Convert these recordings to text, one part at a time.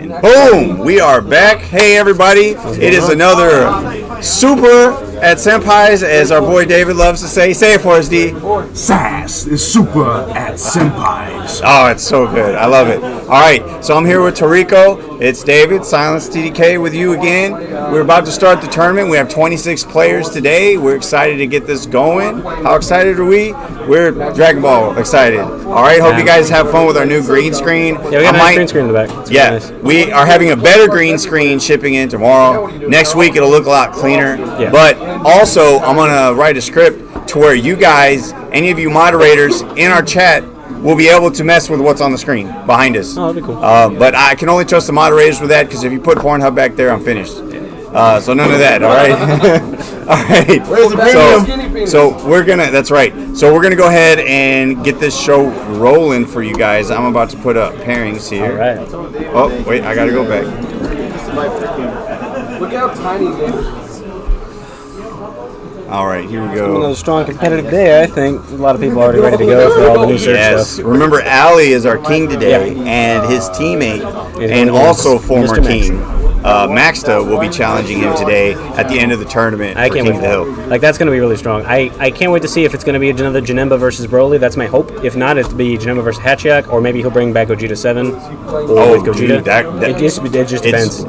And boom, we are back. Hey everybody, it is another super at Senpai's, as our boy David loves to say. Say it for us, D. Sass is super at Senpai's. Oh, it's so good. I love it. All right, so I'm here with Tariko. It's David, Silence TDK with you again. We're about to start the tournament. We have 26 players today. We're excited to get this going. How excited are we? We're Dragon Ball excited. All right, hope you guys have fun with our new green screen. Yeah, we got a nice green screen in the back. It's nice. We are having a better green screen shipping in tomorrow. Next week it'll look a lot cleaner. Yeah. But also, I'm going to write a script to where you guys, any of you moderators in our chat, will be able to mess with what's on the screen behind us. Oh, that'd be cool. But I can only trust the moderators with that, because if you put Pornhub back there, I'm finished. So none of that, all right? All right. So we're going to, that's right. So we're going to go ahead and get this show rolling for you guys. I'm about to put up pairings here. All right. Oh, wait, I got to go back. Look how tiny it is. All right, here we It's go. another strong competitive day, I think. A lot of people are already ready to go for all the new search Yes. stuff. Remember, Ali is our king today, and his teammate, and also former Mr. king, Maxta, will be challenging him today at the end of the tournament I for can't King wait. of the Hill. Like, that's going to be really strong. I can't wait to see if it's going to be another Janemba versus Broly. That's my hope. If not, it'll be Janemba versus Hachiak, or maybe he'll bring back Gogeta 7. Or with Gogeta. Dude, that it just depends.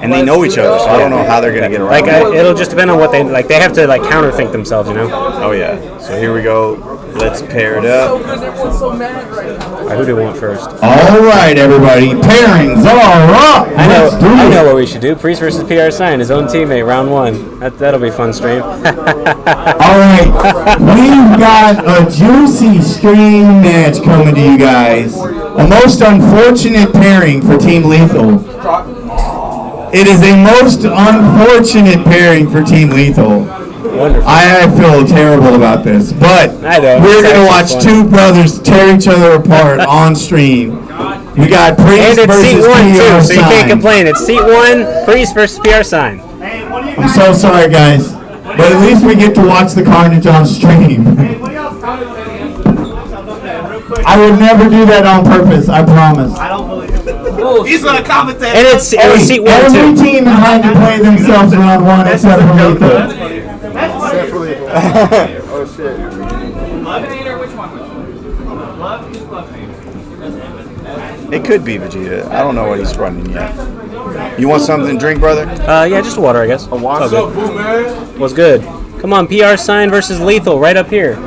And they know each other, so I don't know how they're going to get around. Like, it'll just depend on what they like. They have to like counterthink themselves, you know. Oh yeah. So here we go. Let's pair it up. Everyone's so mad right now. All right, who do we want first? All right, everybody, pairings are up. I know what we should do. Priest versus PR Sign, his own teammate, round one. That'll be a fun stream. All right, we've got a juicy stream match coming to you guys. A most unfortunate pairing for Team Lethal. It is a most unfortunate pairing for Team Lethal. Wonderful. I feel terrible about this, but we're going to watch two brothers tear each other apart on stream. We got Priest And it's versus seat one, PR too, so you can't Sign. complain. It's seat one, Priest versus PR Sign. I'm so sorry, guys, but at least we get to watch the carnage on stream. I would never do that on purpose, I promise. He's gonna commentate. And it's seat one, Every too. team had to play themselves round one except for Lethal. Oh shit. Loveinator, which one? Love is Loveinator. It could be Vegeta. I don't know what he's running yet. You want something to drink, brother? Yeah, just water, I guess. What's up, boo man? What's good? Come on, PR Sign versus Lethal, right up here.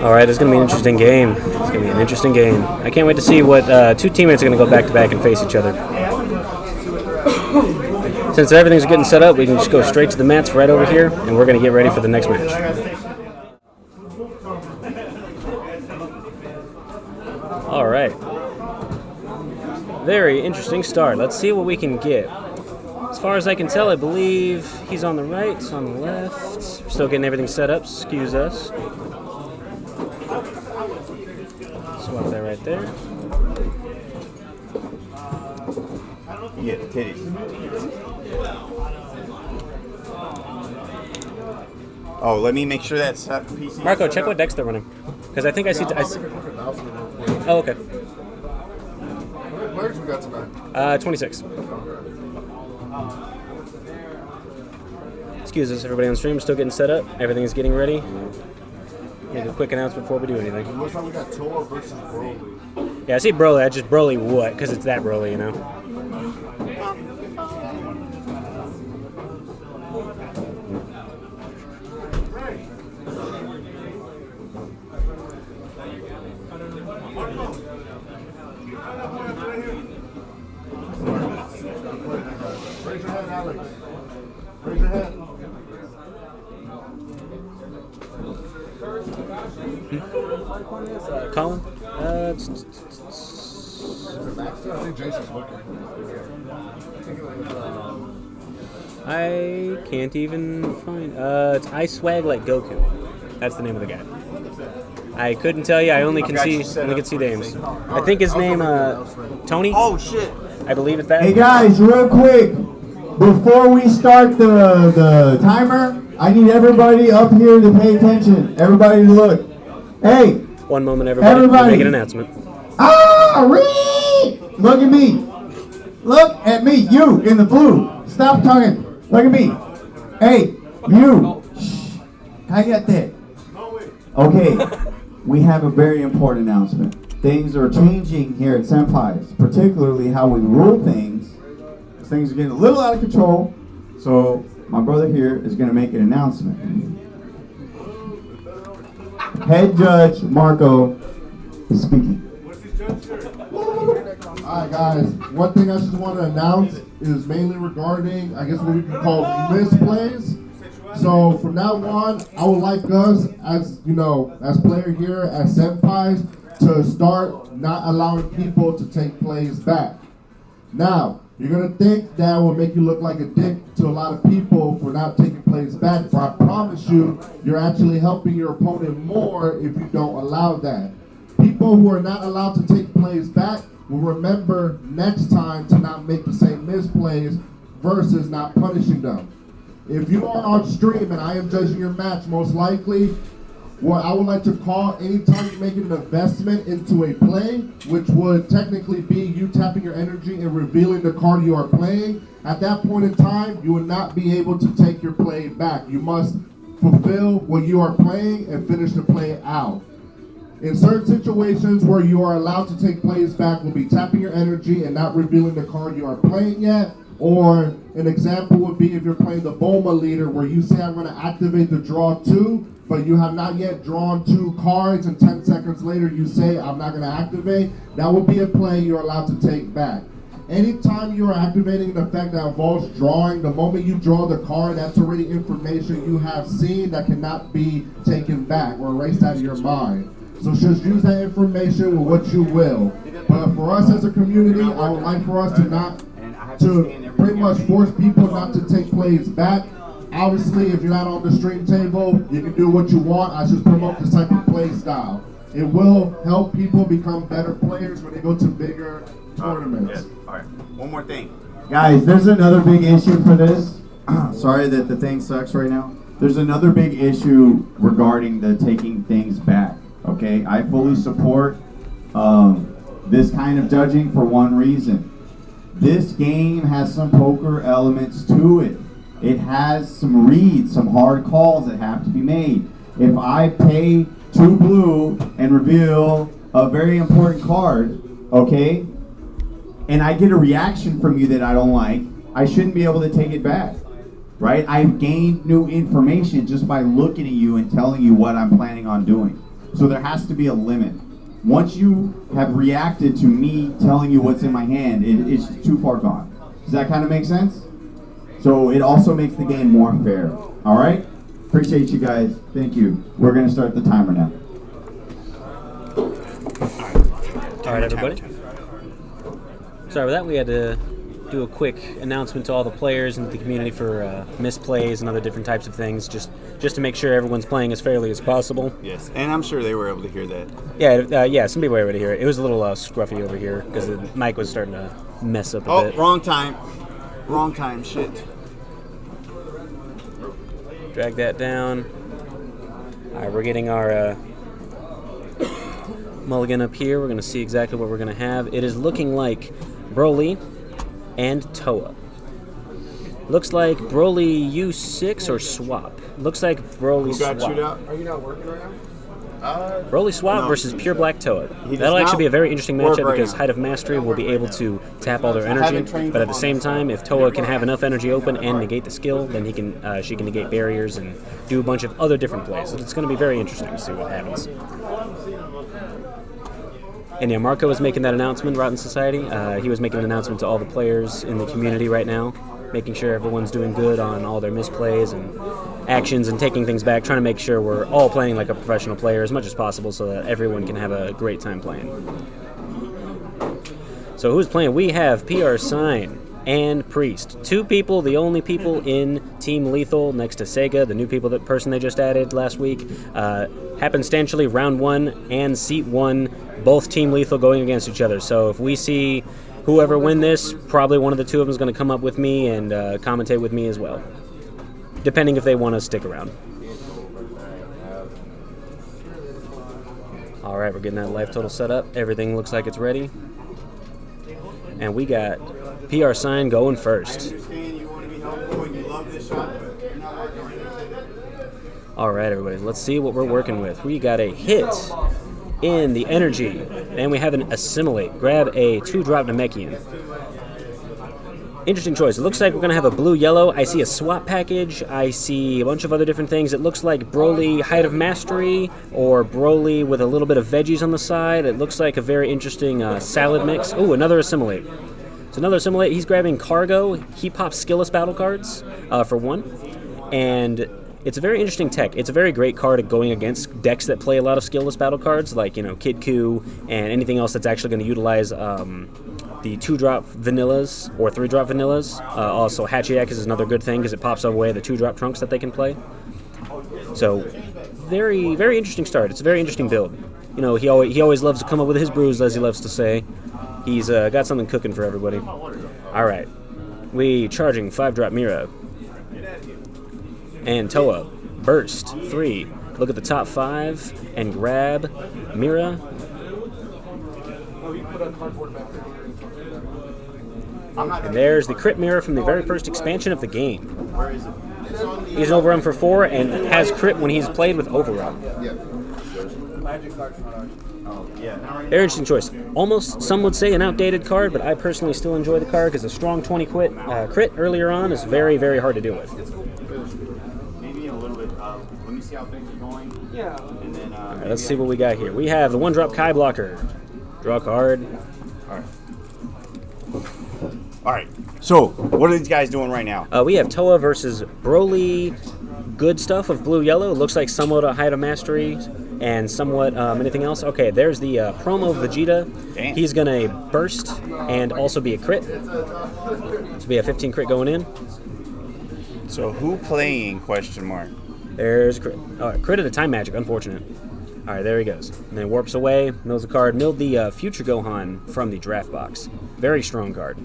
All right, it's going to be an interesting game. It's going to be an interesting game. I can't wait to see what two teammates are going to go back-to-back and face each other. Since everything's getting set up, we can just go straight to the mats right over here, and we're going to get ready for the next match. All right. Very interesting start. Let's see what we can get. As far as I can tell, I believe he's on the right, on the left. Still getting everything set up. Excuse us. Swap that right there. Yeah, titties. Oh, let me make sure that's PC. Marco, check what decks they're running. Because I think I see... Oh, okay. Where's we got tonight? 26. Excuse us, everybody on stream. Still getting set up. Everything's getting ready. Make a quick announcement before we do anything. Looks like we got Toa versus Broly. Yeah, I see Broly. I just Broly what? Because it's that Broly, you know? Raise your hand, Alex. Raise your hand. Colin? I think Jason's looking. I can't even find... it's I Swag Like Goku. That's the name of the guy. I couldn't tell you. I only can see names. I think his name Tony. Oh shit! I believe it's that. Hey guys, real quick, before we start the timer, I need everybody up here to pay attention. Everybody to look. Hey, One moment, everybody. Everybody. We'll make an announcement. Reed! Look at me. Look at me. You in the blue. Stop talking. Look at me. Hey, you. Shh. Cállate. Okay, we have a very important announcement. Things are changing here at Senpai's, particularly how we rule things. Things are getting a little out of control, so my brother here is going to make an announcement. Head Judge Marco is speaking. Alright guys, one thing I just want to announce is mainly regarding, I guess what we can call misplays. So from now on, I would like us, as you know, as player here, as senpais, to start not allowing people to take plays back. Now, you're going to think that will make you look like a dick to a lot of people for not taking plays back, but I promise you, you're actually helping your opponent more if you don't allow that. People who are not allowed to take plays back will remember next time to not make the same misplays versus not punishing them. If you are on stream and I am judging your match, most likely, what I would like to call anytime you're making an investment into a play, which would technically be you tapping your energy and revealing the card you are playing, at that point in time, you will not be able to take your play back. You must fulfill what you are playing and finish the play out. In certain situations where you are allowed to take plays back will be tapping your energy and not revealing the card you are playing yet. Or an example would be if you're playing the Boma leader where you say I'm going to activate the draw 2, but you have not yet drawn 2 cards and 10 seconds later you say I'm not going to activate. That would be a play you're allowed to take back. Anytime you are activating an effect that involves drawing, the moment you draw the card, that's already information you have seen that cannot be taken back or erased out of your mind. So just use that information with what you will. But for us as a community, I would like for us to pretty much force people not to take plays back. Obviously, if you're not on the stream table, you can do what you want. I just promote this type of play style. It will help people become better players when they go to bigger tournaments. All right. One more thing. Guys, there's another big issue for this. Sorry that the thing sucks right now. There's another big issue regarding the taking things back. Okay, I fully support this kind of judging for one reason. This game has some poker elements to it. It has some reads, some hard calls that have to be made. If I pay 2 blue and reveal a very important card, okay, and I get a reaction from you that I don't like, I shouldn't be able to take it back, right? I've gained new information just by looking at you and telling you what I'm planning on doing. So there has to be a limit. Once you have reacted to me telling you what's in my hand, it's just too far gone. Does that kind of make sense? So it also makes the game more fair. All right? Appreciate you guys. Thank you. We're going to start the timer now. All right, everybody. Sorry about that. We had to do a quick announcement to all the players and the community for misplays and other different types of things, just to make sure everyone's playing as fairly as possible. Yes, and I'm sure they were able to hear that. Yeah, some people were able to hear it. It was a little scruffy over here because the mic was starting to mess up a bit. Wrong time. Wrong time, shit. Drag that down. All right, we're getting our mulligan up here. We're going to see exactly what we're going to have. It is looking like Broly and Toa. Looks like Broly U6 or swap. Looks like Broly Who got swap. chewed out? Are you not working right now? Broly swap No, versus he's pure black Toa. He That'll does actually not be a very interesting work matchup right because now. Height of Mastery will be able to tap all their haven't energy, trained but at him the on same this time, if Toa can have enough energy open and negate the skill, then she can negate barriers and do a bunch of other different plays. So it's going to be very interesting to see what happens. And yeah, Marco was making that announcement, Rotten Society. He was making an announcement to all the players in the community right now, making sure everyone's doing good on all their misplays and actions and taking things back, trying to make sure we're all playing like a professional player as much as possible so that everyone can have a great time playing. So who's playing? We have PR Sign and Priest. 2 people, the only people in Team Lethal next to Sega, the new person they just added last week. Happenstantially, round 1 and seat 1, both Team Lethal going against each other. So if we see whoever win this, probably one of the two of them is going to come up with me and commentate with me as well, depending if they want to stick around. All right, we're getting that life total set up. Everything looks like it's ready. And we got PR Sign going first. All right, everybody, let's see what we're working with. We got a hit in the energy, and we have an assimilate. Grab a 2-drop Namekian. Interesting choice. It looks like we're going to have a blue-yellow. I see a swap package. I see a bunch of other different things. It looks like Broly Height of Mastery or Broly with a little bit of veggies on the side. It looks like a very interesting salad mix. Oh, another assimilate. So another assimilate. He's grabbing Cargo. He pops skillless battle cards for 1. And it's a very interesting tech. It's a very great card going against decks that play a lot of skillless battle cards, like, Kid Ku and anything else that's actually going to utilize the 2-drop vanillas or 3-drop vanillas. Also, Hachiyak is another good thing because it pops away the 2-drop trunks that they can play. So, very, very interesting start. It's a very interesting build. He always loves to come up with his brews, as he loves to say. He's got something cooking for everybody. All right. We charging 5-drop Mira. And Toa, Burst, 3. Look at the top 5 and grab Mira. And there's the crit Mira from the very first expansion of the game. He's an overrun for 4 and has crit when he's played with overrun. Very interesting choice. Almost, some would say, an outdated card, but I personally still enjoy the card because a strong 20 crit earlier on is very, very hard to deal with. Let me see how things are going. Yeah. And then, all right, let's see what we got here. We have the 1-drop Kai blocker. Draw a card. All right. So, what are these guys doing right now? We have Toa versus Broly. Good stuff of blue-yellow. Looks like somewhat a Height of Mastery and somewhat anything else. Okay, there's the promo Vegeta. Damn. He's going to burst and also be a crit. To be a 15 crit going in. So, who playing, question mark? There's crit. Crit at a time magic, unfortunate. All right, there he goes. And then warps away, mills a card. Milled the Future Gohan from the draft box. Very strong card.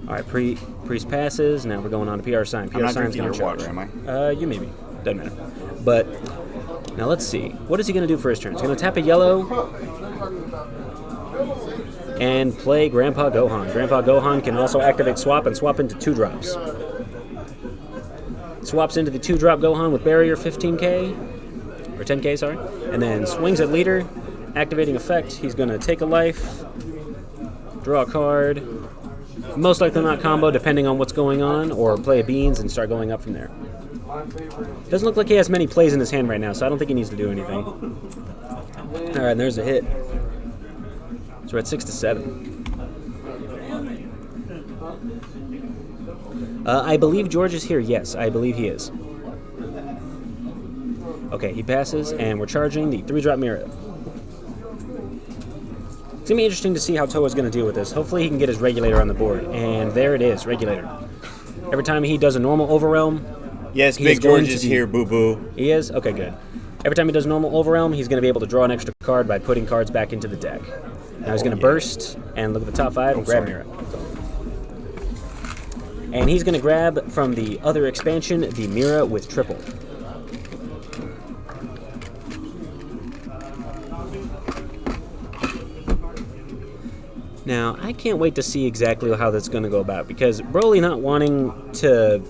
All right, Priest passes. Now we're going on to PR Sign. PR Sign's going to charge. Am I? You maybe. Doesn't matter. But now let's see. What is he going to do for his turn? He's going to tap a yellow and play Grandpa Gohan. Grandpa Gohan can also activate swap and swap into 2-drops. Swaps into the 2-drop Gohan with barrier 15k, or 10k, sorry, and then swings at leader, activating effect. He's going to take a life, draw a card, most likely not combo depending on what's going on, or play a beans and start going up from there. Doesn't look like he has many plays in his hand right now, so I don't think he needs to do anything. All right, and there's a hit. So we're at 6-7. I believe George is here. Yes, I believe he is. Okay, he passes, and we're charging the 3-drop Mira. It's going to be interesting to see how Toa's going to deal with this. Hopefully he can get his Regulator on the board. And there it is, Regulator. Every time he does a normal Overrealm... Yes, Big George is here, boo-boo. He is? Okay, good. Every time he does normal Overrealm, he's going to be able to draw an extra card by putting cards back into the deck. Now he's going to burst, and look at the top 5, and grab Mira. And he's going to grab from the other expansion the Mira with triple. Now, I can't wait to see exactly how that's going to go about, because Broly not wanting to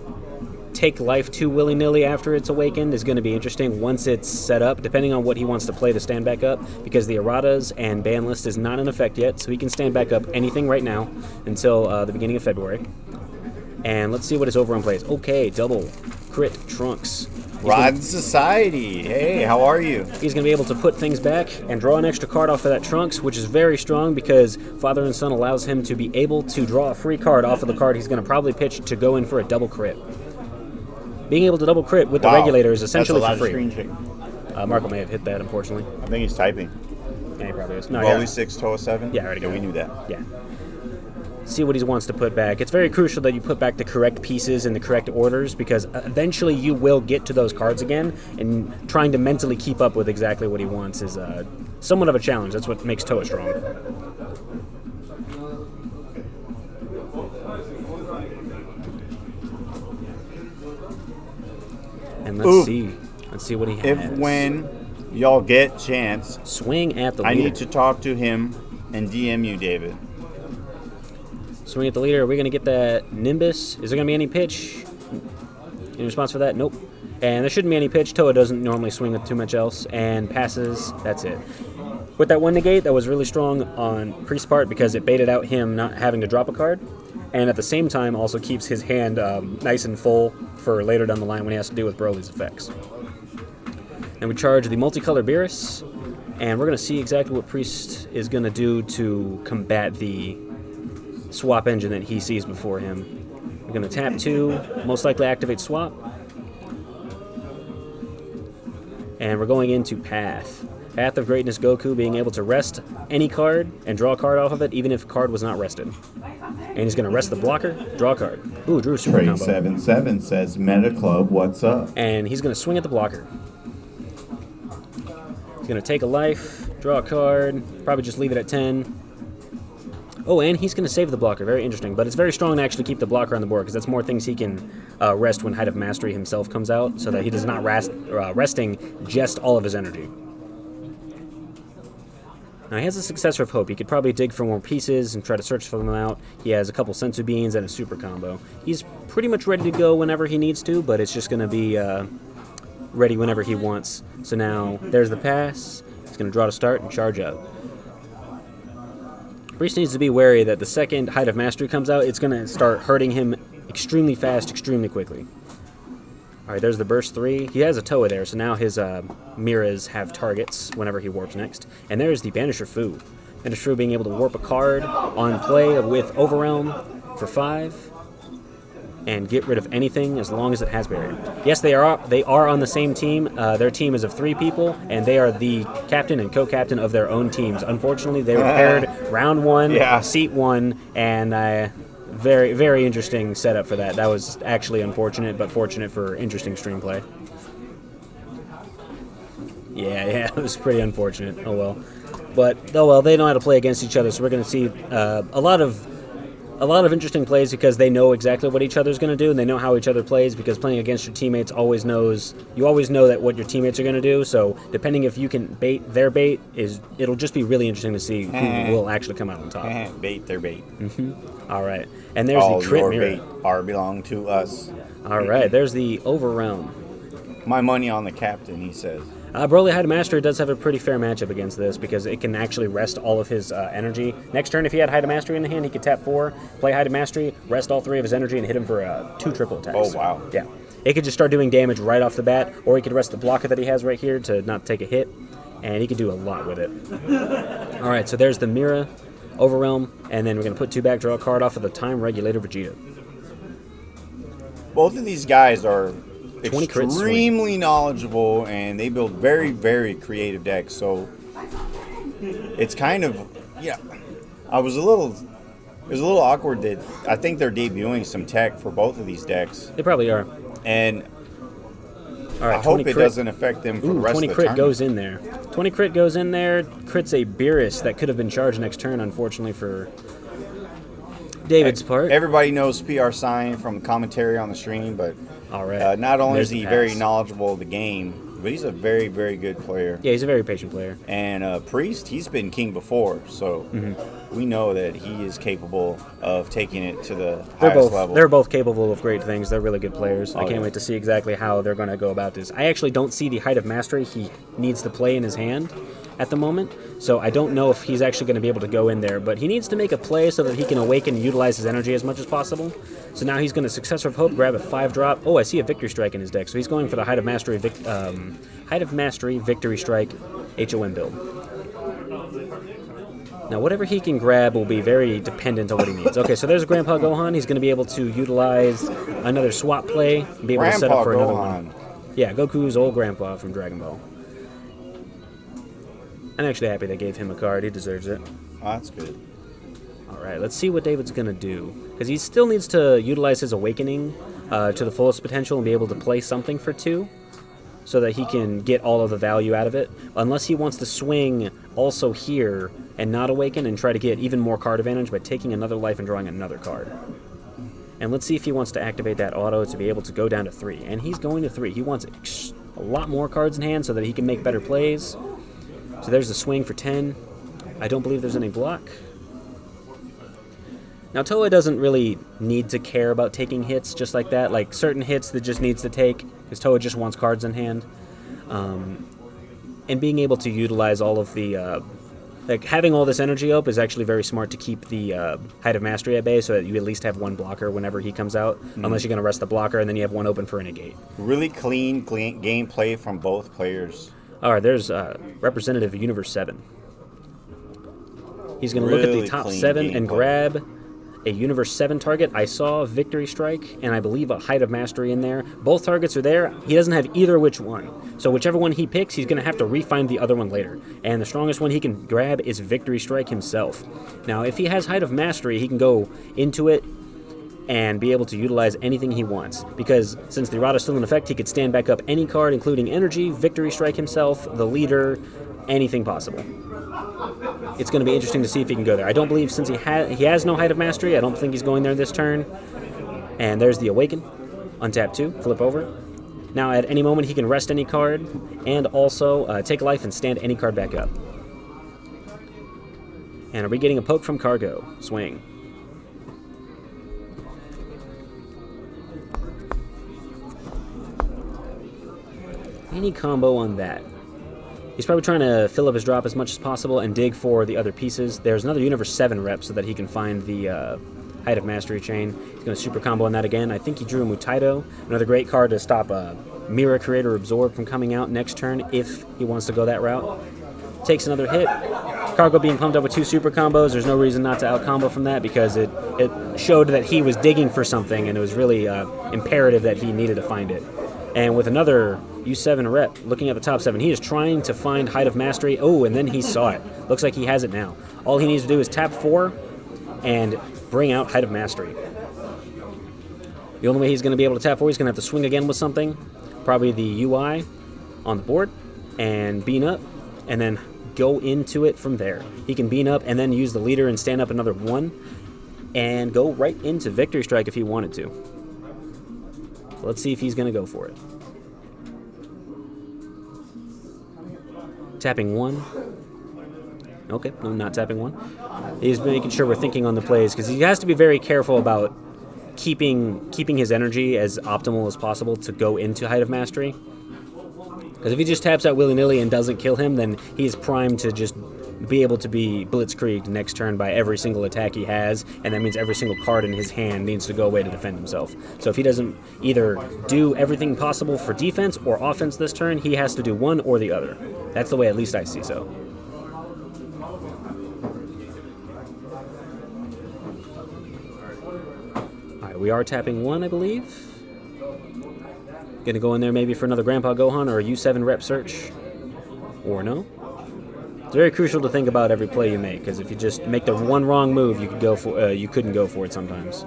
take life too willy-nilly after it's awakened is going to be interesting once it's set up, depending on what he wants to play to stand back up, because the erratas and ban list is not in effect yet, so he can stand back up anything right now until the beginning of February. And let's see what his overrun plays. Okay, double crit Trunks. Rod Society. Hey, how are you? He's going to be able to put things back and draw an extra card off of that Trunks, which is very strong because Father and Son allows him to be able to draw a free card off of the card he's going to probably pitch to go in for a double crit. Being able to double crit with the Regulator is essentially for free. Marco may have hit that, unfortunately. I think he's typing. Yeah, he probably is. No, Broly 6, Toa 7? Yeah, I already got we it. knew that. Yeah. See what he wants to put back. It's very crucial that you put back the correct pieces in the correct orders, because eventually you will get to those cards again, and trying to mentally keep up with exactly what he wants is somewhat of a challenge. That's what makes Toa strong. And let's see. Let's see what he has. If when y'all get chance, Swing at the I leader. need to talk to him and DM you, David. Swing at the leader. Are we going to get that Nimbus? Is there going to be any pitch? Any response for that? Nope. And there shouldn't be any pitch. Toa doesn't normally swing with too much else. And passes. That's it. With that one negate, that was really strong on Priest's part because it baited out him not having to drop a card. And at the same time also keeps his hand nice and full for later down the line when he has to deal with Broly's effects. And we charge the multicolor Beerus. And we're going to see exactly what Priest is going to do to combat the swap engine that he sees before him. We're going to tap 2, most likely activate swap. And we're going into Path. Path of Greatness Goku being able to rest any card and draw a card off of it, even if a card was not rested. And he's going to rest the blocker, draw a card. Ooh, drew a super combo. Trey77 says, Meta Club, what's up? And he's going to swing at the blocker. He's going to take a life, draw a card, probably just leave it at 10. Oh, and he's going to save the blocker. Very interesting. But it's very strong to actually keep the blocker on the board because that's more things he can rest when Height of Mastery himself comes out so that he does not resting just all of his energy. Now, he has a Successor of Hope. He could probably dig for more pieces and try to search for them out. He has a couple Sensu Beans and a super combo. He's pretty much ready to go whenever he needs to, but it's just going to be ready whenever he wants. So now, there's the pass. He's going to draw to start and charge up. Priest needs to be wary that the second Height of Mastery comes out, it's going to start hurting him extremely fast, extremely quickly. Alright, there's the Burst 3. He has a Toa there, so now his Miras have targets whenever he warps next. And there's the Banisher Fu. Banisher Fu being able to warp a card on play with Overwhelm for 5. And get rid of anything as long as it has barrier. Yes, they are on the same team. Their team is of 3 people, and they are the captain and co-captain of their own teams. Unfortunately, they were paired round 1, seat 1, and very, very interesting setup for that. That was actually unfortunate, but fortunate for interesting stream play. Yeah, it was pretty unfortunate. Oh well. But, oh well, they know how to play against each other, so we're going to see a lot of interesting plays because they know exactly what each other's going to do, and they know how each other plays because playing against your teammates you always know that what your teammates are going to do, so depending if you can bait their bait, it'll just be really interesting to see who will actually come out on top. Bait their bait. All right. And there's all the crit your mirror. bait are belong to us. All right. There's the Overrealm. My money on the captain, he says. Broly Height of Mastery does have a pretty fair matchup against this because it can actually rest all of his energy. Next turn, if he had Height of Mastery in the hand, he could tap 4, play Height of Mastery, rest all 3 of his energy, and hit him for 2 triple attacks. Oh, wow. Yeah. It could just start doing damage right off the bat, or he could rest the blocker that he has right here to not take a hit, and he could do a lot with it. All right, so there's the Mira, Overrealm, and then we're going to put 2 back, draw a card off of the Time Regulator Vegeta. Both of these guys are 20 crit extremely knowledgeable, and they build very, very creative decks. So it's kind of, it was a little awkward that I think they're debuting some tech for both of these decks. They probably are. And all right, I hope it doesn't affect them for the rest of the 20 crit tournament. goes in there. 20 crit goes in there. Crits a Beerus that could have been charged next turn, unfortunately for David's part. Everybody knows PR Sign from commentary on the stream, but all right. Not only There's is he the very pass. knowledgeable of the game, but he's a very, very good player. Yeah, he's a very patient player. And Priest, he's been king before, so we know that he is capable of taking it to the highest level. They're both capable of great things. They're really good players. I Oh, can't yeah. wait to see exactly how they're going to go about this. I actually don't see the Height of Mastery he needs to play in his hand at the moment, so I don't know if he's actually going to be able to go in there, but he needs to make a play so that he can awaken and utilize his energy as much as possible. So now he's going to Successor of Hope, grab a 5-drop. Oh, I see a Victory Strike in his deck, so he's going for the Height of Mastery Victory Strike HOM build. Now, whatever he can grab will be very dependent on what he needs. Okay, so there's Grandpa Gohan. He's going to be able to utilize another swap play, be able to set up for another one. Yeah, Goku's old grandpa from Dragon Ball. I'm actually happy they gave him a card. He deserves it. Oh, that's good. All right, let's see what David's going to do. Because he still needs to utilize his Awakening to the fullest potential and be able to play something for 2 so that he can get all of the value out of it. Unless he wants to swing also here and not Awaken and try to get even more card advantage by taking another life and drawing another card. And let's see if he wants to activate that auto to be able to go down to 3. And he's going to 3. He wants a lot more cards in hand so that he can make better plays. So there's the swing for 10. I don't believe there's any block. Now, Toa doesn't really need to care about taking hits just like that. Like, certain hits that just needs to take, because Toa just wants cards in hand. And being able to utilize all of the... like, having all this energy up is actually very smart to keep the Height of Mastery at bay so that you at least have one blocker whenever he comes out, unless you're going to rest the blocker, and then you have one open for a negate. Really clean gameplay from both players. All right, there's Representative Universe 7. He's going to look at the top 7 and grab a Universe 7 target. I saw Victory Strike, and I believe a Height of Mastery in there. Both targets are there. He doesn't have either which one. So whichever one he picks, he's going to have to re-find the other one later. And the strongest one he can grab is Victory Strike himself. Now, if he has Height of Mastery, he can go into it and be able to utilize anything he wants. Because since the errata is still in effect, he could stand back up any card, including Energy, Victory Strike himself, the leader, anything possible. It's going to be interesting to see if he can go there. I don't believe, since he has no Height of Mastery, I don't think he's going there this turn. And there's the Awaken. Untap 2, flip over. Now at any moment he can rest any card, and also take life and stand any card back up. And are we getting a poke from Cargo? Swing. Any combo on that? He's probably trying to fill up his drop as much as possible and dig for the other pieces. There's another Universe 7 rep so that he can find the Height of Mastery chain. He's going to super combo on that again. I think he drew a Mutaito, another great card to stop Mirror Creator Absorb from coming out next turn if he wants to go that route. Takes another hit. Cargo being pumped up with 2 super combos. There's no reason not to out combo from that because it showed that he was digging for something, and it was really imperative that he needed to find it. And with another U7 rep, looking at the top 7, he is trying to find Height of Mastery. Oh, and then he saw it. Looks like he has it now. All he needs to do is tap 4 and bring out Height of Mastery. The only way he's going to be able to tap 4, he's going to have to swing again with something. Probably the UI on the board and bean up, and then go into it from there. He can bean up and then use the leader and stand up another 1 and go right into Victory Strike if he wanted to. So let's see if he's going to go for it. Tapping 1. Okay, no, not tapping 1. He's making sure we're thinking on the plays because he has to be very careful about keeping his energy as optimal as possible to go into Height of Mastery. Because if he just taps out willy-nilly and doesn't kill him, then he's primed to just be able to be blitzkrieged next turn by every single attack he has, and that means every single card in his hand needs to go away to defend himself. So if he doesn't either do everything possible for defense or offense this turn, he has to do one or the other. That's the way at least I see so. Alright, we are tapping 1, I believe. Gonna go in there maybe for another Grandpa Gohan or a U7 rep search. Or no. It's very crucial to think about every play you make, because if you just make the one wrong move, you couldn't go for it sometimes.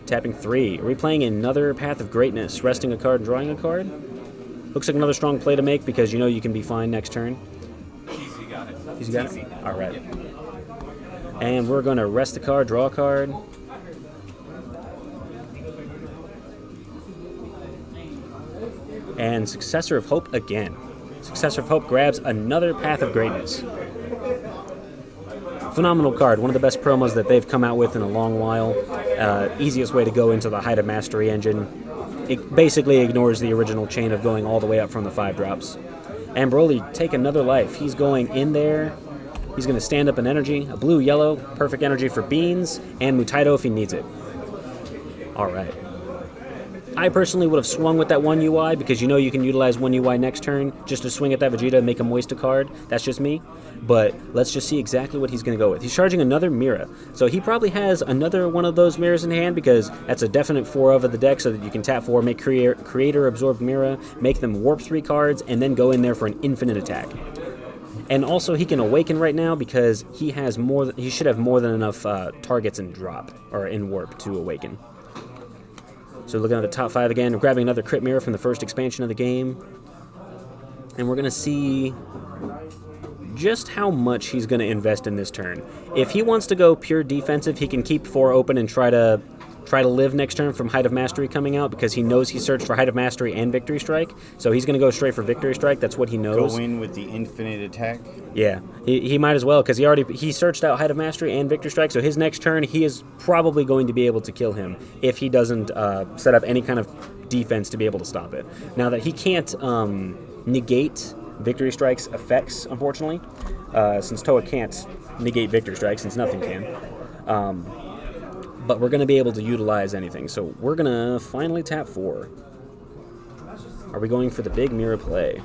Tapping 3. Are we playing another Path of Greatness? Resting a card and drawing a card? Looks like another strong play to make because you know you can be fine next turn. Easy, got it. Easy got it? Alright. And we're going to rest the card, draw a card. And Successor of Hope again. Successor of Hope grabs another Path of Greatness. Phenomenal card, one of the best promos that they've come out with in a long while. Easiest way to go into the Height of Mastery engine. It basically ignores the original chain of going all the way up from the 5 drops. And Broly, take another life. He's going in there. He's going to stand up an energy. A blue-yellow, perfect energy for Beans, and Mutaito if he needs it. Alright. I personally would have swung with that 1 UI because you know you can utilize 1 UI next turn just to swing at that Vegeta and make him waste a card. That's just me. But let's just see exactly what he's going to go with. He's charging another Mira. So he probably has another one of those mirrors in hand because that's a definite 4 of the deck so that you can tap 4, make Creator Absorb Mira, make them warp 3 cards, and then go in there for an infinite attack. And also he can Awaken right now because he should have more than enough targets in drop or in warp to Awaken. So looking at the top 5 again, grabbing another crit mirror from the first expansion of the game. And we're going to see just how much he's going to invest in this turn. If he wants to go pure defensive, he can keep 4 open and try to try to live next turn from Height of Mastery coming out because he knows he searched for Height of Mastery and Victory Strike. So he's going to go straight for Victory Strike. That's what he knows. Go in with the infinite attack. Yeah, he might as well because he searched out Height of Mastery and Victory Strike. So his next turn, he is probably going to be able to kill him if he doesn't set up any kind of defense to be able to stop it. Now that he can't negate Victory Strike's effects, unfortunately, since Toa can't negate Victory Strike, since nothing can. But we're going to be able to utilize anything. So we're going to finally tap 4. Are we going for the big Mira play?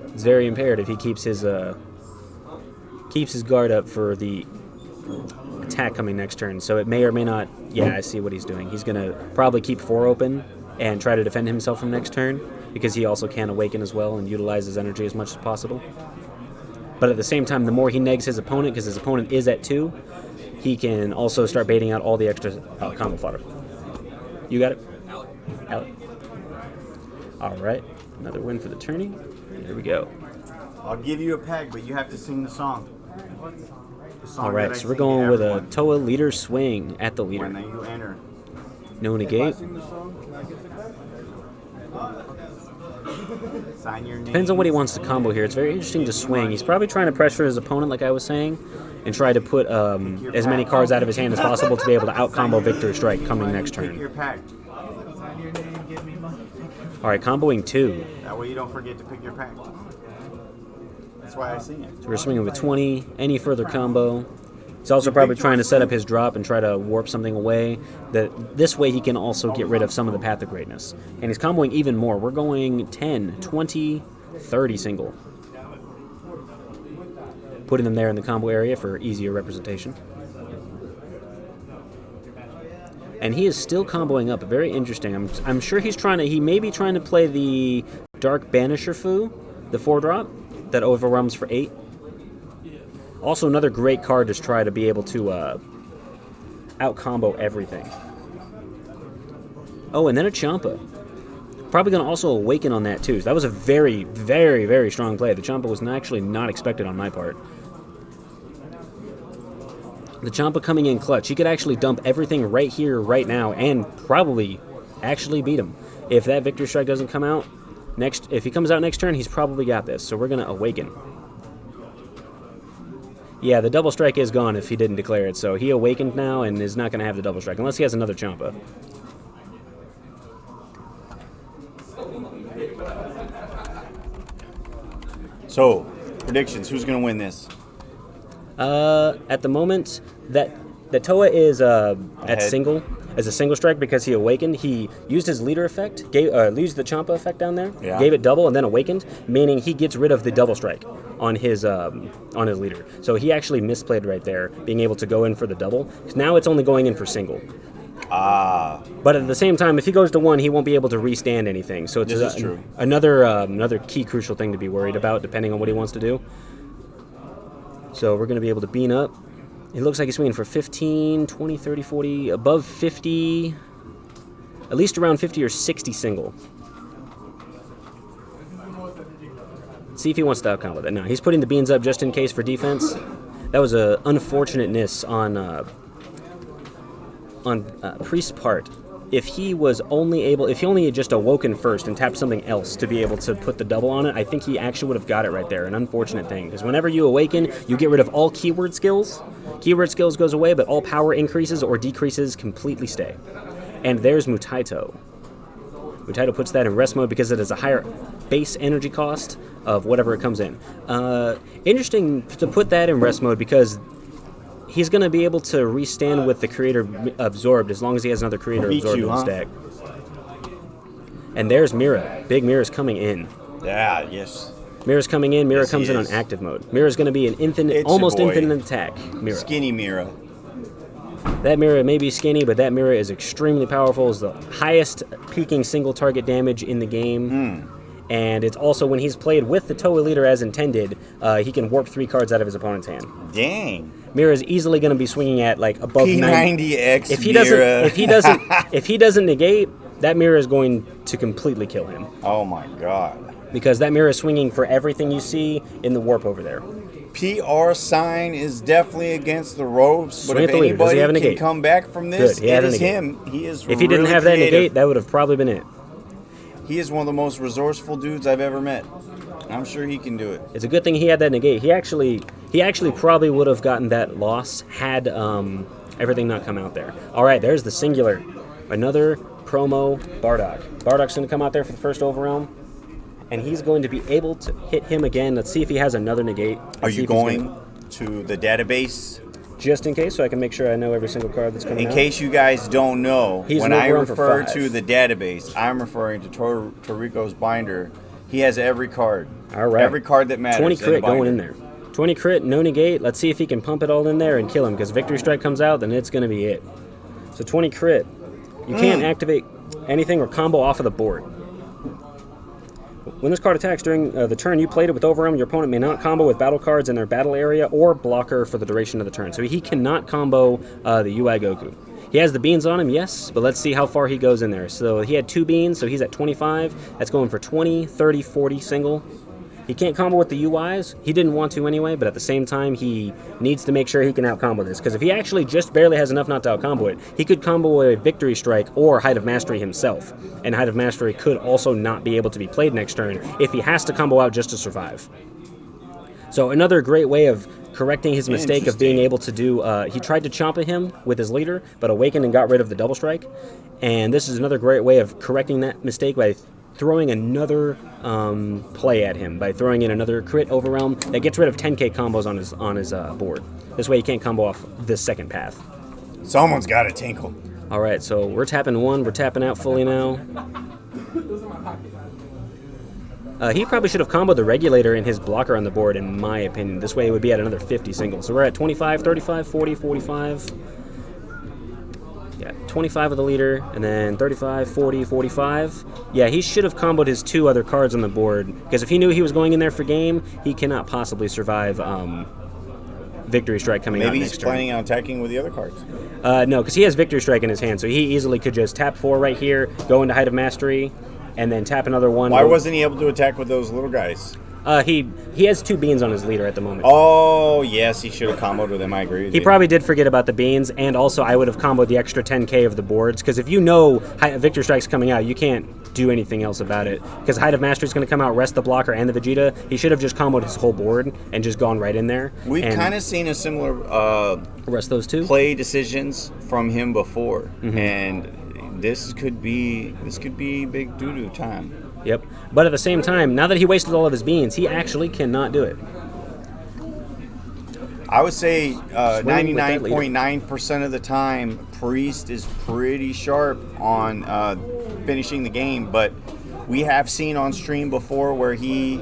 It's very imperative he keeps his guard up for the attack coming next turn. So it may or may not... Yeah, I see what he's doing. He's going to probably keep 4 open and try to defend himself from next turn, because he also can awaken as well and utilize his energy as much as possible. But at the same time, the more he negs his opponent, because his opponent is at 2, he can also start baiting out all the extra combo fodder. You got it? Out. All right, another win for the tourney. Here we go. I'll give you a pack, but you have to sing the song. All right, so we're going with a Toa leader swing at the leader. When you enter. No negate. Sign your name. Depends on what he wants to combo here. It's very interesting to swing. He's probably trying to pressure his opponent, like I was saying, and try to put as many cards out of his hand as possible to be able to out-combo Victory Strike coming next Pick turn. your pack. All right, comboing 2. That way you don't forget to pick your pack. That's why I sing it. So we're swinging with 20. Any further combo. He's also probably trying to set up his drop and try to warp something away. This way he can also get rid of some of the Path of Greatness. And he's comboing even more. We're going 10, 20, 30 single. Putting them there in the combo area for easier representation. And he is still comboing up. Very interesting. I'm sure he may be trying to play the Dark Banisher Fu, the 4-drop, that overwhelms for 8. Also, another great card to try to be able to out-combo everything. Oh, and then a Champa. Probably going to also awaken on that, too. So that was a very, very, very strong play. The Champa was actually not expected on my part. The Champa coming in clutch. He could actually dump everything right here, right now, and probably actually beat him. If that Victory Strike doesn't come out, if he comes out next turn, he's probably got this. So we're going to awaken. Yeah, the double strike is gone if he didn't declare it, so he awakened now and is not going to have the double strike, unless he has another Champa. So, predictions. Who's going to win this? At the moment, that Toa is at single, as a single strike because he awakened. He used his leader effect, used the Champa effect down there, gave it double, and then awakened, meaning he gets rid of the double strike on his leader. So he actually misplayed right there, being able to go in for the double. Now it's only going in for single. But at the same time, if he goes to 1, he won't be able to restand anything. So it's true. Another key crucial thing to be worried about, depending on what he wants to do. So we're going to be able to bean up. It looks like he's swinging for 15, 20, 30, 40, above 50, at least around 50 or 60 single. See if he wants to out-combo that. No, he's putting the beans up just in case for defense. That was a unfortunateness on Priest's part. If he only had just awoken first and tapped something else to be able to put the double on it, I think he actually would have got it right there. An unfortunate thing, because whenever you awaken, you get rid of all keyword skills. Keyword skills goes away, but all power increases or decreases completely stay. And there's Mutaito. Mutaito puts that in rest mode because it has a higher base energy cost of whatever it comes in. Interesting to put that in rest mode because he's going to be able to restand with the Creator absorbed as long as he has another Creator absorbed in the stack. And there's Mira. Big Mira's coming in. Yeah, yes. Mira's coming in. Mira Yes, comes in on active mode. Mira's going to be an almost infinite attack. Mira. Skinny Mira. That Mira may be skinny, but that Mira is extremely powerful. It's the highest peaking single target damage in the game. And it's also, when he's played with the Toa leader as intended, he can warp 3 cards out of his opponent's hand. Dang. Mira is easily going to be swinging at like above P90X 90. Mira. If he doesn't negate, that Mira is going to completely kill him. Oh my god. because that mirror is swinging for everything you see in the warp over there. PR sign is definitely against the ropes, but Swing if at the leader. Does he anybody have a can negate? come back from this, Good. He had it a is negate. him. He is If he didn't really have that creative. negate, that would have probably been it. He is one of the most resourceful dudes I've ever met. I'm sure he can do it. It's a good thing he had that negate. He actually probably would have gotten that loss had everything not come out there. All right, there's the singular. Another promo Bardock. Bardock's going to come out there for the first overrealm, and he's going to be able to hit him again. Let's see if he has another negate. Are you going to the database? Just in case, so I can make sure I know every single card that's coming out. In case you guys don't know, He's when an I overrun for refer 5. to the database, I'm referring to Torrico's binder. He has every card. All right. Every card that matters. 20 in the crit binder. going in there. 20 crit, no negate. Let's see if he can pump it all in there and kill him, because Victory Strike comes out, then it's going to be it. So 20 crit. You can't activate anything or combo off of the board. When this card attacks during the turn you played it with Overwhelm, your opponent may not combo with battle cards in their battle area or blocker for the duration of the turn. So he cannot combo the UI Goku. He has the beans on him, yes, but let's see how far he goes in there. So he had 2 beans, so he's at 25. That's going for 20, 30, 40 single. He can't combo with the UIs. He didn't want to anyway, but at the same time, he needs to make sure he can out-combo this. Because if he actually just barely has enough not to out-combo it, he could combo a Victory Strike or Height of Mastery himself. And Height of Mastery could also not be able to be played next turn if he has to combo out just to survive. So another great way of correcting his mistake of being able to do... he tried to chomp at him with his leader, but awakened and got rid of the double strike. And this is another great way of correcting that mistake by throwing another play at him, by throwing in another crit overwhelm that gets rid of 10k combos on his board. This way he can't combo off this second path. Someone's got to tinkle. All right, so we're tapping 1, we're tapping out fully now. He probably should have comboed the regulator and his blocker on the board, in my opinion. This way it would be at another 50 singles. So we're at 25, 35, 40, 45. Yeah, 25 of the leader, and then 35, 40, 45. Yeah, he should have comboed his 2 other cards on the board, because if he knew he was going in there for game, he cannot possibly survive Victory Strike coming out Maybe next he's turn. planning on attacking with the other cards. No, because he has Victory Strike in his hand, so he easily could just tap 4 right here, go into Height of Mastery, and then tap another 1. Why wasn't he able to attack with those little guys? He has 2 beans on his leader at the moment. Oh, yes, he should have comboed with them. I agree with He you. probably did forget about the beans, and also I would have comboed the extra 10k of the boards, because if you know Victor Strike's coming out, you can't do anything else about it. Because Height of Mastery is going to come out, rest the blocker and the Vegeta. He should have just comboed his whole board and just gone right in there. We've kind of seen a similar rest those 2 play decisions from him before, and this could be big doo-doo time. Yep. But at the same time, now that he wasted all of his beans, he actually cannot do it. I would say with that leader. 99.9% of the time, Priest is pretty sharp on finishing the game, but we have seen on stream before where he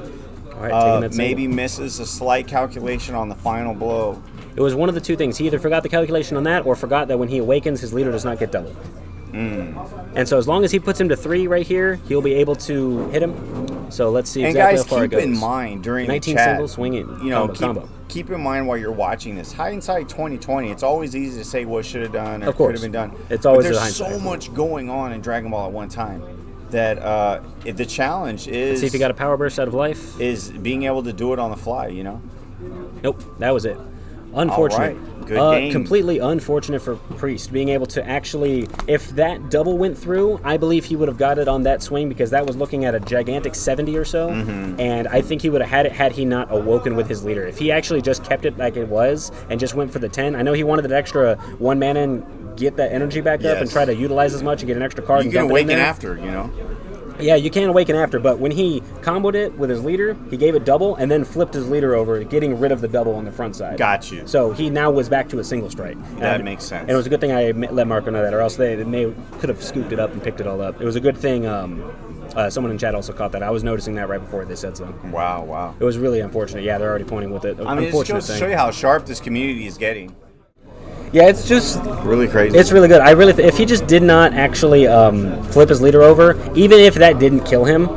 All right, taking that maybe single. misses a slight calculation on the final blow. It was one of the 2 things. He either forgot the calculation on that or forgot that when he awakens, his leader does not get doubled. And so as long as he puts him to 3 right here, he'll be able to hit him. So let's see And exactly guys, how far it keep goes. in mind during the 19 chat, single, swing it, you know, combo. keep in mind while you're watching this. Hindsight 2020, it's always easy to say what should have done or Of course. could have been done. It's always but the there's hindsight. so much going on in Dragon Ball at one time that if the challenge is See if he got a power burst out of life. is being able to do it on the fly, you know. Nope, that was it. Unfortunate. All right, good game. Completely unfortunate for Priest being able to actually, if that double went through, I believe he would have got it on that swing because that was looking at a gigantic 70 or so, and I think he would have had it had he not awoken with his leader. If he actually just kept it like it was and just went for the 10, I know he wanted that extra 1 mana and get that energy back up and try to utilize as much and get an extra card You and can dump it in awaken there. after, you know. Yeah, you can awaken after, but when he comboed it with his leader, he gave it double and then flipped his leader over, getting rid of the double on the front side. Got you. So he now was back to a single strike. That makes sense. And it was a good thing I let Marco know that, or else they could have scooped it up and picked it all up. It was a good thing someone in chat also caught that. I was noticing that right before they said so. Wow. It was really unfortunate. Yeah, they're already pointing with it. I mean, it just Unfortunate goes to thing. show you how sharp this community is getting. Yeah, it's just Really crazy. It's really good. I really, if he just did not actually flip his leader over, even if that didn't kill him,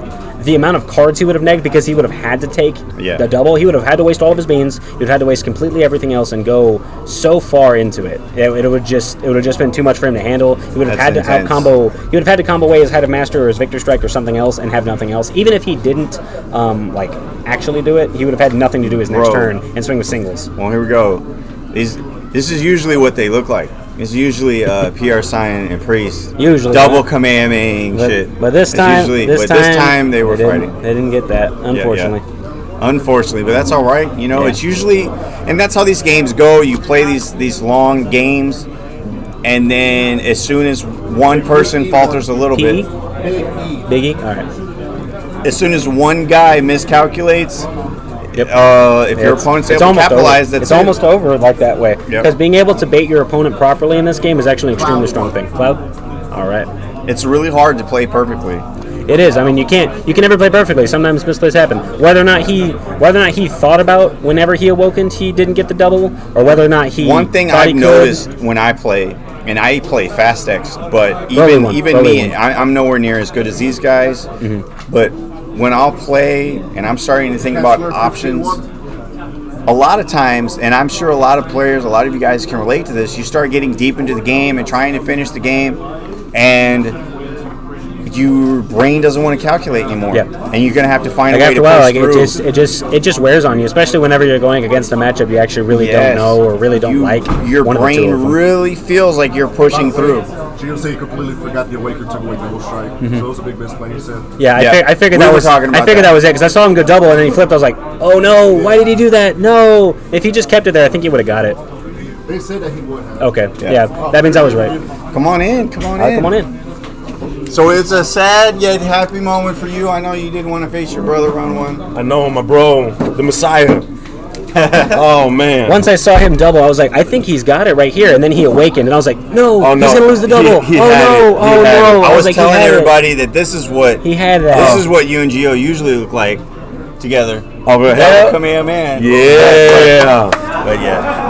the amount of cards he would have negged because he would have had to take the double. He would have had to waste all of his beans. He would have had to waste completely everything else and go so far into it. It would have just been too much for him to handle. He would have had to out combo. He would have had to combo away his Head of Master or his Victor Strike or something else and have nothing else. Even if he didn't actually do it, he would have had nothing to do his next turn and swing with singles. Well, here we go. This is usually what they look like. It's usually PR Sign and Priest. Usually double Kamehameha shit. But this time they were fighting. They didn't get that, unfortunately. Yeah. Unfortunately, but that's all right. You know, it's usually, and that's how these games go. You play these long games, and then as soon as one person falters a little bit, Biggie. All right. As soon as one guy miscalculates. If your opponent's able to capitalize, it's almost over like that way. Because being able to bait your opponent properly in this game is actually an extremely strong thing. Cloud? All right. It's really hard to play perfectly. It is. I mean, you can never play perfectly. Sometimes misplays happen. Whether or not he thought about whenever he awokened he didn't get the double, or whether or not he one thing I've noticed when I play, and I play Fast X, but even me, I'm nowhere near as good as these guys. But when I'll play and I'm starting to think about options, a lot of times, and I'm sure a lot of players, a lot of you guys can relate to this, you start getting deep into the game and trying to finish the game, and your brain doesn't want to calculate anymore. And you're going to have to find a way to push through. It just wears on you, especially whenever you're going against a matchup you actually really don't know or really don't like. Your brain really feels like you're pushing through. Gio said he completely forgot the Awaker took away double strike. So it was a big misplay, he said. I figured that was it because I saw him go double and then he flipped. I was like, oh no, why did he do that? No. If he just kept it there, I think he would have got it. They said that he would have. Okay. Yeah. That means I was right. Come on in. Come on in. So it's a sad yet happy moment for you. I know you didn't want to face your brother round one. I know, my bro, the Messiah. Oh, man. Once I saw him double, I was like, I think he's got it right here. And then he awakened, and I was like, no, he's going to lose the double. I was telling everybody that this is what he had that. This is what you and Gio usually look like together. Over here? Kamehameha. Yeah.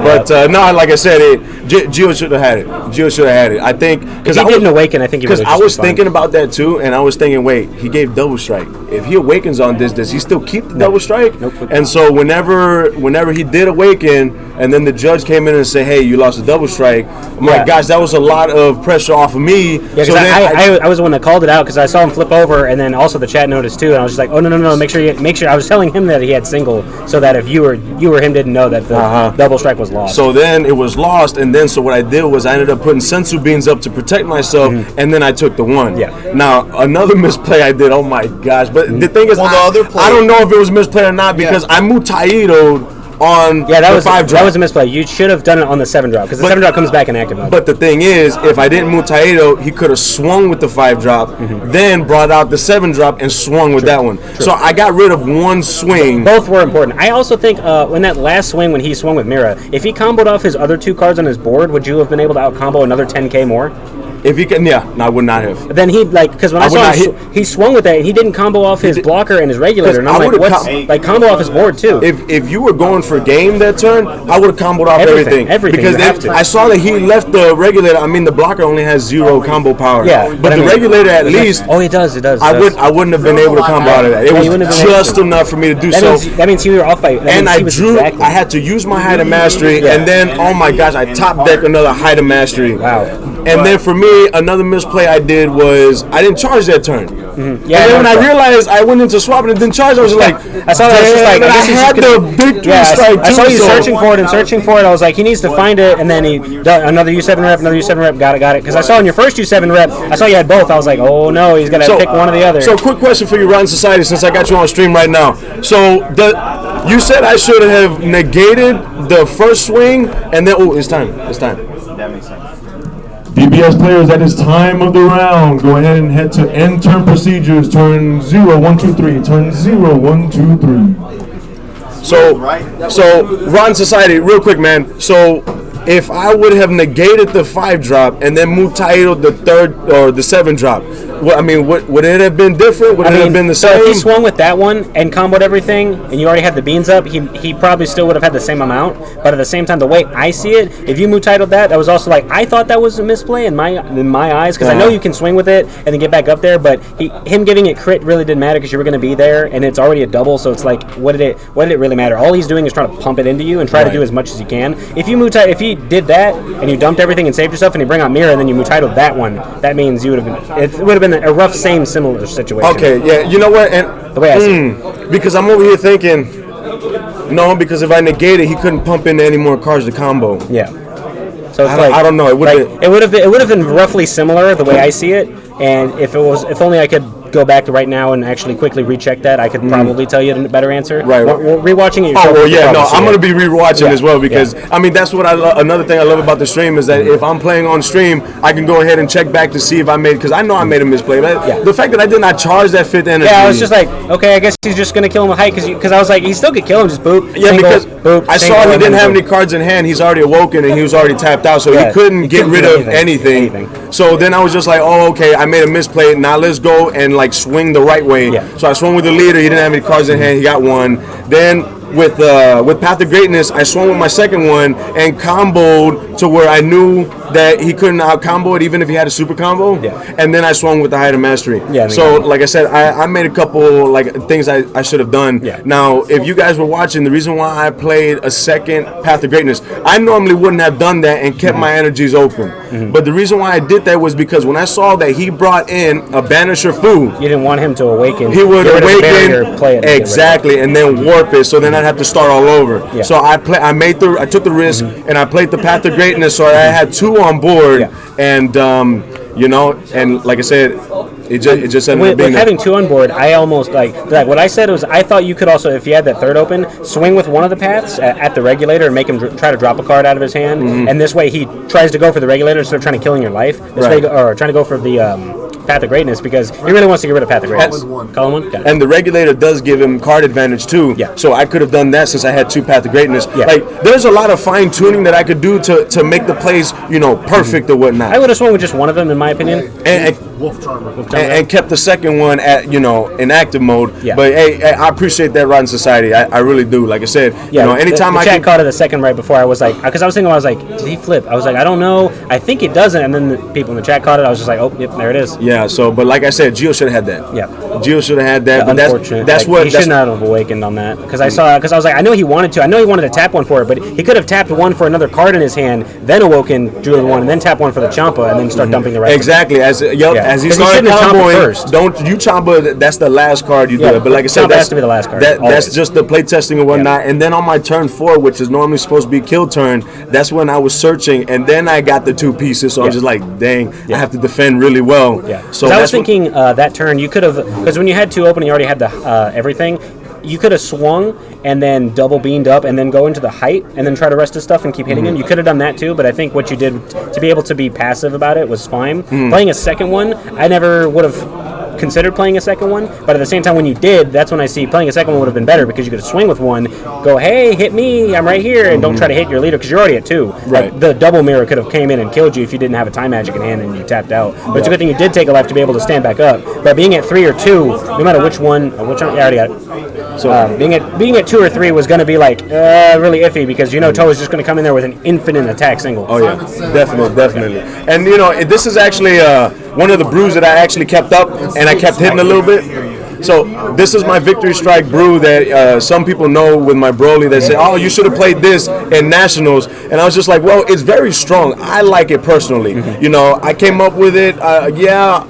But no, like I said, Gio should have had it. I think because he didn't awaken. I think he I was thinking about that too, and I was thinking, wait, he gave double strike. If he awakens on this, does he still keep the double strike? Nope. And so whenever he did awaken, and then the judge came in and said, hey, you lost a double strike. I'm like, gosh, that was a lot of pressure off of me. Yeah, so I was the one that called it out because I saw him flip over, and then also the chat noticed too, and I was just like, oh no, make sure. I was telling him that he had single, so that if you or him didn't know that the double strike was lost. So then it was lost, and then so what I did was I ended up putting sensu beans up to protect myself, and then I took the one. Now another misplay I did. Oh my gosh! But the thing is, I don't know if it was misplay or not because I mutaidoed on the 5 drop. That was a misplay. You should have done it on the 7 drop because the 7 drop comes back in active mode. But the thing is, if I didn't mutaido, he could have swung with the 5 drop, then brought out the 7 drop and swung with that one. So I got rid of one swing. Both were important. I also think when that last swing when he swung with Mira, if he comboed off his other 2 cards on his board, would you have been able to out combo another 10k more? If he can, no, I would not have. Then because when I saw him, he swung with that, and he didn't combo off his blocker and his regulator, and I'm like, combo off his board too. If you were going for game that turn, I would have comboed off everything. Because I saw that he left the regulator. I mean, the blocker only has 0 combo power. Yeah, but the regulator at least. Oh, it does. I wouldn't have been able to combo out of that. It was just enough for me to do so. That means you were off by. And I drew. I had to use my Height of Mastery, and then oh my gosh, I top deck another Height of Mastery. Wow. And then for me, another misplay I did was I didn't charge that turn. Mm-hmm. Yeah, and then when I realized I went into swap and it didn't charge, I was like, I saw that. I had the victory strike too. I saw you searching for it. I was like, he needs to find it, and then he another U7 rep, got it. Because I saw in your first U7 rep, I saw you had both. I was like, oh no, he's gonna pick one or the other. So, quick question for you, Rotten Society, since I got you on stream right now. So, you said I should have negated the first swing, and then it's time. That makes sense. DBS players, that is time of the round. Go ahead and head to end turn procedures. Turn 0, 1, 2, 3. Turn 0, 1, 2, 3. So Rotten Society, real quick, man. So if I would have negated the 5 drop and then mutaidoed the 3rd or the 7 drop, Well, I mean, would it have been different? Would it have been the so same? if he swung with that one and comboed everything, and you already had the beans up, he probably still would have had the same amount. But at the same time, the way I see it, if you titled that was also like, I thought that was a misplay in my eyes, because I know you can swing with it and then get back up there, but him giving it crit really didn't matter because you were going to be there, and it's already a double, so it's like, what did it really matter? All he's doing is trying to pump it into you and try to do as much as he can. If he did that and you dumped everything and saved yourself, and you bring out mirror and then you titled that one, that means it would have been a rough, similar situation. Okay, yeah, you know what? And the way I see it. Because I'm over here thinking, no, because if I negate it, he couldn't pump into any more cards to combo. Yeah. So it's I don't know. It would have been roughly similar the way I see it. And if only I could go back to right now and actually quickly recheck that, I could probably tell you a better answer. Right. Rewatching it. Oh well, yeah. No, I'm gonna be rewatching as well because I mean that's what another thing I love about the stream is that if I'm playing on stream, I can go ahead and check back to see if I made because I know I made a misplay. But the fact that I did not charge that fifth energy. Yeah, I was just like, okay, I guess he's just gonna kill him with height because I was like, he still could kill him, just boop. Yeah, single, because boop, I saw he didn't have any cards in hand. He's already awoken and he was already tapped out, so he couldn't get rid of anything. So then I was just like, oh, okay, I made a misplay. Now let's go and like swing the right way. Yeah. So I swung with the leader. He didn't have any cards in hand. He got one. Then with Path of Greatness, I swung with my second one and comboed to where I knew that he couldn't out combo it even if he had a super combo. Yeah. And then I swung with the Height of Mastery. Yeah. So like I said, I made a couple like things I should have done. Yeah. Now, if you guys were watching, the reason why I played a second Path of Greatness, I normally wouldn't have done that and kept my energies open. But the reason why I did that was because when I saw that he brought in a Banisher Fu, you didn't want him to awaken. He would awaken play it exactly, and then warp it. So then I'd have to start all over. Yeah. So I took the risk and I played the Path of Greatness. So I had two on board, and and like I said, it just ended up being with having two on board. I almost like what I said was I thought you could also, if you had that third open, swing with one of the paths at the regulator and make him try to drop a card out of his hand, and this way he tries to go for the regulator instead of trying to killing your life. This way, or trying to go for the Path of Greatness because he really wants to get rid of Path of Greatness. Colin one? And the regulator does give him card advantage too. Yeah. So I could have done that since I had two Path of Greatness. Yeah. Like there's a lot of fine tuning that I could do to make the plays, perfect or whatnot. I would have swung with just one of them in my opinion. And Wolf Charmer. And kept the second one at in active mode. Yeah. But hey, I appreciate that, Rotten Society. I really do. Like I said, anytime the chat caught it a second right before I was like, because I was thinking, did he flip? I was like, I don't know. I think it doesn't. And then the people in the chat caught it. I was just like, oh, yep, there it is. Yeah. So, but like I said, Gio should have had that. Yeah. Gio should have had that. Yeah, but unfortunate. That's what he should not have awakened on that because I was like, I know he wanted to. I know he wanted to tap one for it, but he could have tapped one for another card in his hand, then awoken, drew the one, and then tap one for the Champa, and then start dumping the rest. Exactly. As he started comboing, don't you Champa? That's the last card you do it. But like I said, that has to be the last card. That's just the play testing and whatnot. And then on my turn 4, which is normally supposed to be kill turn, that's when I was searching, and then I got the two pieces. So I was just like, dang, I have to defend really well. Yeah. So I was thinking that turn you could have, because when you had two open, you already had the everything. You could have swung and then double beamed up and then go into the height and then try to rest his stuff and keep hitting him. You could have done that too, but I think what you did to be able to be passive about it was fine. Playing a second one, I never would have considered playing a second one, but at the same time when you did, that's when I see playing a second one would have been better because you could swing with one, go, hey, hit me, I'm right here, and don't try to hit your leader because you're already at 2. Right. Like, the double mirror could have came in and killed you if you didn't have a time magic in hand and you tapped out. But it's a good thing you did take a life to be able to stand back up. But being at 3 or 2, no matter which one, I already got it. So being at 2 or 3 was going to be like really iffy because Toe is just going to come in there with an infinite attack single. Oh yeah, definitely. And this is actually one of the brews that I actually kept up and I kept hitting a little bit. So this is my Victory Strike brew that some people know with my Broly. They say, oh, you should have played this in Nationals. And I was just like, well, it's very strong. I like it personally. I came up with it.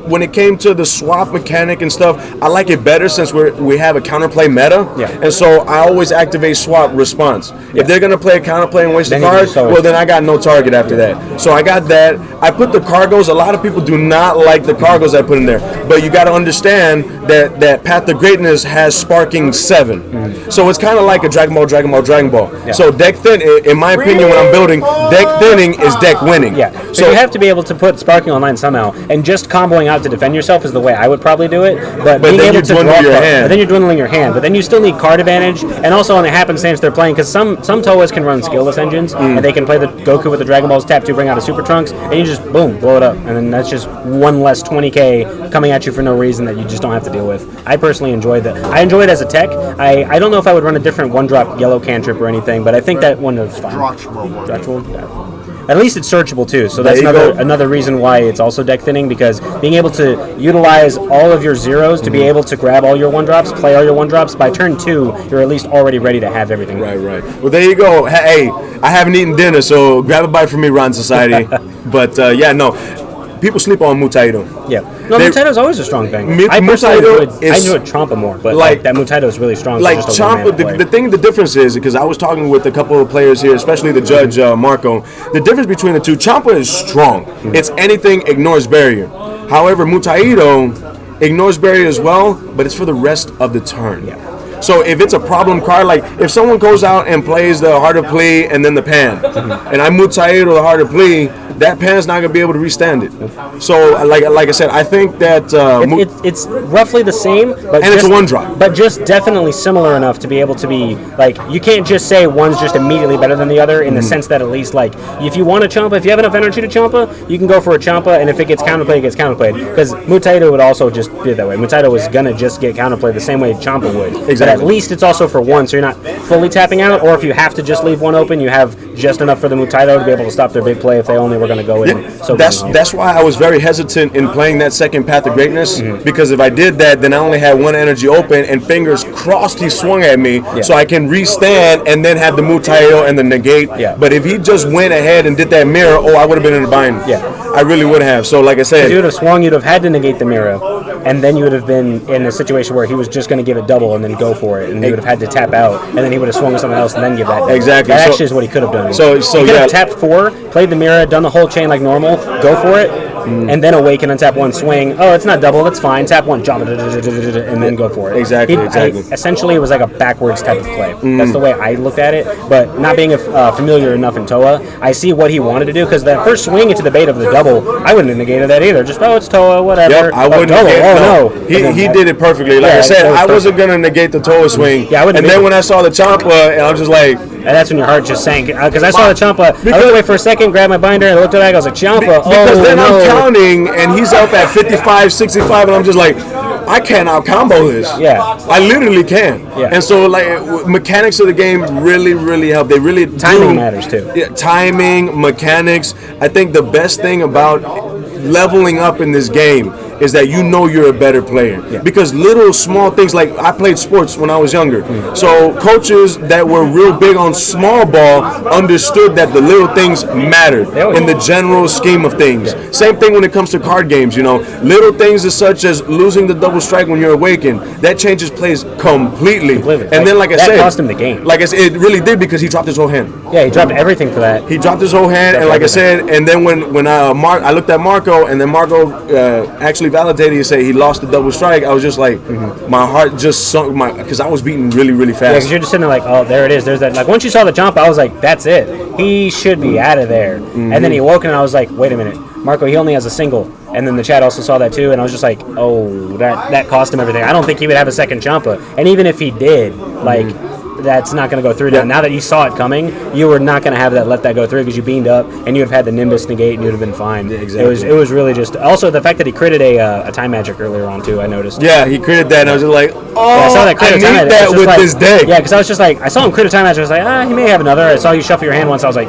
When it came to the swap mechanic and stuff, I like it better since we have a counterplay meta. Yeah. And so I always activate swap response. Yeah. If they're going to play a counterplay and waste a card, well, then I got no target after that. So I got that. I put the cargos. A lot of people do not like the cargos I put in there. But you got to understand that Path to Greatness has sparking 7. So it's kind of like a Dragon Ball. Yeah. So deck thin, in my opinion, when I'm building, deck thinning is deck winning. Yeah. So you have to be able to put sparking online somehow, and just comboing out to defend yourself is the way I would probably do it. But being then able you to dwindle draw your cards, hand. but then you're dwindling your hand. But then you still need card advantage, and also on the happenstance they're playing, because some Toas can run skillless engines, and they can play the Goku with the Dragon Balls, tap 2, bring out a Super Trunks, and you just boom, blow it up, and then that's just one less 20k coming at you for no reason that you just don't have to deal with. I personally enjoy that. I enjoy it as a tech. I don't know if I would run a different 1-drop yellow cantrip or anything, but I think that one is fine. Dratchable, yeah. At least it's searchable too, so that's another reason why it's also deck thinning, because being able to utilize all of your zeros to be able to grab all your 1-drops, play all your 1-drops, by turn 2, you're at least already ready to have everything. Right. Well, there you go. Hey, I haven't eaten dinner, so grab a bite from me, Ron Society. But people sleep on Mutaito. Yeah. No, Mutaito's always a strong thing. I personally enjoyed Champa more, but that Mutaito is really strong. Like Champa, the difference is, because I was talking with a couple of players here, especially the judge, Marco, the difference between the two, Champa is strong. It's anything, ignores barrier. However, Mutaito ignores barrier as well, but it's for the rest of the turn. Yeah. So if it's a problem card, like if someone goes out and plays the Heart of Plea and then the Pan, and I Mutaito the Heart of Plea, that Pan's not going to be able to restand it. So, like I said, I think that... it's roughly the same, but it's a 1-drop. But just definitely similar enough to be able to be, like, you can't just say one's just immediately better than the other, in the sense that at least, like, if you want a Champa, if you have enough energy to Champa, you can go for a Champa, and if it gets counterplayed, it gets counterplayed. Because Mutaito would also just be that way. Mutaito was going to just get counterplayed the same way Champa would. Exactly. But at least it's also for one, so you're not fully tapping out, or if you have to just leave one open, you have just enough for the Mutaito to be able to stop their big play if they only were going to go in. Yeah, so that's why I was very hesitant in playing that second Path of Greatness, because if I did that, then I only had one energy open, and fingers crossed he swung at me, so I can restand and then have the Mutaito and the negate. Yeah. But if he just went ahead and did that mirror, I would have been in a bind. Yeah. I really would have. So like I said, if you would have swung, you'd have had to negate the mirror, and then you would have been in a situation where he was just going to give it double and then go for it, and he would have had to tap out, and then he would have swung with something else and then give that. Exactly. That actually is what he could have done. So he could have tapped 4, played the mirror, done the whole chain like normal, go for it, and then awaken and tap 1, swing. Oh, it's not double, that's fine. Tap 1, jump, and then go for it. Exactly. Essentially, it was like a backwards type of play. That's the way I looked at it. But not being familiar enough in Toa, I see what he wanted to do, because that first swing into the bait of the double, I wouldn't have negated that either. Just, it's Toa, whatever. Yep, I wouldn't negate no. He did it perfectly. Like I said, I wasn't going to negate the Toa swing. Yeah, I wouldn't. And then when I saw the Champa, and I was just like... And that's when your heart just sank. Because I saw the Champa, I looked away for a second, grabbed my binder, and I looked at it, I was like, Champa, because then I'm counting, and he's up at 55, 65, and I'm just like, I can't out-combo this. Yeah. I literally can. Yeah. And so, like, mechanics of the game really, really help. They really Timing matters, too. Yeah, timing, mechanics. I think the best thing about leveling up in this game is that you know you're a better player. Yeah. Because little small things, like I played sports when I was younger. So coaches that were real big on small ball understood that the little things mattered in the general scheme of things. Yeah. Same thing when it comes to card games, Little things as such as losing the double strike when you're awakened, that changes plays completely. And then, like I said, that cost him the game. Like I said, it really did, because he dropped his whole hand. Yeah, he dropped everything for that. He dropped his whole hand, and like I said, and then when I looked at Marco, and then Marco actually validated, he said he lost the double strike. I was just like, my heart just sunk, because I was beating really, really fast. Yeah, because you're just sitting there like, oh, there it is. There's that. Like, once you saw the jump, I was like, that's it. He should be out of there. And then he woke, and I was like, wait a minute. Marco, he only has a single. And then the chat also saw that too, and I was just like, oh, that cost him everything. I don't think he would have a second Champa. And even if he did, like, that's not going to go through. Now that you saw it coming, you were not going to have let that go through, because you beamed up, and you would have had the Nimbus negate, and you would have been fine. Yeah, exactly. It was really just... Also, the fact that he critted a time magic earlier on, too, I noticed. Yeah, he critted that, and I was just like, I saw that crit I need that with this deck. Yeah, because I was just like, I saw him crit a time magic, I was like, he may have another. I saw you shuffle your hand once, I was like...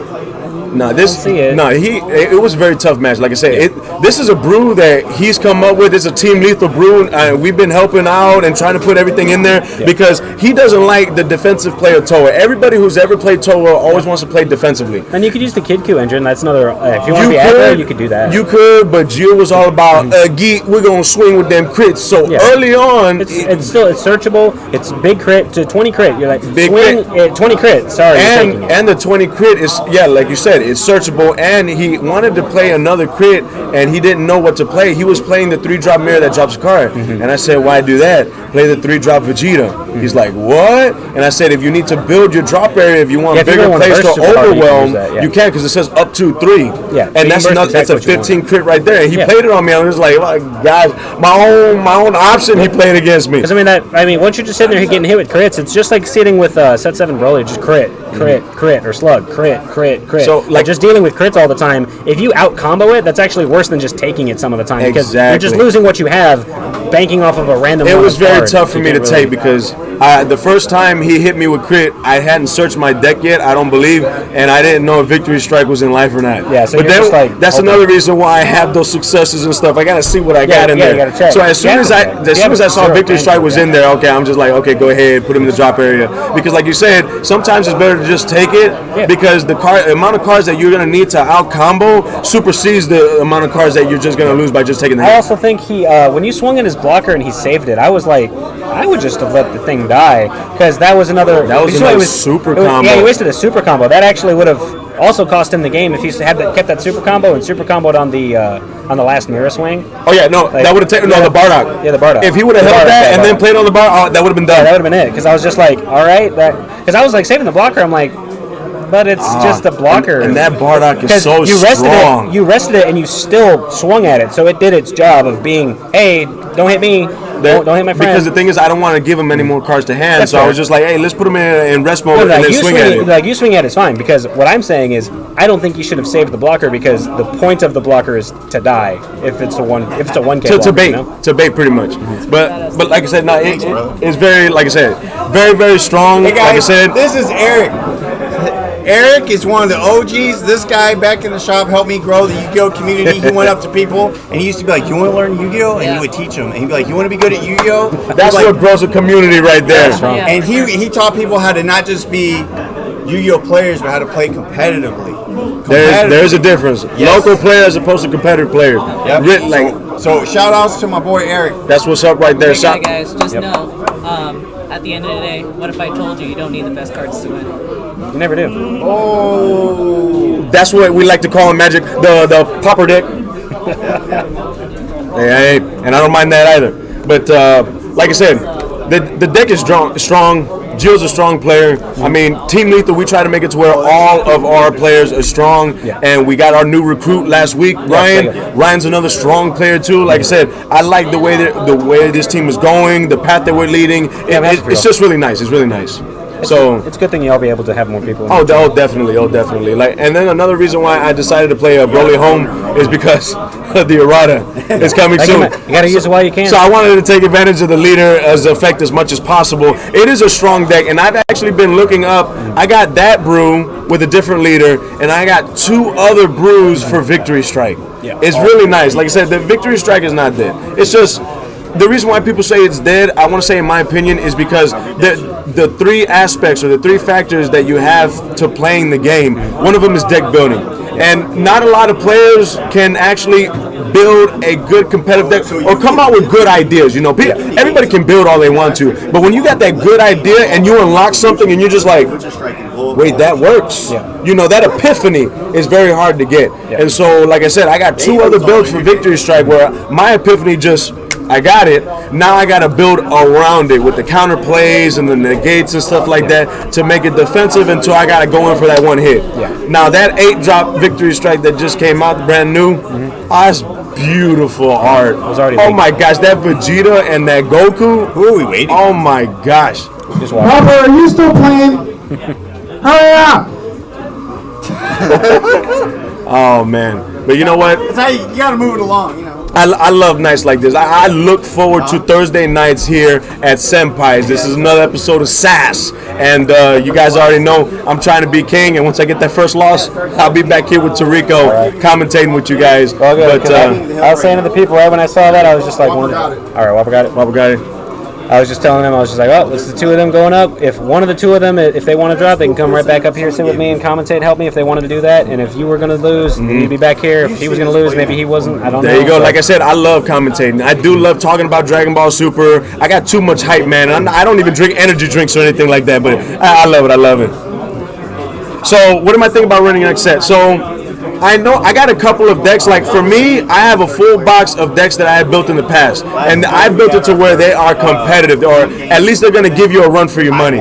It was a very tough match. Like I said, this is a brew that he's come up with. It's a team lethal brew. We've been helping out and trying to put everything in there because he doesn't like the defensive play of Toa. Everybody who's ever played Toa always wants to play defensively. And you could use the Kid Q engine. That's another. If you want to be aggro, you could do that. You could, but Jill was all about geek. We're gonna swing with them crits. So early on, it's searchable. It's big crit to 20 crit. You're like big swing crit. 20 crit. Sorry, and the 20 crit is like you said. it's searchable, and he wanted to play another crit, and he didn't know what to play. He was playing the 3-drop mirror that drops a card, and I said, why do that? Play the 3-drop Vegeta. He's like, what? And I said, if you need to build your drop area, if you want bigger plays to overwhelm, you can, because it says up to 3. Yeah, and that's a 15 crit right there. And he played it on me. I was like, oh, guys, my own option he played against me. Because once you're just sitting there getting hit with crits, it's just like sitting with set 7 Broly, just crit, or slug, crit. So like just dealing with crits all the time. If you out combo it, that's actually worse than just taking it some of the time. Because you're just losing what you have, banking off of a random. It was very tough for me to take because the first time he hit me with crit, I hadn't searched my deck yet, I don't believe, and I didn't know if Victory Strike was in life or not. Yeah, so but then, that's another reason why I have those successes and stuff. I gotta see what I got in there. You gotta check. So as soon as I saw Victory Strike was in there, okay, I'm just like, okay, go ahead, put him in the drop area. Because like you said, sometimes it's better to just take it because the amount of cards that you're gonna need to out combo supersedes the amount of cards that you're just gonna lose by just taking the hit. I also think he when you swung in his blocker and he saved it, I was like, I would just have let the thing die because that was another super combo. Yeah, he wasted a super combo. That actually would have also cost him the game if he had kept that super combo and super comboed on the last mirror swing. Oh yeah, no, that would have taken the Bardock. Yeah, the Bardock. If he would have held that and then played on the Bardock, that would have been done. Yeah, that would have been it. Because I was just like, all right, because I was like saving the blocker. I'm like, but it's just a blocker. And that Bardock is so strong. You rested it and you still swung at it, so it did its job of being, hey, don't hit me. Don't hit my friend. Because the thing is, I don't want to give him any more cards to hand, that's so fair. I was just like, hey, let's put him in rest mode and then swing at it. Like, you swing at it is fine, because what I'm saying is, I don't think you should have saved the blocker, because the point of the blocker is to die if it's a 1K blocker, to bait, you know? to bait pretty much. But like I said, no, it's very, like I said, very, very strong. Hey guys, like I said, this is Eric. Eric is one of the OGs. This guy back in the shop helped me grow the Yu-Gi-Oh community. He went up to people and he used to be like, you want to learn Yu-Gi-Oh? And he would teach them. And he'd be like, you want to be good at Yu-Gi-Oh? That's what grows a community right there. And he taught people how to not just be Yu-Gi-Oh players, but how to play competitively. There's a difference. Yes. Local players as opposed to competitive players. Yep. So shout outs to my boy Eric. That's what's up right there. Hey guys, just know, at the end of the day, what if I told you don't need the best cards to win? You never do. Oh. That's what we like to call in Magic, the popper deck. Hey, and I don't mind that either. But like I said, the deck is strong. Jill's a strong player. I mean, Team Lethal, we try to make it to where all of our players are strong. And we got our new recruit last week, Ryan. Ryan's another strong player too. Like I said, I like the way this team is going, the path that we're leading. It's just really nice. It's really nice. It's a good thing you'll be able to have more people. Oh, definitely. Like, and then another reason why I decided to play Broly home is because the errata is coming soon. You got to use it while you can. So I wanted to take advantage of the leader's effect as much as possible. It is a strong deck, and I've actually been looking up. I got that brew with a different leader, and I got 2 other brews for Victory Strike. Yeah. It's really nice. Like I said, the Victory Strike is not dead. It's just the reason why people say it's dead, I want to say in my opinion, is because the 3 aspects or the 3 factors that you have to playing the game, one of them is deck building. And not a lot of players can actually build a good competitive deck or come out with good ideas. You know, everybody can build all they want to, but when you got that good idea and you unlock something and you're just like, wait, that works. You know, that epiphany is very hard to get. And so, like I said, I got 2 other builds for Victory Strike where my epiphany just, I got it. Now I got to build around it with the counter plays and the negates and stuff like that to make it defensive until I got to go in for that 1 hit. Now that 8-drop Victory Strike that just came out, brand new, that's beautiful art. Oh my gosh, that Vegeta and that Goku. Who are we waiting? Oh my gosh. Papa, are you still playing? Hurry up! Oh man. But you know what? That's how you got to move it along, you know. I love nights like this. I look forward to Thursday nights here at Senpai's. This is another episode of SAS. And you guys already know I'm trying to be king. And once I get that first loss, I'll be back here with Tarico commentating with you guys. Okay, but I was saying to the people right when I saw that, I was just like, all right, Whopper got it. I was just telling them, I was just like, oh, this is the 2 of them going up. If one of the 2 of them, if they want to drop, they can come right back up here, sit with me, and commentate, help me if they wanted to do that. And if you were going to lose, then you'd be back here. If he was going to lose, maybe he wasn't. I don't know. There you go. Like I said, I love commentating. I do love talking about Dragon Ball Super. I got too much hype, man. I don't even drink energy drinks or anything like that, but I love it. So what am I thinking about running next set? So I know I got a couple of decks. Like for me, I have a full box of decks that I had built in the past, and I built it to where they are competitive, or at least they're going to give you a run for your money.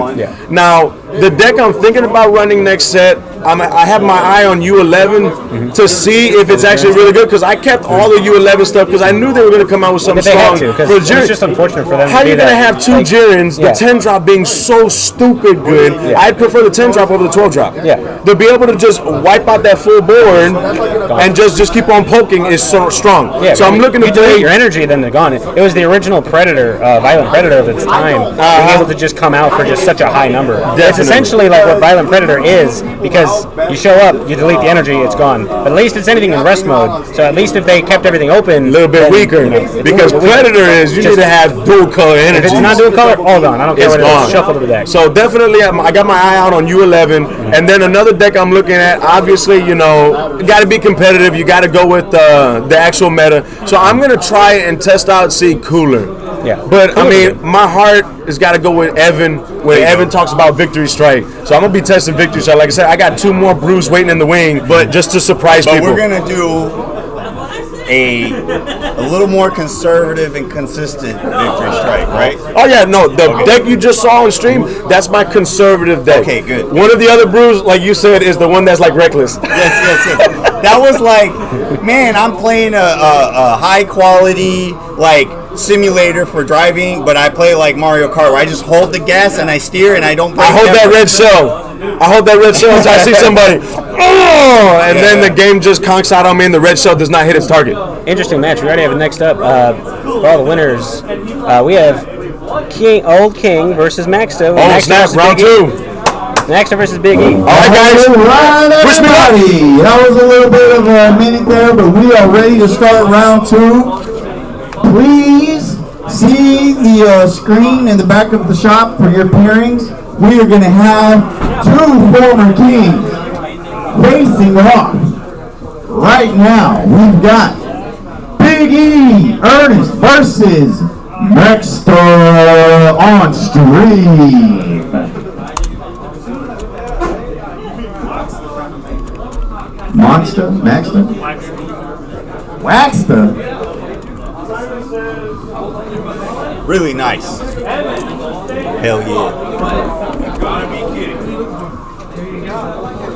Now, the deck I'm thinking about running next set, I have my eye on U11 to see if it's actually really good, because I kept all the U11 stuff because I knew they were going to come out with something strong. It's just unfortunate for them. How are you going to have 2 Jirins, the 10 drop being so stupid good? I'd prefer the 10 drop over the 12 drop. To be able to just wipe out that full board and just keep on poking is so strong. So I'm looking to play your energy, then they're gone. It was the original Predator, Violent Predator of its time, being able to just come out for just such a high number. It's essentially like what Violent Predator is, because you show up, you delete the energy, it's gone. But at least it's anything in rest mode, so at least if they kept everything open, a little bit weaker, because Predator is, you need to have dual color energy. If it's not dual color, all gone. I don't care what it is, shuffle to the deck. So definitely, I got my eye out on U11, and then another deck I'm looking at, obviously, you got to be competitive, you got to go with the actual meta. So I'm going to try and test out, see Cooler. But I mean, my heart has got to go with Evan when Evan talks about Victory Strike. So I'm going to be testing Victory Strike. Like I said, I got 2 more brews waiting in the wing, but just to surprise people. We're going to do a little more conservative and consistent Victory Strike, right? Oh yeah, no, the deck you just saw on stream, that's my conservative deck. Okay, good. One of the other brews, like you said, is the one that's like reckless. Yes. That was like, man, I'm playing a high quality like simulator for driving, but I play like Mario Kart, where I just hold the gas and I steer and I don't. I hold that red shell. Until I see somebody. And then the game just conks out on me and the red shell does not hit its target. Interesting match. We already have it next up. For all the winners, we have Old King versus Maxto. Oh, snap, round 2. Maxto versus Big E. All right, guys. Wish me luck. That was a little bit of a minute there, but we are ready to start round 2. Please see the screen in the back of the shop for your pairings. We are going to have 2 former kings facing off. Right now, we've got Big E Ernest versus Maxter on stream. Monster? Maxter? Waxter? Really nice. Hell yeah.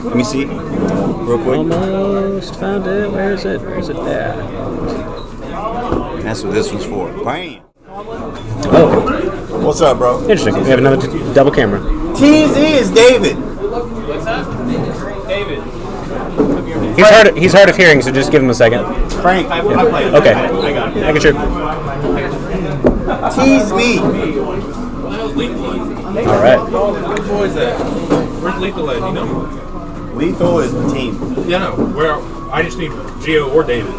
Let me see, real quick. Almost found it. Where is it? Where is it there? That's what this one's for. Bam. Oh, What's up, bro? interesting. We have another double camera. TZ is David. What's up? David. He's hard of hearing, so just give him a second. Frank. Okay. I got sure. Tease me. All right. Where's boys at? Where's Lethal at? You know? Lethal is the team. Yeah, no. Where? I just need Gio or David.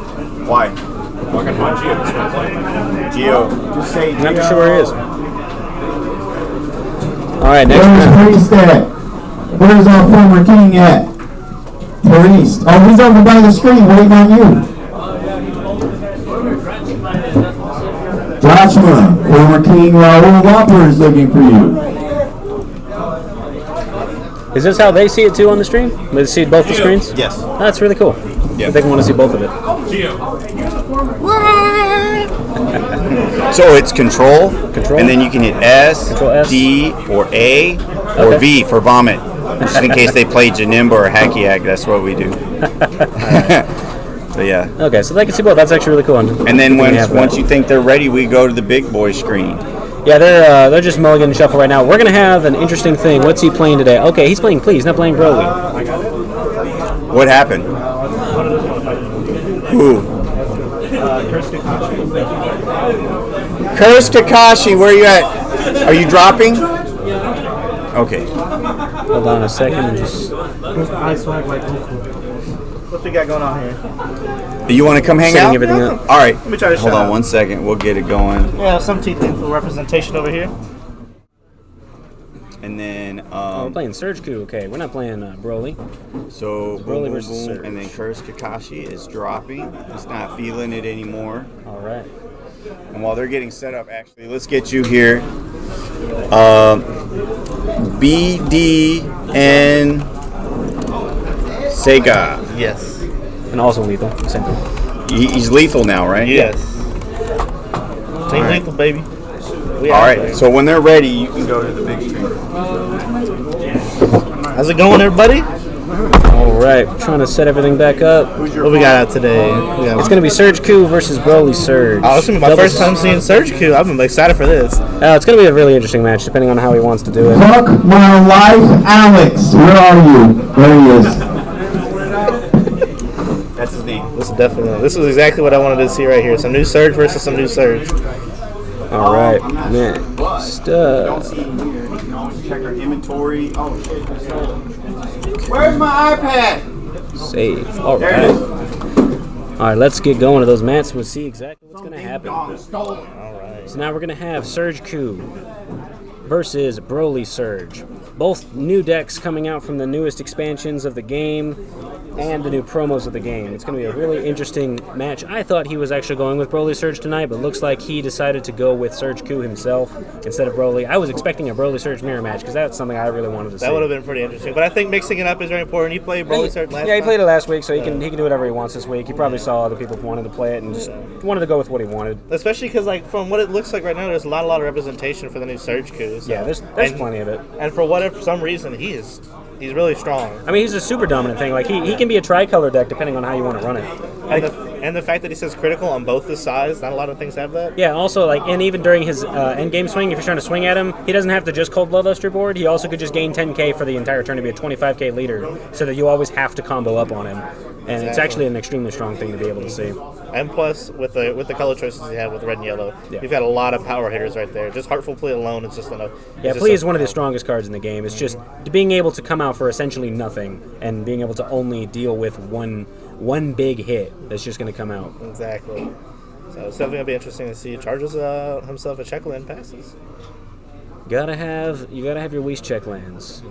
Why? I can find Gio. That's what I'm playing. Gio. Just say I'm not too sure where he is. All right, next Where's round. Priest at? Where's our former king at? Priest. Oh, he's over by the screen waiting on you. Joshua, former king Raul Whopper is looking for you. Is this how they see it too on the stream? They see both the screens? Yes. That's really cool. Yeah. They want to see both of it. Gio. So it's control, Control. and then you can hit S, Control S. D, or A, or Okay. V for vomit. Just in case they play Janimba or Hacky Hack, that's what we do. So yeah. Okay, so they can see both. That's actually really cool. And then once you think they're ready, we go to the big boy screen. Yeah, they're just mulligan and shuffle right now. We're gonna have an interesting thing. What's he playing today? Okay, he's playing Please, not playing Broly. What happened? Who? Curse Kakashi, where are you at? Are you dropping? Okay. Hold on a second and just. What we got going on here? You want to come hang Setting out? everything up. All right. Let me try to Hold shout on out. 1 second. We'll get it going. Yeah, some teeth in for representation over here. And then, We're playing Surge Coup. Okay, we're not playing Broly. so Broly boom, boom, versus boom, Surge. and then Curse Kakashi is dropping. He's not feeling it anymore. All right. And while they're getting set up, actually, let's get you here. BDN Sega. Yes. And also lethal. Same thing. He's lethal now, right? Yes. Team lethal, baby. We All out right. there. So when they're ready, you can go to the big screen. How's it going, everybody? All right, trying to set everything back up. What we got out today? It's going to be Surge Q versus Broly Surge. Oh, it's gonna be my first time seeing Surge Q. I've been excited for this. It's going to be a really interesting match, depending on how he wants to do it. Fuck my life, Alex. Where are you? There he is. That's his name. This is exactly what I wanted to see right here. Some new Surge versus some new Surge. All right, next up. Check our inventory. Oh, shit. Where's my iPad? Save. All right. All right, let's get going to those mats. We'll see exactly what's going to happen. All right. So now we're going to have Surge Q versus Broly Surge. Both new decks coming out from the newest expansions of the game and the new promos of the game. It's going to be a really interesting match. I thought he was actually going with Broly Surge tonight, but looks like he decided to go with Surge Q himself instead of Broly. I was expecting a Broly Surge mirror match because that's something I really wanted to see. That would have been pretty interesting. But I think mixing it up is very important. He played Broly Surge last Yeah, he time. played it last week, so he can do whatever he wants this week. He probably saw other people wanted to play it and just wanted to go with what he wanted. Especially because, like, from what it looks like right now, there's a lot of representation for the new Surge Q. So. Yeah, there's plenty of it. And for some reason, he's really strong. I mean, he's a super dominant thing. Like, he can be a tricolor deck depending on how you want to run it. And the fact that he says critical on both his sides, not a lot of things have that. Yeah, also, like, and even during his end game swing, if you're trying to swing at him, he doesn't have to just cold bloodlust your board. He also could just gain 10k for the entire turn to be a 25k leader, so that you always have to combo up on him. And it's actually an extremely strong thing to be able to see. And plus, with the color choices he had with red and yellow, you've got a lot of power hitters right there. Just Heartful Plea alone is just enough. Yeah, Plea is one of the strongest cards in the game. It's just being able to come out for essentially nothing and being able to only deal with one big hit that's just going to come out. Exactly. So it's definitely going to be interesting to see. He charges himself a check land passes. You gotta have your Whis check lands.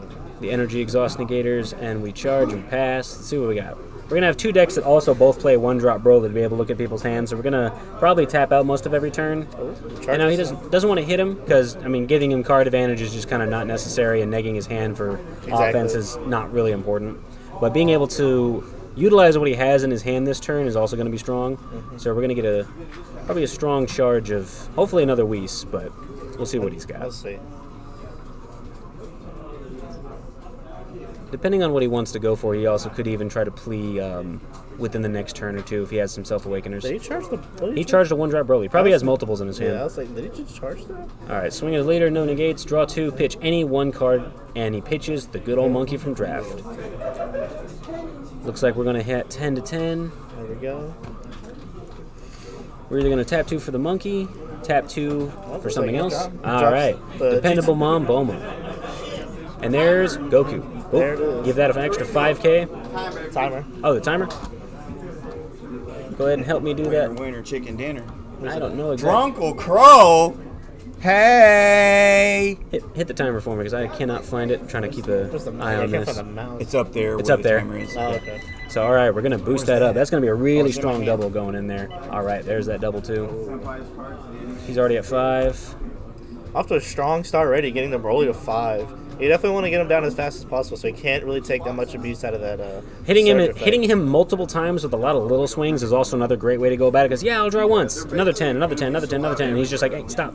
The energy exhaust negators, and we charge and pass. Let's see what we got. We're going to have two decks that also both play one-drop Broly to be able to look at people's hands, so we're going to probably tap out most of every turn. And now he doesn't want to hit him, because, I mean, giving him card advantage is just kind of not necessary, and negging his hand for offense is not really important. But being able to utilize what he has in his hand this turn is also going to be strong. So we're going to get probably a strong charge of, hopefully another Whis, but we'll see what he's got. Let's see. Depending on what he wants to go for, he also could even try to plea within the next turn or two if he has some Self-Awakeners. Did he charge He charged a one-drop Broly. He probably has multiples in his hand. Yeah, I was like, did he just charge that? All right, swing his leader, no negates, draw two, pitch any one card, and he pitches the good old monkey from draft. Looks like we're going to hit 10 to 10. There we go. We're either going to tap two for the monkey, tap two for something else. All Drops right, Dependable Mom Boma. And there's Goku. There it is. Give that an extra 5k. Timer. Oh, the timer? Go ahead and help me do that. Winner chicken dinner. I don't know exactly. Drunkle Crow. Hey. Hit the timer for me because I cannot find it. I'm trying to keep an eye on this. It's up there. It's where up the there. timer is. Oh, okay. So, all right, we're going to boost that up. That's going to be a really strong double going in there. All right, there's that double too. He's already at 5. Off to a strong start already, getting the Broly to 5. You definitely want to get him down as fast as possible, so he can't really take that much abuse out of that. Hitting him multiple times with a lot of little swings is also another great way to go about it. Because I'll draw once, another 10, another 10, another 10, another 10, and he's just like, hey, stop,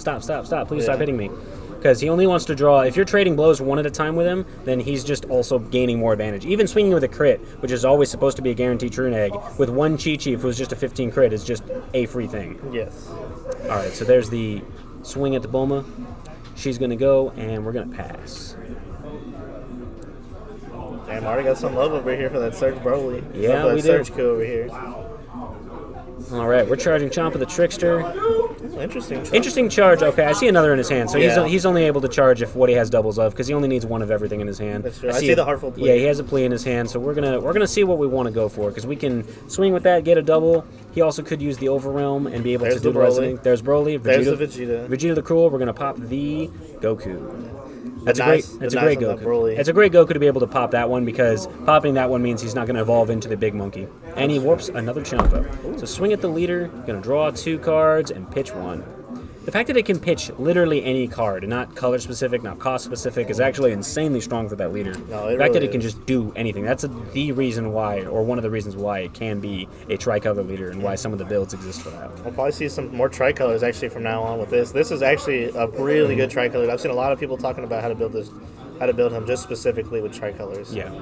please stop hitting me. Because he only wants to draw. If you're trading blows one at a time with him, then he's just also gaining more advantage. Even swinging with a crit, which is always supposed to be a guaranteed true egg, with one Chi-Chi, if it was just a 15 crit, is just a free thing. Yes. All right, so there's the swing at the Bulma. She's going to go, and we're going to pass. Damn, I already got some love over here for that Surge Broly. Yeah, we do. Surge Q over here. All right, we're charging Chomp of the Trickster. Interesting charge. Okay, I see another in his hand. So Yeah. he's only able to charge if what he has doubles of, because he only needs one of everything in his hand. That's true. I see the Heartful Plea. Yeah, he has a plea in his hand. So we're gonna see what we want to go for, because we can swing with that, get a double. He also could use the Overwhelm and be able There's to do the the Broly. resonating. There's Broly. There's the Vegeta. Vegeta the Cruel. We're gonna pop the Goku. That's a great Goku. Goku. It's a great Goku to be able to pop that one, because popping that one means he's not going to evolve into the big monkey. And he warps another Champa. So swing at the leader, going to draw 2 cards and pitch 1. The fact that it can pitch literally any card, not color specific, not cost specific, is actually insanely strong for that leader. No, the fact that it can just do anything, that's the reason why, or one of the reasons why it can be a tricolor leader and why some of the builds exist for that. We'll probably see some more tricolors actually from now on with this. This is actually a really good tricolor. I've seen a lot of people talking about how to build him just specifically with tricolors. Yeah.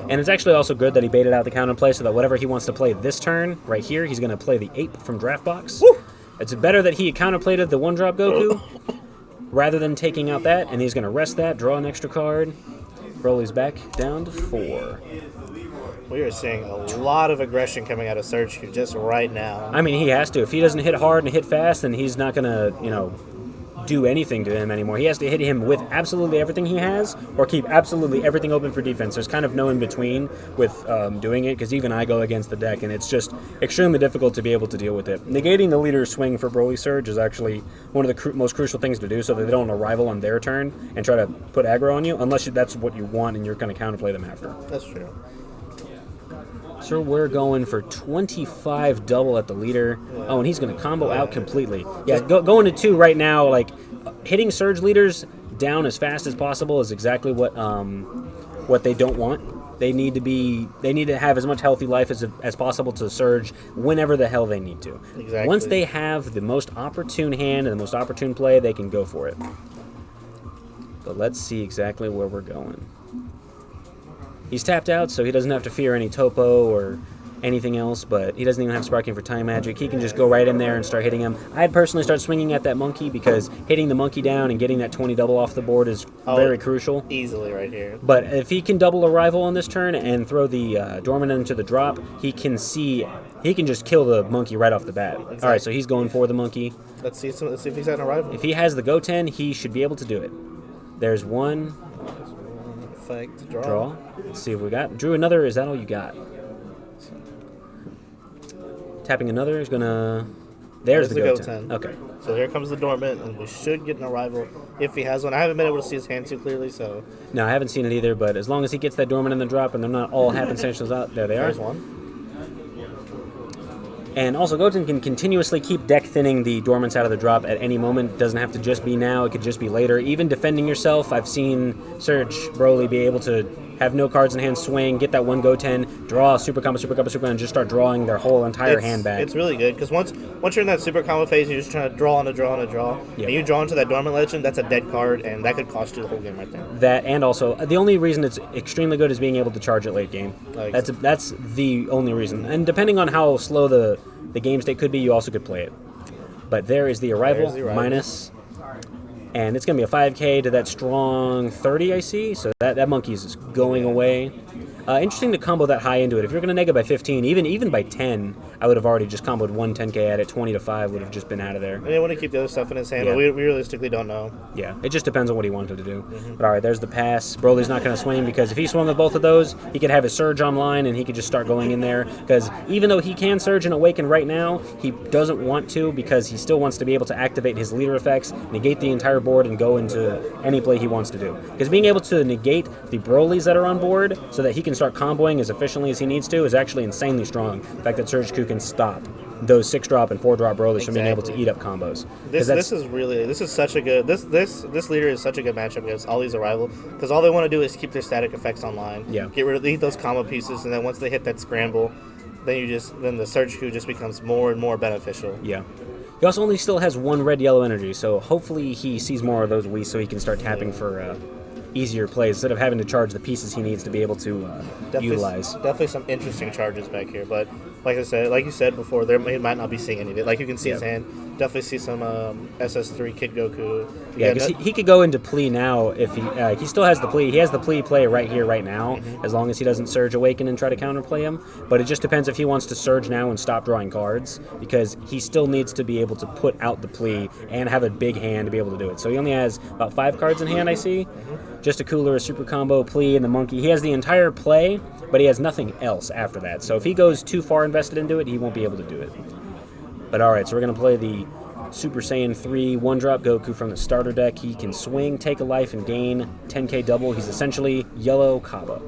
And it's actually also good that he baited out the counterplay so that whatever he wants to play this turn, right here, he's going to play the Ape from Draft Box. Woo! It's better that he counterplayed the one-drop Goku rather than taking out that, and he's going to rest that, draw an extra card. Broly's back down to 4. We are seeing a lot of aggression coming out of Surge Q just right now. I mean, he has to. If he doesn't hit hard and hit fast, then he's not going to, do anything to him anymore. He has to hit him with absolutely everything he has or keep absolutely everything open for defense. There's kind of no in between with doing it because even I go against the deck and it's just extremely difficult to be able to deal with it. Negating the leader's swing for Broly Surge is actually one of the most crucial things to do so that they don't arrival on their turn and try to put aggro on you unless that's what you want and you're going to counterplay them after. That's true. So we're going for 25 double at the leader. Oh, and he's going to combo out completely. Yeah, going to 2 right now, like hitting Surge leaders down as fast as possible is exactly what they don't want. They need to have as much healthy life as possible to Surge whenever the hell they need to. Exactly. Once they have the most opportune hand and the most opportune play, they can go for it. But let's see exactly where we're going. He's tapped out, so he doesn't have to fear any topo or anything else, but he doesn't even have Sparking for Time Magic. He can just go right in there and start hitting him. I'd personally start swinging at that monkey because hitting the monkey down and getting that 20 double off the board is very crucial. Easily right here. But if he can double a rival on this turn and throw the Dormant into the drop, he can just kill the monkey right off the bat. Exactly. All right, so he's going for the monkey. Let's see if he's at a rival. If he has the Goten, he should be able to do it. There's one. Effect, Draw. Let's see if we got. Drew another. Is that all you got? Tapping another is gonna. There's the Goten. Okay. So here comes the Dormant, and we should get an arrival if he has one. I haven't been able to see his hand too clearly, so. No, I haven't seen it either. But as long as he gets that Dormant in the drop, and they're not all happenstantials out, there they are. There's one. And also, Goten can continuously keep deck thinning the Dormants out of the drop at any moment. It doesn't have to just be now. It could just be later. Even defending yourself, I've seen Surge Broly be able to have no cards in hand, swing, get that one Goten, draw a Super Combo, and just start drawing their whole entire hand back. It's really good, because once you're in that Super Combo phase, you're just trying to draw and draw. Yep. And you draw into that Dormant Legend, that's a dead card, and that could cost you the whole game right there. That, and also, the only reason it's extremely good is being able to charge it late game. That's the only reason. And depending on how slow the game state could be, you also could play it. But there is the arrival. Minus. And it's going to be a 5K to that strong 30, I see. So that monkey is going away. Interesting to combo that high into it. If you're going to neg it by 15, even by 10, I would have already just comboed one 10K at it. 20 to 5 would have just been out of there. And they want to keep the other stuff in his hand, but we realistically don't know. Yeah, it just depends on what he wanted to do. But all right, there's the pass. Broly's not going to swing because if he swung with both of those, he could have his Surge online and he could just start going in there. Because even though he can Surge and Awaken right now, he doesn't want to because he still wants to be able to activate his leader effects, negate the entire board, and go into any play he wants to do. Because being able to negate the Brolys that are on board so that he can start comboing as efficiently as he needs to is actually insanely strong. The fact that Surge Q can stop those 6-drop and 4-drop Brolys from being able to eat up combos. This is such a good this leader is such a good matchup against all these arrival because all they want to do is keep their static effects online. Yeah. Eat those combo pieces, and then once they hit that scramble, then the Surge Q just becomes more and more beneficial. Yeah. He also only still has one red-yellow energy, so hopefully he sees more of those Wii so he can start tapping for easier plays instead of having to charge the pieces he needs to be able to utilize. Definitely some interesting charges back here, but like you said before, he might not be seeing any of it. Like you can see his hand. Definitely see some SS3 Kid Goku. Yeah, because he could go into plea now if he still has the plea. He has the plea play right here, right now, as long as he doesn't Surge Awaken and try to counterplay him. But it just depends if he wants to Surge now and stop drawing cards, because he still needs to be able to put out the plea and have a big hand to be able to do it. So he only has about 5 cards in hand, I see. Just a Cooler, a Super Combo, plea, and the Monkey. He has the entire play, but he has nothing else after that. So if he goes too far invested into it, he won't be able to do it. But alright, so we're going to play the Super Saiyan 3 1-drop Goku from the starter deck. He can swing, take a life, and gain 10k double. He's essentially yellow Kaba.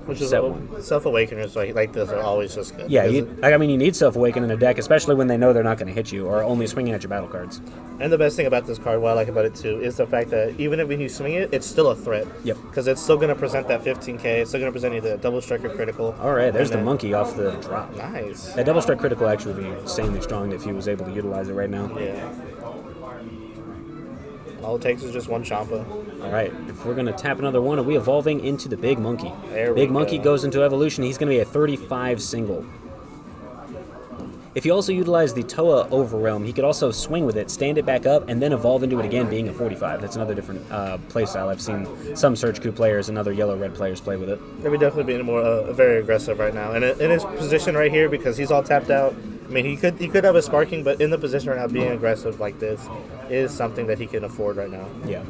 Which is set one. Self-awakeners like this are always just good. Yeah, you need Self-Awaken in a deck, especially when they know they're not going to hit you or only swinging at your battle cards. And the best thing about this card, what I like about it too, is the fact that even if when you swing it, it's still a threat. Yep. Because it's still going to present that 15k. It's still going to present you the double striker critical. All right, there's And the then- monkey off the drop. Nice. That double strike critical actually would be insanely strong if he was able to utilize it right now. Yeah. All it takes is just one Champa. All right, if we're going to tap another one, are we evolving into the big monkey? There we Big monkey go. goes into evolution. He's going to be a 35 single. If you also utilize the Toa Overrealm, he could also swing with it, stand it back up, and then evolve into it again, being a 45. That's another different playstyle. I've seen some Search Coup players and other yellow-red players play with it. He'll be definitely being more very aggressive right now. And in his position right here, because he's all tapped out, I mean, he could have a sparking, but in the position right now, being aggressive like this is something that he can afford right now. Yeah.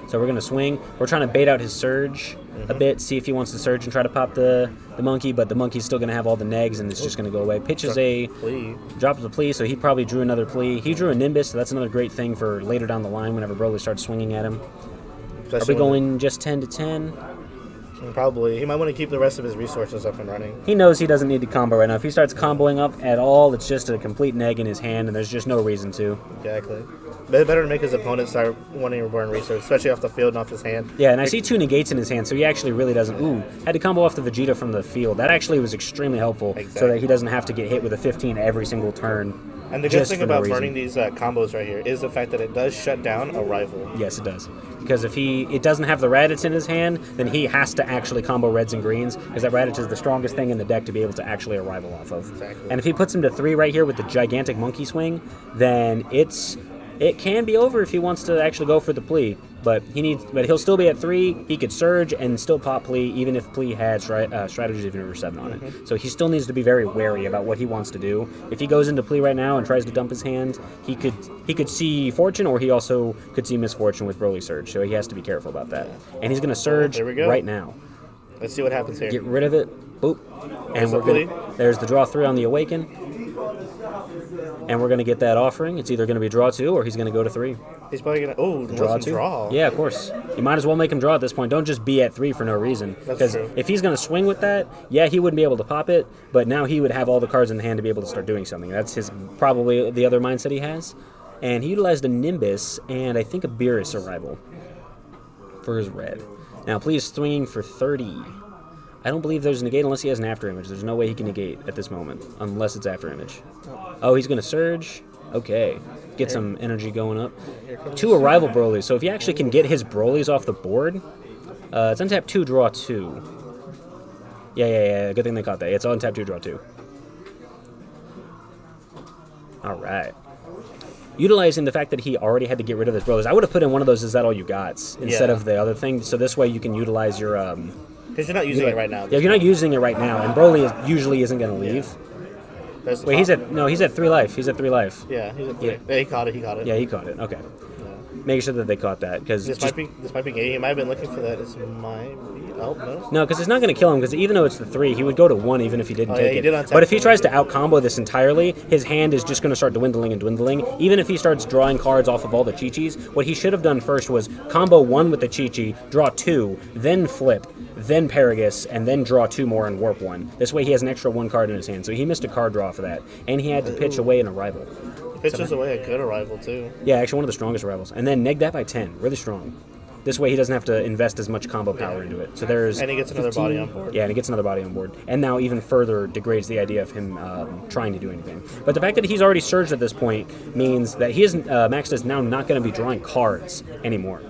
So we're going to swing. We're trying to bait out his Surge a bit, see if he wants to Surge and try to pop the monkey, but the monkey's still going to have all the negs, and it's just going to go away. Pitches a... Plea. Drops a plea, so he probably drew another plea. He drew a Nimbus, so that's another great thing for later down the line whenever Broly starts swinging at him. Are we going just 10 to 10? Probably. He might want to keep the rest of his resources up and running. He knows he doesn't need to combo right now. If he starts comboing up at all, it's just a complete neg in his hand, and there's just no reason to. Exactly. Better to make his opponent start wanting to burn resources, especially off the field and off his hand. Yeah, and I see 2 negates in his hand, so he actually really doesn't... Ooh, had to combo off the Vegeta from the field. That actually was extremely helpful, so that he doesn't have to get hit with a 15 every single turn. And the good thing about burning these combos right here is the fact that it does shut down a rival. Yes, it does. Because if it doesn't have the Raditz in his hand, then he has to actually combo reds and greens, because that Raditz is the strongest thing in the deck to be able to actually a rival off of. Exactly. And if he puts him to 3 right here with the gigantic monkey swing, then it can be over if he wants to actually go for the plea. But he'll still be at 3. He could Surge and still pop plea, even if plea had strategies of Universe 7 on it. So he still needs to be very wary about what he wants to do. If he goes into plea right now and tries to dump his hand, he could see Fortune, or he also could see Misfortune with Broly Surge. So he has to be careful about that. And he's going to Surge right now. Let's see what happens here. Get rid of it. Boop. And there's the draw 3 on the Awaken. And we're going to get that offering. It's either going to be draw 2 or he's going to go to 3. He's probably going to draw 2. Draw. Yeah, of course. You might as well make him draw at this point. Don't just be at 3 for no reason. Because if he's going to swing with that, yeah, he wouldn't be able to pop it, but now he would have all the cards in the hand to be able to start doing something. That's probably the other mindset he has. And he utilized a Nimbus and I think a Beerus arrival for his red. Now, please swinging for 30. I don't believe there's a negate unless he has an after image. There's no way he can negate at this moment, unless it's after image. Oh, he's going to Surge? Okay. Get some energy going up. 2 arrival Brolys. So if he actually can get his Brolys off the board, it's untap 2, draw 2. Yeah. Good thing they caught that. It's untap 2, draw 2. All right. Utilizing the fact that he already had to get rid of his Brolys, I would have put in one of those, is that all you got, instead of the other thing. So this way you can utilize your... Because you're not using it right now. Yeah, you're not using it right now, and Broly usually isn't going to leave. Yeah. Wait, he's at 3 life. He's at 3 life. Yeah, he's at 3. Yeah, he caught it. Yeah, he caught it. Okay. Make sure that they caught that, because this might be gay. He might have been looking for that. This might be. Oh no. No, because it's not going to kill him. Because even though it's the 3, he would go to 1 even if he didn't take he it. But if he tries to out combo this entirely, his hand is just going to start dwindling and dwindling. Even if he starts drawing cards off of all the Chi-Chis, what he should have done first was combo 1 with the Chi-Chi, draw 2, then flip, then Paragus, and then draw 2 more and warp 1. This way he has an extra 1 card in his hand. So he missed a card draw for that, and he had to pitch away an arrival. Pitches away a good arrival too. Yeah, actually one of the strongest arrivals. And then neg that by 10. Really strong. This way he doesn't have to invest as much combo power into it. So there's... And he gets another body on board. Yeah, and he gets another body on board. And now even further degrades the idea of him trying to do anything. But the fact that he's already surged at this point means that Max is now not going to be drawing cards anymore.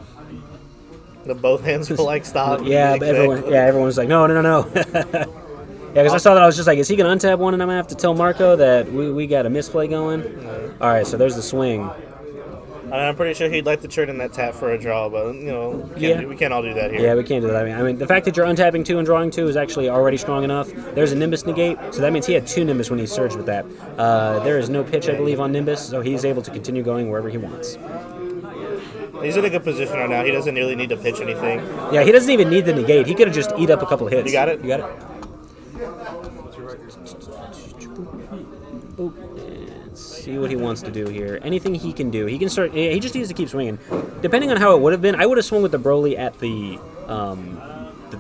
The both hands will like stop. Yeah, but everyone's like, no. Yeah, because I saw that, I was just like, is he going to untap one and I'm going to have to tell Marco that we got a misplay going? No. All right, so there's the swing. And I'm pretty sure he'd like to turn in that tap for a draw, but, we can't all do that here. Yeah, we can't do that. I mean, the fact that you're untapping 2 and drawing 2 is actually already strong enough. There's a Nimbus negate, so that means he had 2 Nimbus when he surged with that. There is no pitch, I believe, on Nimbus, so he's able to continue going wherever he wants. He's in a good position right now. He doesn't really need to pitch anything. Yeah, he doesn't even need the negate. He could have just eat up a couple hits. You got it? You got it? Boop. And see what he wants to do here. Anything he can do. He can start... He just needs to keep swinging. Depending on how it would have been, I would have swung with the Broly at the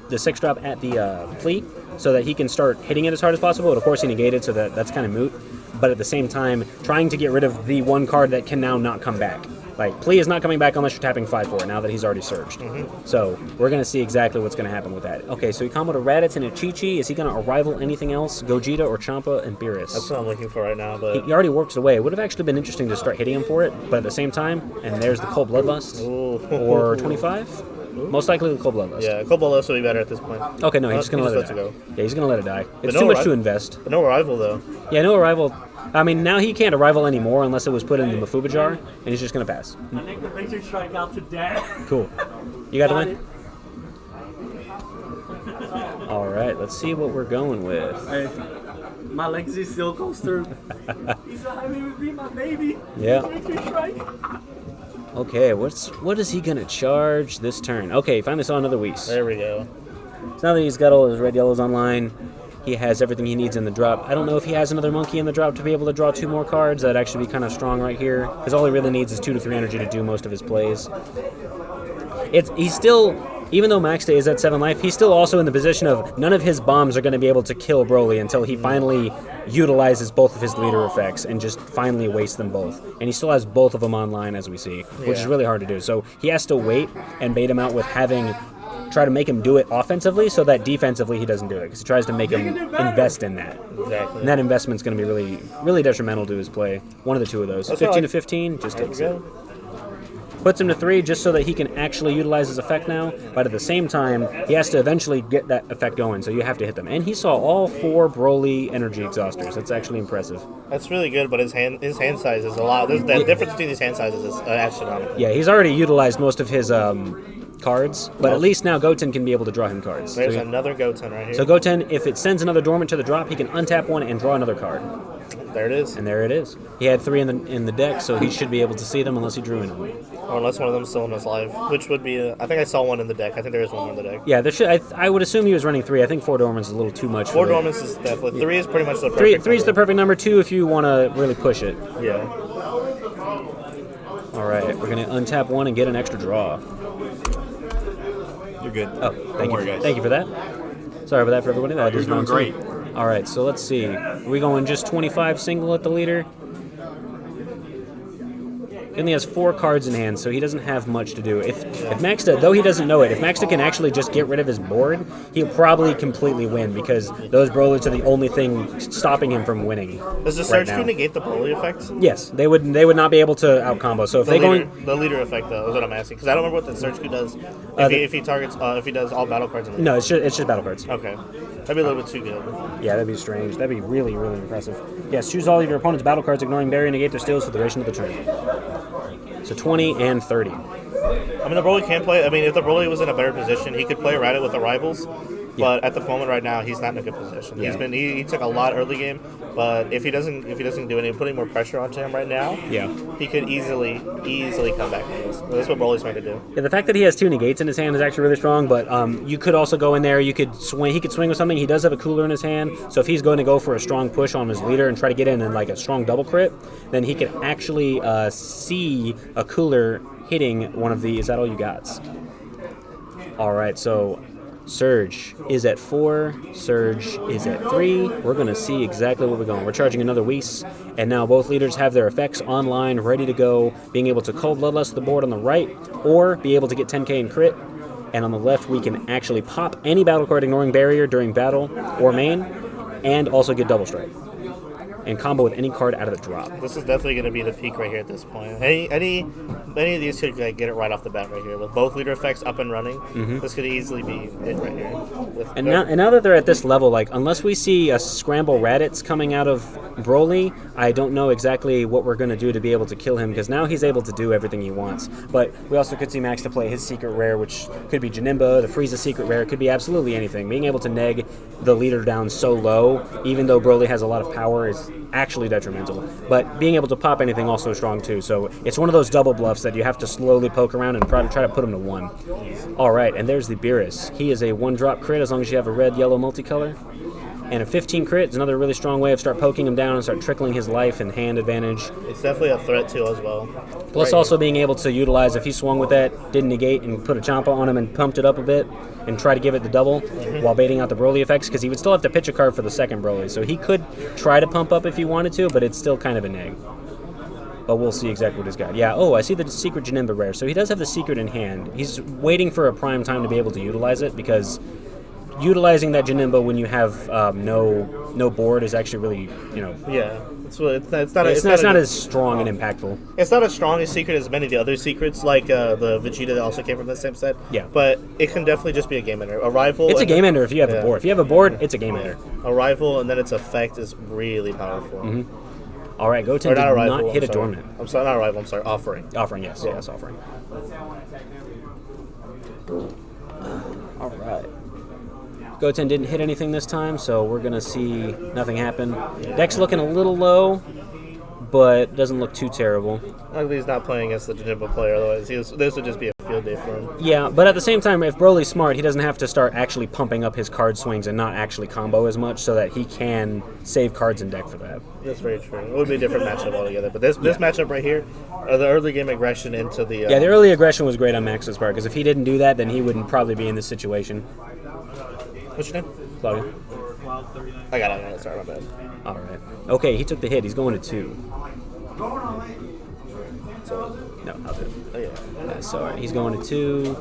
the 6-drop at the plea so that he can start hitting it as hard as possible. But of course, he negated, so that's kind of moot. But at the same time, trying to get rid of the one card that can now not come back. Like, plea is not coming back unless you're tapping 5-4 now that he's already surged. So we're going to see exactly what's going to happen with that. Okay, so he comboed a Raditz and a Chi-Chi. Is he going to arrival anything else? Gogeta or Champa and Beerus? That's what I'm looking for right now. But He already warped it away. It would have actually been interesting to start hitting him for it, but at the same time, and there's the Cold Bloodlust. Or 25? Most likely the Cold Bloodlust. yeah, Cold Bloodlust would be better at this point. Okay, no, he's just going to let lets it it die. go. Yeah, he's going to let it die. It's no too much arri- to invest. But no arrival though. Yeah, no arrival. I mean, now he can't arrival anymore unless it was put in the Mafuba jar, and he's just going to pass. Laser strike out to dad. Cool. You got the win? All right, let's see what we're going with. Hey, my legacy still goes through. He's like, "Baby, be my baby." Yeah. Laser strike. Okay, what is he going to charge this turn? Okay, finally saw another Whis. There we go. So now that he's got all his red yellows online, he has everything he needs in the drop. I don't know if he has another monkey in the drop to be able to draw 2 more cards. That'd actually be kind of strong right here, because all he really needs is 2 to 3 energy to do most of his plays. He's still, even though Max Day is at 7 life, he's still also in the position of none of his bombs are going to be able to kill Broly until he finally utilizes both of his leader effects and just finally wastes them both. And he still has both of them online, as we see, which is really hard to do. So he has to wait and bait him out with try to make him do it offensively so that defensively he doesn't do it, because he tries to make him invest in that. Exactly. And that investment's going to be really, really detrimental to his play. One of the two of those. That's 15 what to 15 just There takes we it. go. Puts him to 3 just so that he can actually utilize his effect now, but at the same time, he has to eventually get that effect going, so you have to hit them. And he saw all 4 Broly energy exhausters. That's actually impressive. That's really good, but his hand size is a lot. There's the difference between these hand sizes is astronomical. Yeah, he's already utilized most of his cards, but at least now Goten can be able to draw him cards. There's another Goten right here. So Goten, if it sends another dormant to the drop, he can untap one and draw another card. There it is. And there it is. He had 3 in the deck, so he should be able to see them unless he drew in them. Or unless one of them's still in his life, which would be. I think I saw one in the deck. I think there is one more in the deck. Yeah, there should. I would assume he was running 3. I think 4 dormants is a little too much. 4 for dormants is definitely 3 is pretty much the Three perfect. is the perfect number. 2 if you want to really push it. Yeah. All right, we're gonna untap 1 and get an extra draw. You're good. Oh, Don't worry, guys. Thank you for that. Sorry about that for everybody. That You're is doing round 2. great. All right, so let's see. Are we going just 25 single at the leader? He only has 4 cards in hand, so he doesn't have much to do. If Maxta, though he doesn't know it, if Maxta can actually just get rid of his board, he'll probably completely win, because those Broly's are the only thing stopping him from winning. Does the right Surge now. Q negate the Broly effect? Yes, they would not be able to out combo. So if they The leader effect though is what I'm asking, because I don't remember what the Surge Q does. If he targets if he does all battle cards. In the no, it's just battle cards. Okay, that'd be a little bit too good. Yeah, that'd be strange. That'd be really, really impressive. Yes, choose all of your opponent's battle cards, ignoring barrier, negate their steals for the duration of the turn. So 20 and 30. I mean, the Broly can play. I mean, if the Broly was in a better position, he could play around it with the rivals. But at the moment right now, he's not in a good position. Yeah. He took a lot early game, but if he doesn't do anything, putting more pressure onto him right now, Yeah. he could easily come back from this. That's what Broly's trying to do. Yeah, the fact that he has 2 negates in his hand is actually really strong, but you could also go in there, you could swing, he could swing with something. He does have a cooler in his hand, so if he's going to go for a strong push on his leader and try to get in and like a strong double crit, then he could actually see a cooler hitting one of the, is that all you got? Alright, so Surge is at 4, Surge is at 3. We're going to see exactly where we're going. We're charging another Whis, and now both leaders have their effects online, ready to go, being able to Cold Bloodlust the board on the right, or be able to get 10k in crit. And on the left, we can actually pop any battle card ignoring barrier during battle or main, and also get double strike. And combo with any card out of the drop. This is definitely going to be the peak right here at this point. Any of these could get it right off the bat right here with both leader effects up and running. This could easily be it right here. And now that they're at this level, like unless we see a scramble Raditz coming out of Broly, I don't know exactly what we're going to do to be able to kill him, because now he's able to do everything he wants. But we also could see Max to play his secret rare, which could be Janemba, the Frieza secret rare, could be absolutely anything. Being able to neg the leader down so low, even though Broly has a lot of power, is actually detrimental. But being able to pop anything also strong too. So it's one of those double bluffs that you have to slowly poke around and try to put him to 1. All right, and there's the Beerus. He is a 1-drop crit as long as you have a red, yellow multicolor. And a 15 crit is another really strong way of start poking him down and start trickling his life and hand advantage. It's definitely a threat too as well. Plus also being able to utilize, if he swung with that, didn't negate, and put a Champa on him and pumped it up a bit and try to give it the double while baiting out the Broly effects, because he would still have to pitch a card for the second Broly. So he could try to pump up if he wanted to, but it's still kind of a neg. But we'll see exactly what he's got. Yeah, I see the secret Janemba rare. So he does have the secret in hand. He's waiting for a prime time to be able to utilize it, because utilizing that Janemba when you have no board is actually really, Yeah, it's not as strong and impactful. It's not as strong a secret as many of the other secrets, like the Vegeta that also came from the same set. Yeah. But it can definitely just be a game ender. Arrival. It's a game ender if you have a board. If you have a board, it's a game ender. Arrival and then its effect is really powerful. Mm-hmm. All right, Goten did not hit a dormant. I'm sorry, not Arrival. I'm sorry, Offering. Offering, yes. Yes, Offering. All right. Goten didn't hit anything this time, so we're going to see nothing happen. Deck's looking a little low, but doesn't look too terrible. Luckily he's not playing against the Janemba player, otherwise this would just be a field day for him. Yeah, but at the same time, if Broly's smart, he doesn't have to start actually pumping up his card swings and not actually combo as much, so that he can save cards in deck for that. That's very true. It would be a different matchup altogether. But this matchup right here, the early game aggression into the... the early aggression was great on Max's part, because if he didn't do that, then he wouldn't probably be in this situation. What's your name? Claudio. I got it. Sorry, my bad. All right. Okay, he took the hit. He's going to 2. No, I'll do it. Oh, yeah. So he's going to 2.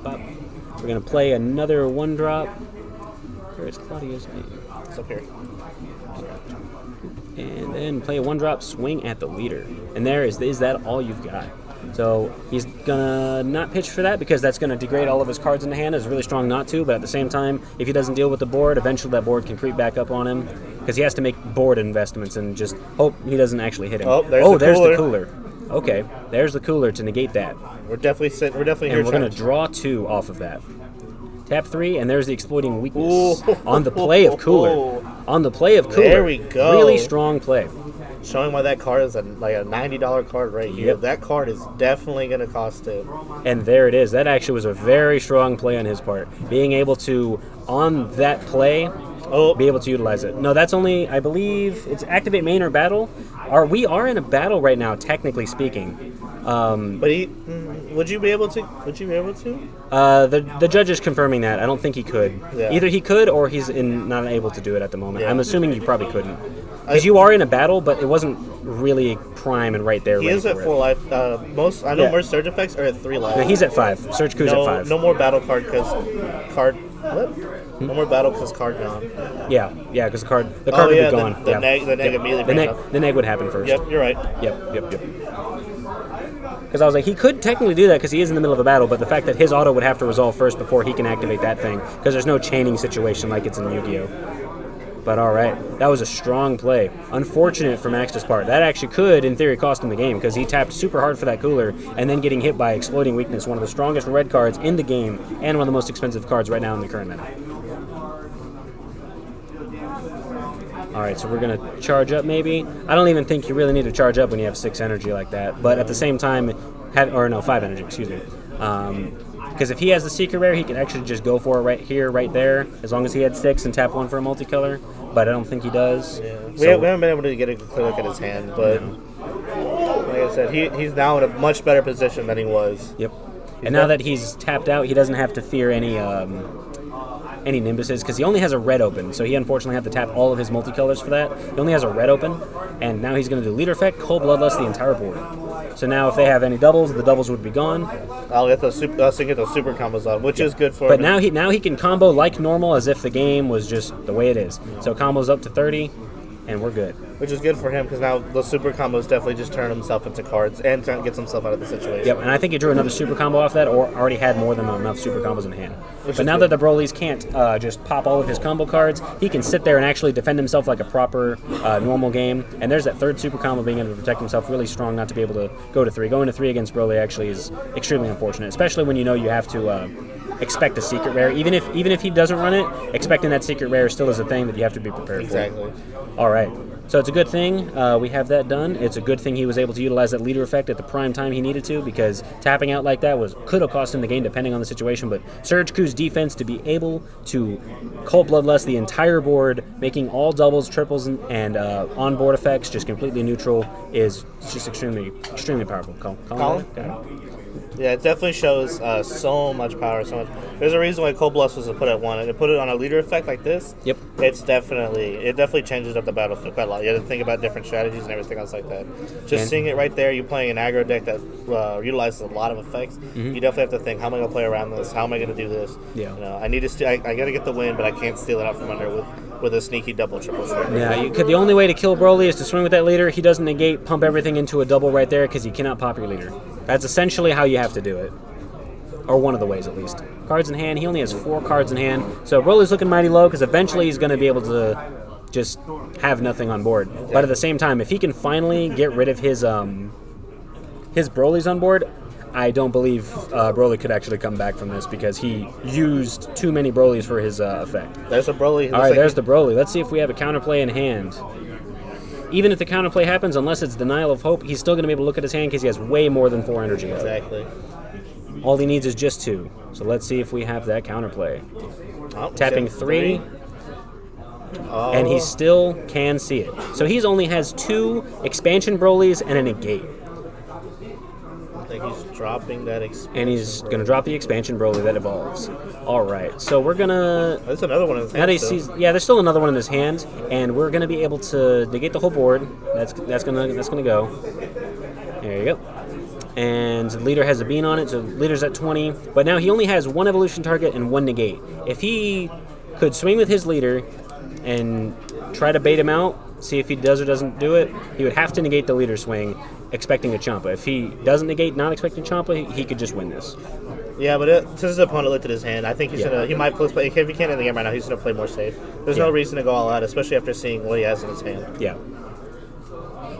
We're going to play another 1-drop. Where is Claudio's name? It's up here. And then play a 1-drop, swing at the leader. And there is that all you've got? So he's gonna not pitch for that, because that's gonna degrade all of his cards in the hand. It's really strong not to, but at the same time, if he doesn't deal with the board, eventually that board can creep back up on him, because he has to make board investments and just hope he doesn't actually hit him. There's the cooler. Okay, there's the cooler to negate that. We're definitely here. And we're gonna draw 2 off of that. Tap 3, and there's the exploiting weakness on the play of cooler. On the play of cooler. There we go. Really strong play. Showing why that card is like a $90 card right here. Yep. That card is definitely going to cost it. And there it is. That actually was a very strong play on his part. Being able to, on that play, be able to utilize it. No, that's only, I believe, it's activate main or battle. We are in a battle right now, technically speaking. But would you be able to? The judge is confirming that. I don't think he could. Yeah. Either he could, or he's not able to do it at the moment. Yeah. I'm assuming you probably couldn't. Because you are in a battle, but it wasn't really prime and right there. He is at 4 life. Most Surge effects are at 3 life. No, he's at 5. Surge Q's at 5. No more battle card because card. What? No more battle because card gone. Yeah, because the card would be gone. The neg immediately. The neg would happen first. Yep, you're right. Yep. Because I was like, he could technically do that because he is in the middle of a battle, but the fact that his auto would have to resolve first before he can activate that thing, because there's no chaining situation like it's in Yu-Gi-Oh! But all right, that was a strong play. Unfortunate for Max's part. That actually could, in theory, cost him the game, because he tapped super hard for that cooler and then getting hit by Exploding Weakness, one of the strongest red cards in the game and one of the most expensive cards right now in the current meta. All right, so we're going to charge up maybe. I don't even think you really need to charge up when you have 6 energy like that, but at the same time, 5 energy, excuse me. Because if he has the secret rare, he can actually just go for it right here, right there, as long as he had 6 and tap 1 for a multicolor. But I don't think he does. Yeah. We haven't been able to get a clear look at his hand, but like I said, he's now in a much better position than he was. Yep. And now that he's tapped out, he doesn't have to fear any Nimbuses, because he only has a red open, so he unfortunately had to tap all of his multicolors for that. He only has a red open, and now he's going to do leader effect, cold bloodlust the entire board. So now if they have any doubles, the doubles would be gone. I'll get those super combos on, which is good for him. But now he can combo like normal, as if the game was just the way it is. So combos up to 30, and we're good. Which is good for him, because now the super combos definitely just turn himself into cards and gets himself out of the situation. Yep, and I think he drew another super combo off that, or already had more than enough super combos in hand. But now that the Brolys can't just pop all of his combo cards, he can sit there and actually defend himself like a proper normal game. And there's that third super combo being able to protect himself really strong, not to be able to go to 3. Going to 3 against Broly actually is extremely unfortunate, especially when you know you have to expect a secret rare. Even if he doesn't run it, expecting that secret rare still is a thing that you have to be prepared Exactly. for. All right. So it's a good thing we have that done. It's a good thing he was able to utilize that leader effect at the prime time he needed to, because tapping out like that could have cost him the game depending on the situation. But Surge Q's defense to be able to Cold Bloodlust the entire board, making all doubles, triples, and on-board effects just completely neutral is just extremely powerful. Colin? Yeah, it definitely shows so much power. So much. There's a reason why Cold Blast was put at 1, and to put it on a leader effect like this. Yep. It definitely changes up the battlefield quite a lot. You have to think about different strategies and everything else like that. Just seeing it right there, you playing an aggro deck that utilizes a lot of effects. You definitely have to think, how am I going to play around this? How am I going to do this? Yeah. I need to. I got to get the win, but I can't steal it out from under with a sneaky double triple strike. Yeah, the only way to kill Broly is to swing with that leader. He doesn't negate, pump everything into a double right there because you cannot pop your leader. That's essentially how you have to do it. Or one of the ways, at least. Cards in hand. He only has 4 cards in hand. So Broly's looking mighty low because eventually he's going to be able to just have nothing on board. But at the same time, if he can finally get rid of his Broly's on board, I don't believe Broly could actually come back from this because he used too many Brolys for his effect. There's a Broly. All right, there's the Broly. Let's see if we have a counterplay in hand. Even if the counterplay happens, unless it's Denial of Hope, he's still going to be able to look at his hand because he has way more than 4 energy. Exactly. All he needs is just 2. So let's see if we have that counterplay. Tapping 3. And he still can see it. So he only has 2 expansion Brolys and a negate. I think he's dropping that expansion. And he's going to drop the expansion Broly that evolves. All right, so we're going to... There's another one in his hand. Yeah, there's still another one in his hand, and we're going to be able to negate the whole board. That's gonna go. There you go. And the leader has a bean on it, so leader's at 20. But now he only has 1 evolution target and 1 negate. If he could swing with his leader and try to bait him out, see if he does or doesn't do it, he would have to negate the leader swing, expecting a Champa. If he doesn't negate, not expecting Champa, he could just win this. Yeah, but since his opponent looked at his hand, I think he might play. If he can't end the game right now, he's going to play more safe. There's no reason to go all out, especially after seeing what he has in his hand. Yeah.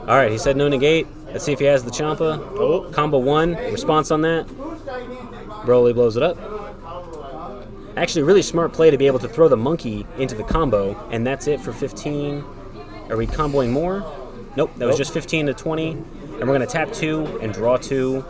All right, he said no negate. Let's see if he has the Champa. Oh. Combo 1, response on that. Broly blows it up. Actually, really smart play to be able to throw the monkey into the combo, and that's it for 15. Are we comboing more? Nope, that was just 15 to 20. And we're going to tap 2 and draw 2.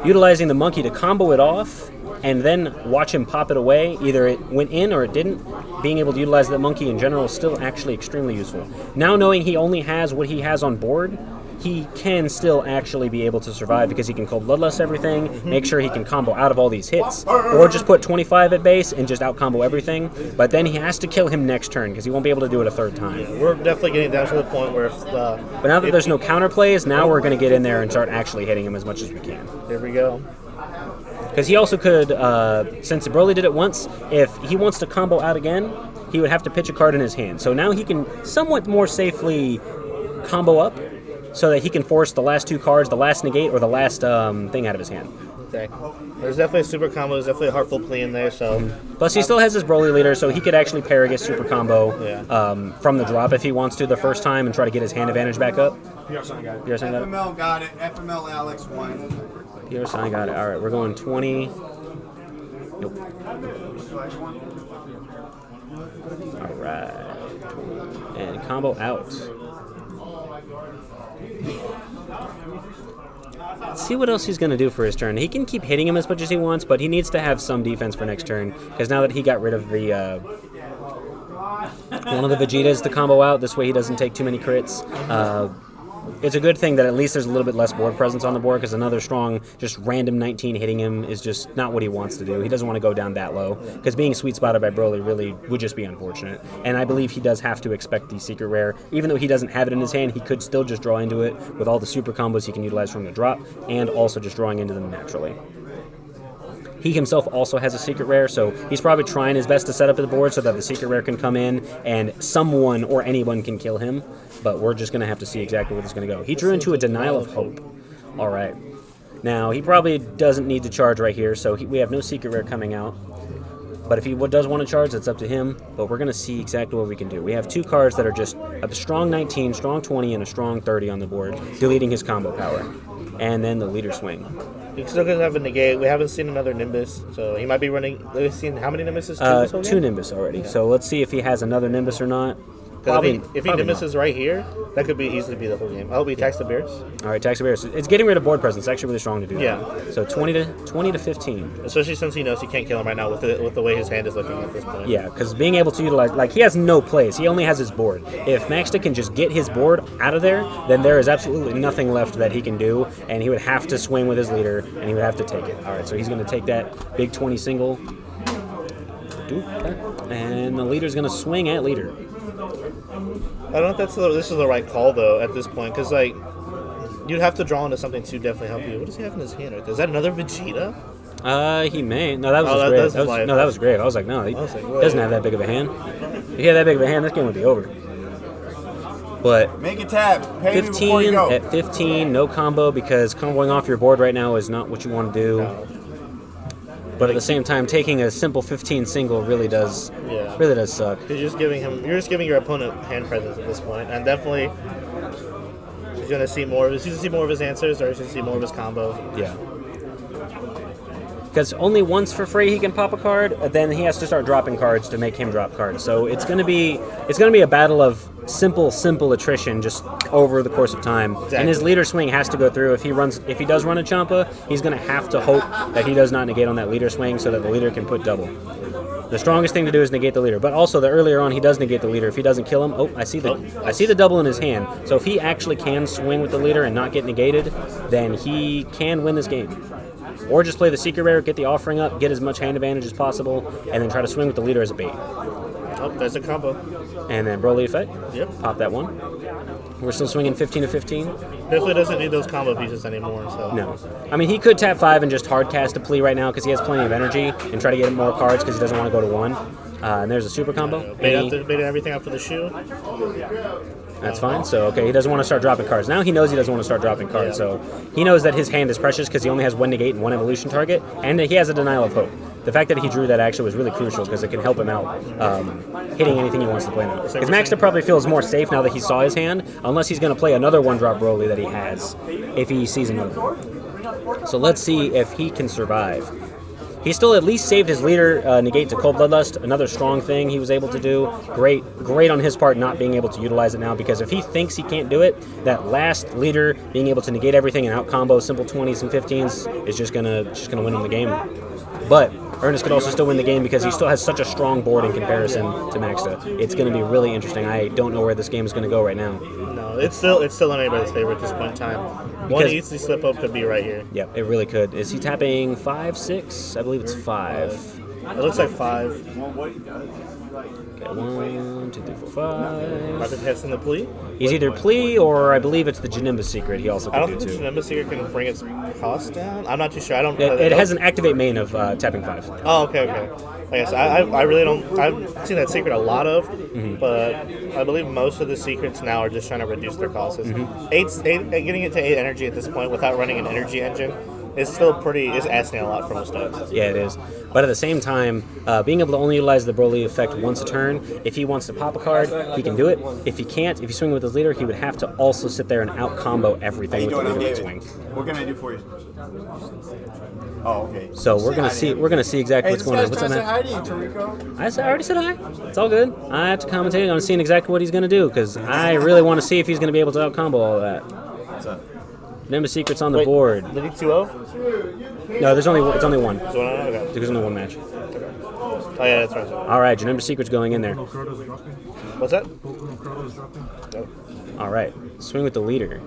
Utilizing the monkey to combo it off, and then watch him pop it away. Either it went in or it didn't. Being able to utilize that monkey in general is still actually extremely useful. Now knowing he only has what he has on board, he can still actually be able to survive because he can Cold Bloodlust everything, make sure he can combo out of all these hits, or just put 25 at base and just out-combo everything. But then he has to kill him next turn because he won't be able to do it a 3rd time. Yeah, we're definitely getting down to the point where But now that there's no counterplays, now we're going to get in there and start actually hitting him as much as we can. Here we go. Because he also could, since Broly did it once, if he wants to combo out again, he would have to pitch a card in his hand. So now he can somewhat more safely combo up so that he can force the last 2 cards, the last negate, or the last thing out of his hand. Exactly. There's definitely a super combo. There's definitely a heartful plea in there. So Plus, he still has his Broly leader, so he could actually Paragus super combo from the drop if he wants to the first time and try to get his hand advantage back up. FML got it. FML Alex won. Pierre Sign got it. All right, we're going 20. Nope. All right. And combo out. Let's see what else he's going to do for his turn. He can keep hitting him as much as he wants, but he needs to have some defense for next turn, because now that he got rid of the one of the Vegetas to combo out, this way he doesn't take too many crits. It's a good thing that at least there's a little bit less board presence on the board, because another strong, just random 19 hitting him is just not what he wants to do. He doesn't want to go down that low, because being sweet spotted by Broly really would just be unfortunate. And I believe he does have to expect the secret rare. Even though he doesn't have it in his hand, he could still just draw into it with all the super combos he can utilize from the drop, and also just drawing into them naturally. He himself also has a secret rare, so he's probably trying his best to set up the board so that the secret rare can come in and someone or anyone can kill him. But we're just going to have to see exactly where this is going to go. He drew into a Denial of Hope. All right. Now, he probably doesn't need to charge right here, so we have no secret rare coming out. But if he does want to charge, that's up to him. But we're going to see exactly what we can do. We have 2 cards that are just a strong 19, strong 20, and a strong 30 on the board, deleting his combo power. and then the leader swing. He's still going to have a negate. We haven't seen another Nimbus, so he might be running. We've seen how many Nimbuses? Two Nimbus already. So let's see if he has another Nimbus or not. If he Nimbus is right here, that could be easily be the whole game. Oh, we tax the Bears. All right, tax the Bears. It's getting rid of board presence. It's actually really strong to do that. Yeah. So 20 to 15. Especially since he knows he can't kill him right now with the way his hand is looking at this point. Yeah, because being able to utilize, like, he has no plays. He only has his board. If Maxta can just get his board out of there, then there is absolutely nothing left that he can do, and he would have to swing with his leader, and he would have to take it. All right, so he's going to take that big 20 single. And the leader's going to swing at leader. I don't know if this is the right call, though, at this point, because, like, you'd have to draw into something to definitely help you. What does he have in his hand? Is that another Vegeta? He may. No, that was his grave. That was grave. I was like, no, he doesn't have that big of a hand. If he had that big of a hand, this game would be over. But make a tap. Pay 15 at 15, no combo, because comboing off your board right now is not what you want to do. No. But at the same time, taking a simple 15 single really does suck. You're just giving your opponent hand presence at this point, and definitely he's gonna see more. He's gonna see more of his answers, or he's gonna see more of his combos. Yeah. Because only once for free he can pop a card, then he has to start dropping cards to make him drop cards. So it's gonna be a battle of simple attrition just over the course of time. Exactly. And his leader swing has to go through. If he does run a Champa, he's gonna have to hope that he does not negate on that leader swing so that the leader can put double. The strongest thing to do is negate the leader, but also the earlier on he does negate the leader. If he doesn't kill him, I see the double in his hand. So if he actually can swing with the leader and not get negated, then he can win this game. Or just play the secret rare, get the offering up, get as much hand advantage as possible, and then try to swing with the leader as a bait. Oh, there's a combo. And then Broly effect. Yep. Pop that one. We're still swinging 15 to 15. Definitely doesn't need those combo pieces anymore. So. No. I mean, he could tap 5 and just hard cast a plea right now because he has plenty of energy and try to get more cards because he doesn't want to go to 1. And there's a super combo. Bait everything out for the shoe. That's fine. So, okay, he doesn't want to start dropping cards. Now he knows he doesn't want to start dropping cards. So he knows that his hand is precious because he only has 1 negate and 1 evolution target, and he has a denial of hope. The fact that he drew that actually was really crucial because it can help him out hitting anything he wants to play now. Because Maxta probably feels more safe now that he saw his hand, unless he's going to play another 1-drop Broly that he has if he sees another one. So let's see if he can survive. He still at least saved his leader negate to Cold Bloodlust, another strong thing he was able to do. Great on his part not being able to utilize it now, because if he thinks he can't do it, that last leader being able to negate everything and out combo simple 20s and 15s is just gonna win him the game. But Ernest could also still win the game because he still has such a strong board in comparison to Maxta. It's going to be really interesting. I don't know where this game is going to go right now. No, it's still in anybody's favor at this point in time. One easy slip up could be right here. Yeah, it really could. Is he tapping 5, 6? I believe it's 5. It looks like 5. Okay, 1, 2, 3, 4, 5. Are they testing the plea? He's either plea or I believe it's the Janimba secret. He also can do too. I don't think the Janimba secret can bring its cost down. I'm not too sure. It has an activate main of tapping 5. Oh, okay. I guess I really don't. I've seen that secret a lot of, but I believe most of the secrets now are just trying to reduce their costs. Getting it to 8 energy at this point without running an energy engine is still is asking a lot for most decks. Yeah, it is. But at the same time, being able to only utilize the Broly effect once a turn, if he wants to pop a card, he can do it. If he can't, if he's swinging with his leader, he would have to also sit there and out combo everything with the leader swing. What can I do for you? Oh, okay. So we're gonna see exactly what's going on. What's up, man? Hi to you, Tarico. I already said hi. It's all good. I have to commentate on seeing exactly what he's gonna do because I really want to see if he's gonna be able to out combo all of that. What's up? Number secrets on the board. Did he 2-0? No, it's only one. Okay. There's only one match. Oh yeah, that's right. All right, your number secret's going in there. What's that? All right, swing with the leader.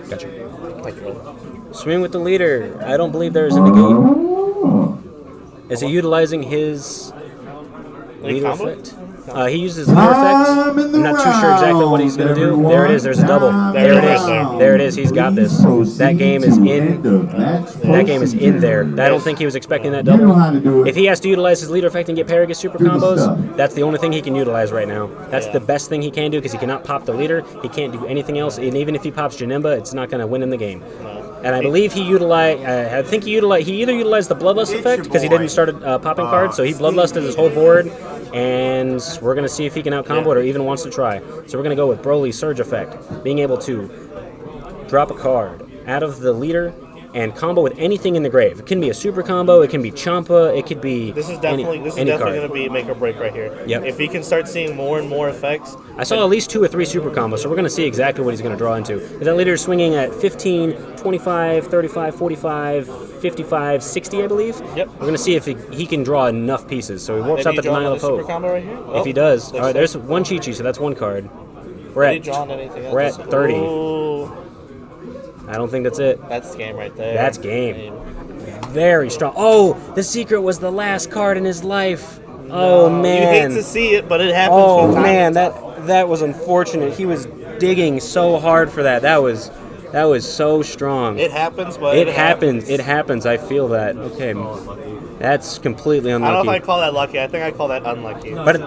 Gotcha. Swing with the leader. I don't believe there's a negate. Is he utilizing his leader effect? He uses leader effect. I'm not too sure exactly what he's going to do. There it is. There's a double. There it is. There it is. He's got this. That game is in. That game is in there. I don't think he was expecting that double. If he has to utilize his leader effect and get Paragus super combos, that's the only thing he can utilize right now. That's the best thing he can do because he cannot pop the leader. He can't do anything else. And even if he pops Janimba, it's not going to win him the game. And I believe he utilized. I think he either utilized the Bloodlust effect because he didn't start popping cards, so he Bloodlusted his whole board. and we're going to see if he can out-combo it or even wants to try. So we're going to go with Broly Surge Effect, being able to drop a card out of the leader and combo with anything in the grave. It can be a super combo, it can be Champa, it could be This is definitely going to be make or break right here. Yep. If he can start seeing more and more effects. I saw at least 2 or 3 super combos, so we're going to see exactly what he's going to draw into. Is that leader swinging at 15, 25, 35, 45, 55, 60, I believe? Yep. We're going to see if he can draw enough pieces. So he warps Maybe out the draw Denial of another super Hope. combo right here? If he does. All right, there's one Chi-Chi, so that's one card. We're at 30. Ooh. I don't think that's it. That's game right there. That's game. Very strong. Oh, the secret was the last card in his life. Oh, man. You hate to see it, but it happens. Oh, man, that was unfortunate. He was digging so hard for that. That was so strong. It happens, but it happens. It happens. I feel that. Okay. That's completely unlucky. I don't know if I call that lucky. I think I call that unlucky. But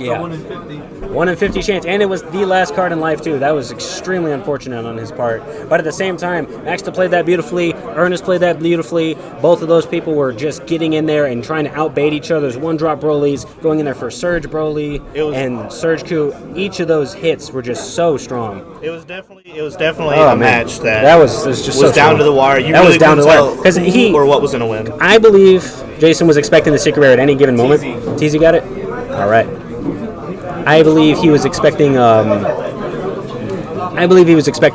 yeah. 1 in 50. 1 in 50 chance, and it was the last card in life too. That was extremely unfortunate on his part. But at the same time, Maxta played that beautifully. Ernest played that beautifully. Both of those people were just getting in there and trying to outbait each other's one-drop Brolys, going in there for Surge Broly and Surge Coup. Each of those hits were just so strong. It was definitely a match that was just so down strong. to the wire. You that really was down to the couldn't wire because tell who or what was going to win. I believe Jason was expecting the secret rare at any given moment. TZ got it? All right. I believe he was expecting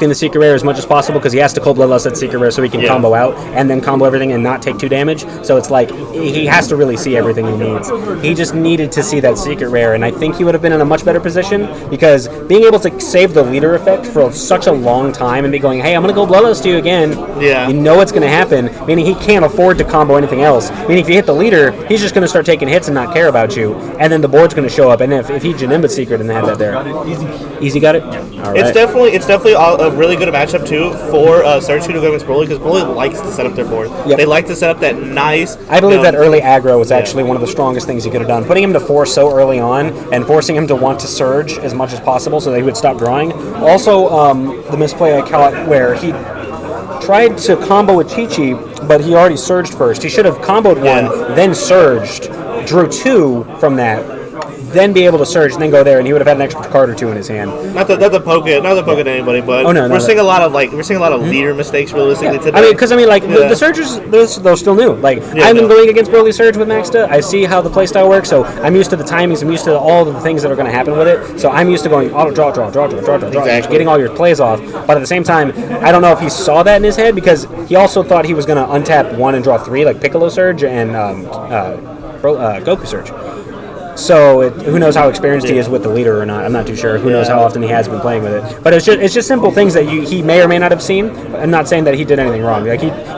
the secret rare as much as possible because he has to cold bloodlust that secret rare so he can combo out and then combo everything and not take 2 damage. So it's like he has to really see everything he needs. He just needed to see that secret rare, and I think he would have been in a much better position because being able to save the leader effect for such a long time and be going, hey, I'm going to go bloodlust you again. Yeah. You know what's going to happen, meaning he can't afford to combo anything else. Meaning if you hit the leader, he's just going to start taking hits and not care about you, and then the board's going to show up. And if he Janemba's secret and they have that there. Easy got it? All right. It's definitely a really good matchup too for Surge Coup to go against Broly because Broly likes to set up their board. Yep. They like to set up that nice. I believe that early aggro was actually one of the strongest things he could have done. Putting him to force so early on and forcing him to want to surge as much as possible so that he would stop drawing. Also, the misplay I caught where he tried to combo with Chi-Chi, but he already surged first. He should have comboed one, then surged, drew 2 from that, then be able to surge and then go there, and he would have had an extra card or 2 in his hand. Not to poke at anybody, but we're seeing a lot of leader mistakes realistically today. I mean, because the surgers they're still new. I've been going against Broly Surge with Maxta. I see how the playstyle works, so I'm used to the timings. I'm used to all of the things that are going to happen with it. So I'm used to going auto draw, getting all your plays off. But at the same time, I don't know if he saw that in his head because he also thought he was going to untap 1 and draw 3 like Piccolo Surge and Goku Surge. So who knows how experienced he is with the leader or not? I'm not too sure. Who knows how often he has been playing with it? But it's just simple things that he may or may not have seen. I'm not saying that he did anything wrong.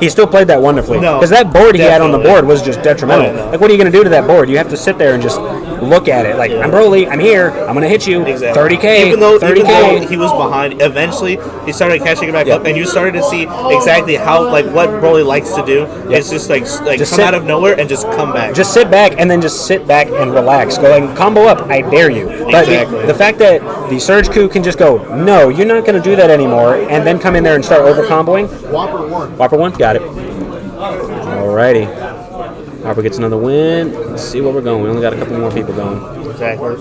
He still played that wonderfully. Because that board he had on the board was just detrimental. What are you going to do to that board? You have to sit there and just look at it. I'm Broly. I'm here. I'm going to hit you. Exactly. 30K. Even though he he was behind, eventually he started catching it back up, and you started to see exactly how what Broly likes to do. It's just come out of nowhere and just come back. Just sit back and then just sit back and relax. Going combo up, I dare you. But the fact that the Surge Coup can just go, no, you're not going to do that anymore, and then come in there and start over comboing. Whopper 1, got it. Alrighty. Harper gets another win. Let's see where we're going. We only got a couple more people going. Exactly.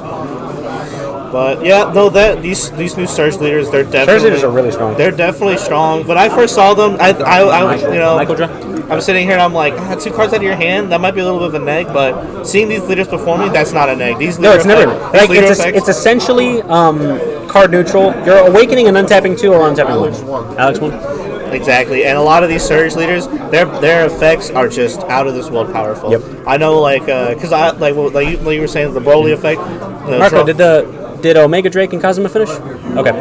But yeah, no, these new Surge leaders, they're definitely Surge leaders are really strong. They're definitely strong. When I first saw them, I'm sitting here and I'm like, 2 cards out of your hand, that might be a little bit of a neg, but seeing these leaders performing, that's not a neg. These it's never. It's essentially card neutral. You're awakening and untapping 2 or untapping 1. Alex 1. Exactly, and a lot of these Surge leaders, their effects are just out of this world powerful. Yep. I know, because you were saying the Broly effect. Marco, did Omega Drake and Kazuma finish? Okay.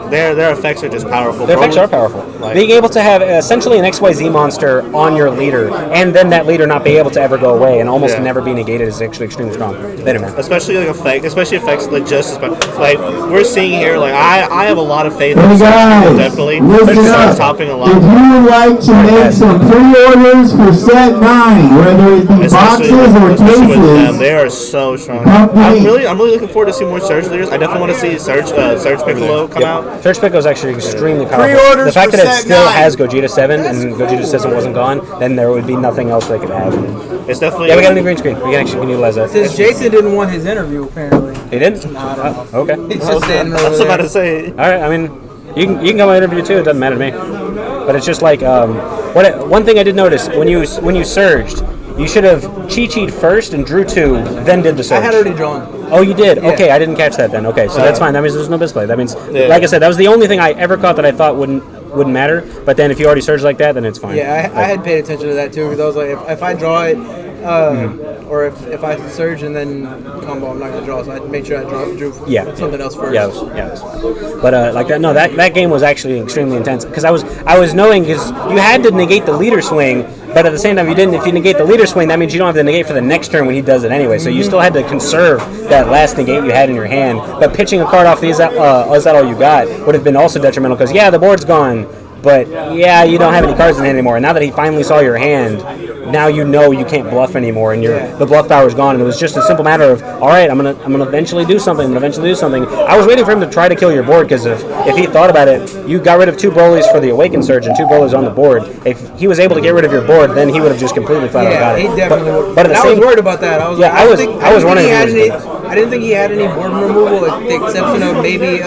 Their effects are just powerful. Their effects are powerful. Being able to have essentially an XYZ monster on your leader, and then that leader not be able to ever go away and almost never be negated is actually extremely strong. Especially effects like just as we're seeing here. I have a lot of faith. Hey guys, definitely. Listen up. Topping a lot. If you would like to make some pre-orders for Set 9, whether it be boxes or cases, they are so strong. I'm really looking forward to see more Surge leaders. I definitely want to see Surge Piccolo come out. Search Pickle is actually extremely powerful. Pre-orders The fact for that it set still 9. has Gogeta 7 and Gogeta 6 wasn't gone, then there would be nothing else they could have. It's definitely. Yeah, we got a new green screen. We can utilize that. Since Jason didn't want his interview, apparently. He didn't? Okay. He's just standing I over was there. about to say. All right. I mean, you can come on interview too. It doesn't matter to me. But it's just like one thing I did notice when you surged, you should have Chi-Chi'd first and drew 2, then did the surge. I had already drawn. Oh, you did? Yeah. Okay, I didn't catch that then. Okay, so that's fine. That means there's no misplay. That means, like I said, that was the only thing I ever caught that I thought wouldn't matter. But then if you already surged like that, then it's fine. Yeah, I had paid attention to that too because I was like, if I draw it, or if I surge and then combo, I'm not gonna draw. So I made sure I drew something else first. Yeah. But like that, no, that game was actually extremely intense because I was knowing because you had to negate the leader swing. But at the same time, you didn't. If you negate the leader swing, that means you don't have to negate for the next turn when he does it anyway. So you still had to conserve that last negate you had in your hand. But pitching a card off the is that all you got would have been also detrimental because the board's gone. But you don't have any cards in hand anymore. And now that he finally saw your hand, now you know you can't bluff anymore, and the bluff power is gone. And it was just a simple matter of, all right, I'm gonna eventually do something. I was waiting for him to try to kill your board because if he thought about it, you got rid of 2 Broly's for the Awakened Surge and 2 Broly's on the board. If he was able to get rid of your board, then he would have just completely flat out got it. He definitely would. But I was worried about that. I was I was wondering if he was I didn't think he had any board removal, with the exception of maybe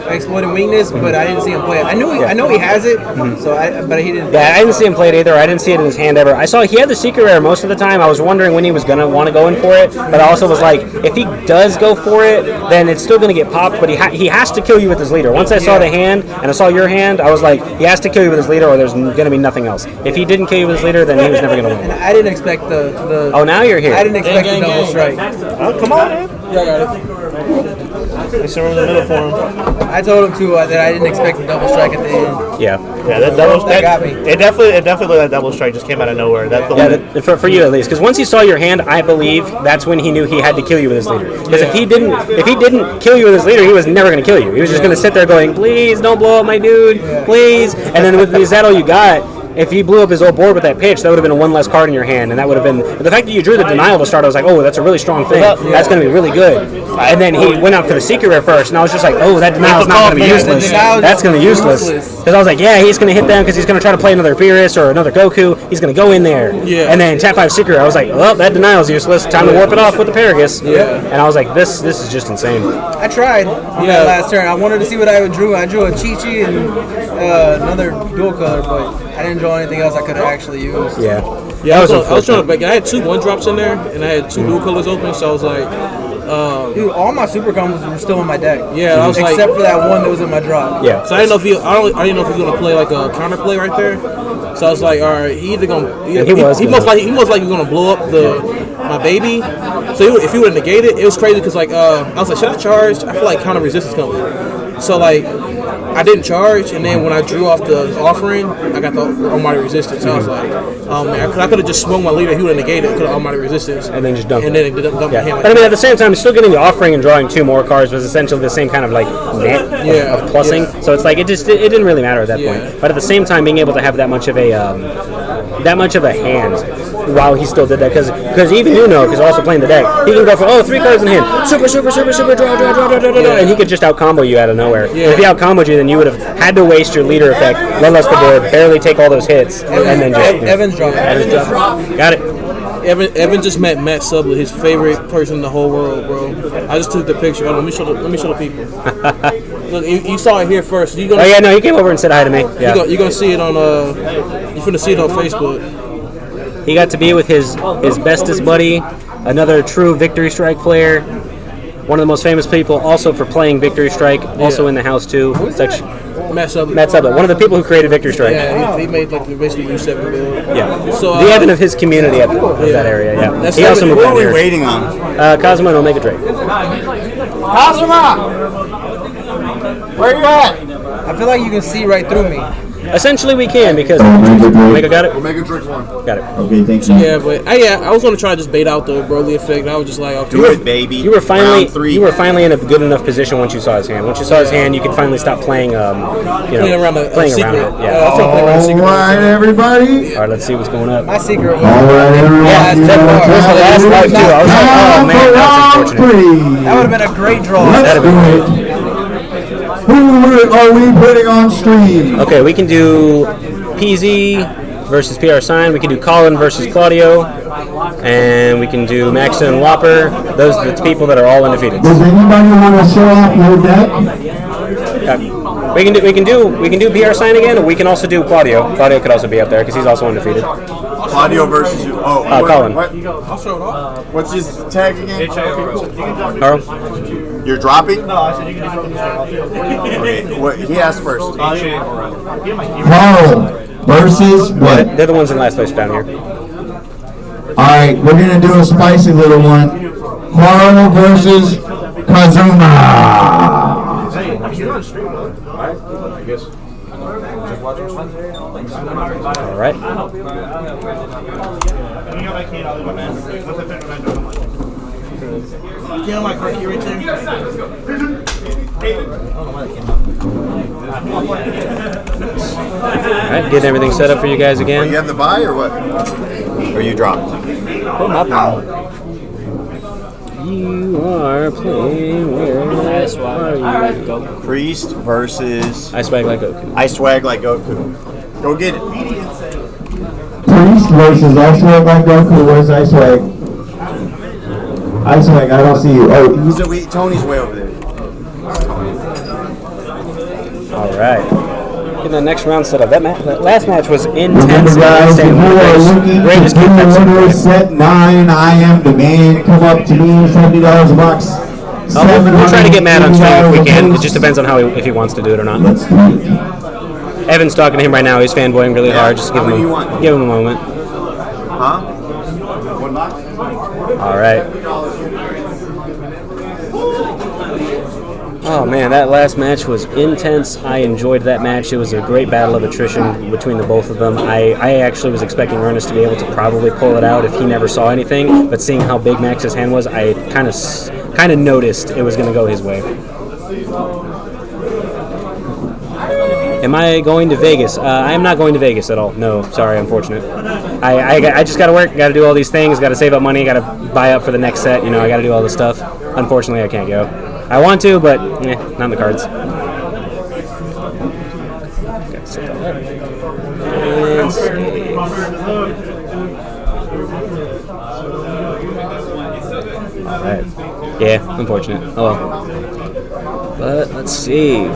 exploiting weakness, but I didn't see him play it. I know he has it, but he didn't. Yeah, I didn't see him play it either. I didn't see it in his hand ever. I saw he had the secret rare most of the time. I was wondering when he was gonna want to go in for it, but I also was like, if he does go for it, then it's still gonna get popped. But he has to kill you with his leader. Once I saw the hand and I saw your hand, I was like, he has to kill you with his leader, or there's gonna be nothing else. If he didn't kill you with his leader, then he was never gonna win. And I didn't expect the. Oh, now you're here. I didn't expect the double strike. Oh, come on, man. Yeah, I got it. There's someone in the middle for him. I told him to that I didn't expect the double strike at the end. Yeah, that double that got me. It definitely looked like that double strike just came out of nowhere. That's the one. For you at least, because once he saw your hand, I believe that's when he knew he had to kill you with his leader. Because if he didn't kill you with his leader, he was never going to kill you. He was just going to sit there going, "Please don't blow up my dude, please." And then with is that all you got? If he blew up his old board with that pitch, that would have been a 1 less card in your hand, and that would have been. The fact that you drew the denial to start, I was like, oh, that's a really strong thing. That's going to be really good. And then he went out for the secret rare first, and I was just like, oh, that denial is not going to be useless. That's going to be useless. Because I was like, yeah, he's going to hit them because he's going to try to play another Beerus or another Goku. He's going to go in there. Yeah. And then tap 5 secret, I was like, well, that denial is useless. Time to warp it off with the Paragus. Yeah. And I was like, this is just insane. I tried on that last turn. I wanted to see what I would drew. I drew a Chi-Chi and another dual color, but I didn't draw anything else I could have actually used. Yeah. I was trying to back. I had 2 1-drops in there, and I had 2 dual colors open, so I was like, dude, all my super combos were still in my deck. Yeah, I was except for that one that was in my drop. Yeah. So I didn't know if he was gonna play like a counterplay right there. So I was like, all right, he most likely was gonna blow up my baby. So if he would have negated, it was crazy because I was like, should I charge? I feel like counter resistance coming. So like, I didn't charge, and then when I drew off the offering, I got the Almighty Resistance. So I was like, oh man, because I could have just swung my leader, he would have negated, could have Almighty Resistance. And then just dumped and it. then dump my hand. But I mean, at the same time, still getting the offering and drawing 2 more cards was essentially the same kind of like net of plussing. Yeah. So it's like it didn't really matter at that point. But at the same time, being able to have that much of a hand while he still did that, because even because also playing the deck, he can go for 3 cards in hand, super, draw, and he could just out combo you out of nowhere. Yeah. If he out comboed you, then you would have had to waste your leader effect, let us the board, barely take all those hits, and then just Evan's drop. Got it. Evan just met Matt Sublett, his favorite person in the whole world, bro. I just took the picture. Let me show the people. Look, you saw it here first. He came over and said hi to me. Yeah. You're gonna see it on you're gonna see it on Facebook. He got to be with his bestest buddy, another true Victory Strike player, one of the most famous people also for playing Victory Strike, also in the house too. Matt Sublett, one of the people who created Victory Strike. Yeah, he made like the basically U7 build. Yeah. So the Evan of his community of that area. Yeah. That's he also moved Who down are we here. waiting on? Cosmo and Omega Drake. Kazuma! Where you at? I feel like you can see right through me. Essentially, we can because Omega got it. Omega Drake 1. Got it. Okay, thank you. Yeah, but I was gonna try to just bait out the Broly effect. And I was just like, okay. Do it, baby. You were finally Round 3. in a good enough position once you saw his hand. Once you saw his hand, you could finally stop playing. Playing around it. Yeah. All right, everybody. All right, let's see what's going up. My secret was All right, everybody. Yeah, that was the last life too. I was like, oh man, that's unfortunate. that would have been a great draw. Let's do it. Who are we putting on stream? Okay, we can do PZ versus PR Sign. We can do Colin versus Claudio. And we can do Maxa and Whopper. Those are the people that are all undefeated. Does anybody want to show off your deck? We can do PR Sign again, or we can also do Claudio. Claudio could also be up there because he's also undefeated. Claudio versus you. Colin. I'll show it off. What's his tag again? Carl? You're dropping? No, I said you can do okay, he asked first. Carl versus what? They're the ones in last place down here. Alright, we're going to do a spicy little one. Carl versus Kazuma. All right. Get my car key right there. Alright, getting everything set up for you guys again. You have the buy or what? Or you dropped? You are playing with Priest versus I Swag Like Goku. I Swag Like Goku. Go get it. Priest versus I Swag Like Goku. Where's I Swag? I Swag, I don't see you. Oh, Tony's way over there. All right. Getting the next round set up. That last match was intense. Remember, guys, if you are looking Greatest to win set 9, I am the man. Come up to me, $70 a box. We'll try to get Matt on stream if we can. It just depends on if he wants to do it or not. Evan's talking to him right now. He's fanboying really hard. Just give him a moment. Huh? 1 box? All right. Oh man, that last match was intense. I enjoyed that match. It was a great battle of attrition between the both of them. I actually was expecting Ernest to be able to probably pull it out if he never saw anything, but seeing how big Max's hand was, I kind of noticed it was going to go his way. Am I going to Vegas? I am not going to Vegas at all. No, sorry, unfortunate. I just got to work, got to do all these things, got to save up money, got to buy up for the next set. I got to do all this stuff. Unfortunately, I can't go. I want to, but not in the cards. Alright. Yeah, unfortunate. Oh well. But let's see.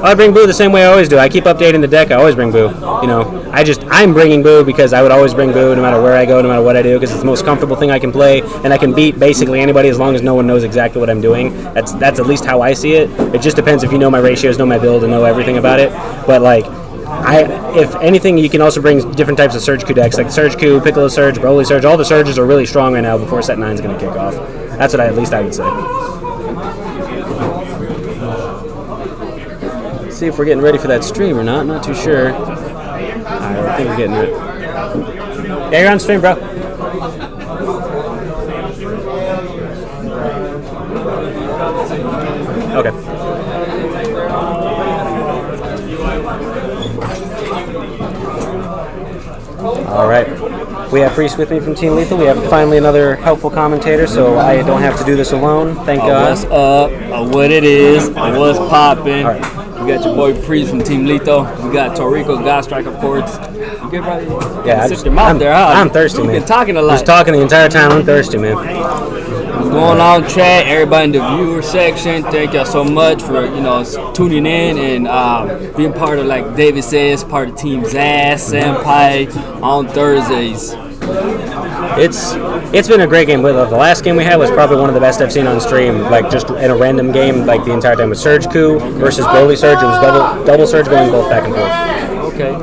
I bring Boo the same way I always do. I keep updating the deck. I always bring Boo. I'm bringing Boo because I would always bring Boo no matter where I go, no matter what I do, because it's the most comfortable thing I can play, and I can beat basically anybody as long as no one knows exactly what I'm doing. That's at least how I see it. It just depends if you know my ratios, know my build, and know everything about it. But if anything, you can also bring different types of Surge Coup decks, like Surge Coup, Piccolo Surge, Broly Surge. All the Surges are really strong right now before set 9 is going to kick off. That's what at least I would say. See if we're getting ready for that stream or not. Not too sure. I think we're getting it. Yeah, you're on stream, bro. Okay. All right. We have Priest with me from Team Lethal. We have finally another helpful commentator, so I don't have to do this alone. Thank God. What's up? What it is? What's popping? Right. We got your boy Priest from Team Lethal. We got Torrico Godstrike, of course. You good, brother? Yeah, I'm thirsty, man. You've been talking a lot. Just talking the entire time. I'm thirsty, man. What's going on, chat? Everybody in the viewer section, thank y'all so much for tuning in and being part of, like David says, part of Team Zaz, Senpai on Thursdays. It's been a great game. The last game we had was probably one of the best I've seen on stream. Like just in a random game, like the entire time with Surge Coup versus Broly Surge. It was double Surge going both back and forth. Okay.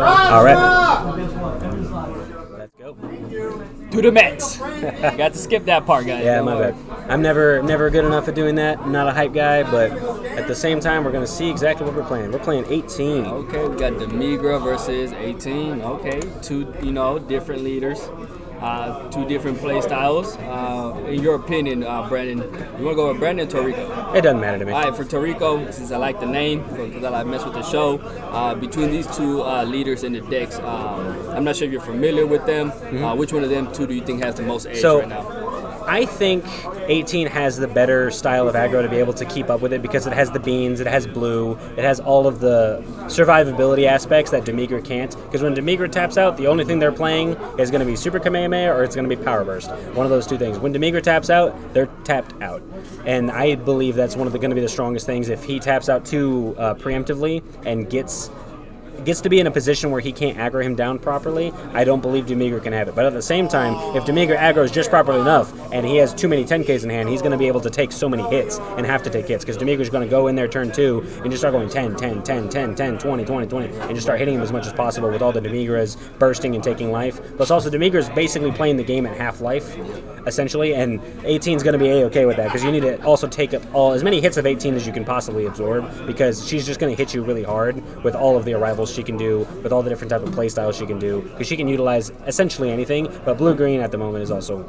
All right. Let's go. To the Mets. Got to skip that part, guys. Yeah, my bad. I'm never good enough at doing that. I'm not a hype guy, but at the same time, we're going to see exactly what we're playing. We're playing 18. Okay, we got Demigra versus 18. Okay, two, different leaders. Two different play styles. In your opinion, Brandon, you want to go with Brandon or Torrico? It doesn't matter to me. All right, for Torrico, since I like the name, because I mess with the show, between these two leaders in the decks, I'm not sure if you're familiar with them. Which one of them two do you think has the most edge right now? I think 18 has the better style of aggro to be able to keep up with it because it has the beans, it has blue, it has all of the survivability aspects that Demigra can't. Because when Demigra taps out, the only thing they're playing is going to be Super Kamehameha or it's going to be Power Burst. One of those two things. When Demigra taps out, they're tapped out. And I believe that's going to be the strongest things. If he taps out too preemptively and gets to be in a position where he can't aggro him down properly, I don't believe Demigra can have it. But at the same time, if Demigra aggroes just properly enough and he has too many 10Ks in hand, he's going to be able to take so many hits and have to take hits because Demigra's going to go in there turn 2 and just start going 10, 10, 10, 10, 10, 20, 20, 20, and just start hitting him as much as possible with all the Demigras bursting and taking life. Plus also Demigra's basically playing the game at half life, essentially, and 18's going to be A-okay with that because you need to also take up as many hits of 18 as you can possibly absorb because she's just going to hit you really hard with all of the arrivals she can do, with all the different type of play styles she can do, because she can utilize essentially anything, but blue-green at the moment is also,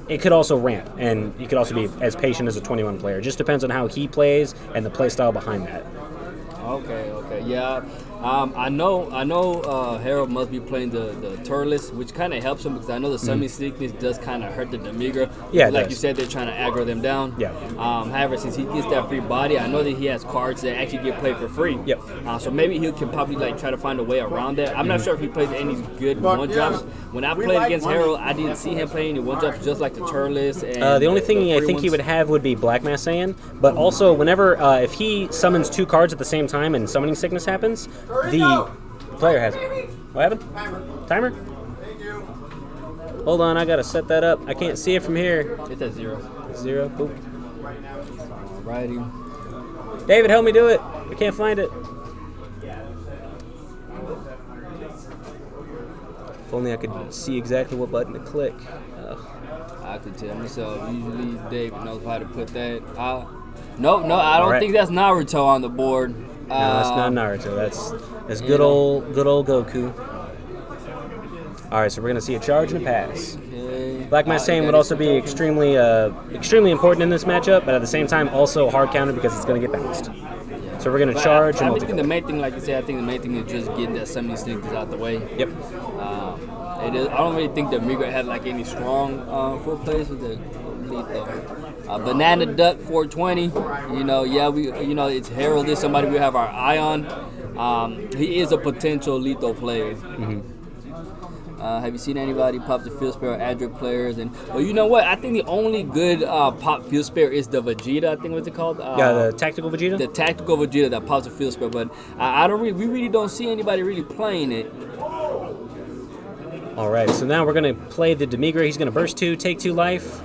it could also ramp, and you could also be as patient as a 21 player. It just depends on how he plays and the play style behind that. Okay, yeah. I know. Harold must be playing the Turles, which kind of helps him because I know the summoning sickness does kind of hurt the Demigra. Yeah, like you said, they're trying to aggro them down. Yeah. However, since he gets that free body, I know that he has cards that actually get played for free. Yep. So maybe he can probably try to find a way around that. I'm not sure if he plays any good one drops. When I played against Harold, I didn't see him play any one drops just like the Turles. And the only thing I think he would have would be Black Mass Saiyan, but also whenever if he summons 2 cards at the same time and summoning sickness happens, the player has it. What happened? Timer? Hold on, I gotta set that up. I can't see it from here. It's at 0. 0. Cool. Alrighty. David, help me do it. I can't find it. If only I could see exactly what button to click. I could tell myself. Usually David knows how to put that. No, I don't think that's Naruto on the board. No, that's not Naruto. That's good old Goku. All right, so we're gonna see a charge and a pass. Okay. Black Mass Saiyan would also be extremely important in this matchup, but at the same time also hard counter because it's gonna get bounced. So we're gonna charge and I think the main thing, like you said, I think the main thing is just getting that summoning sickness out the way. Yep. I don't really think that Demigra had any strong full plays with the lethal. Banana Duck 420. It's Harold is somebody we have our eye on. He is a potential lethal player. Mm-hmm. Have you seen anybody pop the field spare or Adric players? And you know what? I think the only good pop field spare is the Vegeta. I think what's it called? The tactical Vegeta. The tactical Vegeta that pops the field spare, but we really don't see anybody really playing it. All right, so now we're gonna play the Demigra. He's gonna burst 2, take 2 life,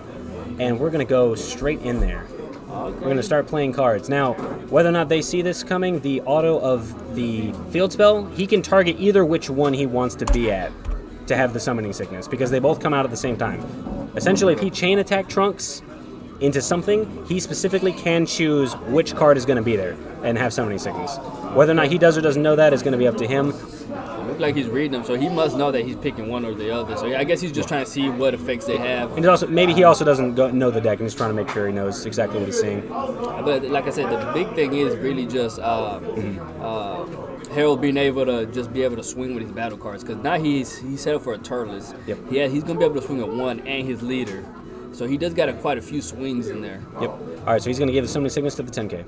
and we're gonna go straight in there. Okay. We're gonna start playing cards. Now, whether or not they see this coming, the auto of the field spell, he can target either which one he wants to be at to have the summoning sickness, because they both come out at the same time. Essentially, if he chain attack Trunks into something, he specifically can choose which card is going to be there and have summoning sickness. Whether or not he does or doesn't know that is going to be up to him. It looks like he's reading them, so he must know that he's picking one or the other. So I guess he's just trying to see what effects they have. And also, maybe he also doesn't know the deck and he's trying to make sure he knows exactly what he's seeing. But like I said, the big thing is really just Harold being able to swing with his battle cards, because now he's set up for a Turles. Yep. Yeah, he's gonna be able to swing with 1 and his leader, so he does got quite a few swings in there. Yep. All right, so he's gonna give the summoning sickness to the 10K.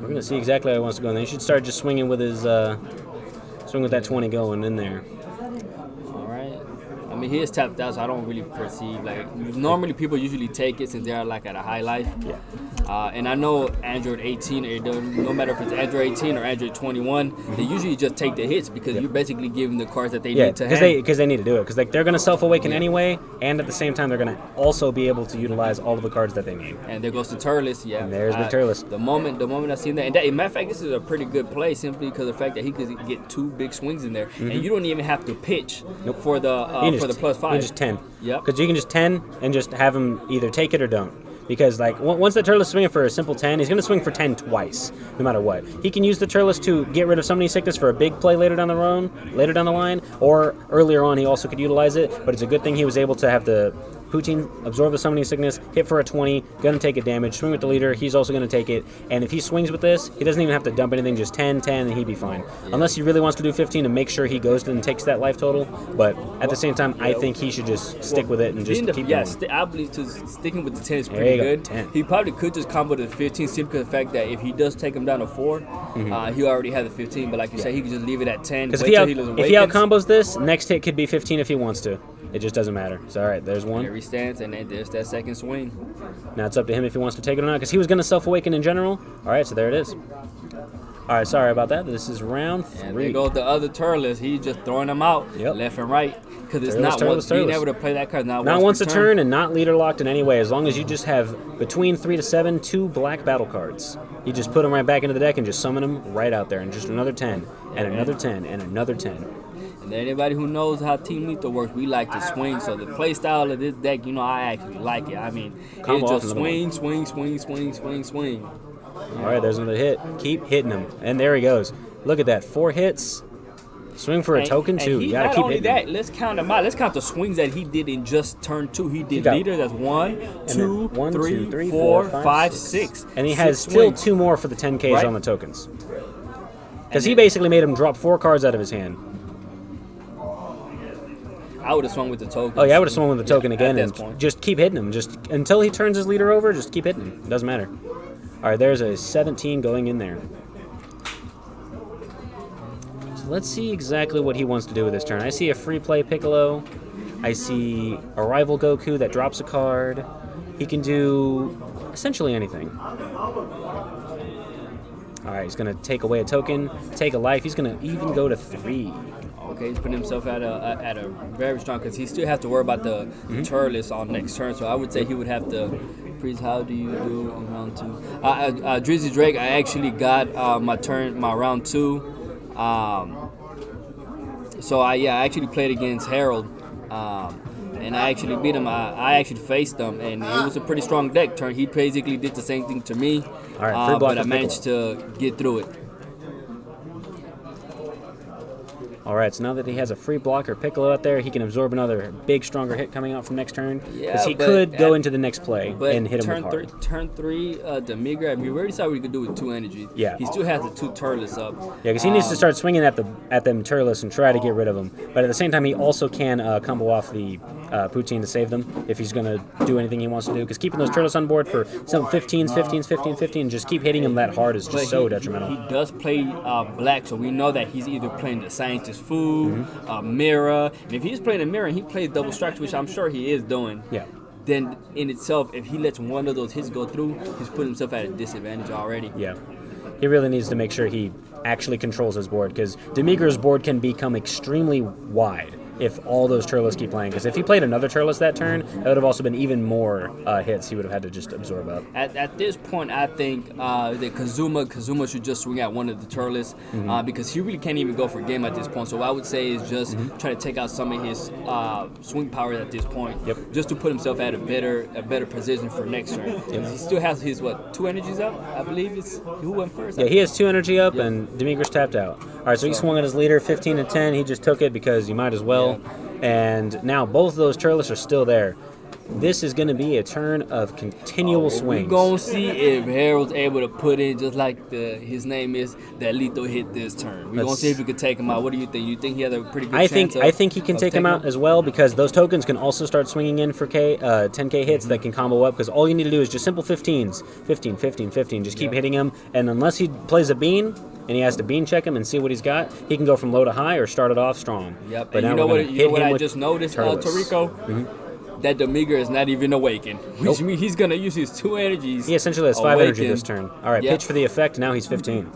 We're gonna see exactly how he wants to go, and then he should start just swinging with his swing with that 20 going in there. All right. I mean, he is tapped out, so I don't really perceive normally people usually take it since they're at a high life. Yeah. And I know Android 18, no matter if it's Android 18 or Android 21, they usually just take the hits because you're basically giving the cards that they need to have. Because they need to do it. Because they're going to self-awaken anyway, and at the same time, they're going to also be able to utilize all of the cards that they need. And there goes the Turles, yeah. And there's the Turles. The moment I seen that, and as a matter of fact, this is a pretty good play simply because of the fact that he could get 2 big swings in there, and you don't even have to pitch for the +5. You can just 10. Yep. Because you can just 10 and just have him either take it or don't. Because once the Turles is swinging for a simple 10, he's going to swing for 10 twice, no matter what. He can use the Turles to get rid of summoning sickness for a big play later down the line, or earlier on he also could utilize it. But it's a good thing he was able to have the Poutine, absorb the summoning sickness, hit for a 20, gonna take a damage, swing with the leader, he's also gonna take it, and if he swings with this, he doesn't even have to dump anything, just 10, 10, and he'd be fine. Yeah. Unless he really wants to do 15 to make sure he goes and takes that life total, but at the same time, I think he should just stick with it and just keep going. I believe sticking with the 10 is pretty good. 10. He probably could just combo the 15 simply because of the fact that if he does take him down to 4, he already had the 15, but like you said, he could just leave it at 10. Because if he out combos this, next hit could be 15 if he wants to. It just doesn't matter. So, all right, there's one. There he stands, and then there's that second swing. Now it's up to him if he wants to take it or not, because he was going to self-awaken in general. All right, so there it is. All right, sorry about that. This is round 3. And there goes the other Turles. He's just throwing them out left and right. Because it's not once being able to play that card. Not once a turn and not leader locked in any way. As long as you just have between 3 to 7, 2 black battle cards. You just put them right back into the deck and just summon them right out there. And just another 10, and another 10, and another 10. And anybody who knows how Team Lethal works, we like to swing. So the play style of this deck, I actually like it. I mean, it's just swing. All right, there's another hit. Keep hitting him. And there he goes. Look at that. 4 hits. Swing for a token, too. You got to keep hitting him. Let's count them out. Let's count the swings that he did in just turn 2. He did leader. That's 1, 2, 3, 4, 5, 6. And he has still 2 more for the 10Ks on the tokens. Because he basically made him drop 4 cards out of his hand. I would have swung with the token. Oh, yeah, I would have swung with the token again and just keep hitting him. Just until he turns his leader over, just keep hitting him. It doesn't matter. All right, there's a 17 going in there. So let's see exactly what he wants to do with this turn. I see a free play Piccolo. I see a rival Goku that drops a card. He can do essentially anything. All right, he's going to take away a token, take a life. He's going to even go to 3. Okay, he's putting himself at a very strong, because he still has to worry about the Turles on next turn. So I would say he would have to. Please, how do you do in round 2? Drizzy Drake, I actually got my round 2. So I actually played against Harold, and I actually beat him. I actually faced him, and it was a pretty strong deck turn. He basically did the same thing to me, all right, but I managed to get through it. All right, so now that he has a free blocker Piccolo out there, he can absorb another big, stronger hit coming out from next turn. Because he could go into the next play and hit him with hard. Turn 3, Demigra, I mean, we already saw what he could do with 2 energy. Yeah. He still has the 2 Turles up. Yeah, because he needs to start swinging at them Turles and try to get rid of them. But at the same time, he also can combo off the Poutine to save them if he's going to do anything he wants to do. Because keeping those Turles on board for some 15s, just keep hitting him that hard is just so detrimental. He does play black, so we know that he's either playing the Scientist Food, Mirror. And if he's playing a Mirror and he plays double strikes, which I'm sure he is doing, then in itself, if he lets one of those hits go through, he's putting himself at a disadvantage already. Yeah. He really needs to make sure he actually controls his board, because Demigra's board can become extremely wide if all those Turles keep playing. Because if he played another Turles that turn, that would have also been even more hits he would have had to just absorb up. At this point, I think that Kazuma should just swing at one of the Turles, because he really can't even go for game at this point. So what I would say is just try to take out some of his swing power at this point, just to put himself at a better position for next turn. He still has his 2 energies up, I believe. It's who went first? Yeah, he has 2 energy up, and Demigra's tapped out. All right, so he swung at his leader, 15 and 10. He just took it because you might as well. And now both of those Turles are still there. This is going to be a turn of continual swings. We're going to see if Harold's able to put in, just like his name is, that lethal hit this turn. We're going to see if we can take him out. What do you think? You think he has a pretty good chance I think he can take him out as well, because those tokens can also start swinging in for 10K hits that can combo up, because all you need to do is just simple 15s. 15, 15, 15. Just keep hitting him. And unless he plays a bean, and he has to bean check him and see what he's got, he can go from low to high or start it off strong. Yep. But and you know what I just noticed, Tarico? That Demigra is not even awakened, which means he's going to use his 2 energies. He essentially has 5 energy this turn. All right, pitch for the effect. Now he's 15.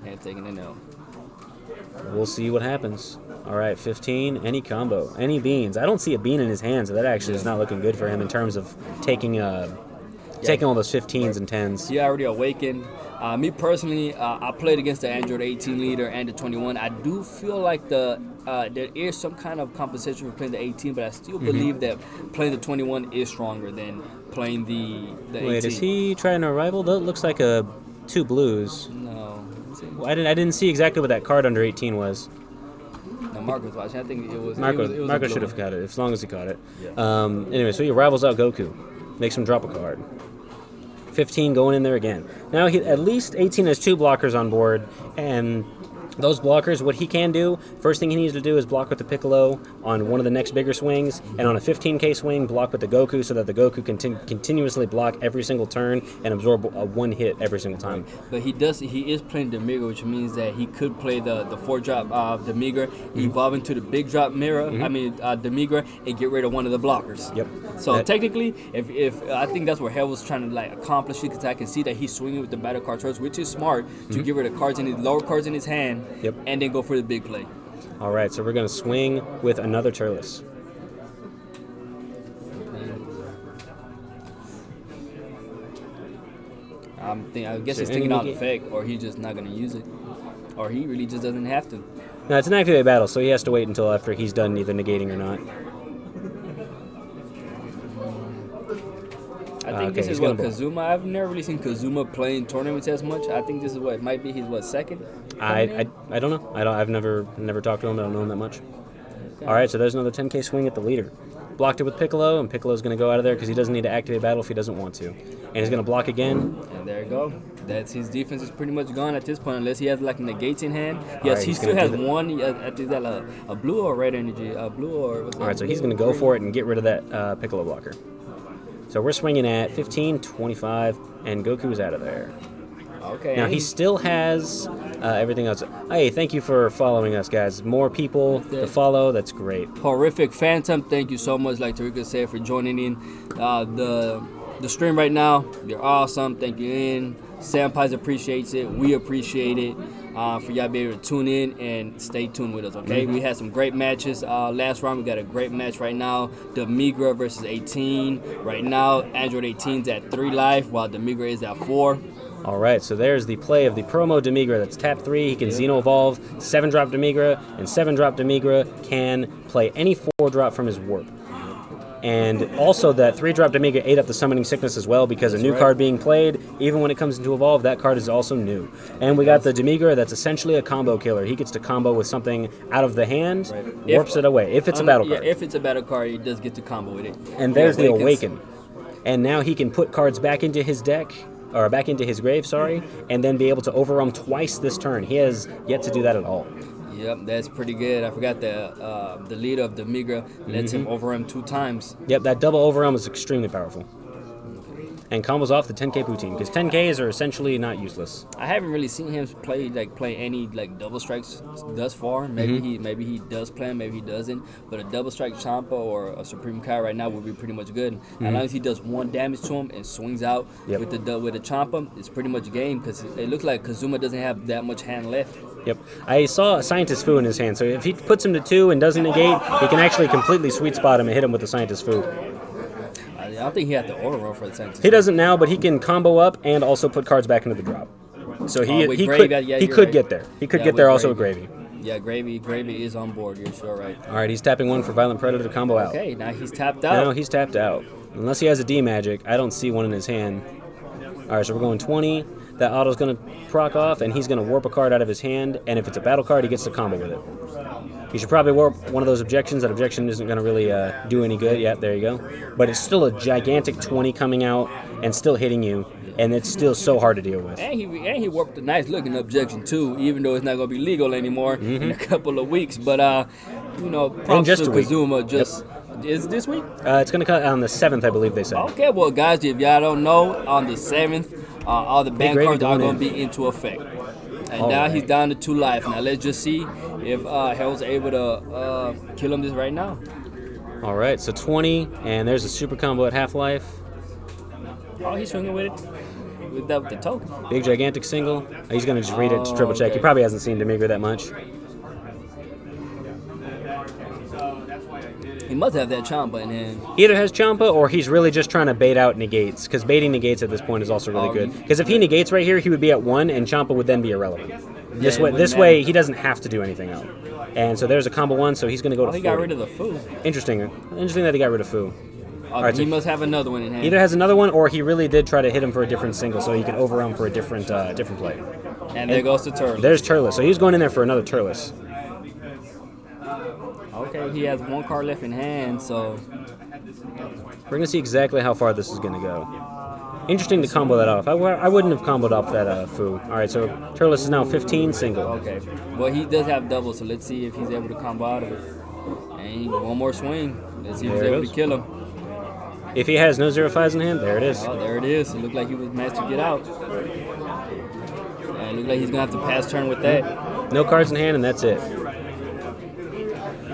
And taking a no. We'll see what happens. All right, 15, any combo, any beans. I don't see a bean in his hand, so that actually is not looking good for him in terms of taking all those 15s and 10s. He already awakened. Me personally, I played against the Android 18 leader and the 21. I do feel like there is some kind of compensation for playing the 18, but I still believe that playing the 21 is stronger than playing the 18. Wait, is he trying to rival? That looks like 2 blues. No. Well, I didn't see exactly what that card under 18 was. No, Marco was watching. I think it was Marco should have caught it as long as he caught it. Yeah. Anyway, so he rivals out Goku, makes him drop a card. 15 going in there again. Now at least 18 has 2 blockers on board, and those blockers, what he can do, first thing he needs to do is block with the Piccolo on one of the next bigger swings, and on a 15k swing, block with the Goku so that the Goku can continuously block every single turn and absorb a 1 hit every single time. But he is playing Demigra, which means that he could play the 4-drop Demigra, evolve into the big drop mirror, Demigra, and get rid of one of the blockers. Yep. So technically, if I think that's what Hell was trying to like accomplish it, because I can see that he's swinging with the battle card first, which is smart, to get rid of cards in his lower cards in his hand. Yep. And then go for the big play. All right, so we're going to swing with another Turles. I guess he's thinking out the effect, or he's just not going to use it. Or he really just doesn't have to. No, it's an activate battle, so he has to wait until after he's done either negating or not. I think this is what Kazuma. I've never really seen Kazuma playing tournaments as much. I think this is what might be his second. I don't know. I've never talked to him. I don't know him that much. Okay. All right, so there's another 10k swing at the leader. Blocked it with Piccolo, and Piccolo's going to go out of there because he doesn't need to activate battle if he doesn't want to. And he's going to block again. And there you go. That's his defense is pretty much gone at this point unless he has like negates in hand. Yes, right, he still has one. I think that a blue or red energy. A blue or what's that? All right, so he's going to go for it and get rid of that Piccolo blocker. So we're swinging at 15, 25, and Goku's out of there. Okay. Now he still has everything else. Hey, thank you for following us, guys. More people to follow. That's great. Horrific Phantom, thank you so much, like Tarika said, for joining in the stream right now. You're awesome. Thank you in. Senpai appreciates it. We appreciate it. For y'all to be able to tune in and stay tuned with us, okay? We had some great matches. Last round, we got a great match right now. Demigra versus 18. Right now, Android 18's at 3 life, while Demigra is at 4. All right, so there's the play of the promo Demigra. That's tap 3. He can Xeno Evolve, 7-drop Demigra, and 7-drop Demigra can play any 4-drop from his warp. And also that 3-drop Demigra ate up the Summoning Sickness as well because a new card being played, even when it comes into Evolve, that card is also new. And we got the Demigra that's essentially a combo killer. He gets to combo with something out of the hand, warps it away, if it's a battle card. Yeah, if it's a battle card, he does get to combo with it. And there's the Awaken. And now he can put cards back into his deck, or back into his grave, and then be able to overrun twice this turn. He has yet to do that at all. Yep, that's pretty good. I forgot the leader of Demigra lets him overrun 2 times. Yep, that double overrun is extremely powerful. And combos off the 10k poutine, because 10ks are essentially not useless. I haven't really seen him play any double strikes thus far. Maybe he does play them, maybe he doesn't. But a double strike Champa or a Supreme Kai right now would be pretty much good. As long as he does 1 damage to him and swings out with the Champa, it's pretty much game because it looks like Kazuma doesn't have that much hand left. Yep. I saw a Scientist Fu in his hand, so if he puts him to 2 and doesn't negate, he can actually completely sweet spot him and hit him with the Scientist Fu. I don't think he had the overroll for the Scientist. He doesn't now, but he can combo up and also put cards back into the drop. So he could get there. He could get there also with Gravy. Yeah, Gravy is on board. You're sure right. All right, he's tapping 1 for Violent Predator to combo out. Okay, now he's tapped out. Now he's tapped out. Unless he has a D-Magic, I don't see one in his hand. All right, so we're going 20. That auto's going to proc off, and he's going to warp a card out of his hand, and if it's a battle card, he gets to combo with it. You should probably warp one of those objections. That objection isn't going to really do any good. Yeah, there you go. But it's still a gigantic 20 coming out and still hitting you, and it's still so hard to deal with. And he warped a nice looking objection too, even though it's not going to be legal anymore in a couple of weeks. But props to Kazuma. Is this week? It's going to cut on the 7th, I believe they said. Okay, well guys, if y'all don't know, on the 7th, all the ban cards are going to be into effect. And now he's down to 2 life. Now let's just see if Hell's able to kill him this right now. All right, so 20, and there's a super combo at half life. Oh, he's swinging with it. With the token. Big gigantic single. He's going to just read it to triple check. He probably hasn't seen Demigra that much. He must have that Champa in hand. He either has Champa or he's really just trying to bait out negates, because baiting negates at this point is also really good. Because if he negates right here, he would be at 1, and Champa would then be irrelevant. This way, he doesn't have to do anything else. And so there's a combo 1, so he's going to go to 40. He got rid of the Fu. Interesting that he got rid of Fu. Right, he must have another one in hand. Either has another one, or he really did try to hit him for a different single, so he can overrun for a different play. And there goes the Turles. There's Turles. So he's going in there for another Turles. okay, he has one card left in hand, so We're going to see exactly how far this is going to go. Interesting to combo that off. I wouldn't have comboed off that Fu. All right, so Turles is now 15 single. okay. Well, he does have double, so let's see if he's able to combo out of it. And one more swing. Let's see if he's able to kill him. If he has no 0-5s in hand, there it is. Oh, there it is. It looked like he was managed to get out. And it looked like he's going to have to pass turn with that. No cards in hand, and that's it.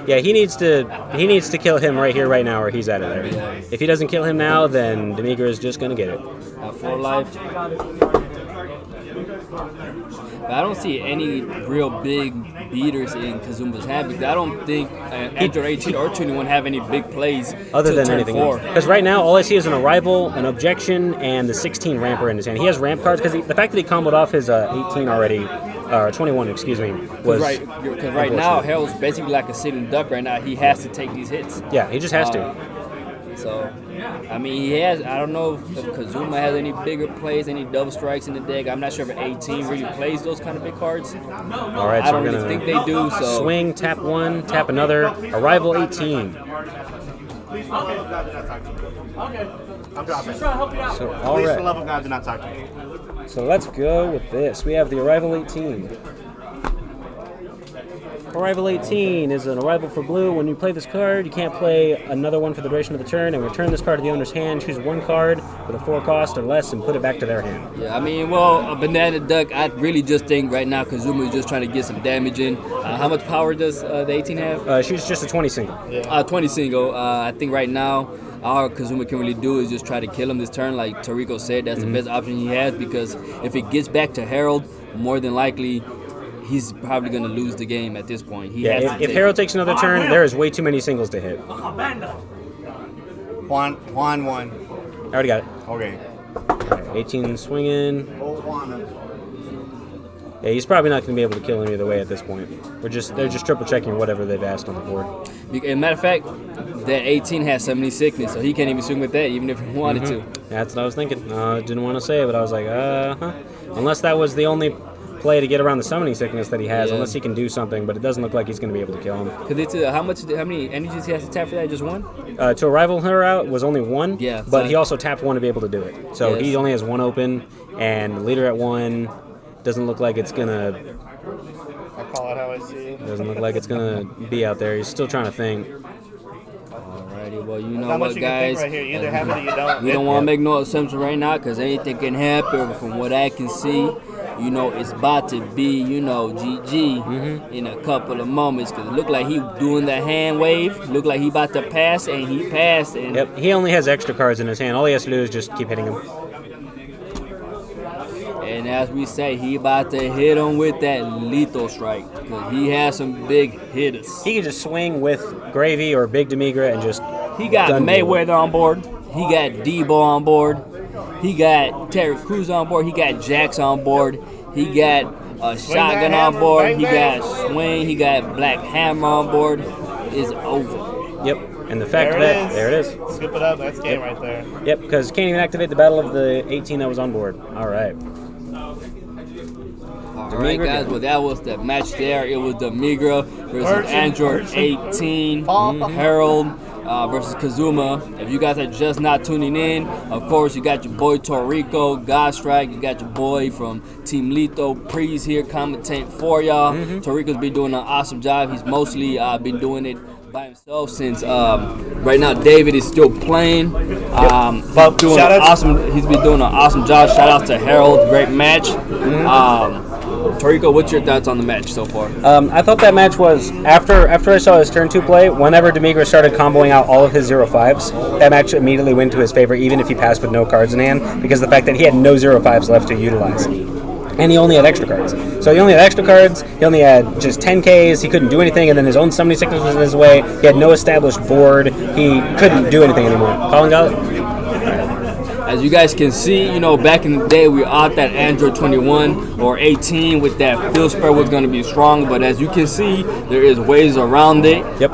Yeah, he needs to kill him right here, right now, or he's out of there. If he doesn't kill him now, then Demigra is just going to get it. 4 life. But I don't see any real big beaters in Kazuma's hand because I don't think Android 18 or 21 have any big plays other than turn anything 4. Because right now, all I see is an Arrival, an Objection, and the 16 Ramper in his hand. He has ramp cards because the fact that he comboed off his 18 already, 21, excuse me, was because right now Harold's basically like a sitting duck right now. He has to take these hits. Yeah, he just has to. So, I mean, he has. I don't know if Kazuma has any bigger plays, any double strikes in the deck. I'm not sure if 18 really plays those kind of big cards. All right, I so don't we're really think they do. So swing, tap 1, tap another. Arrival 18. So, all Please, for right. the love of God, do not talk to me. So let's go with this. We have the Arrival 18. Arrival 18 is an arrival for blue. When you play this card, you can't play another one for the duration of the turn, and return this card to the owner's hand. Choose one card with a 4 cost or less and put it back to their hand. yeah, I mean, well, a banana duck. I really just think right now Kazuma is just trying to get some damage in. How much power does the 18 have? She's just a 20 single. 20 single. I think right now all Kazuma can really do is just try to kill him this turn. Like Toriko said, that's the best option he has because if it gets back to Harold, more than likely he's probably going to lose the game at this point. If Harold takes another turn, there is way too many singles to hit. Juan won. I already got it. Okay. Right, 18 swinging. Yeah, he's probably not going to be able to kill him either way at this point. They're just triple checking whatever they've asked on the board. As a matter of fact, that 18 has 70 sickness, so he can't even swing with that, even if he wanted to. That's what I was thinking. Didn't want to say it, but I was like, unless that was the only play to get around the summoning sickness that he has, unless he can do something, but it doesn't look like he's going to be able to kill him. How many energies he has to tap for that? Just one? To arrival her out was only 1, but he also tapped 1 to be able to do it. So he only has 1 open, and leader at 1 doesn't look like it's going to... I call it how I see it. Doesn't look like it's going to be out there. He's still trying to think. Alrighty, well, you know Not what, much you can think guys? right here. You either have it or you don't. We don't want to make no assumption right now because anything can happen. From what I can see, it's about to be, GG in a couple of moments because it looked like he doing the hand wave. Looked like he about to pass, and he passed. And yep, he only has extra cards in his hand. All he has to do is just keep hitting him. And as we say, he about to hit him with that lethal strike because he has some big hitters. He can just swing with Gravy or Big Demigra and just... He got Mayweather on board. He got Debo on board. He got Terry Crews on board. He got Jax on board. He got Shotgun on board. Bang, he bang. got Swing. He got Black Hammer on board. It's over. Yep, and the fact that... There it is. Scoop it up. That's game right there. Yep, because can't even activate the battle of the 18 that was on board. All right. All right, guys. Well, that was the match there. It was Demigra versus Android 18. Harold versus Kazuma. If you guys are just not tuning in, of course, you got your boy Toriko, Godstrike. You got your boy from Team Lethal, Prees here commentating for y'all. Toriko's been doing an awesome job. He's mostly been doing it by himself since right now David is still playing. He's been doing an awesome job. Shout out to Harold, great match. Toriko, what's your thoughts on the match so far? I thought that match was, after I saw his turn 2 play, whenever Demigra started comboing out all of his 0-5s, that match immediately went to his favor, even if he passed with no cards in hand, because the fact that he had no 0-5s left to utilize. And he only had extra cards. So he only had extra cards, he only had just 10Ks, he couldn't do anything, and then his own summoning sickness was in his way, he had no established board, he couldn't do anything anymore. Colin got it? As you guys can see, back in the day, we out that Android 21 or 18 with that field spread was going to be strong. But as you can see, there is ways around it. Yep.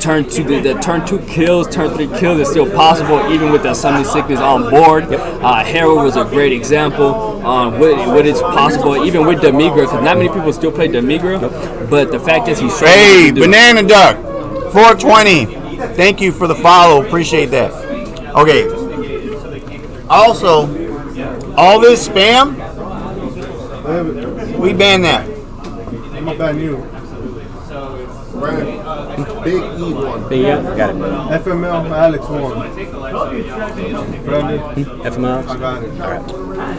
Turn 2 kills, turn 3 kills is still possible, even with that summoning sickness on board. Yep. Harold was a great example on what is possible, even with Demigra, because not many people still play Demigra. But the fact is he's Hey, banana duck. 420. Thank you for the follow. Appreciate that. Okay. Also, all this spam, we ban that. I'm gonna ban you. Big E1. Big E, got it. FML Alex 1. FML. I got it.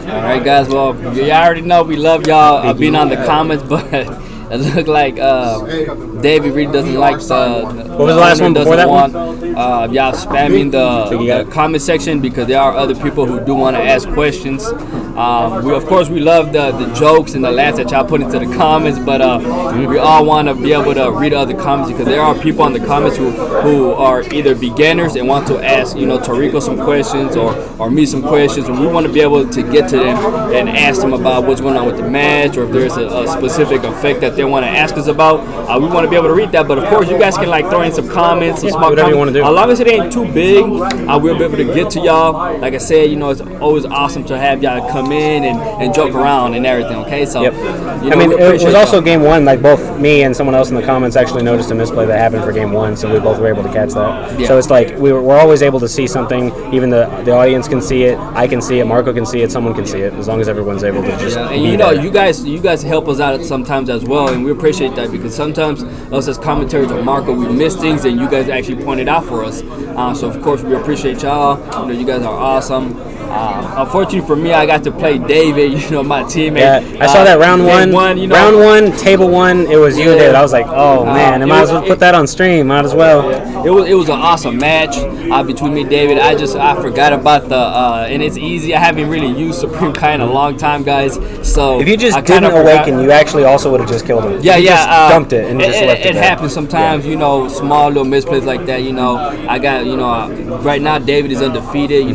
All right, guys. Well, y'all already know we love y'all being on the comments, but it looked like David really doesn't like the. What was the last one before that one? Y'all spamming the comment section because there are other people who do want to ask questions. We love the jokes and the laughs that y'all put into the comments, but we all want to be able to read other comments because there are people in the comments who are either beginners and want to ask, Tarico some questions or me some questions, and we want to be able to get to them and ask them about what's going on with the match or if there's a specific effect that they want to ask us about. We want to be able to read that, but of course you guys can throw in some comments, some small whatever comments. you want to do. As long as it ain't too big, we'll be able to get to y'all. Like I said, it's always awesome to have y'all come in and joke around and everything. Okay, so yep. It was also game one. Like both me and someone else in the comments actually noticed a misplay that happened for game one, so we both were able to catch that. Yeah. So it's like we're always able to see something. Even the audience can see it. I can see it. Marco can see it. Someone can see it. As long as everyone's able to just. And you guys help us out sometimes as well, and we appreciate that because sometimes us as commentators or Marco we miss things and you guys actually point it out for us. So of course we appreciate y'all. You guys are awesome. Unfortunately for me, I got to play David, my teammate. Yeah, I saw that round one, round one, table one. It was you, David. I was like, oh man, I might as well put that on stream. Might as well. It was an awesome match between me and David. I forgot about and it's easy. I haven't really used Supreme Kai in a long time, guys. So if you just didn't awaken, you actually also would have just killed him. Yeah, you just dumped it and just left it. It happens sometimes, small little misplays like that. I got, right now David is undefeated.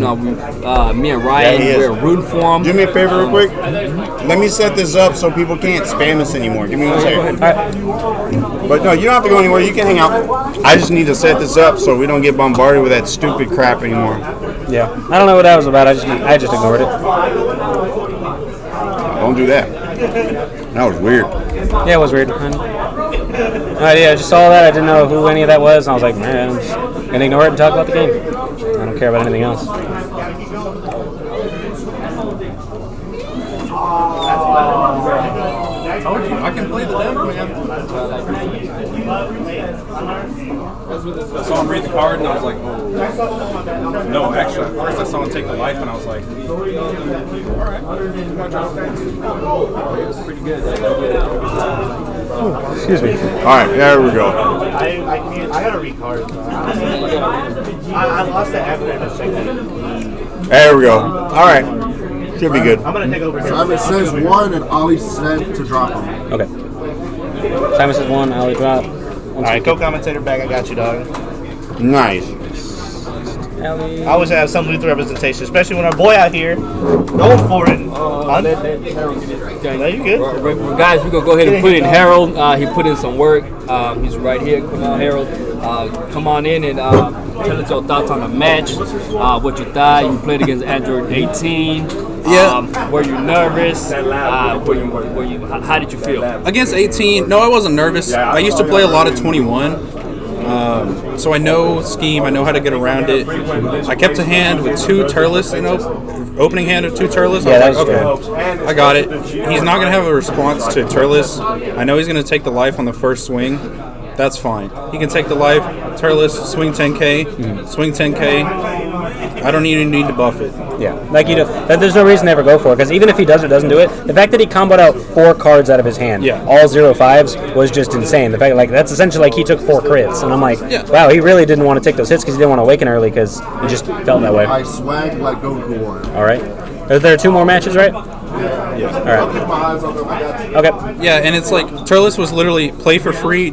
Me and Ryan, we're rooting for him. Do me a favor real quick. Let me set this up so people can't spam us anymore. Give me 1 second. But no, you don't have to go anywhere. You can hang out. I just need to set this up so we don't get bombarded with that stupid crap anymore. Yeah. I don't know what that was about. I just ignored it. Don't do that. That was weird. Yeah, it was weird. I just saw that. I didn't know who any of that was. And I was like, man, I'm just going to ignore it and talk about the game. I don't care about anything else. I told you, I can play the demo, man. I saw him read the card and I was like, oh. No, actually, at first I saw him take the life and I was like, alright. It's pretty good. Excuse me. Alright, there we go. I gotta read cards. I lost the after in a second. There we go. Alright. Should be good. I'm gonna take over here. Simon says 1 and Ollie said to drop him. Okay. Simon says 1, Ollie drop. Alright, co-commentator back. I got you, dog. Nice. I always have some Luther representation, especially when our boy out here going for it. No, you good. Guys, we're going to go ahead and put in Harold. He put in some work. He's right here. Come on, Harold. Come on in and tell us your thoughts on the match. What you thought. You played against Android 18. Yeah. Were you nervous? How did you feel? Against 18, no, I wasn't nervous. I used to play a lot of 21. So I know scheme, I know how to get around it. I kept a hand with 2 Turles, opening hand of 2 Turles. Yeah, I was like, okay, I got it. He's not going to have a response to Turles. I know he's going to take the life on the first swing. That's fine. He can take the life, Turles, swing 10K, swing 10K. I don't even need to buff it. Yeah, there's no reason to ever go for it, because even if he does or doesn't do it, the fact that he comboed out 4 cards out of his hand, all 0-5s, was just insane. The fact, that's essentially like he took 4 crits, and I'm like, wow, he really didn't want to take those hits because he didn't want to awaken early because he just felt that way. I swag like Goku War. All right. Are there 2 more matches, right? Yeah. All right. I'll keep my eyes on them. I got you. Okay. Yeah, and it's like Turles was literally play for free,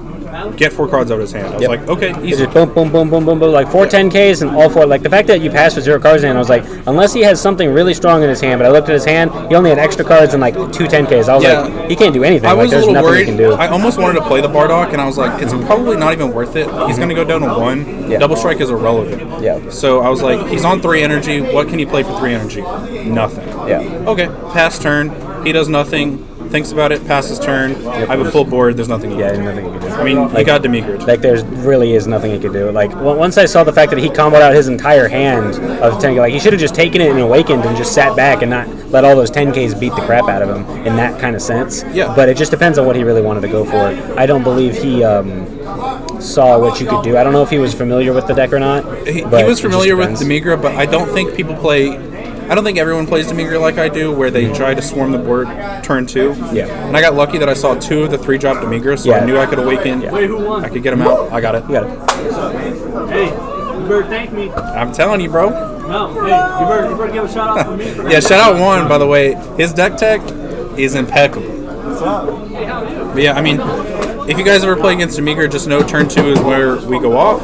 get 4 cards out of his hand. I was like, okay, easy. Just boom, boom, boom, boom, boom, boom, like 4 10Ks and all 4. Like the fact that you passed with 0 cards in hand, I was like, unless he has something really strong in his hand. But I looked at his hand, he only had extra cards and like 2 10Ks. I was like, he can't do anything. I was there's a little nothing worried. He can do. I almost wanted to play the Bardock, and I was like, it's probably not even worth it. He's going to go down to 1. Double strike is irrelevant. Yeah. So I was like, he's on 3 energy. What can he play for 3 energy? Nothing. Yeah. Okay, pass turn. He does nothing. thinks about it, passes turn. I have a full board. There's nothing. There's nothing you can do. I mean, he got Demigrate. Like, there really is nothing he could do. Like, once I saw the fact that he comboed out his entire hand of 10K, like, he should have just taken it and awakened and just sat back and not let all those 10Ks beat the crap out of him in that kind of sense. Yeah. But it just depends on what he really wanted to go for. I don't believe he saw what you could do. I don't know if he was familiar with the deck or not. He was familiar with Demigra, but I don't think people play. I don't think everyone plays Demigra like I do, where they try to swarm the board turn 2. Yeah. And I got lucky that I saw 2 of the 3-drop Demigra, so I knew I could awaken. Yeah. I could get him out. I got it. You got it. Hey, you better thank me. I'm telling you, bro. No, hey, you better give a shout out for me. Yeah, shout out Juan, by the way. His deck tech is impeccable. What's up? But yeah, I mean, if you guys ever play against Demigra, just know turn 2 is where we go off.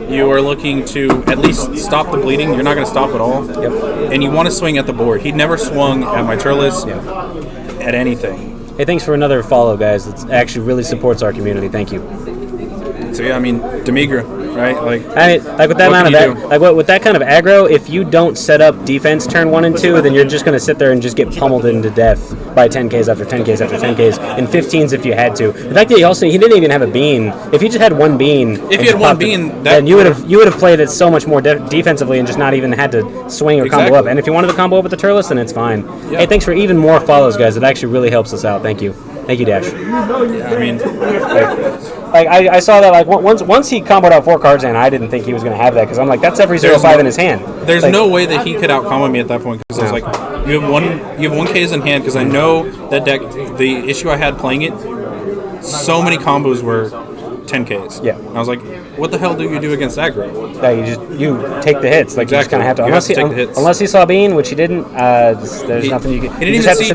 You are looking to at least stop the bleeding. You're not going to stop at all. Yep. And you want to swing at the board. He never swung at my Turles at anything. Hey, thanks for another follow, guys. It actually really supports our community. Thank you. So yeah, I mean, Demigra, right? Like with that amount of with that kind of aggro, if you don't set up defense turn 1 and 2, then you're just going to sit there and just get pummeled into death by 10Ks after 10Ks after 10Ks and 15s if you had to. The fact that he didn't even have a bean. If he just had one bean, then you would have played it so much more defensively and just not even had to swing or combo up. And if you wanted to combo up with the Turles, then it's fine. Yeah. Hey, thanks for even more follows, guys. It actually really helps us out. Thank you. Thank you, Dash. Yeah, I mean, I saw that like once he comboed out 4 cards in, I didn't think he was going to have that because I'm like, that's every 0-5 in his hand. There's no way that he could out combo me at that point because I was like, you have one Ks in hand because I know that deck. The issue I had playing it, so many combos were 10Ks. Yeah. And I was like, what the hell do you do against aggro? Yeah, you take the hits. Like, you just kind of have to. Unless he saw bean, which he didn't. There's nothing you can. He didn't even see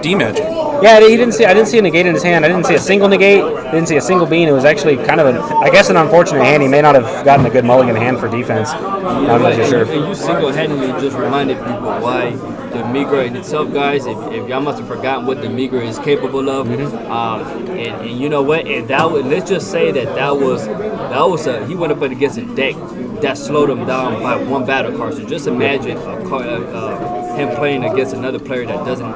D-magic. Yeah, I didn't see a negate in his hand. I didn't see a single negate. Didn't see a single bean. It was actually kind of an unfortunate hand. He may not have gotten a good mulligan hand for defense. Not really sure. And you single-handedly just reminded people why the Demigra in itself, guys. If y'all must have forgotten what the Demigra is capable of, and you know what? And let's just say that was he went up against a deck that slowed him down by 1 battle card. So just imagine him playing against another player that doesn't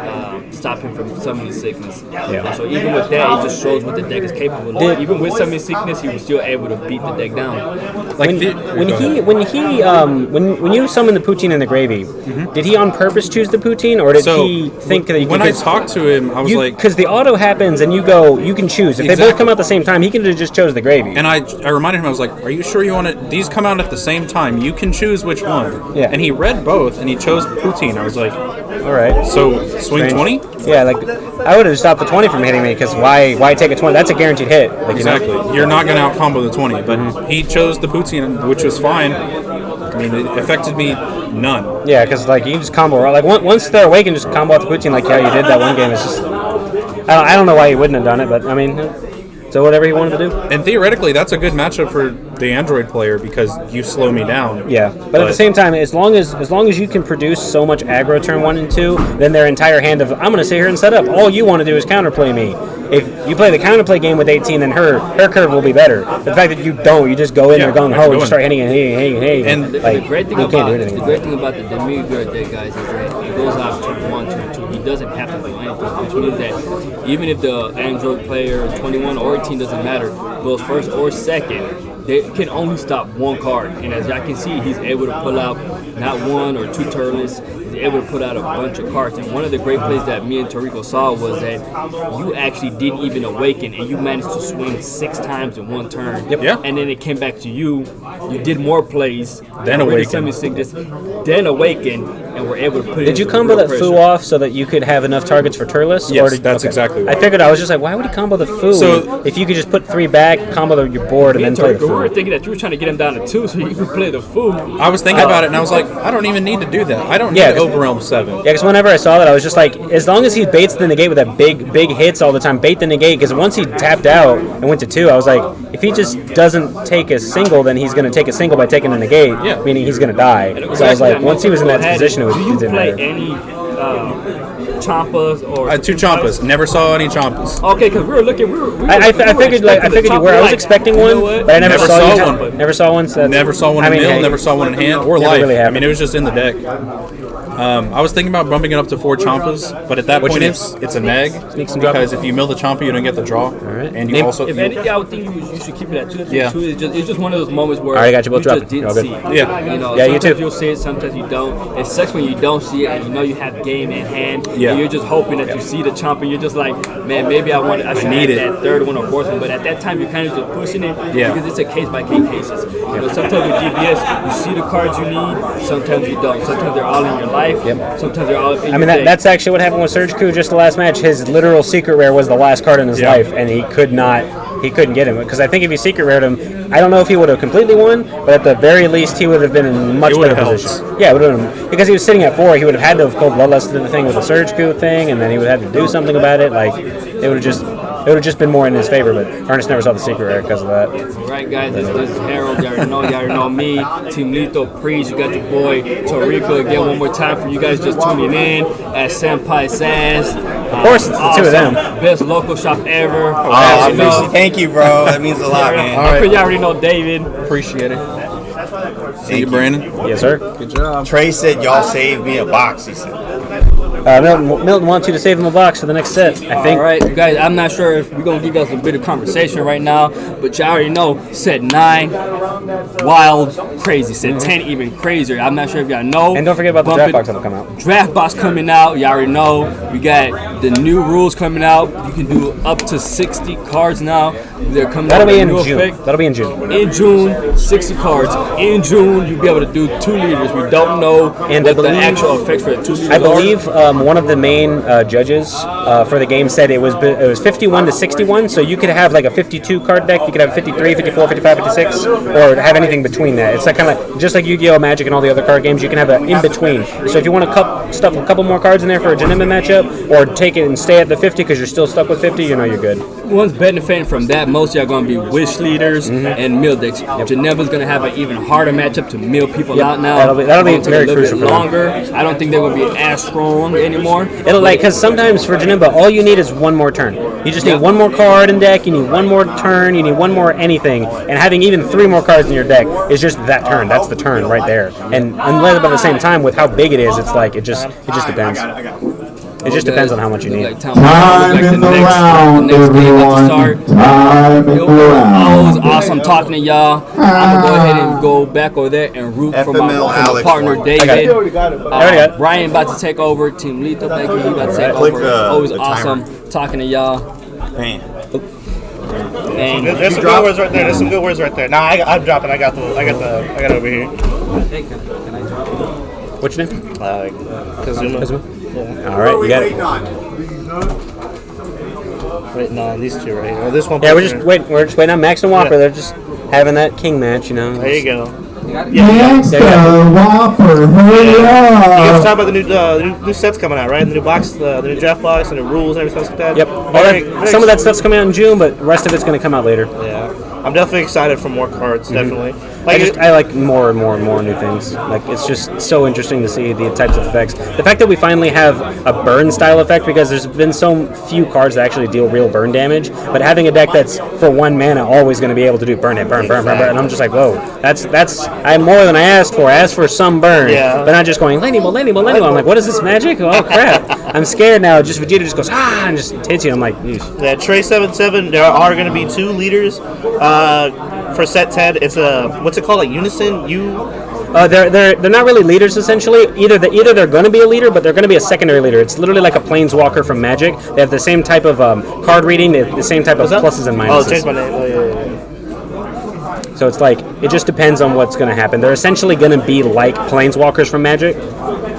stop him from summoning sickness. Yeah. So even with that, it just shows what the deck is capable of. Even with summoning sickness, he was still able to beat the deck down. When you summoned the poutine in the gravy, did he on purpose choose the poutine, or did he think that? When I talked to him, I was like, because the auto happens and you can choose. If they both come out at the same time, he could have just chose the gravy. And I reminded him, I was like, are you sure you want it? These come out at the same time. You can choose which one. Yeah. And he read both, and he chose poutine. I was like, all right. So swing 20? Yeah, like I would have stopped the 20 from hitting me because why take a 20? That's a guaranteed hit. Like, exactly. You're not going to out combo the 20, but he chose the poutine, which was fine. I mean, it affected me none. Yeah, because like you can just combo like once they're awakened, just combo out the poutine like how you did that one game. It's just I don't know why he wouldn't have done it, but I mean. So whatever he wanted to do. And theoretically, that's a good matchup for the Android player because you slow me down. Yeah, but at the same time, as long as you can produce so much aggro turn 1 and 2, then their entire hand of I'm going to sit here and set up. All you want to do is counterplay me. If you play the counterplay game with 18, then her curve will be better. The fact that you don't, you just go in there gung ho and just start hitting and hitting. And like, the great thing about the Demigra deck, guys, is that it goes out turn 1, turn 2. He doesn't have to do anything, which means that even if the Android player 21 or 18 doesn't matter, goes first or second, they can only stop 1 card. And as I can see, he's able to pull out not 1 or 2 Turles. He's able to put out a bunch of cards. And one of the great plays that me and Tarico saw was that you actually didn't even awaken, and you managed to swing 6 times in 1 turn. Yep. Yeah. And then it came back to you. You did more plays. Then awaken. Then awaken, and were able to put it. Did you combo that foo off so that you could have enough targets for Turles? Yes, that's exactly what I figured. I was just like, why would he combo the foo if you could just put 3 back, combo your board, and then play the foo? We were thinking that you were trying to get him down to 2 so you could play the foo. I was thinking about it, and I was like, I don't even need to do that. I don't need to overwhelm 7. Yeah, because whenever I saw that, I was just like, as long as he baits the negate with that big hits all the time, bait the negate, because once he tapped out and went to 2, I was like, if he just doesn't take a single, then he's going to take a single by taking the negate, meaning he's going to die. So I was like, once he was in that position, it didn't matter. Any Champas or 2 Champas. Never saw any Champas. Okay, because we were looking. I figured you were. I was expecting one, but I never saw one. Never saw one. So never saw one in mill. Never saw one in hand or life. Really I mean, it was just in the deck. I was thinking about bumping it up to 4 Champas, but at that What's point your it's a neg because if you mill the Champa, you don't get the draw. All right. And you also If anything, I would think you should keep it at 2. Yeah. It's just one of those moments where All right, I got you both just dropped. didn't All good. see it. Yeah. You know, Yeah, you sometimes too. you'll see it, sometimes you don't. It sucks when you don't see it and you know you have game in hand. Yeah. And you're just hoping that you see the Champa. You're just like, man, maybe I should need need it. that 3rd one or 4th one. But at that time, you're kind of just pushing it Yeah. because it's a case by case cases. You know, sometimes with DBS, you see the cards you need. Sometimes you don't. Sometimes they're all in your life. Sometimes they're all in your deck. That's actually what happened with Surge Coup just the last match. His literal secret rare was the last card in his life, and he couldn't get him. Because I think if he secret rared him, I don't know if he would have completely won, but at the very least, he would have been in a much better position. Yeah, it would have, because he was sitting at 4, he would have had to have called Bloodlust to the thing with the Surge Coup thing, and then he would have had to do something about it. Like, it would have just been more in his favor, but Ernest never saw the secret rare because of that. Right, guys, this is Harold. Y'all already know me. Team Lethal Priest. You got your boy Toriko again one more time for you guys just tuning in at Senpai Sass. Of course, it's the two of them. Best local shop ever. Thank you, bro. That means a lot, man. I'm pretty already know David. appreciate it. See you, Brandon. Yes, sir. Good job. Trey said y'all saved me a box, he said. Milton wants you to save him a box for the next set, I think. All right, guys, I'm not sure if we're going to give us a bit of conversation right now, but you already know set 9, wild, crazy. Set 10, even crazier. I'm not sure if y'all know. And don't forget about the draft box that'll come out. Draft box coming out. You already know. We got the new rules coming out. You can do up to 60 cards now. They're coming That'll out be with a in new June. effect. That'll be in June. In June, 60 cards. In June, you'll be able to do 2 liters. We don't know And what I the believe- actual effects for the 2 liters I believe one of the main judges for the game said it was 51 to 61, so you could have like a 52 card deck, you could have 53, 54, 55, 56, or have anything between that. It's like kind of just like Yu-Gi-Oh! Magic and all the other card games, you can have an in between. So if you want to stuff a couple more cards in there for a Janima matchup, or take it and stay at the 50 because you're still stuck with 50, you know you're good. One's benefiting from that. Most of y'all going to be wish leaders and mill decks. Janeva's going to have an even harder matchup to mill people out now. That'll be It'll take very a little crucial bit for them. longer. I don't think they're going to be as strong anymore. It'll because sometimes for Janimba, all you need is one more turn. You just need one more card in deck. You need one more turn. You need one more anything. And having even 3 more cards in your deck is just that turn. That's the turn right there. And unless at the same time with how big it is, it's like it just depends. It just depends on how much you need. Time in the round, everyone. Time in the round. Always awesome talking to y'all. I'm gonna go ahead and go back over there and root for my Alex partner won. David. it. Brian about to take over. Team Lethal, thank you. He about to take Click, over. Always the awesome talking to y'all. Man. And There's some good words right there. There's some good words right there. Nah, I'm dropping. I got it over here. What's your name? Kazuma. All right, you got it. Waiting on these two right here. This one. Yeah, we're just waiting on Max and Whopper. They're just having that king match, you know. There you go. Next, Whopper, hurry You guys up. talk about the new sets coming out, right? The new box, the new draft box, and the rules and everything else like that. Yep. Some of that stuff's coming out in June, but the rest of it's going to come out later. Yeah, I'm definitely excited for more cards. Definitely. I like more and more and more new things. Like it's just so interesting to see the types of effects. The fact that we finally have a burn style effect, because there's been so few cards that actually deal real burn damage. But having a deck that's for 1 mana always going to be able to do burn, and I'm just like, whoa, that's I'm more than I asked for. I asked for some burn, but not just going Lenny. I'm like, what is this magic? Oh crap! I'm scared now. Just Vegeta just goes and just hits you. I'm like, eesh. Yeah, Trey 7-7. There are going to be 2 leaders for set 10. It's a what's it called? A unison. They're not really leaders essentially. Either they're going to be a leader, but they're going to be a secondary leader. It's literally like a planeswalker from Magic. They have the same type of card reading, the same type of pluses and minuses. Oh, change my name. Oh yeah. So it's like it just depends on what's going to happen. They're essentially going to be like planeswalkers from Magic,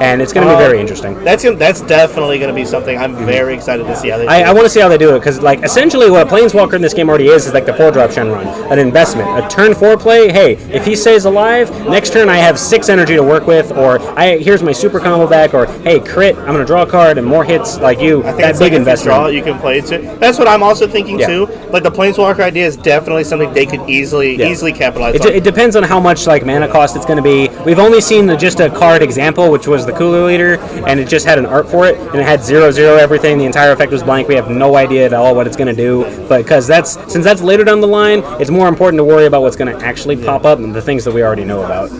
and it's going to be very interesting. That's definitely going to be something I'm very excited to see how they do. I want to see how they do it, because like essentially what a planeswalker in this game already is like the 4-drop Shenron, an investment, a turn 4 play. Hey, if he stays alive, next turn I have 6 energy to work with, or here's my super combo back, or hey, crit, I'm going to draw a card and more hits like you. I think that it's big like investment. Draw, you can play it too. That's what I'm also thinking too. Like the planeswalker idea is definitely something they could easily capitalize on. It depends on how much like mana cost it's going to be. We've only seen just a card example, which was the Cooler Leader, and it just had an art for it, and it had 0/0 everything. The entire effect was blank. We have no idea at all what it's going to do, but because since that's later down the line, it's more important to worry about what's going to actually pop up and the things that we already know about.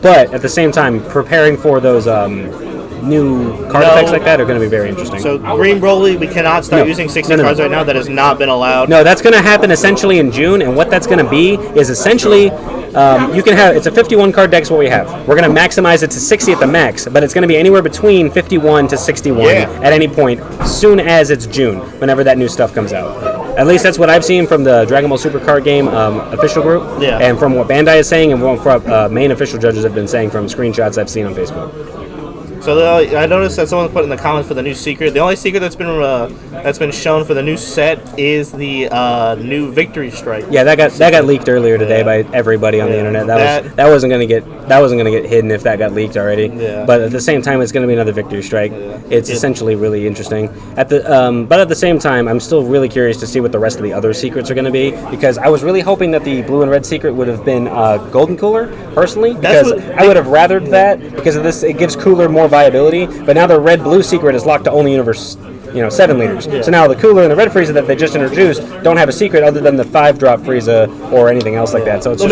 But at the same time, preparing for those new card effects like that are going to be very interesting. So Green Broly, we cannot start using 60 cards right now. That has not been allowed. No, that's going to happen essentially in June, and what that's going to be is essentially you can have, it's a 51 card deck is what we have. We're going to maximize it to 60 at the max, but it's going to be anywhere between 51 to 61 at any point, soon as it's June, whenever that new stuff comes out. At least that's what I've seen from the Dragon Ball Super card game official group, and from what Bandai is saying, and what main official judges have been saying from screenshots I've seen on Facebook. So I noticed that someone put in the comments for the new secret. The only secret that's been shown for the new set is the new Victory Strike. Yeah, that got leaked earlier today by everybody on the internet. That wasn't gonna get hidden if that got leaked already. Yeah. But at the same time, it's gonna be another Victory Strike. It's essentially really interesting. But at the same time, I'm still really curious to see what the rest of the other secrets are gonna be, because I was really hoping that the blue and red secret would have been Golden Cooler personally, because I would have rathered that because of this. It gives Cooler more viability, but now the red-blue secret is locked to only Universe 7 liters. So now the Cooler and the red Frieza that they just introduced don't have a secret other than the 5-drop Frieza or anything else like that. So it's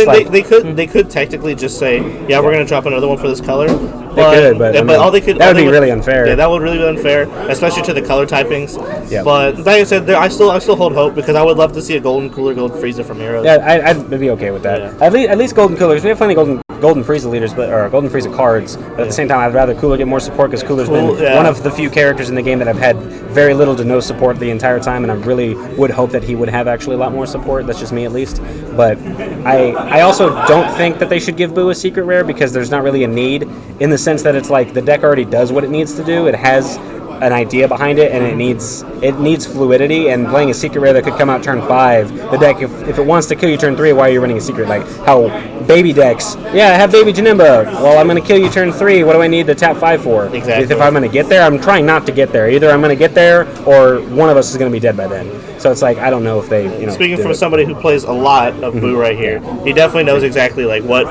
they could technically just say, we're going to drop another one for this color. But that would be really unfair. Yeah, that would really be unfair, especially to the color typings. Yeah. But like I said, I still hold hope, because I would love to see a Golden Cooler, Golden Frieza from Heroes. Yeah, I'd be okay with that. Yeah. At least Golden Coolers. We have plenty of Golden Frieza leaders, or Golden Frieza cards. But at the same time, I'd rather Cooler get more support, because Cooler's been one of the few characters in the game that I've had very little to no support the entire time, and I really would hope that he would have actually a lot more support. That's just me, at least. But I also don't think that they should give Boo a secret rare, because there's not really a need, in the sense that it's like the deck already does what it needs to do. It has an idea behind it, and it needs fluidity, and playing a secret rare that could come out turn 5, the deck, if it wants to kill you turn 3, why are you running a secret? Like how baby decks, I have baby Janemba, well, I'm going to kill you turn 3, what do I need to tap 5 for? Exactly. If I'm going to get there, I'm trying not to get there. Either I'm going to get there, or one of us is going to be dead by then. So it's like, I don't know if they, Speaking from somebody who plays a lot of Boo right here, he definitely knows exactly what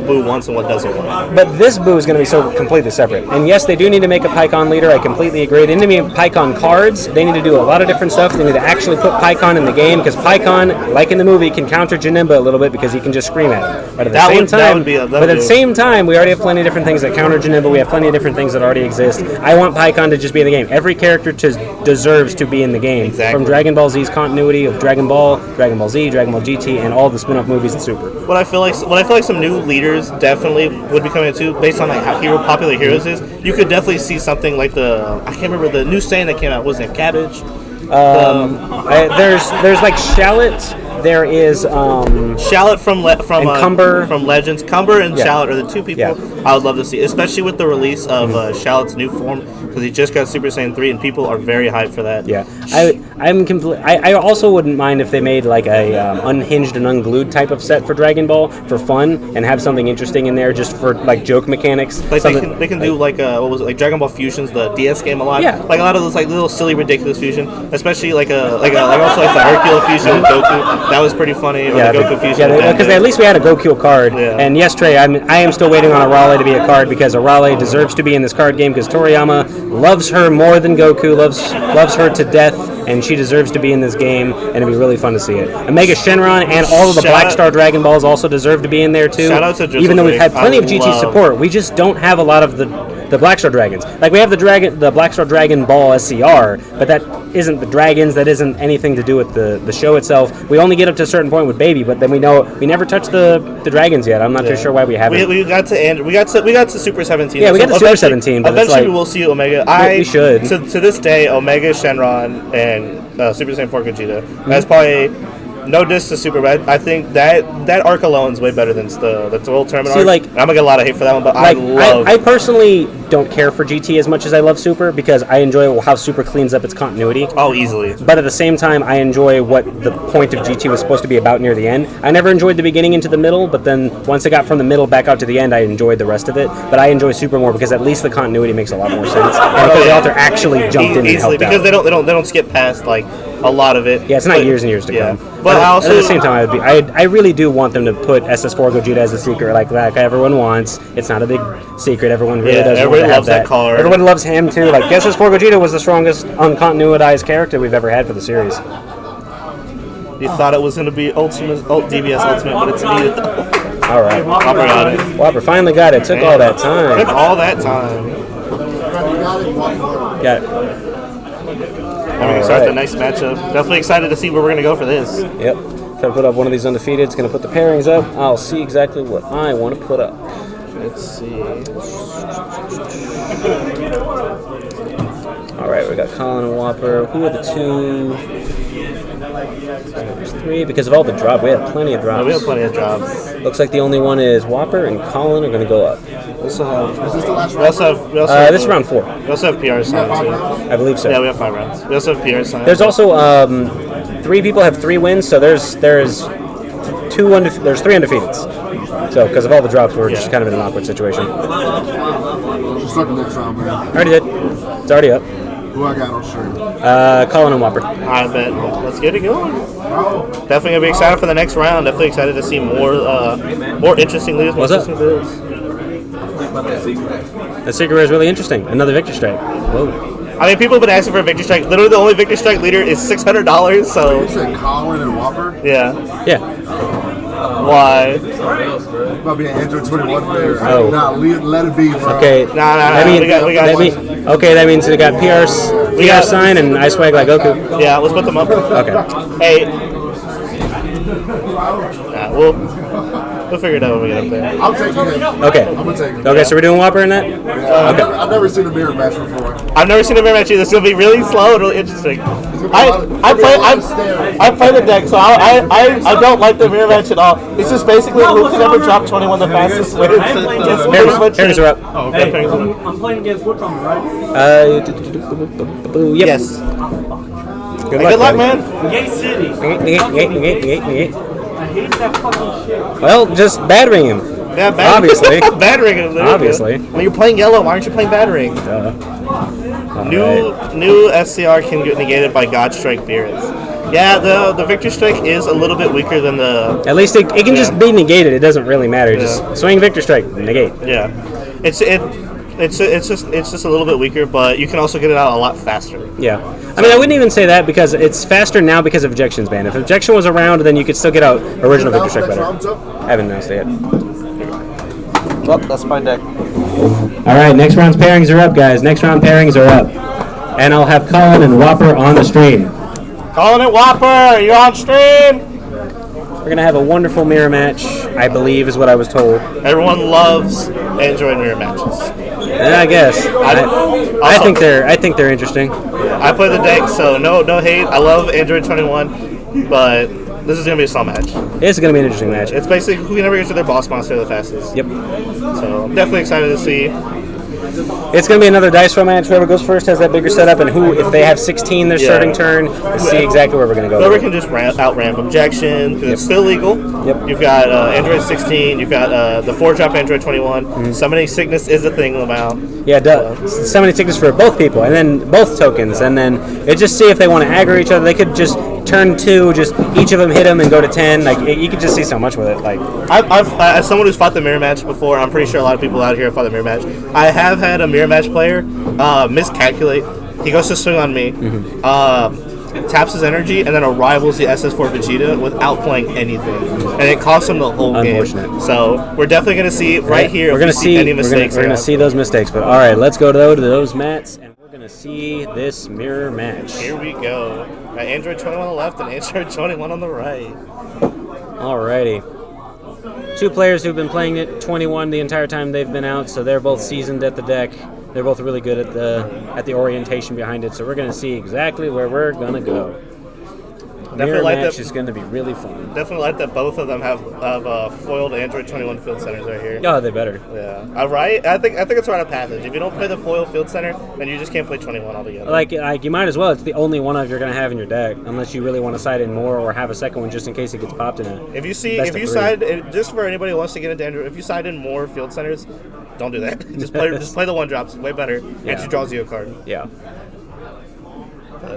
Boo wants and what doesn't want. But this Boo is going to be so completely separate. And yes, they do need to make a Pycon leader. I completely agree. They need to make Pycon cards. They need to do a lot of different stuff. They need to actually put Pycon in the game, because Pycon, like in the movie, can counter Janemba a little bit because he can just scream at him. But at the same time, we already have plenty of different things that counter Janemba. We have plenty of different things that already exist. I want Pycon to just be in the game. Every character deserves to be in the game. Exactly. From Dragon Ball Z's continuity of Dragon Ball, Dragon Ball Z, Dragon Ball GT, and all the spin-off movies and Super. What I feel like some new leaders definitely would be coming too, based on how popular Heroes is. You could definitely see something like I can't remember the new saying that came out. Wasn't it Cabbage? There's like Shallot. There is Shallot from Cumber. from Legends. Cumber and Shallot are the two people I would love to see, especially with the release of Shallot's new form, because he just got Super Saiyan 3 and people are very hyped for that. Yeah, I also wouldn't mind if they made like a unhinged and unglued type of set for Dragon Ball for fun, and have something interesting in there just for like joke mechanics. Like they can do like Dragon Ball Fusions, the DS game a lot. Yeah. Like a lot of those like little silly ridiculous fusion, especially like also like the Hercule fusion with Goku. That was pretty funny. Or the Goku fusion. Yeah, because at least we had a Goku card. Yeah. And yes, Trey, I am still waiting on Arale to be a card, because Arale deserves to be in this card game, because Toriyama loves her more than Goku, loves her to death, and she deserves to be in this game, and it'd be really fun to see it. Omega Shenron and all of the Black Star Dragon Balls also deserve to be in there too. Shout out to even though we've had plenty of GT support, we just don't have a lot of the Black Star Dragons. Like we have the Black Star Dragon Ball SCR, but that isn't the dragons. That isn't anything to do with the show itself. We only get up to a certain point with Baby, but then we never touched the dragons yet. I'm not too sure why we haven't. We got to Super 17. Yeah, we got to Super 17. But eventually we'll see Omega. We should. To this day, Omega Shenron and Super Saiyan 4 Gogeta. That's probably. No diss to Super, but I think that arc alone is way better than the World Tournament arc. I'm gonna get a lot of hate for that one, but I personally don't care for GT as much as I love Super, because I enjoy how Super cleans up its continuity. Oh, easily. But at the same time, I enjoy what the point of GT was supposed to be about near the end. I never enjoyed the beginning into the middle, but then once it got from the middle back out to the end, I enjoyed the rest of it. But I enjoy Super more, because at least the continuity makes a lot more sense, and because the author actually jumped in and helped because out. they don't skip past like a lot of it. Yeah, it's not years and years to come. But also, at the same time, I really do want them to put SS4 Gogeta as a secret, like everyone wants. It's not a big secret. Everyone really does. Everyone loves that card. Everyone loves him too. Like SS4 Gogeta was the strongest uncontinuitized character we've ever had for the series. You thought it was going to be DBS Ultimate, but it's needed. All right, Whopper got it. Whopper finally got it. Took all that time. Took all that time. Got it. And we can start the next matchup. Definitely excited to see where we're going to go for this. Yep. Try to put up one of these undefeated. It's going to put the pairings up. I'll see exactly what I want to put up. Let's see. All right, we got Colin and Whopper. Who are the two? There's 3 because of all the drop. We had plenty of drops. We have plenty of drops. Looks like the only one is Whopper and Colin are going to go up. We also have. This is round 4. We also have PR signed too. I believe so. Yeah, we have 5 rounds. We also have PR signed. There's also 3 people have 3 wins, so there's 3 undefeateds. So because of all the drops, we're just kind of in an awkward situation. Just start the next round, man. Already did. It's already up. Who I got on stream? Colin and Whopper. I bet. Let's get it going. Definitely gonna be excited for the next round. Definitely excited to see more interesting leaders. What's up? The secret is really interesting. Another Victor Strike. Whoa. I mean, people have been asking for a Victor Strike. Literally, the only Victor Strike leader is $600. So. You said Colin and Whopper? Yeah. Yeah. Why? About being an Android 21 player. Oh. Nah, let it be, bro. Okay. Nah. We got okay, that means we got PR sign and I swag like Goku. Yeah, let's put them up. Okay. Hey. We'll figure it out when we get up there. I'm taking it. Okay. I'm gonna take it. Okay, so we're doing Whopper in that? Okay. I've never seen a mirror match before. I've never seen a mirror match either. It's gonna be really slow and really interesting. I play the deck, so I don't like the mirror match at all. It's just basically who can ever drop 21 the fastest wins. Pairings are up. Oh, Hey, I'm playing against Woodcomb, right? Yep. Yes. Good luck, man. Gate City. I hate that fucking shit. Well, just battering him. Yeah, obviously. Battering him. Obviously. When you're playing yellow, why aren't you playing battering? New SCR can get negated by God Strike Beards. Yeah, the Victor Strike is a little bit weaker than the. At least it can just be negated. It doesn't really matter. Just swing Victor Strike, negate. Yeah, it's just a little bit weaker, but you can also get it out a lot faster. Yeah, I mean I wouldn't even say that because it's faster now because of Ejection's ban. If Ejection was around, then you could still get out original Victor Strike better. I haven't announced it yet. Well, that's my deck. All right, next round's pairings are up, guys. Next round pairings are up, and I'll have Colin and Whopper on the stream. Colin and Whopper, you're on stream. We're gonna have a wonderful mirror match, I believe, is what I was told. Everyone loves Android mirror matches. Yeah, I guess. I think they're interesting. I play the deck, so no hate. I love Android 21, but this is gonna be a slow match. It's gonna be an interesting match. It's basically who can ever get to their boss monster the fastest. Yep. So I'm definitely excited to see. It's going to be another dice roll match. Whoever goes first has that bigger setup, and if they have 16 their starting turn, to see exactly where we're going to go. Whoever can just out-ramp Objection, because it's still legal. Yep. You've got Android 16, you've got the 4-drop Android 21. Summoning Sickness is a thing about. Yeah, Summoning Sickness for both people, and then both tokens, and then it just see if they want to aggro each other. They could just turn 2, just each of them hit them and go to 10. Like you could just see so much with it. Like I've as someone who's fought the mirror match before, I'm pretty sure a lot of people out here have fought the mirror match. I have had a mirror match player miscalculate. He goes to swing on me, taps his energy, and then arrivals the SS4 Vegeta without playing anything, and it costs him the whole game. So we're definitely going to see right here. We're going to see any mistakes. We're going to see those mistakes. But all right, let's go to those mats, and we're going to see this mirror match. Here we go. Got Android 21 on the left and Android 21 on the right. Alrighty. 2 players who've been playing it 21 the entire time they've been out, so they're both seasoned at the deck. They're both really good at the orientation behind it, so we're going to see exactly where we're going to go. Mirror match is going to be really fun. Definitely like that both of them have foiled Android 21 field centers right here. Oh, they better. Yeah. Right? I think it's right of passage. If you don't play the foil field center, then you just can't play 21 altogether. Like you might as well. It's the only one you're going to have in your deck, unless you really want to side in more or have a second one just in case it gets popped in a. If you side, just for anybody who wants to get into Android, if you side in more field centers, don't do that. just play the 1-drops. Way better. Yeah. And she draws you a card. Yeah.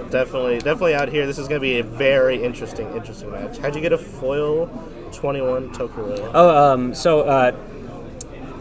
Definitely out here. This is going to be a very interesting match. How'd you get a foil 21 Tokuro?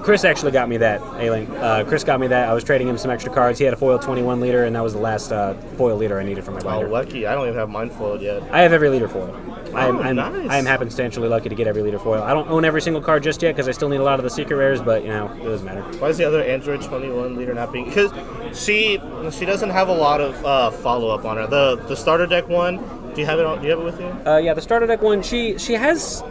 Chris actually got me that, A-Link. Chris got me that. I was trading him some extra cards. He had a foil 21 leader, and that was the last foil leader I needed for my binder. Oh, lucky. I don't even have mine foiled yet. I have every leader foil. Nice. I am happenstantially lucky to get every leader foil. I don't own every single card just yet because I still need a lot of the secret rares, but, it doesn't matter. Why is the other Android 21 leader not being... Because She doesn't have a lot of follow up on her. The starter deck one. Do you have it on? Do you have it with you? Yeah, the starter deck one. She has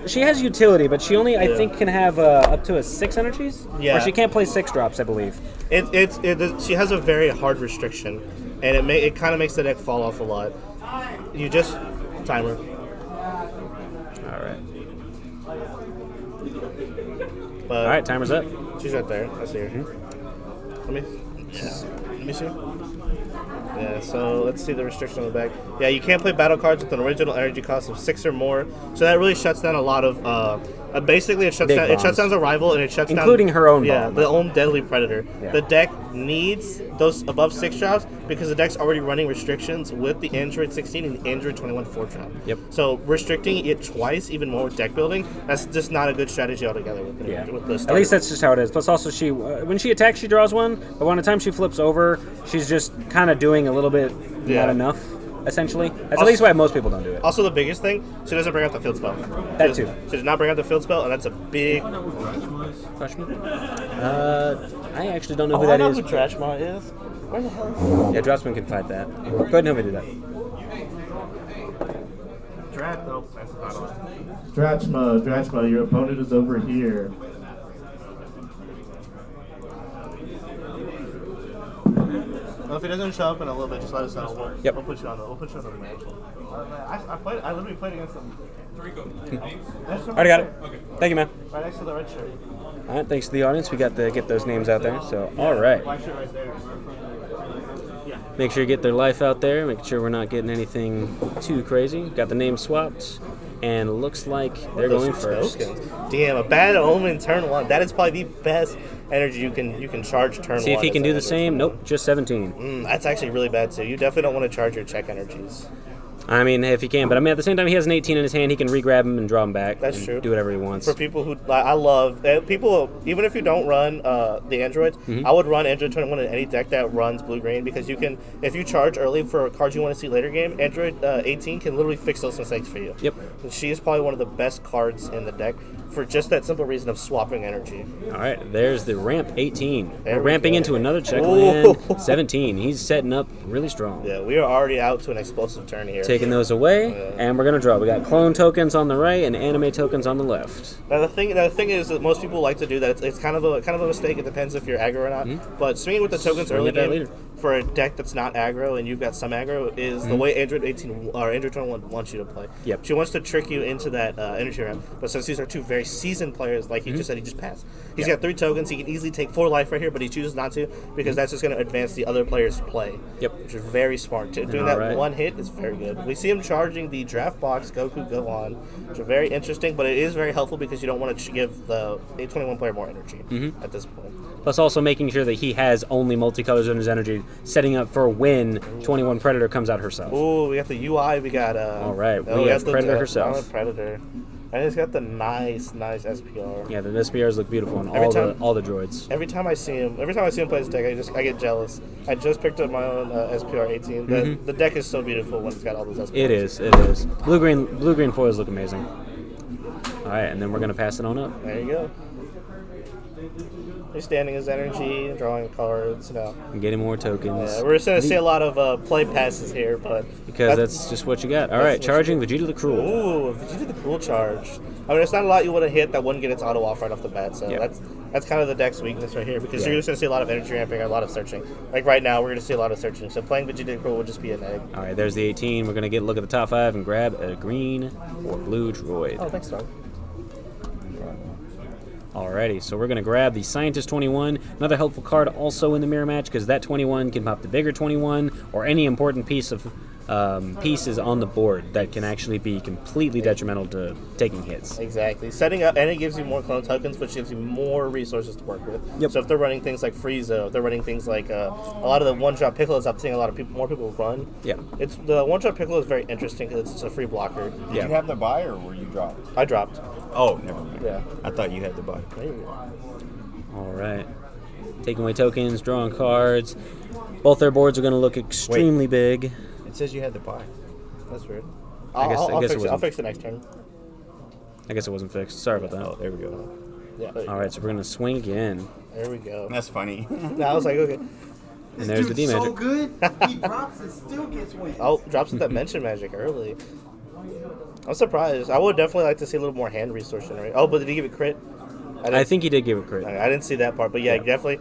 utility, but she only I think can have up to 6 energies. Yeah. Or she can't play 6 drops, I believe. She has a very hard restriction, and it kind of makes the deck fall off a lot. You just timer. All right. But all right, timer's up. She's right there. I see her. Let me see. Yeah, so let's see the restriction on the back. Yeah, you can't play battle cards with an original energy cost of 6 or more. So that really shuts down a lot of. Basically, it shuts down a rival, and it shuts including down, her own. Yeah, bomb. the own deadly predator. Yeah. The deck needs those above 6 drops because the deck's already running restrictions with the Android 16 and the Android 21 4-drop. Yep. So restricting it twice, even more with deck building, that's just not a good strategy altogether. With the At least that's just how it is. Plus, also she when she attacks, she draws one, but when the time she flips over, she's just kind of doing a little bit not enough. Essentially, that's Also, at least why most people don't do it. Also, the biggest thing, she doesn't bring out the field spell. That too. She does not bring out the field spell, and that's a big. Freshman? I actually don't know who I that know is. who Drachma is. Where the hell? Yeah, Drossman can fight that. Go ahead and help me do that. Drachma, your opponent is over here. Well, if he doesn't show up in a little bit, just let us know. We'll put you on the match. I literally played against him. Already got it. Okay. Thank you, man. Right next to the red shirt. All right, thanks to the audience. We got to get those names out there. So, all right. Black shirt right there. Make sure you get their life out there. Make sure we're not getting anything too crazy. Got the names swapped, and looks like they're going first. Damn, a bad omen turn 1. That is probably the best energy you can charge turn 1. See if he can do the same. Nope, just 17. That's actually really bad too. You definitely don't want to charge your check energies. I mean, if he can, but I mean, at the same time, he has an 18 in his hand. He can re-grab him and draw him back. That's and true. Do whatever he wants. For people who I love people, even if you don't run the Androids, I would run Android 21 in any deck that runs blue green because you can, if you charge early for cards you want to see later game, Android 18 can literally fix those mistakes for you. Yep. And she is probably one of the best cards in the deck for just that simple reason of swapping energy. All right, there's the ramp 18. There We're we ramping go. into another check land 17. He's setting up really strong. Yeah, we are already out to an explosive turn here. Taking those away, and we're gonna draw. We got clone tokens on the right and anime tokens on the left. Now the thing is that most people like to do that. It's kind of a mistake. It depends if you're aggro or not. But swinging with the tokens early game for a deck that's not aggro and you've got some aggro is the way Android 18 or Android 21 wants you to play. Yep. She wants to trick you into that energy ramp. But since these are two very seasoned players, like he just said, he just passed. He's got 3 tokens. He can easily take 4 life right here, but he chooses not to because that's just going to advance the other player's play. Yep. Which is very smart. Doing that one hit is very good. We see him charging the draft box Goku Gohan, which are very interesting, but it is very helpful because you don't want to give the 21 player more energy at this point. Plus also making sure that he has only multicolors in his energy, setting up for when 21 Predator comes out herself. Ooh, we got the UI, we got all right, we have Predator herself. Predator. And it's got the nice SPR. Yeah, the SPRs look beautiful on all the droids. Every time I see him play this deck, I get jealous. I just picked up my own SPR 18. The deck is so beautiful when it's got all those SPRs. It is. Blue green foils look amazing. All right, and then we're gonna pass it on up. There you go. He's standing his energy, drawing cards, and getting more tokens. Yeah, we're just gonna see a lot of play passes here, but because that's just what you got. All right, charging Vegeta the Cruel. Ooh, Vegeta the Cruel charge. I mean, it's not a lot you want to hit that wouldn't get its auto off right off the bat. So that's kind of the deck's weakness right here because you're just gonna see a lot of energy ramping, or a lot of searching. Like right now, we're gonna see a lot of searching. So playing Vegeta the Cruel would just be an egg. All right, there's the 18. We're gonna get a look at the top 5 and grab a green or blue droid. Oh, thanks, dog. Alrighty, so we're going to grab the Scientist 21, another helpful card also in the mirror match because that 21 can pop the bigger 21 or any important piece of pieces on the board that can actually be completely detrimental to taking hits. Exactly. Setting up, and it gives you more clone tokens, which gives you more resources to work with. Yep. So if they're running things like Frieza, if they're running things like a lot of the one-drop Piccolos, I'm seeing a lot of more people run. Yeah. It's the one-drop Piccolo is very interesting because it's a free blocker. Did you have the buy or were you dropped? I dropped. Oh, never mind. Yeah. I thought you had the buy. All right. Taking away tokens, drawing cards. Both their boards are going to look extremely big. It says you had the buy. That's weird. I'll fix it next turn. I guess it wasn't fixed. Sorry about that. Oh, there we go. Yeah. All right, so we're going to swing again. There we go. That's funny. I was like, okay. And there's the D so magic. good. He drops it, still gets wins. Oh, drops with that mention magic early. I'm surprised. I would definitely like to see a little more hand resource generation. Oh, but did he give it crit? I think he did give it crit. I didn't see that part, but yeah, definitely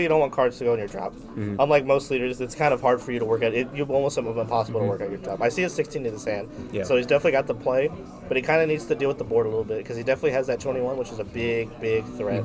you don't want cards to go in your drop. Unlike most leaders, it's kind of hard for you to work at it. You almost have impossible to work at your drop. I see a 16 in his hand, so he's definitely got the play, but he kind of needs to deal with the board a little bit because he definitely has that 21, which is a big threat.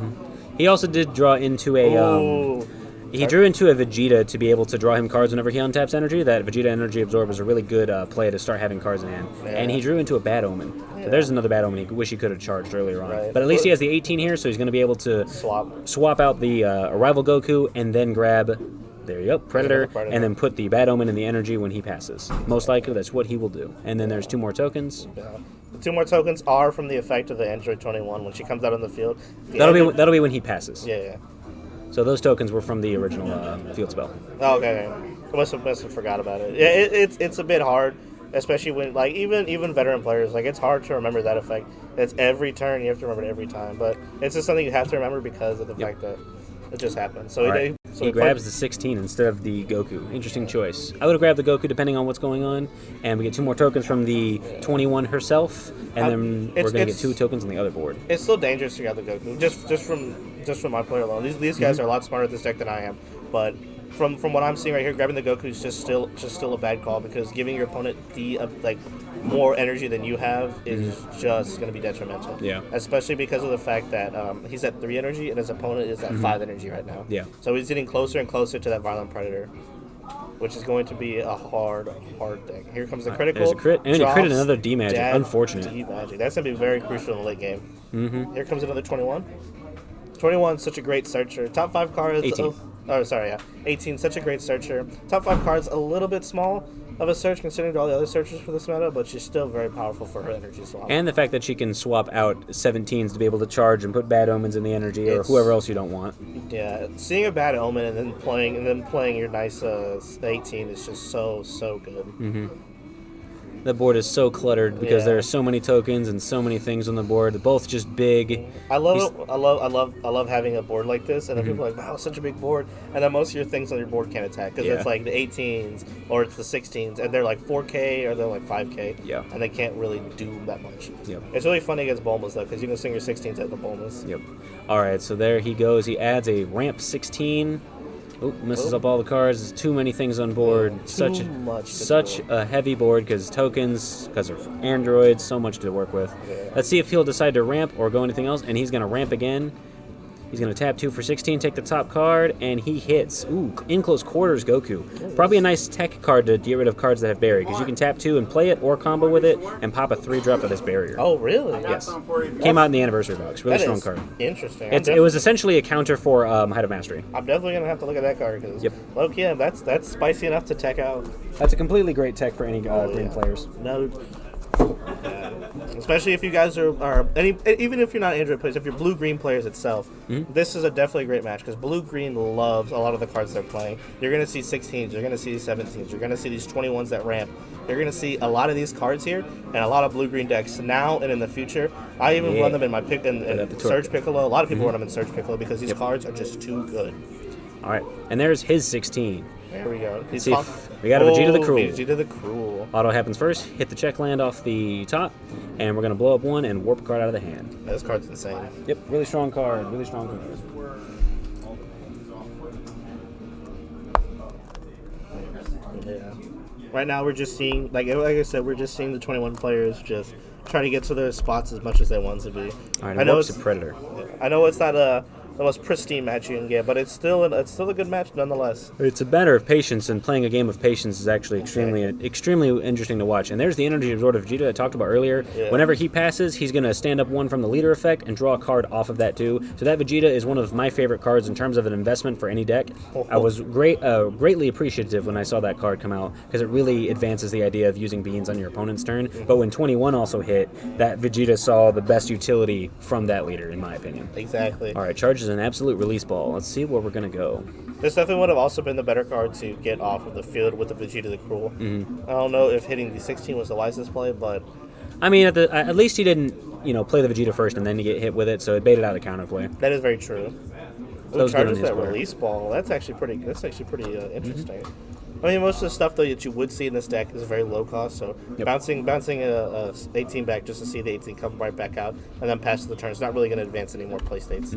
He also did draw into a. He drew into a Vegeta to be able to draw him cards whenever he untaps energy. That Vegeta Energy Absorb is a really good play to start having cards in hand. And he drew into a Bad Omen. So there's another Bad Omen he wish he could have charged earlier on. But at least he has the 18 here, so he's going to be able to swap out the Arrival Goku and then grab, there you go, Predator, and then put the Bad Omen in the energy when he passes. Most likely that's what he will do. And then there's 2 more tokens. The 2 more tokens are from the effect of the Android 21 when she comes out on the field. That'll be when he passes. Yeah. So those tokens were from the original field spell. Oh, okay. I must have forgot about it. Yeah, it's a bit hard, especially when like even veteran players, like it's hard to remember that effect. It's every turn, you have to remember it every time, but it's just something you have to remember because of the fact that it just happened. So he grabs the 16 instead of the Goku. Interesting choice. I would have grabbed the Goku depending on what's going on, and we get 2 more tokens from the 21 herself, and then we're going to get 2 tokens on the other board. It's still dangerous to grab the Goku, just from my player alone. These guys are a lot smarter at this deck than I am, but from what I'm seeing right here, grabbing the Goku is just still a bad call because giving your opponent more energy than you have is just going to be detrimental. Yeah. Especially because of the fact that he's at 3 energy and his opponent is at 5 energy right now. Yeah. So he's getting closer and closer to that Violent Predator, which is going to be a hard thing. Here comes the critical. There's a crit, and he critted another D magic. Unfortunate. D magic. That's going to be very crucial in the late game. Here comes another 21. 21, such a great searcher. Top 5 cards. 18. 18, such a great searcher. Top 5 cards, a little bit small of a search considering all the other searches for this meta, but she's still very powerful for her energy swap. And the fact that she can swap out 17s to be able to charge and put Bad Omens in the energy or whoever else you don't want. Yeah, seeing a Bad Omen and then playing your nice 18 is just so good. The board is so cluttered because there are so many tokens and so many things on the board. They're both just big. I love having a board like this, and then people are like, wow, such a big board, and then most of your things on your board can't attack because it's like the 18s or it's the 16s, and they're like 4K or they're like 5K, and they can't really do that much. It's really funny against Bulmas though because you can swing your 16s at the Bulmas. All right, so there he goes. He adds a ramp 16. Oh, messes up all the cards. There's too many things on board. Such a heavy board because tokens, because of androids, so much to work with. Let's see if he'll decide to ramp or go anything else, and he's going to ramp again. He's going to tap 2 for 16, take the top card, and he hits. Ooh, in close quarters Goku. Probably a nice tech card to get rid of cards that have barrier, because you can tap 2 and play it or combo with it and pop a 3-drop of this barrier. Oh, really? Yes. Came out in the anniversary box. Really strong card. Interesting. It was essentially a counter for Height of Mastery. I'm definitely going to have to look at that card, because that's spicy enough to tech out. That's a completely great tech for any green players. No. Especially if you guys are even if you're not Android players, if you're blue-green players itself, this is a definitely great match because blue-green loves a lot of the cards they're playing. You're going to see 16s, you're going to see 17s, you're going to see these 21s that ramp. You're going to see a lot of these cards here and a lot of blue-green decks now and in the future. I even run them in my in Surge Piccolo. A lot of people run them in Surge Piccolo because these cards are just too good. All right, and there's his 16. There we go. Let's see if we got a Vegeta the Cruel. Vegeta the Cruel. Auto happens first. Hit the check land off the top, and we're going to blow up 1 and warp a card out of the hand. This card's insane. Yep, really strong card. Really strong card. Yeah. Right now we're just seeing, like I said, we're just seeing the 21 players just try to get to their spots as much as they want to be. All right, I know it's a Predator. I know it's not the most pristine match you can get, but it's still a good match nonetheless. It's a matter of patience, and playing a game of patience is actually extremely interesting to watch. And there's the energy absorb of Vegeta I talked about earlier. Yeah. Whenever he passes, he's going to stand up 1 from the leader effect and draw a card off of that too. So that Vegeta is one of my favorite cards in terms of an investment for any deck. I was greatly appreciative when I saw that card come out because it really advances the idea of using beans on your opponent's turn. But when 21 also hit, that Vegeta saw the best utility from that leader, in my opinion. Exactly. All right, charge is an absolute release ball. Let's see where we're going to go. This definitely would have also been the better card to get off of the field with the Vegeta the Cruel. I don't know if hitting the 16 was the wisest play, but I mean, at least he didn't, play the Vegeta first and then you get hit with it, so it baited out a counterplay. That is very true. those good on charges his that part. release ball. That's actually pretty interesting. I mean, most of the stuff though that you would see in this deck is very low cost. So bouncing a 18 back just to see the 18 come right back out and then pass the turn is not really going to advance any more play states.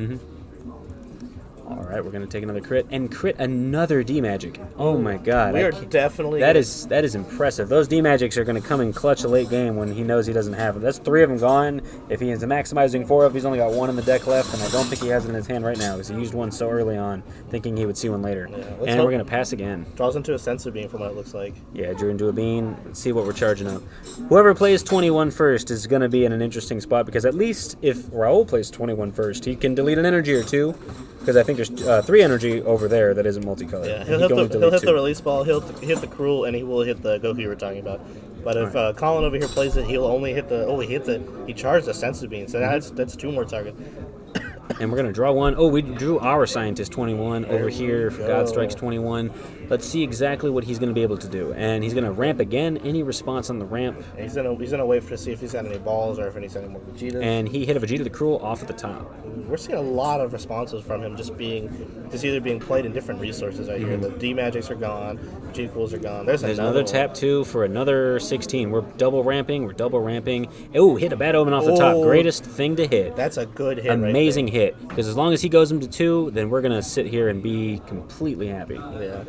All right, we're gonna take another crit and crit another D Magic. Oh my God! We are definitely that is impressive. Those D Magics are gonna come in clutch a late game when he knows he doesn't have them. That's 3 of them gone. If he ends up maximizing 4 of, he's only got 1 in the deck left, and I don't think he has it in his hand right now because he used 1 so early on, thinking he would see 1 later. Yeah, and we're gonna pass again. Draws into a Sensu Bean from what it looks like. Yeah, drew into a bean. Let's see what we're charging up. Whoever plays 21 first is gonna be in an interesting spot because at least if Raul plays 21 first, he can delete an energy or 2. Because I think there's 3 energy over there that isn't multicolored. Yeah, he'll hit the release ball, he'll hit the Cruel, and he will hit the Goku you were talking about. But if Colin over here plays it, he'll only hit he charged the Sensu Bean, so that's 2 more targets. And we're going to draw 1. Oh, we drew our Scientist 21 over here for God Strikes 21. Let's see exactly what he's going to be able to do. And he's going to ramp again. Any response on the ramp? He's gonna wait to see if he's got any balls or if he's got any more Vegetas. And he hit a Vegeta the Cruel off at the top. We're seeing a lot of responses from him just either being played in different resources right here. The D Magics are gone, G Cools are gone. There's another tap 2 for another 16. We're double ramping. Oh, hit a Bad Omen off the top. Greatest thing to hit. That's a good hit. Amazing hit. Because as long as he goes into 2, then we're going to sit here and be completely happy. Yeah.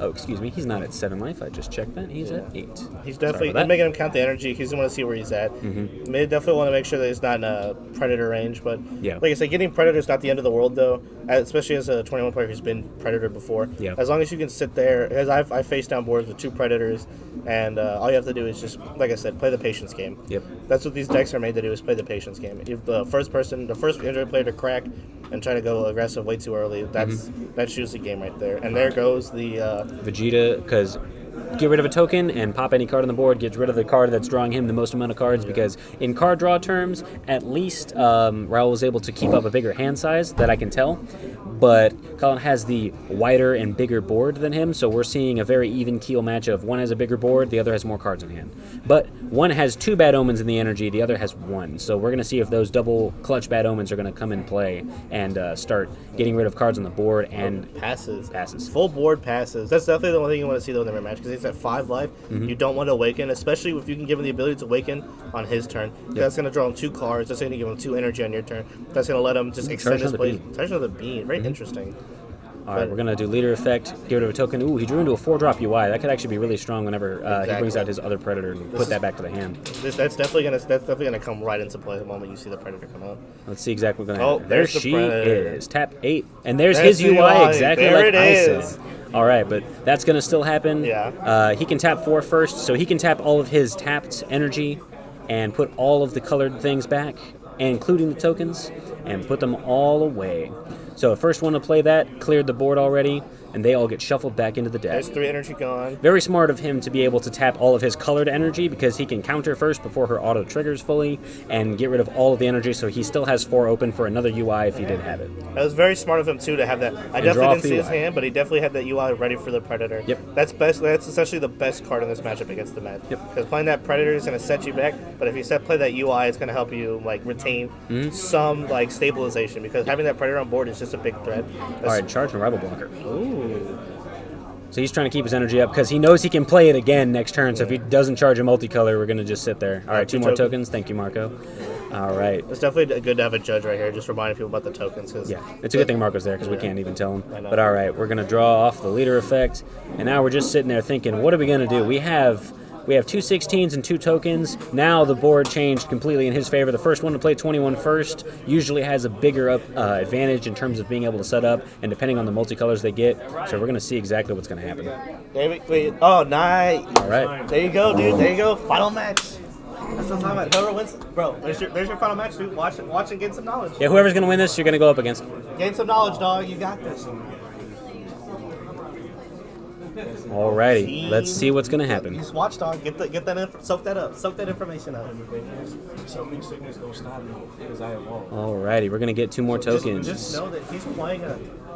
Oh, excuse me. He's not at 7 life. I just checked that. He's at 8. He's definitely making him count the energy. He's going to see where he's at. May definitely want to make sure that he's not in a Predator range. But like I said, getting Predator is not the end of the world, though, especially as a 21 player who's been Predator before. Yeah. As long as you can sit there, because I faced down boards with 2 Predators, and all you have to do is just, like I said, play the patience game. Yep. That's what these decks are made to do, is play the patience game. If the first injured player to crack and try to go aggressive way too early, that shoots the game right there. And there goes the Vegeta, because get rid of a token and pop any card on the board, gets rid of the card that's drawing him the most amount of cards, because in card draw terms, at least Raul was able to keep up a bigger hand size, that I can tell. But Colin has the wider and bigger board than him, so we're seeing a very even keel match of one has a bigger board, the other has more cards in hand. But one has 2 Bad Omens in the energy, the other has 1. So we're going to see if those double clutch Bad Omens are going to come in play and start getting rid of cards on the board and passes. Full board passes. That's definitely the one thing you want to see though in every match, because he's at 5 life. You don't want to awaken, especially if you can give him the ability to awaken on his turn. That's going to draw him 2 cards. That's going to give him 2 energy on your turn. That's going to let him just extend his play. Charge another bean. Very interesting. All right, we're going to do leader effect, get rid of a token. Ooh, he drew into a 4-drop UI. That could actually be really strong whenever he brings out his other Predator and put that back to the hand. That's definitely gonna come right into play the moment you see the Predator come out. Let's see exactly what's going to happen. There she Predator. is. Tap 8. And there's his UI exactly there like I said. is. All right, but that's going to still happen. Yeah. He can tap 4 first, so he can tap all of his tapped energy and put all of the colored things back, including the tokens, and put them all away. So first one to play that cleared the board already, and they all get shuffled back into the deck. There's 3 energy gone. Very smart of him to be able to tap all of his colored energy, because he can counter first before her auto triggers fully and get rid of all of the energy, so he still has 4 open for another UI if he did have it. That was very smart of him too to have that. I definitely didn't see his hand, but he definitely had that UI ready for the Predator. Yep. That's essentially the best card in this matchup against the Met. Yep. Because playing that Predator is going to set you back, but if you play that UI, it's going to help you retain some stabilization, because having that Predator on board is just a big threat. All right, charge and rival blocker. Ooh. So he's trying to keep his energy up because he knows he can play it again next turn. So if he doesn't charge a multicolor, we're going to just sit there. All right, 2 more tokens. Thank you, Marco. All right. It's definitely good to have a judge right here, just reminding people about the tokens. Yeah, it's a good thing Marco's there because we can't even tell him. But all right, we're going to draw off the leader effect. And now we're just sitting there thinking, what are we going to do? We have 2 16s and 2 tokens. Now the board changed completely in his favor. The first one to play 21 first usually has a bigger advantage in terms of being able to set up, and depending on the multicolors they get. So we're going to see exactly what's going to happen. Wait. Oh, nice. All right. There you go, dude. There you go. Final match. That's what I'm talking about. Whoever wins, bro, there's your final match, dude. Watch and gain some knowledge. Yeah, whoever's going to win this, you're going to go up against. Gain some knowledge, dog. You got this. Alrighty, let's see what's gonna happen. Just watch, dog. Soak that up. Soak that information up. Alrighty, we're gonna get 2 more tokens. Just know that he's playing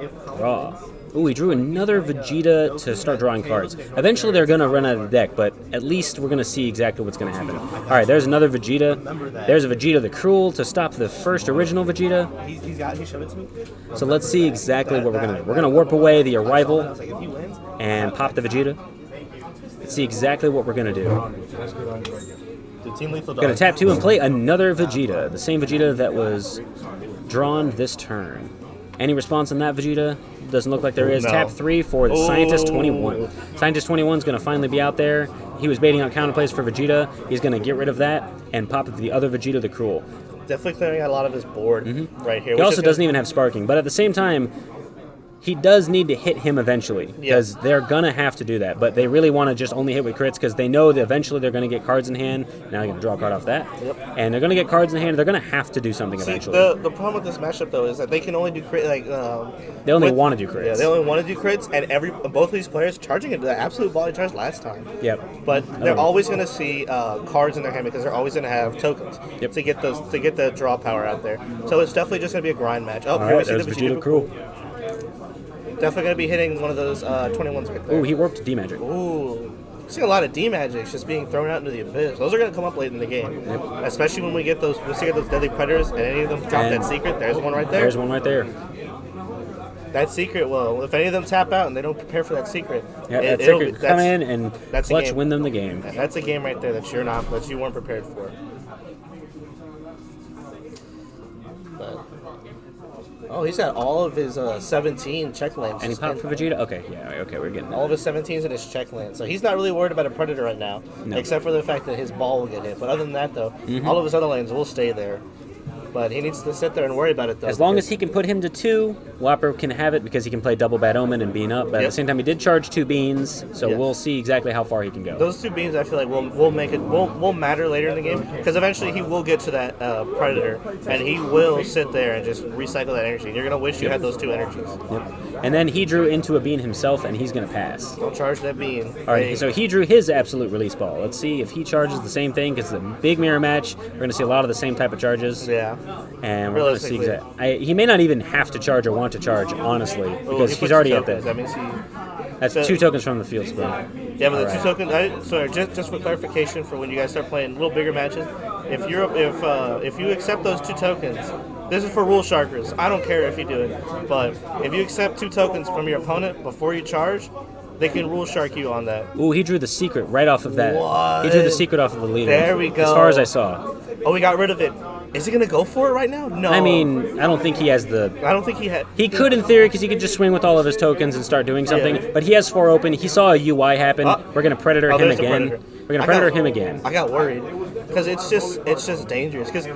if draw. Ooh, he drew another Vegeta to start drawing cards. Eventually they're going to run out of the deck, but at least we're going to see exactly what's going to happen. All right, there's another Vegeta. There's a Vegeta the Cruel to stop the first original Vegeta. He showed it to me. So let's see exactly what we're going to do. We're going to warp away the Arrival and pop the Vegeta. Let's see exactly what we're going to do. Team Lethal Going to tap 2 and play another Vegeta. The same Vegeta that was drawn this turn. Any response on that Vegeta? Doesn't look like there is. No. Tap 3 for the Scientist 21. Scientist 21 is going to finally be out there. He was baiting out counterplays for Vegeta. He's going to get rid of that and pop the other Vegeta the Cruel. Definitely clearing out a lot of his board right here. He also doesn't even have Sparking, but at the same time, he does need to hit him eventually because they're going to have to do that. But they really want to just only hit with crits because they know that eventually they're going to get cards in hand. Now they're going to draw a card off that. And they're going to get cards in hand. They're going to have to do something eventually. The problem with this matchup, though, is that they can only do crit. They only want to do crits. Yeah, they only want to do crits, and both of these players charging into the absolute volley charge last time. Yep. But they're always going to see cards in their hand because they're always going to have tokens to get the draw power out there. So it's definitely just going to be a grind match. Oh, all right, there's Vegeta Cruel. Definitely going to be hitting one of those 21s right there. Ooh, he warped D-Magic. Ooh. Seeing a lot of D-Magics just being thrown out into the abyss. Those are going to come up late in the game. Especially when we get those deadly predators and any of them drop that secret. There's one right there. There's one right there. That secret, well, if any of them tap out and they don't prepare for that secret, that secret come in and clutch win them the game. That's a game right there that you weren't prepared for. But, oh, he's got all of his 17 check lands. And he popped for Vegeta? Okay, we're getting all of his 17s in his check land. So he's not really worried about a Predator right now, except for the fact that his ball will get hit. But other than that, though, all of his other lanes will stay there. But he needs to sit there and worry about it, though. As long as he can put him to 2, Whopper can have it because he can play double Bad Omen and Bean up. But at the same time, he did charge 2 beans, so we'll see exactly how far he can go. Those 2 beans, I feel like, will matter later in the game because eventually he will get to that Predator and he will sit there and just recycle that energy. You're going to wish you had those 2 energies. And then he drew into a bean himself, and he's going to pass. Don't charge that bean. All right, so he drew his absolute release ball. Let's see if he charges the same thing because it's a big mirror match. We're going to see a lot of the same type of charges. Yeah. And we're going to see exactly. He may not even have to charge or want to charge, honestly, because he's already at that. That means that's 2 tokens from the field spell. Yeah, but the 2 tokens. Sorry, just for clarification, for when you guys start playing a little bigger matches, if you accept those 2 tokens, this is for rule sharkers. I don't care if you do it, but if you accept 2 tokens from your opponent before you charge, they can rule shark you on that. Ooh, he drew the secret right off of that. What? He drew the secret off of the leader. There we go. As far as I saw. Oh, we got rid of it. Is he going to go for it right now? No. I mean, I don't think he has the... I don't think he had... He could in theory because he could just swing with all of his tokens and start doing something, but he has 4 open. He saw a UI happen. We're going to Predator him again. We're going to Predator him again. I got worried because it's just dangerous. Because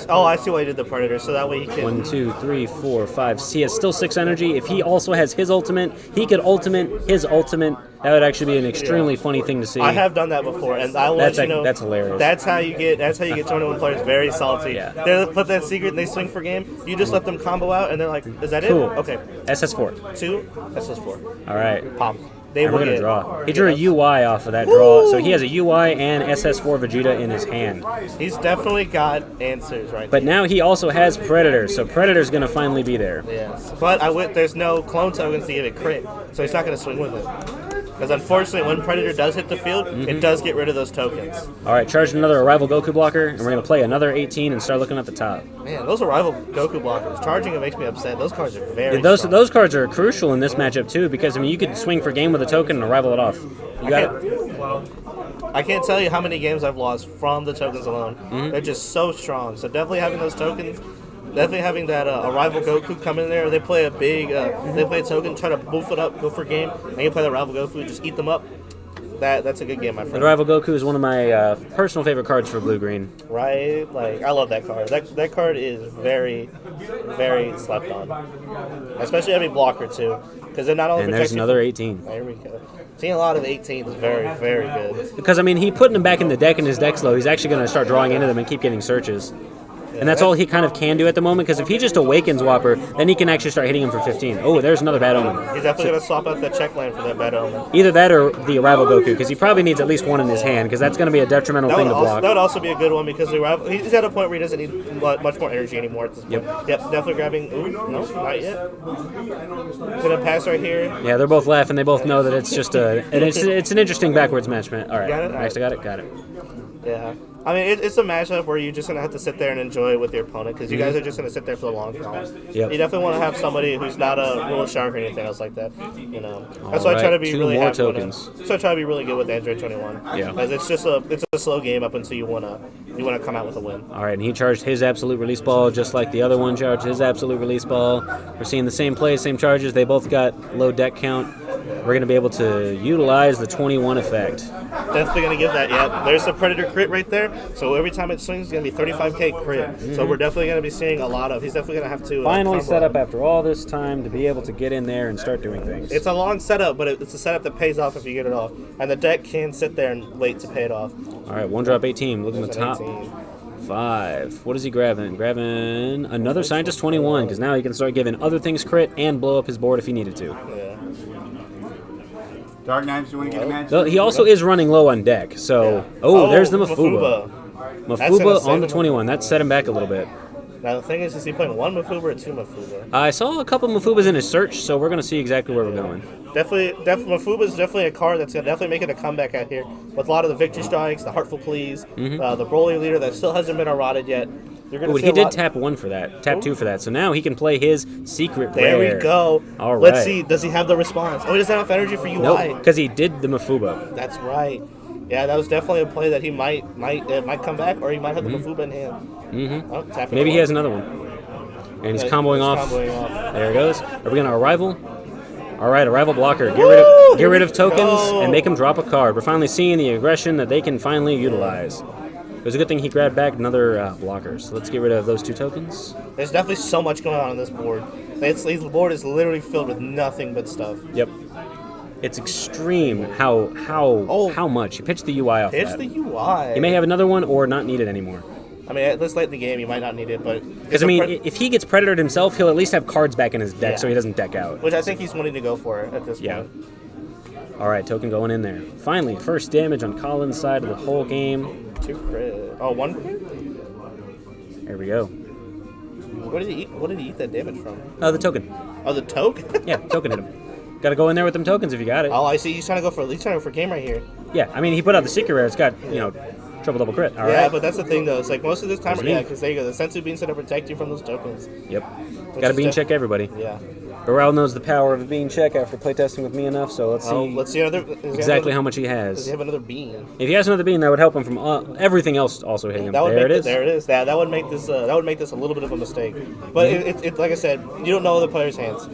I see why he did the Predator, so that way he can... 1, 2, 3, 4, 5. He has still 6 energy. If he also has his ultimate, he could ultimate his ultimate. That would actually be an extremely funny thing to see. I have done that before, and I will let you know. That's hilarious. That's how you get 21 players very salty. Yeah. They put that secret and they swing for game. You just let them combo out, and they're like, "Is that cool. it?" Okay. SS4. 2 SS4. All right. Pop. We're going to draw. He drew a UI off of that draw, so he has a UI and SS4 Vegeta in his hand. He's definitely got answers right But now he also has Predator, so Predator's going to finally be there. Yes. But there's no clone tokens to give it crit, so he's not going to swing with it. Because unfortunately, when Predator does hit the field, it does get rid of those tokens. All right, charge another Arrival Goku blocker, and we're going to play another 18 and start looking at the top. Man, those Arrival Goku blockers, charging it makes me upset. Those cards are very strong. Those cards are crucial in this matchup, too, because, I mean, you could swing for game with a token and Arrival it off. You got it. I can't tell you how many games I've lost from the tokens alone. They're just so strong. So definitely having those tokens... Definitely having that Arrival Goku come in there, they play a big, they play a token, try to boof it up, go for game, and you play the Arrival Goku, just eat them up. That's a good game, my friend. The Arrival Goku is one of my personal favorite cards for blue-green. Right? Like, I love that card. That card is very, very slept on. Especially every blocker, too. Because they're not only and there's another 18. There we go. Seeing a lot of 18s is very, very good. Because, I mean, he putting them back in the deck in his deck slow, he's actually going to start drawing into them and keep getting searches. And that's all he kind of can do at the moment, because if he just awakens Whopper, then he can actually start hitting him for 15. Oh, there's another Bad Omen. He's definitely going to swap out the check land for that Bad Omen. Either that or the Arrival Goku, because he probably needs at least one in his hand, because that's going to be a detrimental thing to block. That would also be a good one, because the Arrival, he's at a point where he doesn't need much more energy anymore at this point. Yep, definitely grabbing. Ooh, no, not yet. He's going to pass right here. Yeah, they're both laughing. They both know that it's just it's an interesting backwards match, man. All right, next I got it. Yeah. I mean, it's a matchup where you're just going to have to sit there and enjoy it with your opponent, because you guys are just going to sit there for the long haul. Yep. You definitely want to have somebody who's not a rule shark or anything else like that. You know, that's why I try to be really happy tokens. So I try to be really good with Android 21. Yeah. Because it's a slow game up until you wanna come out with a win. All right, and he charged his absolute release ball just like the other one charged his absolute release ball. We're seeing the same plays, same charges. They both got low deck count. We're going to be able to utilize the 21 effect. Definitely going to give that, yeah. There's a Predator crit right there. So every time it swings, it's going to be 35k crit. Mm-hmm. So we're definitely going to be seeing a lot of... He's definitely going to have to... Finally set up after all this time to be able to get in there and start doing things. It's a long setup, but it's a setup that pays off if you get it off. And the deck can sit there and wait to pay it off. All right, one drop 18. Look at the top. 5. What is he grabbing? Grabbing another Scientist 21, because now he can start giving other things crit and blow up his board if he needed to. Yeah. Dark Knives, do you want to get a match? So he also is running low on deck, so... Yeah. Oh, there's the Mafuba. Mafuba on the 21. That set him back a little bit. Now, the thing is he playing one Mafuba or two Mafuba? I saw a couple Mafubas in his search, so we're going to see exactly where we're going. Mafuba is definitely a card that's definitely making a comeback out here. With a lot of the Victory Strikes, the Heartful Pleas, the Broly Leader that still hasn't been eroded yet. He did tap 1 for that, tap 2 for that, so now he can play his secret rare. There we go. All right. Let's see, does he have the response? Oh, he doesn't have enough energy for UI. Nope, because he did the Mafuba. That's right. Yeah, that was definitely a play that he might come back, or he might have the Mafuba in hand. Oh, maybe he has another one. And he's comboing off. There it goes. Are we going to Arrival? All right, Arrival blocker. Get rid of tokens and make him drop a card. We're finally seeing the aggression that they can finally utilize. It was a good thing he grabbed back another blocker. So let's get rid of those 2 tokens. There's definitely so much going on this board. This board is literally filled with nothing but stuff. Yep. It's extreme how much. He pitched the UI off that. Pitched the UI. He may have another one or not need it anymore. I mean, at this late in the game, you might not need it, but... Because, I mean, if he gets Predatored himself, he'll at least have cards back in his deck so he doesn't deck out. Which I think he's wanting to go for at this point. All right, token going in there. Finally, first damage on Colin's side of the whole game. 2 crit. Oh, 1 crit? There we go. What did he eat? What did he eat that damage from? The token. Oh, the token? Yeah, token hit him. Got to go in there with them tokens if you got it. Oh, I see. He's trying to go for game right here. Yeah, I mean, he put out the secret rare. It's got, triple double crit. All right. But that's the thing, though. It's like most of this time, because there you go. The Sensu Bean's going to protect you from those tokens. Yep. Got to bean check everybody. Yeah. Barrel knows the power of a bean check after playtesting with me enough, so let's see exactly how much he has. Does he have another bean? If he has another bean, that would help him from everything else also hitting him. There it is. There it is. That would make this a little bit of a mistake. But it's like I said, you don't know the player's hands.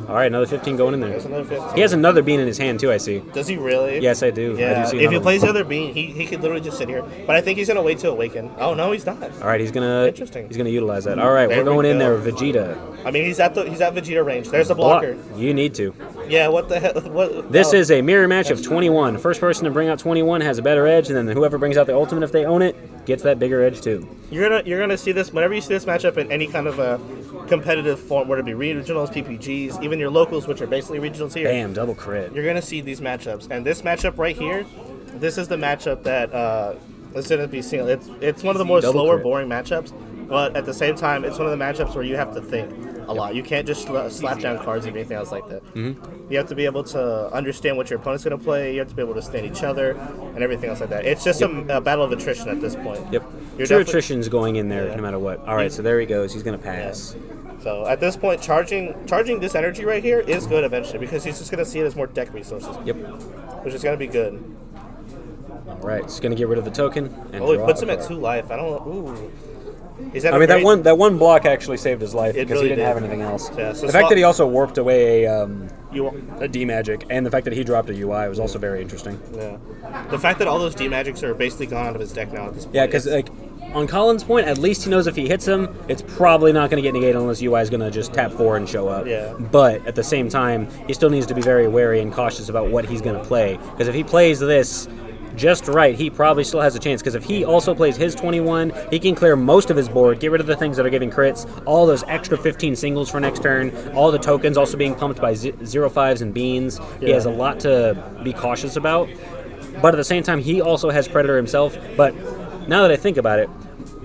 All right, another 15 going in there. There's another 15. He has another bean in his hand, too, I see. Does he really? Yes, I do. Yeah, I do see if he plays the other bean, he could literally just sit here. But I think he's going to wait to awaken. Oh, no, he's not. All right, he's going to utilize that. All right, we're going in there with Vegeta. I mean, he's at Vegeta range. There's a blocker. You need to. Yeah, what the hell? This is a mirror match of 21. First person to bring out 21 has a better edge, and then whoever brings out the ultimate, if they own it, gets that bigger edge, too. You're gonna see this whenever you see this matchup in any kind of a competitive form, whether it be regionals, PPGs, even your locals, which are basically regionals here. Bam, double crit. You're gonna see these matchups, and this matchup right here, this is the matchup that is gonna be seen. It's one of the more slower, boring matchups, but at the same time, it's one of the matchups where you have to think a lot. You can't just slap down cards or anything else like that. Mm-hmm. You have to be able to understand what your opponent's going to play. You have to be able to stand each other and everything else like that. It's just a battle of attrition at this point. Yep. True attrition's going in there no matter what. All right, so there he goes. He's going to pass. Yeah. So at this point, charging this energy right here is good eventually because he's just going to see it as more deck resources. Yep. Which is going to be good. All right, he's going to get rid of the token. And he puts him at 2 life. I don't know. Ooh. I mean, that one block actually saved his life because he didn't have anything else. Yeah, so the fact that he also warped away a D-Magic and the fact that he dropped a UI was also very interesting. Yeah. The fact that all those D-Magics are basically gone out of his deck now at this point. Yeah, because on Colin's point, at least he knows if he hits him, it's probably not going to get negated unless UI is going to just tap 4 and show up. Yeah. But at the same time, he still needs to be very wary and cautious about what he's going to play. Because if he plays this just right, he probably still has a chance, because if he also plays his 21, he can clear most of his board, get rid of the things that are giving crits, all those extra 15 singles for next turn, all the tokens also being pumped by 0-5s and beans. He has a lot to be cautious about, but at the same time, he also has Predator himself. But now that I think about it,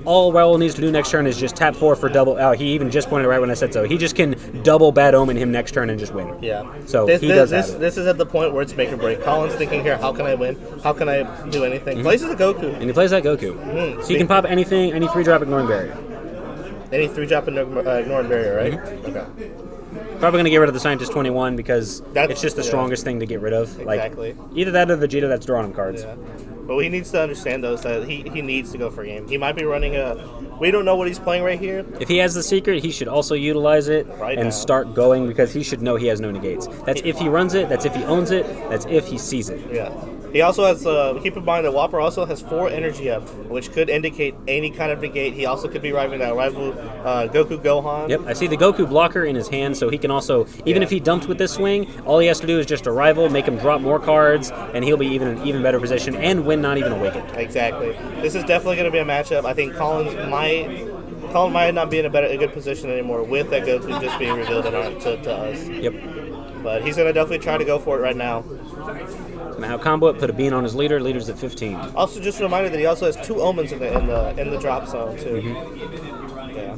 all Raul needs to do next turn is just tap 4 for double. He even just pointed right when I said so. He just can double Bad Omen him next turn and just win. Yeah. So this this is at the point where it's make or break. Colin's thinking here, how can I win? How can I do anything? Plays a Goku. And he plays that Goku. So he can pop anything, any 3-drop ignoring barrier. Any 3-drop ignoring barrier, right? Okay. Probably going to get rid of the Scientist 21 because it's just the strongest thing to get rid of. Exactly. Either that or Vegeta that's drawing him cards. Yeah. But he needs to understand, though, that he needs to go for a game. He might be running a... We don't know what he's playing right here. If he has the secret, he should also utilize it and start going, because he should know he has no negates. That's if he runs it, that's if he owns it, that's if he sees it. Yeah. He also has, keep in mind that Whopper also has 4 energy up, which could indicate any kind of negate. He also could be riving that rival Goku Gohan. Yep, I see the Goku blocker in his hand, so he can also, even if he dumped with this swing, all he has to do is just arrival, make him drop more cards, and he'll be in an even better position and win not even awakened. Exactly. This is definitely going to be a matchup. I think Colin might not be in a good position anymore with that Goku just being revealed to us. Yep. But he's going to definitely try to go for it right now. Now combo it, put a bean on his leader. Leader's at 15. Also, just a reminder that he also has 2 omens in the drop zone too. Yeah.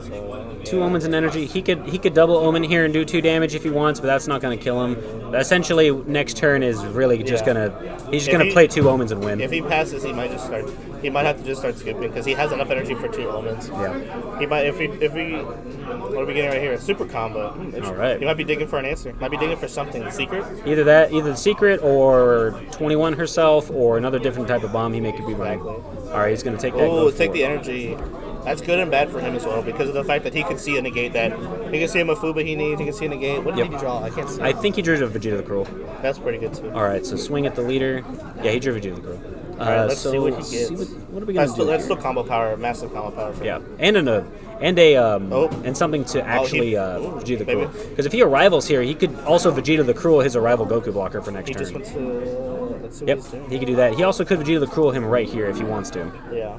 So, 2 omens in energy. He could double omen here and do 2 damage if he wants, but that's not going to kill him. Essentially, next turn is really just gonna play 2 omens and win. If he passes, he might have to just start skipping because he has enough energy for 2 omens. Yeah. He might if we what are we getting right here? A super combo. All right. He might be digging for an answer. Might be digging for something. The secret. Either the secret or 21 herself or another different type of bomb he could be running. All right, he's going to take that. Oh, take the energy. That's good and bad for him as well because of the fact that he could see a negate that. He can see a Mafuba he needs. He can see a negate. What did he draw? I can't see. I think he drew Vegeta the Cruel. That's pretty good too. All right, so swing at the leader. Yeah, he drew Vegeta the Cruel. All right, let's see what he gets. What are we going to do? That's still combo power, massive combo power for him. And something to actually Vegeta the Cruel. Because if he arrivals here, he could also Vegeta the Cruel his arrival Goku blocker for next turn. He just went to. Let's see what he's doing. He could do that. He also could Vegeta the Cruel him right here if he wants to. Yeah.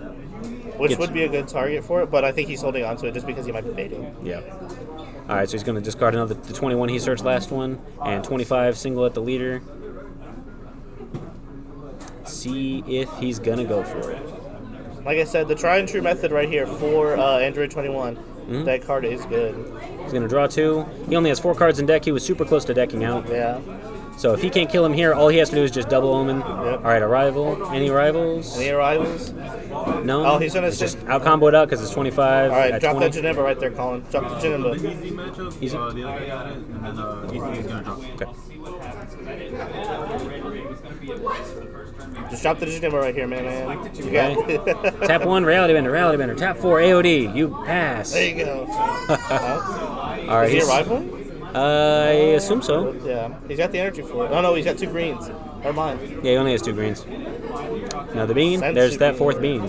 Which would be a good target for it, but I think he's holding on to it just because he might be baiting. Yeah. All right, so he's going to discard the 21 he searched last one, and 25 single at the leader. Let's see if he's going to go for it. Like I said, the try and true method right here for Android 21, that card is good. He's going to draw 2. He only has 4 cards in deck. He was super close to decking out. Yeah. So if he can't kill him here, all he has to do is just double omen. Yep. All right, arrival. Any arrivals? Any arrivals? No. Oh, he's gonna just out combo it out because it's 25. All right, drop 20. that Janemba right there, Colin. Drop the Janemba. Easy matchup. Easy. The other guy got it, and then he's gonna drop. Okay. Just drop the Janemba right here, man. You got it. Tap 1, Reality Bender. Tap 4, AOD. You pass. There you go. All right. Is he a rival? I assume so. Yeah, he's got the energy for it. Oh no, he's got 2 greens. Or mine. Yeah, he only has 2 greens. Now the bean. There's that 4th bean.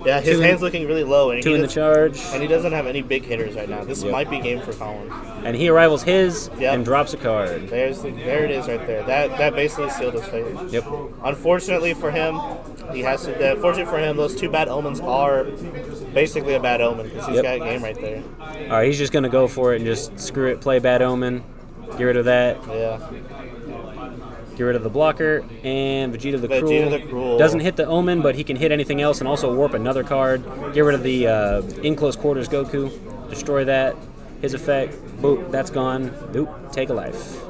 Yeah, his hand's looking really low. And 2 in the charge. And he doesn't have any big hitters right now. This might be game for Colin. And he arrivals his and drops a card. There it is right there. That basically sealed his fate. Yep. Unfortunately for him, fortunately for him, those 2 bad omens are basically a bad omen because he's got a game right there. All right, he's just going to go for it and just screw it, play bad omen, get rid of that. Yeah. Get rid of the blocker, and Vegeta the Cruel. Doesn't hit the omen, but he can hit anything else and also warp another card. Get rid of the in close quarters Goku. Destroy that. His effect. Boop. That's gone. Boop. Take a life.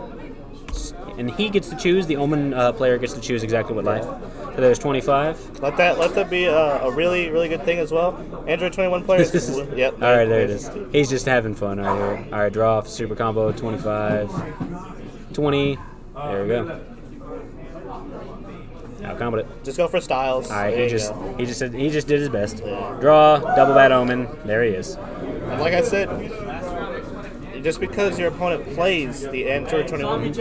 And he gets to choose. The omen player gets to choose exactly what life. So there's 25. Let that be a really, really good thing as well. Android 21 players. Yep. All right, there it is. He's just having fun right here. All right, draw off super combo 25. 20. There we go. Outcomboed it. Just go for styles. All right, he just did his best. Yeah. Draw, double bad omen. There he is. And like I said, just because your opponent plays the Android 21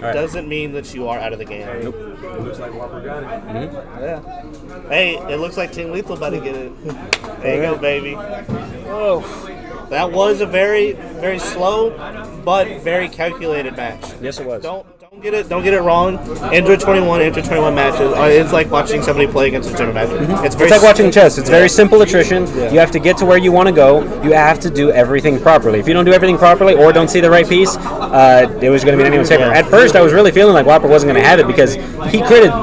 doesn't mean that you are out of the game. Nope. It looks like Whopper got it. Yeah. Hey, it looks like Team Lethal about to get it. There you go, baby. Whoa. That was a very, very slow but very calculated match. Yes, it was. Don't Don't get it wrong. Android 21 matches. It's like watching somebody play against a German match. It's like watching chess. It's very simple attrition. You have to get to where you want to go. You have to do everything properly. If you don't do everything properly or don't see the right piece, it was going to be anyone's favor. At first, I was really feeling like Whopper wasn't going to have it because he critted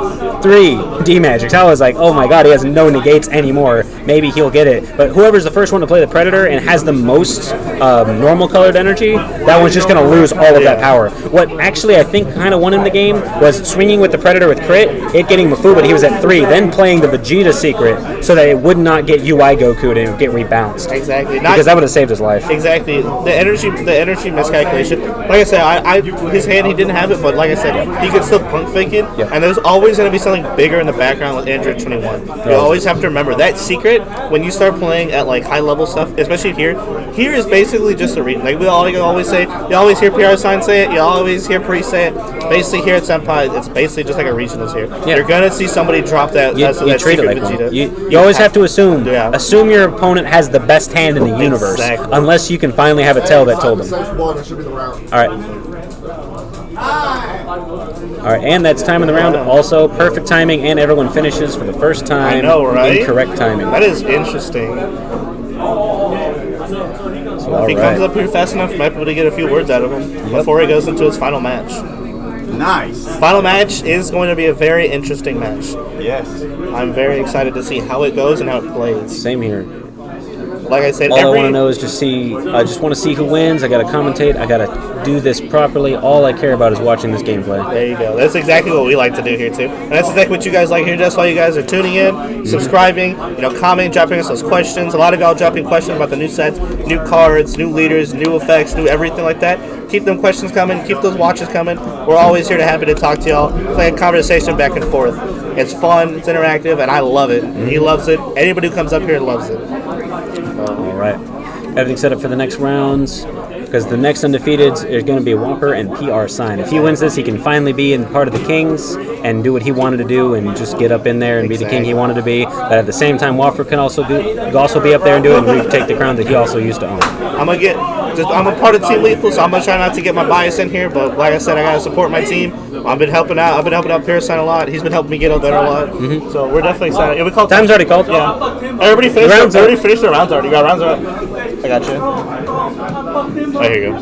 3 D-Magics. I was like, oh my god, he has no negates anymore. Maybe he'll get it. But whoever's the first one to play the Predator and has the most normal colored energy, that one's just going to lose all of that power. What actually I think kind of won him the game was swinging with the Predator with crit, it getting Mafu, but he was at 3, then playing the Vegeta secret so that it would not get UI Goku to get rebounced. Exactly. Because that would have saved his life. Exactly. The energy miscalculation. Like I said, his hand, he didn't have it, but like I said, he could still punk fake it. Yeah. And there's always going to be something bigger in the background with Android 21. You always have to remember that secret when you start playing at like high level stuff, especially here. Here is basically just a read. Like we always say, you always hear PR Sign say it, you always hear Pre say it. Basically here at Senpai, it's basically just like a regionals here. Yeah. You're gonna see somebody drop that. You treat it like Vegeta. You always have to assume. Yeah. Assume your opponent has the best hand in the universe, unless you can finally have a tell that told him. All right, and that's time in the round. Also, perfect timing, and everyone finishes for the first time. I know, right? In correct timing. That is interesting. So if he comes up here fast enough, we might be able to get a few words out of him before he goes into his final match. Nice. Final match is going to be a very interesting match. Yes. I'm very excited to see how it goes and how it plays. Same here. Like I said, all I want to know is I just want to see who wins. I got to commentate. I got to do this properly. All I care about is watching this gameplay. There you go. That's exactly what we like to do here too, and that's exactly what you guys like here. That's why you guys are tuning in, subscribing, commenting, dropping us those questions. A lot of y'all dropping questions about the new sets, new cards, new leaders, new effects, new everything like that. Keep them questions coming. Keep those watches coming. We're always here to happy to talk to y'all, play a conversation back and forth. It's fun. It's interactive, and I love it. He loves it. Anybody who comes up here loves it. All right. Everything set up for the next rounds, because the next undefeated is going to be Whopper and PR Sign. If he wins this, he can finally be in part of the Kings and do what he wanted to do and just get up in there and be the king he wanted to be. But at the same time, Whopper can also be up there and do it and retake the crown that he also used to own. I'm a part of Team Lethal, so I'm gonna try not to get my bias in here. But like I said, I gotta support my team. I've been helping out PR Sign a lot. He's been helping me get up there a lot. So we're definitely excited. Yeah, we called time's already called. Yeah. Everybody finished their rounds already. You got rounds already. I got you. Oh, here you go.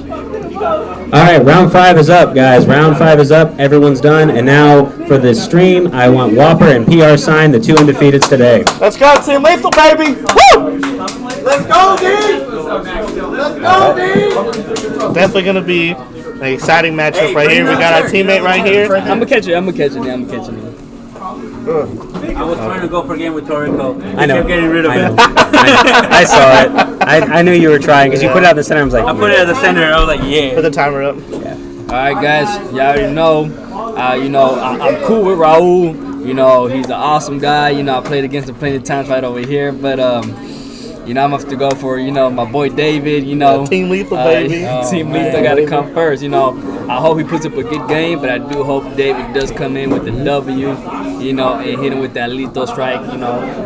All right, round 5 is up, guys. Round 5 is up. Everyone's done. And now for this stream, I want Whopper and PR Sign, the 2 undefeateds today. Let's go, Team Lethal, baby! Woo! Let's go, D! Let's go, D! Definitely going to be an exciting matchup right here. We got our teammate right here. I'm going to catch it. I was trying to go for a game with Torrico. I know. Getting rid of it. I saw it. I knew you were trying because you put it out in the center. I was like, I put it at the center. I was like, yeah. Put the timer up. Yeah. All right, guys. Y'all already know. I'm cool with Raul. He's an awesome guy. I played against him plenty of times right over here. But I'm gonna have to go for my boy David. Team Lethal, baby. Team Lethal got to come first. I hope he puts up a good game, but I do hope David does come in with the W. And hit him with that lethal strike.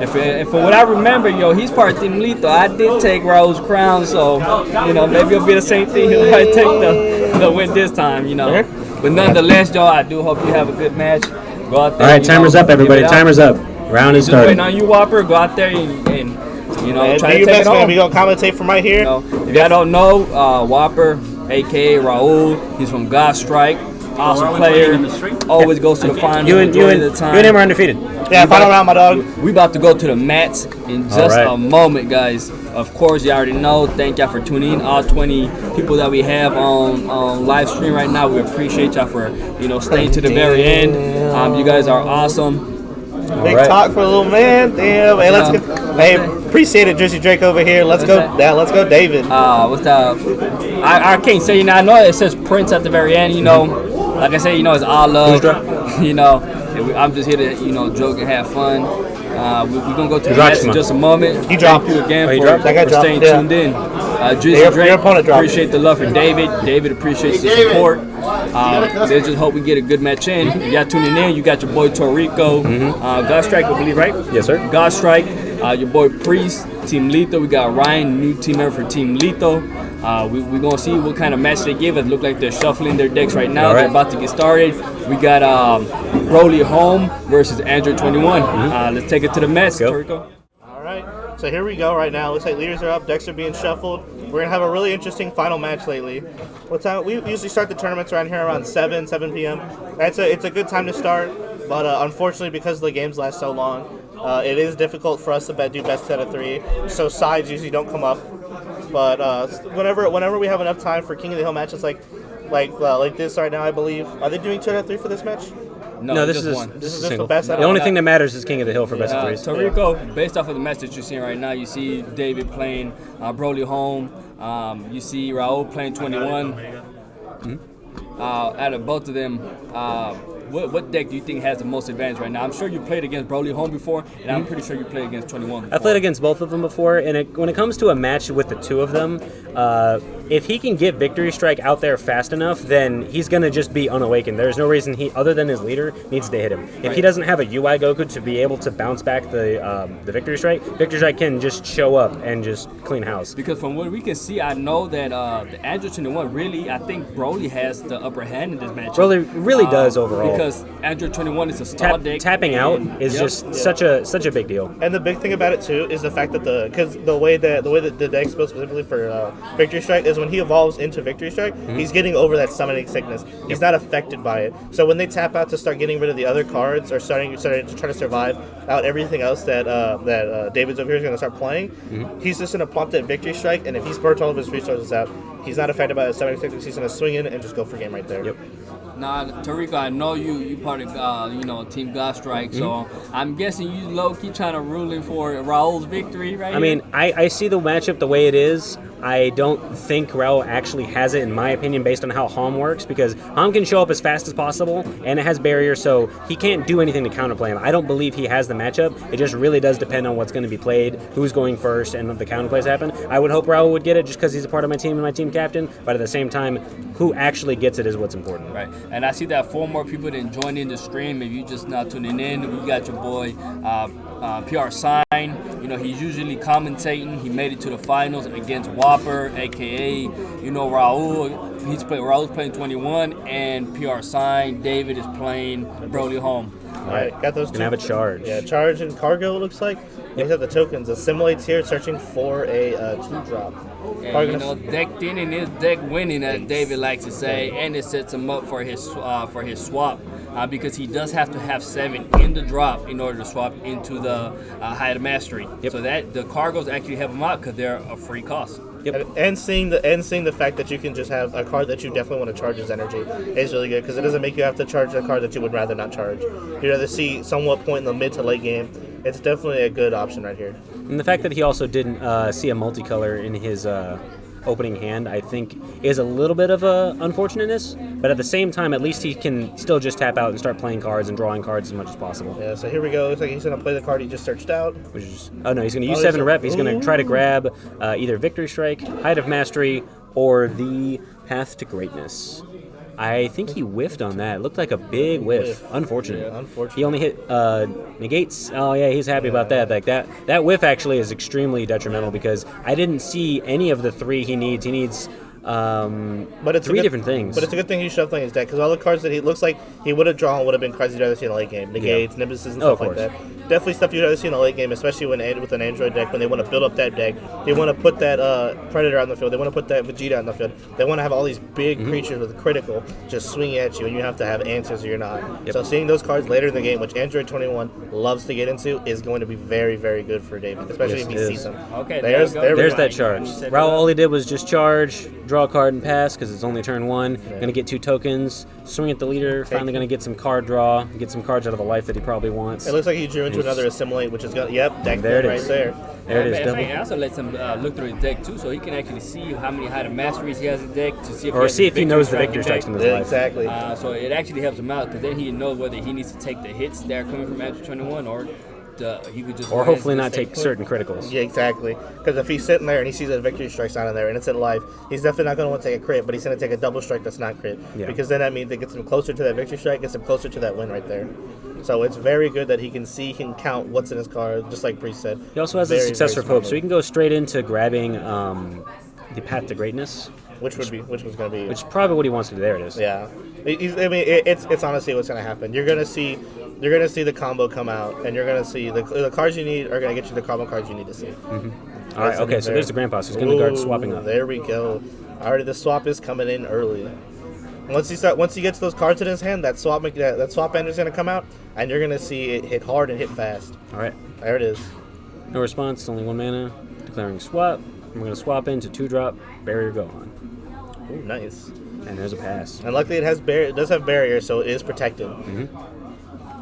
If for what I remember, he's part of Team Lethal. I did take Raul's crown, so maybe it'll be the same thing. He'll probably take the win this time. But nonetheless, y'all, I do hope you have a good match. Go out there. All right, timer's up, everybody. Timer's up. Round is started. Waiting on you, Whopper. Go out there and try to take it home. We gonna commentate from right here. If y'all don't know, Whopper, aka Raul, he's from God Strike. Awesome player. Always goes to the final. You and him are undefeated. Yeah, final round, my dog. We about to go to the mats in just a moment, guys. Of course, you already know. Thank y'all for tuning in. All 20 people that we have on live stream right now, we appreciate y'all for staying to the very end. You guys are awesome. Big talk for a little man. Damn. Hey, let's go. Hey, appreciate it, Jersey Drake over here. Let's go, David. What's that? I can't say. I know it says Prince at the very end. Like I said, it's all love. I'm just here to joke and have fun. We're gonna go to the match in just a moment. He dropped. Thank you again for staying tuned in. Jersey Drake, appreciate the love for David. David appreciates the support. Let's just hope we get a good match in. If y'all tuning in, you got your boy Torrico, God Strike, I believe, right? Yes, sir. God Strike, your boy Priest, Team Lethal. We got Ryan, new team member for Team Lethal. We're going to see what kind of match they give us. Look like they're shuffling their decks right now. All right. They're about to get started. We got Broly Home versus Android 21. Let's take it to the match, Toriko. All right. So here we go right now. Looks like leaders are up, decks are being shuffled. We're going to have a really interesting final match lately. What time? We usually start the tournaments around here around 7 p.m. It's a good time to start, but unfortunately because the games last so long, it is difficult for us to do best out of 3, so sides usually don't come up. But whenever we have enough time for King of the Hill matches like this right now, I believe. Are they doing 2 out of 3 for this match? No, this is one. This is single. the best. The only thing that matters is King of the Hill for best of 3s. Toriko, based off of the match that you're seeing right now, you see David playing Broly Home. You see Raul playing 21. Out of both of them, what deck do you think has the most advantage right now? I'm sure you played against Broly Home before, and I'm pretty sure you played against 21 before. I played against both of them before, and when it comes to a match with the 2 of them, if he can get Victory Strike out there fast enough, then he's going to just be unawakened. There's no reason he, other than his leader, needs to hit him. If he doesn't have a UI Goku to be able to bounce back the Victory Strike can just show up and just clean house. Because from what we can see, I know that the Android 21 really, I think Broly has the upper hand in this match. Broly really does overall. Because Android 21 is a stall deck. Tapping out is just such a big deal. And the big thing about it too is the fact that the way that the deck's built specifically for Victory Strike is when he evolves into Victory Strike, he's getting over that summoning sickness. He's not affected by it. So when they tap out to start getting rid of the other cards or starting to try to survive out everything else that David's over here is going to start playing, he's just going to plump that Victory Strike, and if he's burnt all of his resources out, he's not affected by the summoning sickness. He's going to swing in and just go for game right there. Yep. Now, Toriko, I know you part of Team God Strike, so I'm guessing you low key trying to ruling for Raul's victory, right? I mean, I see the matchup the way it is. I don't think Raul actually has it, in my opinion, based on how Hom works, because Hom can show up as fast as possible, and it has barrier, so he can't do anything to counterplay him. I don't believe he has the matchup. It just really does depend on what's going to be played, who's going first, and if the counterplays happen. I would hope Raul would get it just because he's a part of my team and my team captain, but at the same time, who actually gets it is what's important. Right, and I see that 4 more people didn't join in the stream. If you just not tuning in, we got your boy PR Sign. He's usually commentating. He made it to the finals against Whopper, aka Raul. Raul's playing 21, and PR Sign David is playing Broly Home. All right, got those two. Gonna have a charge. Yeah, charge and cargo, it looks like. They have the tokens. Assimilates here, searching for a 2-drop. And, decked in and his deck winning, as David likes to say, and it sets him up for his swap, because he does have to have 7 in the drop in order to swap into the Height of Mastery. Yep. So that the cargoes actually help him out because they're a free cost. Yep. And seeing the fact that you can just have a card that you definitely want to charge as energy is really good, because it doesn't make you have to charge a card that you would rather not charge. You'd rather see somewhat point in the mid to late game. It's definitely a good option right here. And the fact that he also didn't see a multicolor in his opening hand, I think, is a little bit of a unfortunateness. But at the same time, at least he can still just tap out and start playing cards and drawing cards as much as possible. Yeah, so here we go. Looks like he's going to play the card he just searched out. Which is he's going to use 7 rep. He's going to try to grab either Victory Strike, Height of Mastery, or the Path to Greatness. I think he whiffed on that. It looked like a big whiff. Unfortunate. Yeah, unfortunate. He only hit negates. Oh yeah, he's happy about that. Like that whiff actually is extremely detrimental, because I didn't see any of the 3 he needs. He needs but it's 3 different things. But it's a good thing he's shuffling his deck, because all the cards that he looks like he would have drawn would have been cards you'd rather see in the late game. Negates, Nimbuses, and stuff like that. Definitely stuff you'd rather see in the late game, especially with an Android deck, when they want to build up that deck. They want to put that Predator on the field. They want to put that Vegeta on the field. They want to have all these big creatures with critical just swinging at you, and you have to have answers or you're not. So seeing those cards later in the game, which Android 21 loves to get into, is going to be very, very good for David, especially if he sees them. Okay, there's that charge. Raul, all he did was just charge, draw a card, and pass, because it's only turn 1. Going to get 2 tokens, swing at the leader, finally going to get some card draw, get some cards out of the life that he probably wants. It looks like he drew into another Assimilate, which is deck there it right is. there. There it is. I also let him look through his deck too, so he can actually see how many Height of Masteries he has in his deck, to see if he knows the Victory Strikes in his life. Exactly. So it actually helps him out, because then he knows whether he needs to take the hits that are coming from Android 21, or he could just hopefully not take certain criticals. Yeah, exactly. Because if he's sitting there and he sees a Victory Strike sign in there and it's in life, he's definitely not going to want to take a crit, but he's going to take a double strike that's not crit. Yeah. Because then that means it gets him closer to that Victory Strike, gets him closer to that win right there. So it's very good that he can count what's in his card, just like Priest said. He also has a Successor of Hope, so he can go straight into grabbing the Path to Greatness. Which was going to be... Which is probably what he wants to do. There it is. Yeah. I mean, it's honestly what's going to happen. You're going to see the combo come out, and you're going to see the cards you need are going to get you the combo cards you need to see. Mm-hmm. All right, okay, so there's the Grandpa. So he's going to guard swapping up. There we go. Already the swap is coming in early. Once he gets those cards in his hand, that swap ender is going to come out, and you're going to see it hit hard and hit fast. All right. There it is. No response, only 1 mana. Declaring swap. We're going to swap into 2-drop, barrier Gohan. Ooh, nice. And there's a pass. And luckily it does have barrier, so it is protected. Mm-hmm.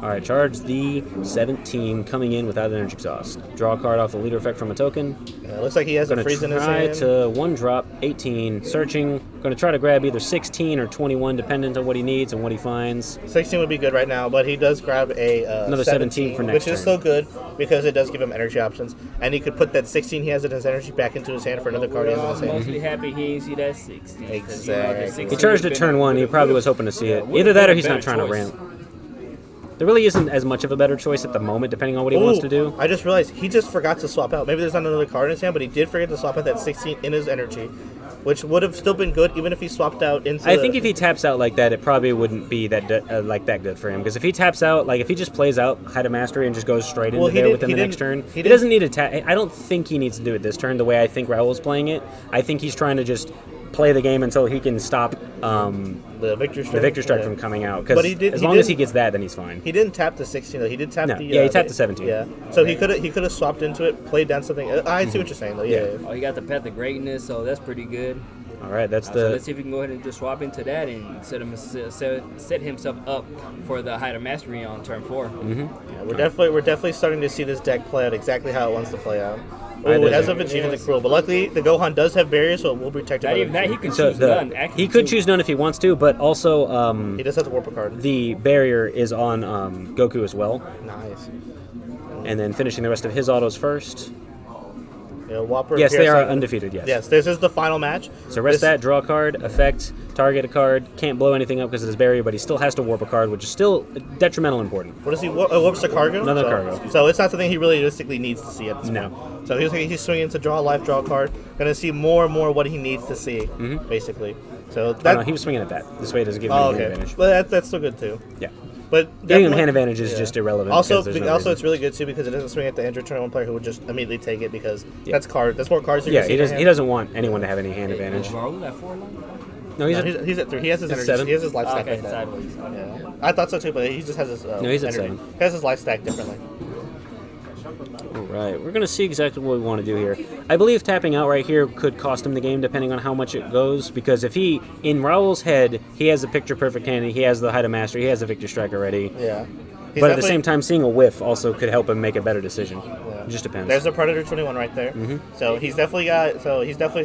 All right, charge the 17 coming in without an energy exhaust. Draw a card off the leader effect from a token. Looks like he has a freeze in his hand. Try to 1-drop, 18, searching. Going to try to grab either 16 or 21, dependent on what he needs and what he finds. 16 would be good right now, but he does grab another 17 for next which turn. is still good because it does give him energy options. And he could put that 16 he has in his energy back into his hand for another card he has in his hand. Mostly happy he didn't see that 16. Exactly. He charged at turn 1. He probably was hoping to see it. Either that or he's not trying to ramp. There really isn't as much of a better choice at the moment, depending on what he wants to do. I just realized he just forgot to swap out. Maybe there's not another card in his hand, but he did forget to swap out that 16 in his energy, which would have still been good even if he swapped out into... I think if he taps out like that, it probably wouldn't be that good for him. Because if he taps out, like if he just plays out Height of Mastery and just goes straight into there within the next turn, he doesn't need to tap. I don't think he needs to do it this turn the way I think Raul's playing it. I think he's trying to just play the game until he can stop the Victor Strike from coming out. Because as long as he gets that, then he's fine. He didn't tap the 16 though. He did tap the. He tapped the 17. Yeah. So he could have swapped into it, played down something. I see what you're saying though. Yeah. Oh, he got the Path of Greatness, so that's pretty good. All right, that's So let's see if we can go ahead and just swap into that and set himself up for the Height of Mastery on turn 4. Mm-hmm. Yeah, we're definitely starting to see this deck play out exactly how it wants to play out. It has a Vegeta and the Cruel, but luckily the Gohan does have barriers, so it will protect him. He could choose none. He could choose none if he wants to, but also he does have to warp a card. The barrier is on Goku as well. Nice. And then finishing the rest of his autos first. Whopper. Yes, they are undefeated. Yes. Yes, this is the final match. So rest that, draw a card, effect, target a card. Can't blow anything up because of his barrier, but he still has to warp a card, which is still detrimental important. What does he? Whoops the cargo. Another cargo. So it's not something he really realistically needs to see at this point. So he's swinging to draw a life, draw a card. Going to see more and more what he needs to see, basically. So that. No, he was swinging at that. This way it doesn't give him an advantage. But that's still good too. Yeah. But getting him hand advantage is just irrelevant. Also, it's really good too because it doesn't swing at the injured turn 1 player who would just immediately take it because that's more cards. He doesn't want anyone to have any hand advantage. No, he's at 3. He has his energy. 7. He has his life stack. Okay, sideways. Okay. Yeah. I thought so too, but he just has his. No, he's at energy. 7. He has his life stack differently. All right, we're going to see exactly what we want to do here. I believe tapping out right here could cost him the game depending on how much it goes, because if he, in Raul's head, he has a picture-perfect hand, he has the Height of Mastery, he has the Victor Strike already. Yeah. But at the same time, seeing a whiff also could help him make a better decision. Yeah. It just depends. There's a Predator 21 right there. Mm-hmm. So he's definitely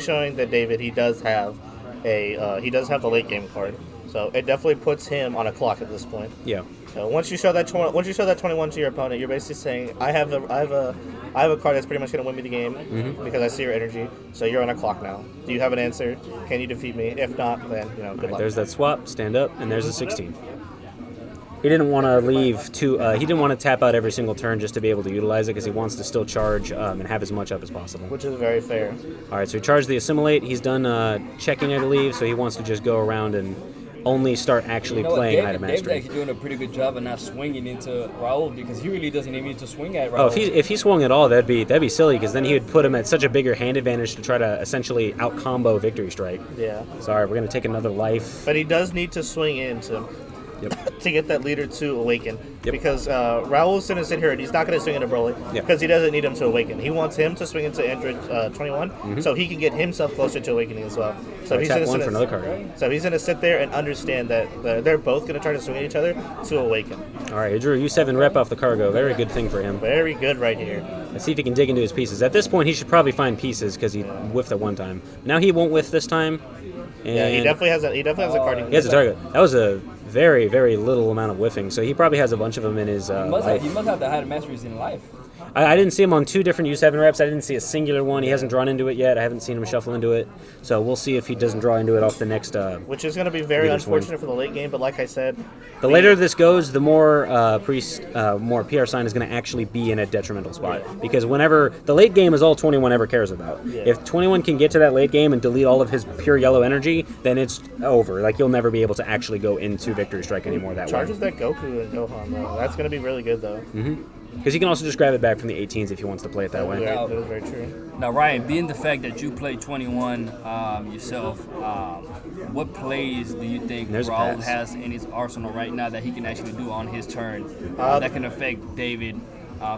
showing that David, he does have the late game card. So it definitely puts him on a clock at this point. Yeah. So once you show that 21 to your opponent, you're basically saying, I have a card that's pretty much going to win me the game because I see your energy. So you're on a clock now. Do you have an answer? Can you defeat me? If not, then good luck. There's that swap, stand up, and there's a 16. He didn't want to leave he didn't want to tap out every single turn just to be able to utilize it because he wants to still charge and have as much up as possible. Which is very fair. All right, so he charged the Assimilate. He's done checking, I believe, so he wants to just go around and only start actually playing Height of Mastery. David's actually doing a pretty good job of not swinging into Raul because he really doesn't even need to swing at Raul. Oh, if he swung at all, that'd be silly because then he would put him at such a bigger hand advantage to try to essentially out-combo Victory Strike. Yeah. Sorry, we're going to take another life. But he does need to swing into to get that leader to awaken. Because Raul's going to sit here and he's not going to swing into Broly because he doesn't need him to awaken. He wants him to swing into Android 21 so he can get himself closer to awakening as well. So he's going to sit there and understand that they're both going to try to swing at each other to awaken. All right, he drew a U7 rep off the cargo. Very good thing for him. Very good right here. Let's see if he can dig into his pieces. At this point, he should probably find pieces because he whiffed at one time. Now he won't whiff this time. And he definitely has a card. He has a target. That was a very, very little amount of whiffing, so he probably has a bunch of them in his He must have the Height of Masteries in life. I didn't see him on 2 different U7 reps. I didn't see a singular one. He hasn't drawn into it yet. I haven't seen him shuffle into it. So we'll see if he doesn't draw into it off the next. Which is going to be very unfortunate for the late game. But like I said, the later this goes, the more more PR sign is going to actually be in a detrimental spot. Because whenever the late game is all 21 ever cares about. Yeah. If 21 can get to that late game and delete all of his pure yellow energy, then it's over. Like you'll never be able to actually go into Victory Strike anymore that way. Charges that Goku and Gohan though. That's going to be really good though. Because he can also just grab it back from the 18s if he wants to play it that way. That is very true. Now, Ryan, being the fact that you play 21 yourself, what plays do you think Raul has in his arsenal right now that he can actually do on his turn that can affect David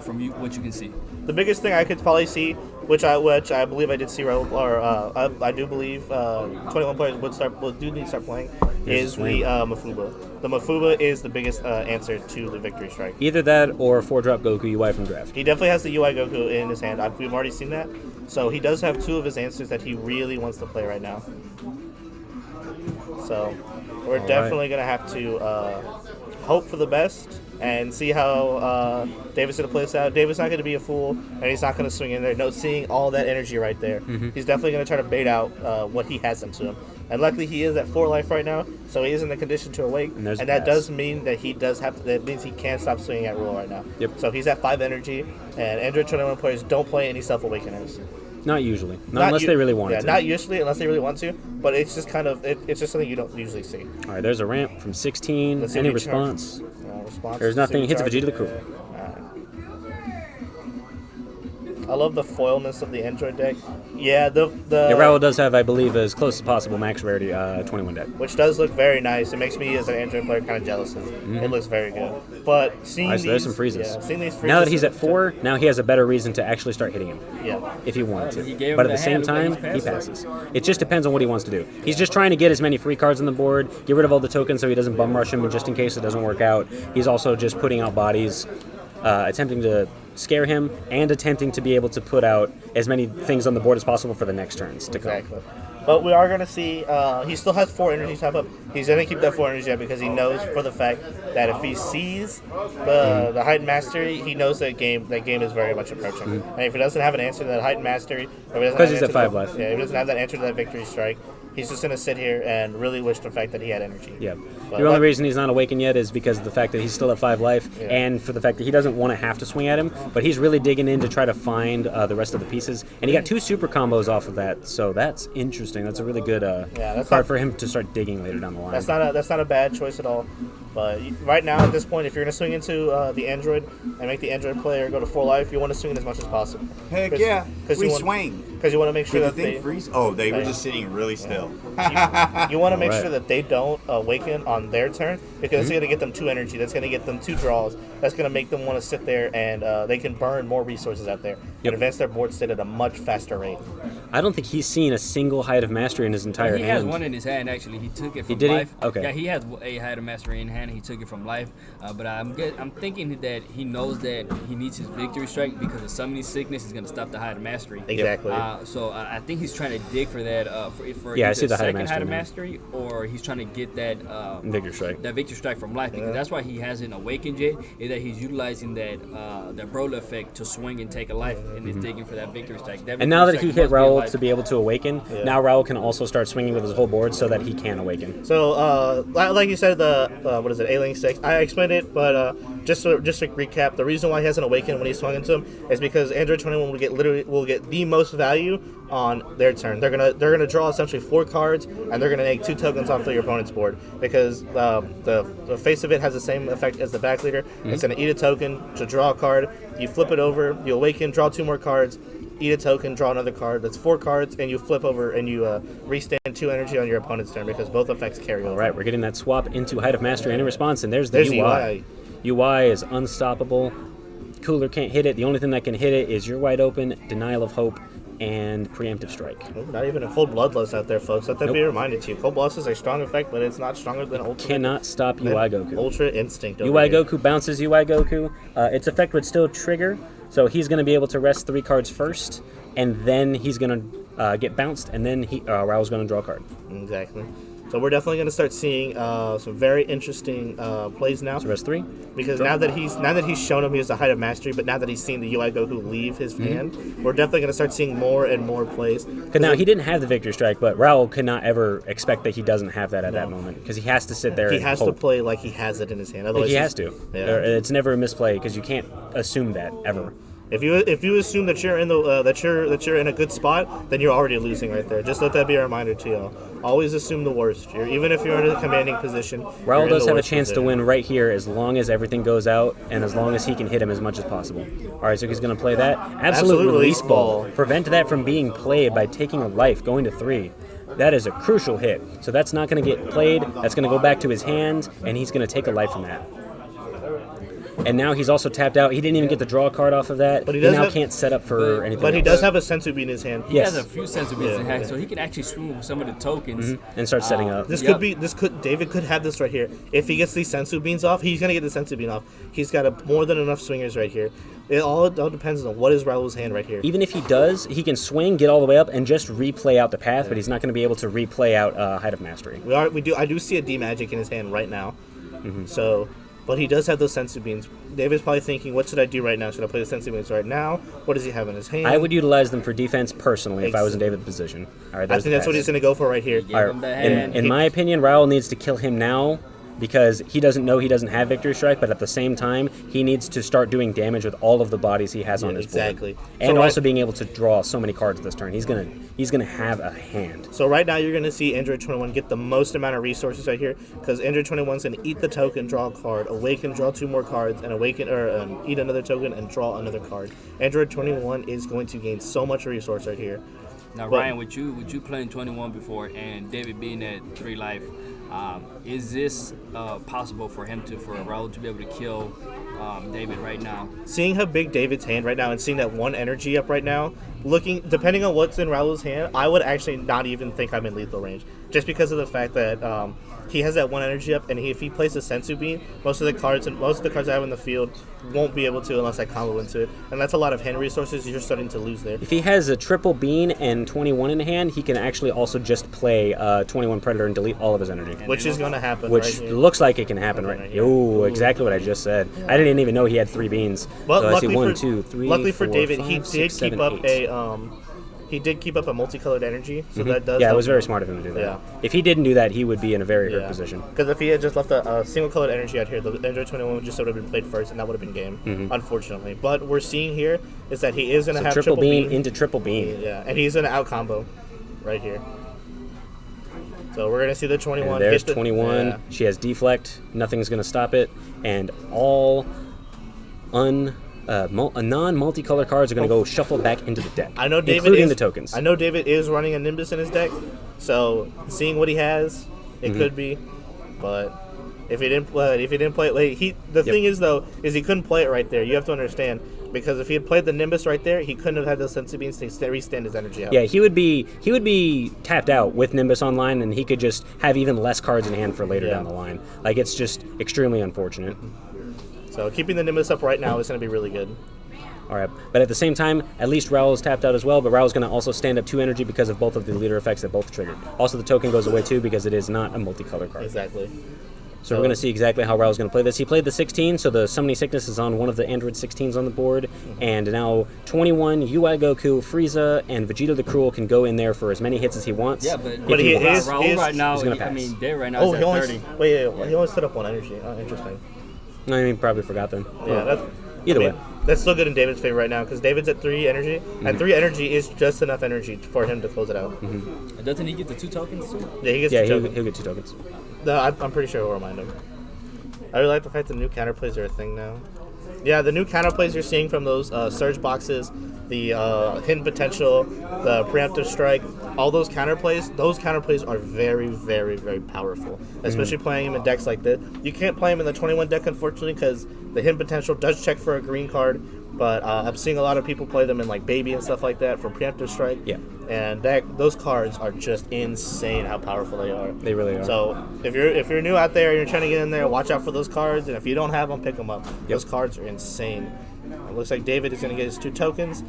from what you can see? The biggest thing I could probably see, which I believe I did see, I do believe 21 players do need to start playing, is the Mafuba. The Mafuba is the biggest answer to the Victory Strike. Either that or 4-drop Goku UI from draft. He definitely has the UI Goku in his hand. We've already seen that. So he does have 2 of his answers that he really wants to play right now. So we're definitely going to have to hope for the best and see how David's going to play this out. David's not going to be a fool, and he's not going to swing in there. No, seeing all that energy right there. He's definitely going to try to bait out what he has into him. And luckily, he is at 4 life right now, so he is in the condition to awake. And that does mean that he does have to. That means he can't stop swinging at rule right now. Yep. So he's at 5 energy, and Android 21 players don't play any self-awakeners. Not usually. Not unless they really want to. Not usually, unless they really want to. But it's just kind of it's just something you don't usually see. All right, there's a ramp from 16. Any response? There's nothing. Hits a Vegeta the Cool. I love the foilness of the Android deck. Yeah, Raul does have, I believe, as close as possible max rarity 21 deck. Which does look very nice. It makes me, as an Android player, kind of jealous of it. It looks very good. But seeing so there's some freezes. Yeah, seeing these freezes. Now that he's at 4, now he has a better reason to actually start hitting him. Yeah. If he wanted to. But at the same time, he passes. It just depends on what he wants to do. He's just trying to get as many free cards on the board, get rid of all the tokens so he doesn't bum rush him just in case it doesn't work out. He's also just putting out bodies, attempting to scare him and attempting to be able to put out as many things on the board as possible for the next turns to come. Exactly. But we are going to see, he still has 4 energy type up. He's going to keep that 4 energy up because he knows for the fact that if he sees the heightened mastery, he knows that game is very much approaching. And if he doesn't have an answer to that heightened mastery, because he's at 5 life. Yeah, if he doesn't have that answer to that Victory Strike, he's just going to sit here and really wish the fact that he had energy. Yeah. The only reason he's not awakened yet is because of the fact that he's still at 5 life and for the fact that he doesn't want to have to swing at him, but he's really digging in to try to find the rest of the pieces. And he got 2 super combos off of that, so that's interesting. That's a really good card for him to start digging later down the line. That's not a bad choice at all. But right now, at this point, if you're going to swing into the Android and make the Android player go to 4 life, you want to swing it as much as possible. Heck yeah. We swing. Because you want to make sure that they freeze. Oh, they were just sitting really still. You want to make sure that they don't awaken on their turn because it's going to get them 2 energy. That's going to get them 2 draws. That's going to make them want to sit there and they can burn more resources out there and advance their board state at a much faster rate. I don't think he's seen a single Height of Mastery in his entire hand. He has one in his hand, actually. He took it from life. Okay. Yeah, he has a Height of Mastery in hand. He took it from life. But I'm thinking that he knows that he needs his Victory Strike because of Summoning Sickness is going to stop the Height of Mastery. Exactly. So I think he's trying to dig for that for I see the second Height of Mastery, or he's trying to get that Victory Strike. That Victory Strike from life because that's why he hasn't awakened yet. Is that he's utilizing that Broly effect to swing and take a life and is digging for that Victory Strike. And now that he hit Raul to be able to awaken, now Raul can also start swinging with his whole board so that he can awaken. So, like you said, what is it, A-Link 6? I explained it, but just to recap, the reason why he hasn't awakened when he swung into him is because Android 21 will get the most value on their turn. They're gonna draw essentially 4 cards, and they're gonna make 2 tokens off of your opponent's board because the face of it has the same effect as the back leader. It's gonna eat a token to draw a card. You flip it over, you awaken, draw 2 more cards. Eat a token, draw another card. That's 4 cards, and you flip over and you restand 2 energy on your opponent's turn because both effects carry over. All right, we're getting that swap into Height of Mastery and in response, and there's the UI. UI is unstoppable. Cooler can't hit it. The only thing that can hit it is You're Wide Open, Denial of Hope, and Preemptive Strike. Not even a full Bloodlust out there, folks. Let that be reminded to you. Cold Blast is a strong effect, but it's not stronger than Ultra. Cannot stop UI Goku. Ultra Instinct. UI Goku bounces UI Goku. Its effect would still trigger, so he's going to be able to rest 3 cards first, and then he's going to get bounced, and then Raul's going to draw a card. Exactly. So we're definitely going to start seeing some very interesting plays now. So rest 3. Because now that he's shown him he has the height of mastery, but now that he's seen the UI Goku leave his hand, we're definitely going to start seeing more and more plays. Because now he didn't have the victory strike, but Raul could not ever expect that he doesn't have that at that moment because he has to sit there. He and has hope. to play like he has it in his hand. Otherwise, He has to. Yeah. It's never a misplay because you can't assume that ever. If you assume that you're in the that you're in a good spot, then you're already losing right there. Just let that be a reminder to y'all. Always assume the worst. Even if you're in a commanding position, Raul does have a chance to win right here as long as everything goes out and as long as he can hit him as much as possible. All right, so he's going to play that. Absolute release ball. Prevent that from being played by taking a life, going to 3. That is a crucial hit. So that's not going to get played. That's going to go back to his hand, and he's going to take a life from that. And now he's also tapped out. He didn't even get the draw card off of that. But he now can't set up for anything But he else. does have a Sensu Bean in his hand. He has a few Sensu Beans in hand, so he can actually swing with some of the tokens. And start setting up. David could have this right here. If he gets these Sensu Beans off, he's going to get the Sensu Bean off. He's got more than enough swingers right here. It all depends on what is Raul's hand right here. Even if he does, he can swing, get all the way up, and just replay out the path, but he's not going to be able to replay out Height of Mastery. I do see a D Magic in his hand right now. So, but he does have those Sensu Beans. David's probably thinking, what should I do right now? Should I play the Sensu Beans right now? What does he have in his hand? I would utilize them for defense personally if I was in David's position. All right, I think that's what he's going to go for right here. All right. In my opinion, Raul needs to kill him now because he doesn't know he doesn't have Victory Strike, but at the same time, he needs to start doing damage with all of the bodies he has on his board. And So also being able to draw so many cards this turn. He's gonna have a hand. So right now you're going to see Android 21 get the most amount of resources right here because Android 21 is going to eat the token, draw a card, awaken, draw 2 more cards, and eat another token and draw another card. Android 21 is going to gain so much resource right here. Now, Ryan, with you playing 21 before and David being at 3 life, is this possible for Raul to be able to kill David right now? Seeing how big David's hand right now and seeing that 1 energy up right now, depending on what's in Raul's hand, I would actually not even think I'm in lethal range. Just because of the fact that he has that 1 energy up, and if he plays a Sensu Bean, most of the cards I have in the field won't be able to unless I combo into it. And that's a lot of hand resources you're starting to lose there. If he has a triple bean and 21 in hand, he can actually also just play 21 Predator and delete all of his energy. Which is going to happen Which right here. looks like it can happen right here. Ooh, exactly what I just said. I didn't even know he had 3 beans. But So I see luckily 1, for, 2, 3, luckily 4, for David, 5, he 6, did 7, keep up 8. He did keep up a multicolored energy, so that does. Yeah, it help was very him. smart of him to do that. Yeah. If he didn't do that, he would be in a very hurt position. Because if he had just left a single colored energy out here, the Android 21 would just sort of been played first, and that would have been game, unfortunately. But we're seeing here is that he is going to have triple bean into triple bean. Yeah, and he's going to out combo right here. So we're going to see the 21. And there's 21. Yeah. She has deflect. Nothing's going to stop it. And all non-multicolor cards are going to go shuffle back into the deck. I know David including the tokens. I know David is running a Nimbus in his deck, so seeing what he has, it could be. But if he didn't play it, the thing is though, is he couldn't play it right there. You have to understand. Because if he had played the Nimbus right there, he couldn't have had those Sensu Beans to restand his energy out. Yeah, he would be tapped out with Nimbus online, and he could just have even less cards in hand for later down the line. Like, it's just extremely unfortunate. So keeping the Nimbus up right now is going to be really good. All right, but at the same time, at least Raul is tapped out as well, but Raul's going to also stand up 2 energy because of both of the leader effects that both triggered. Also, the token goes away too because it is not a multicolor card. Exactly. So we're going to see exactly how Raul's going to play this. He played the 16, so the Summoning Sickness is on one of the Android 16s on the board. And now 21, UI Goku, Frieza, and Vegeta the Cruel can go in there for as many hits as he wants. Yeah, but Raul right now, he's at 30. He only set up 1 energy. Oh, interesting. I mean, probably forgot then. Yeah, either way. That's still good in David's favor right now because David's at 3 energy, and 3 energy is just enough energy for him to close it out. Doesn't he get the 2 tokens too? Yeah, he gets 2 tokens. He'll get 2 tokens. I'm pretty sure he'll remind him. I really like the fact that the new counterplays are a thing now. Yeah, the new counterplays you're seeing from those surge boxes, the hidden potential, the preemptive strike, all those counterplays are very, very, very powerful. Especially playing them in decks like this. You can't play them in the 21 deck, unfortunately, because the hidden potential does check for a green card. But I'm seeing a lot of people play them in like Baby and stuff like that for preemptive strike. Yeah. And those cards are just insane how powerful they are. They really are. So if you're new out there and you're trying to get in there, watch out for those cards. And if you don't have them, pick them up. Those cards are insane. It looks like David is going to get his 2 tokens.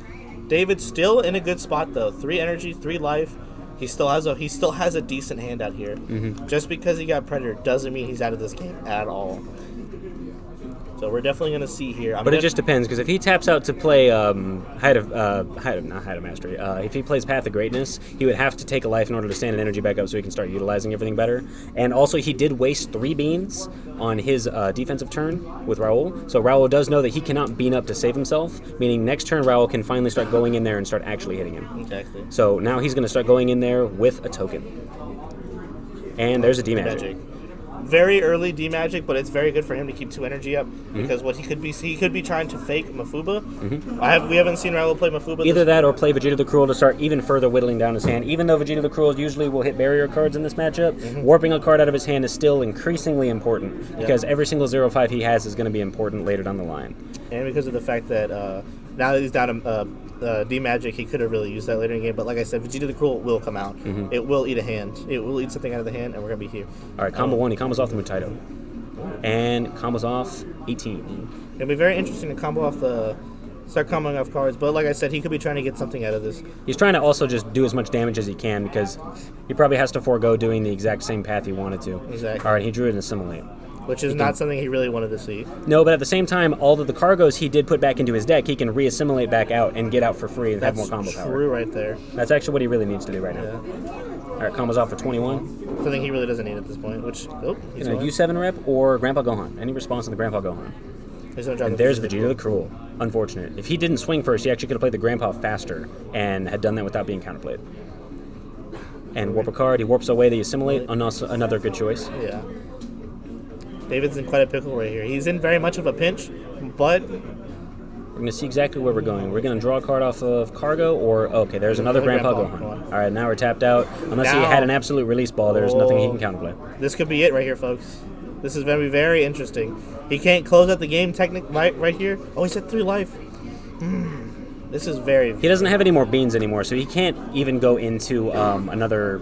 David's still in a good spot though. 3 energy, 3 life. He still has a decent hand out here. Just because he got Predator doesn't mean he's out of this game at all. So we're definitely going to see here. But it just depends, because if he taps out to play Height of Mastery, if he plays Path of Greatness, he would have to take a life in order to stand an energy back up so he can start utilizing everything better. And also, he did waste 3 beans on his defensive turn with Raul. So Raul does know that he cannot bean up to save himself, meaning next turn Raul can finally start going in there and start actually hitting him. Exactly. So now he's going to start going in there with a token. And there's a D-Magic. Very early D magic, but it's very good for him to keep 2 energy up because what he could be trying to fake Mafuba. We haven't seen Raul play Mafuba. Either that or play Vegeta the Cruel to start even further whittling down his hand. Even though Vegeta the Cruel usually will hit barrier cards in this matchup, warping a card out of his hand is still increasingly important because every single 0-5 he has is going to be important later down the line. And because of the fact that now that he's down D magic, he could have really used that later in the game. But like I said, Vegeta the Cruel will come out. It will eat a hand. It will eat something out of the hand, and we're gonna be here. All right, combo 1. He combos off the Mutaito, and combos off 18. It'll be very interesting to start comboing off cards. But like I said, he could be trying to get something out of this. He's trying to also just do as much damage as he can because he probably has to forego doing the exact same path he wanted to. Exactly. All right, he drew it in Assimilate. Which is not something he really wanted to see. No, but at the same time, all of the cargoes he did put back into his deck, he can re-assimilate back out and get out for free and have more combo power. That's true right there. That's actually what he really needs to do right now. All right, combos off for 21. Something he really doesn't need at this point, which, he's going. U7 rep or Grandpa Gohan. Any response on the Grandpa Gohan? And there's Vegeta the Cruel. Unfortunate. If he didn't swing first, he actually could have played the Grandpa faster and had done that without being counterplayed. And warp a card. He warps away the Assimilate. Another good choice. Yeah. David's in quite a pickle right here. He's in very much of a pinch, but we're going to see exactly where we're going. We're going to draw a card off of Cargo, or okay, there's another Grandpa Gohan. All right, now we're tapped out. Unless he had an absolute release ball, there's nothing he can counterplay. This could be it right here, folks. This is going to be very interesting. He can't close out the game right here. Oh, he's at 3 life. This is very... He doesn't have any more beans anymore, so he can't even go into another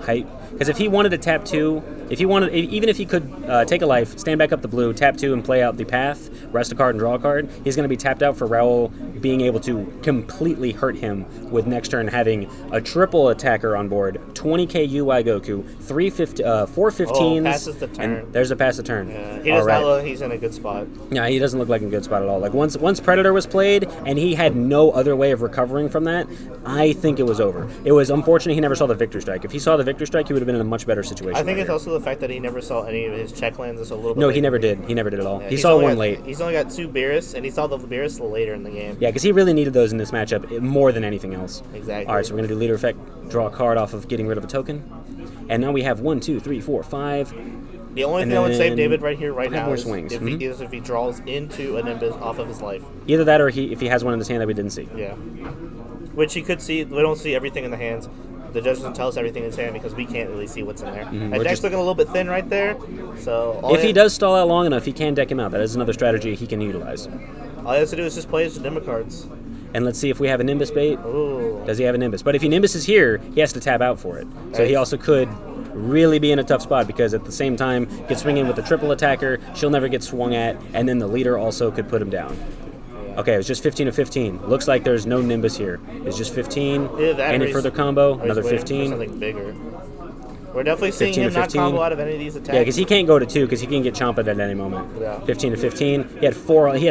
height. Because if he wanted to tap 2, even if he could take a life, stand back up the blue, tap 2, and play out the path, rest a card and draw a card, he's going to be tapped out for Raul being able to completely hurt him with next turn having a triple attacker on board, 20k UI Goku, 4 15s, passes the turn. And there's a pass the turn. Yeah, he does not look, he's in a good spot. Yeah, he doesn't look like in a good spot at all. Like once Predator was played and he had no other way of recovering from that, I think it was over. It was unfortunate he never saw the Victor Strike. If he saw the Victor Strike, he would have been in a much better situation. I think it's also the fact that he never saw any of his check lands. It's a little bit. No, late. he never did. He never did at all. Yeah, he saw one late. He's only got 2 Beerus, and he saw the Beerus later in the game. Yeah, because he really needed those in this matchup more than anything else. Exactly. All right, so we're going to do leader effect, draw a card off of getting rid of a token. And now we have 1, 2, 3, 4, 5. The only thing I would save David right here, right now, is swings. if he draws into a Nimbus off of his life. Either that or if he has one in his hand that we didn't see. Yeah. Which he could see. We don't see everything in the hands. The judge doesn't tell us everything in his hand because we can't really see what's in there. His deck's looking a little bit thin right there. So if he does stall out long enough, he can deck him out. That is another strategy he can utilize. All he has to do is just play his Nimbus cards. And let's see if we have a Nimbus bait. Ooh. Does he have a Nimbus? But if he Nimbus is here, he has to tap out for it. So he also could really be in a tough spot because at the same time, he could swing in with the triple attacker, she'll never get swung at, and then the leader also could put him down. Okay, it was just 15 of 15. Looks like there's no Nimbus here. It's just 15. Any further combo, another 15. Something bigger. We're definitely seeing him not combo out of any of these attacks. Yeah, because he can't go to 2 because he can get chomped at any moment. Yeah. 15 to 15. He had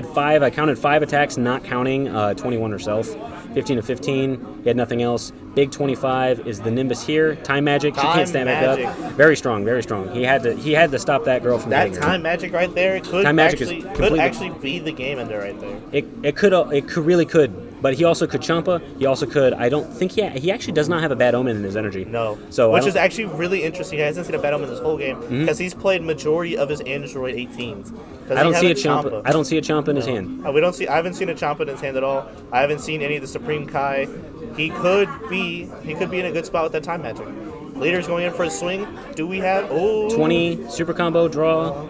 5. I counted 5 attacks, not counting 21 herself. 15 to 15. He had nothing else. Big 25 is the Nimbus here. Time magic. She can't stand back up. Very strong, very strong. He had to stop that girl from hitting her. That time magic right there could actually be the game ender right there. It really could. But he also could Champa. He also could. I don't think he actually does not have a bad omen in his energy. No. So which is actually really interesting. He hasn't seen a bad omen this whole game because he's played majority of his Android 18s. I don't see a Champa. I don't see a Champa in his hand. I haven't seen a Champa in his hand at all. I haven't seen any of the Supreme Kai. He could be in a good spot with that time magic. Leader's going in for a swing. Do we have 20 super combo draw?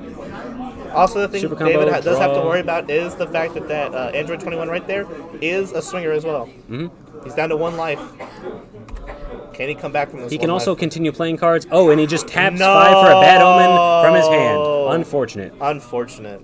Also, the thing David does have to worry about is the fact that Android 21 right there is a swinger as well. He's down to 1 life. Can he come back from this? He can also continue playing cards. Oh, and he just taps 5 for a bad omen from his hand. Unfortunate.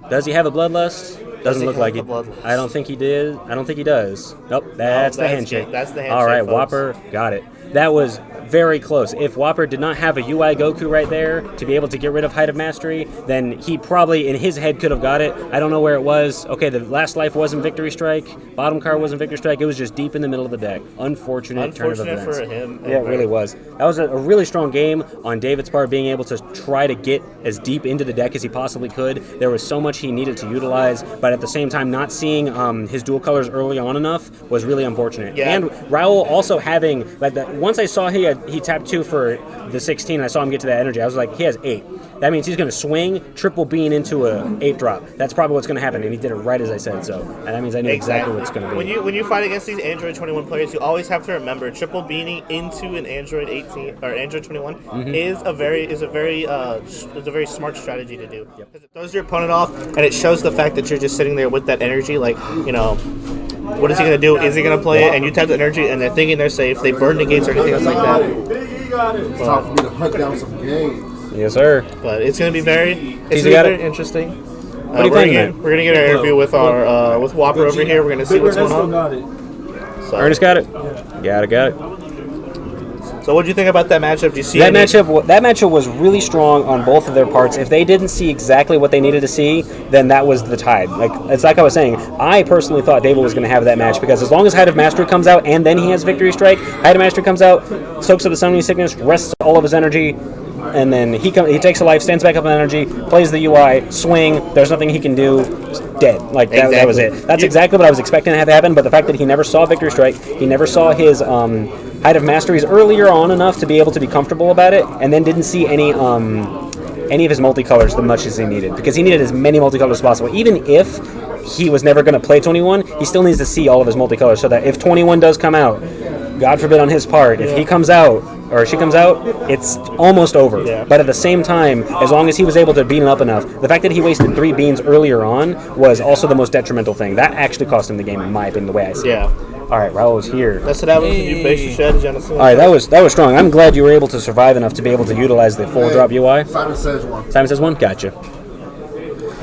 Does he have a bloodlust? Doesn't look like it. I don't think he did. I don't think he does. Nope, that's the handshake. That's the handshake. All right, folks. Whopper, got it. That was very close. If Whopper did not have a UI Goku right there to be able to get rid of Height of Mastery, then he probably, in his head, could have got it. I don't know where it was. Okay, the last life wasn't Victory Strike. Bottom card wasn't Victory Strike. It was just deep in the middle of the deck. Unfortunate turn of events. for him. Yeah, it really was. That was a really strong game on David's part, being able to try to get as deep into the deck as he possibly could. There was so much he needed to utilize, but at the same time, not seeing his dual colors early on enough was really unfortunate. Yeah. And Raul also having, like, that. Once I saw he tapped 2 for the 16, and I saw him get to that energy, I was like, he has 8. That means he's going to swing, triple bean into a 8 drop. That's probably what's going to happen, and he did it right as I said so. And that means I knew exactly what's going to be. When you fight against these Android 21 players, you always have to remember triple beaning into an Android 18 or Android 21 is a very smart strategy to do. Yep. It throws your opponent off, and it shows the fact that you're just sitting there with that energy, like, what is he going to do? Is he going to play it? And you tap the energy, and they're thinking they're safe. They burn the gates or anything else like that. It's time for me to hunt down some games. Yes, sir. But it's going to be very interesting. What are you playing? We're gonna get our interview with our with Whopper over here. We're gonna see what's going on. So. Ernest got it. Got it. So what do you think about that matchup? Do you see that matchup? That matchup was really strong on both of their parts. If they didn't see exactly what they needed to see, then that was the tide. It's like I was saying. I personally thought David was going to have that match because as long as Height of Mastery comes out and then he has Victory Strike, Height of Mastery comes out, soaks up the Summoning Sickness, rests all of his energy, and then he takes a life, stands back up in energy, plays the UI, swing. There's nothing he can do. Dead. That was it. That's exactly what I was expecting to have happen. But the fact that he never saw Victory Strike, he never saw his Height of Masteries earlier on enough to be able to be comfortable about it, and then didn't see any of his multicolors as much as he needed, because he needed as many multicolors as possible. Even if he was never going to play 21, he still needs to see all of his multicolors so that if 21 does come out, God forbid on his part, if he comes out or she comes out, it's almost over. Yeah. But at the same time, as long as he was able to beat him up enough, the fact that he wasted 3 beans earlier on was also the most detrimental thing. That actually cost him the game, in my opinion, the way I see it. All right, Raul's here. That's what happens when you base your strategy on a single. All right, that was strong. I'm glad you were able to survive enough to be able to utilize the full drop UI. Simon says one. Simon says one? Gotcha.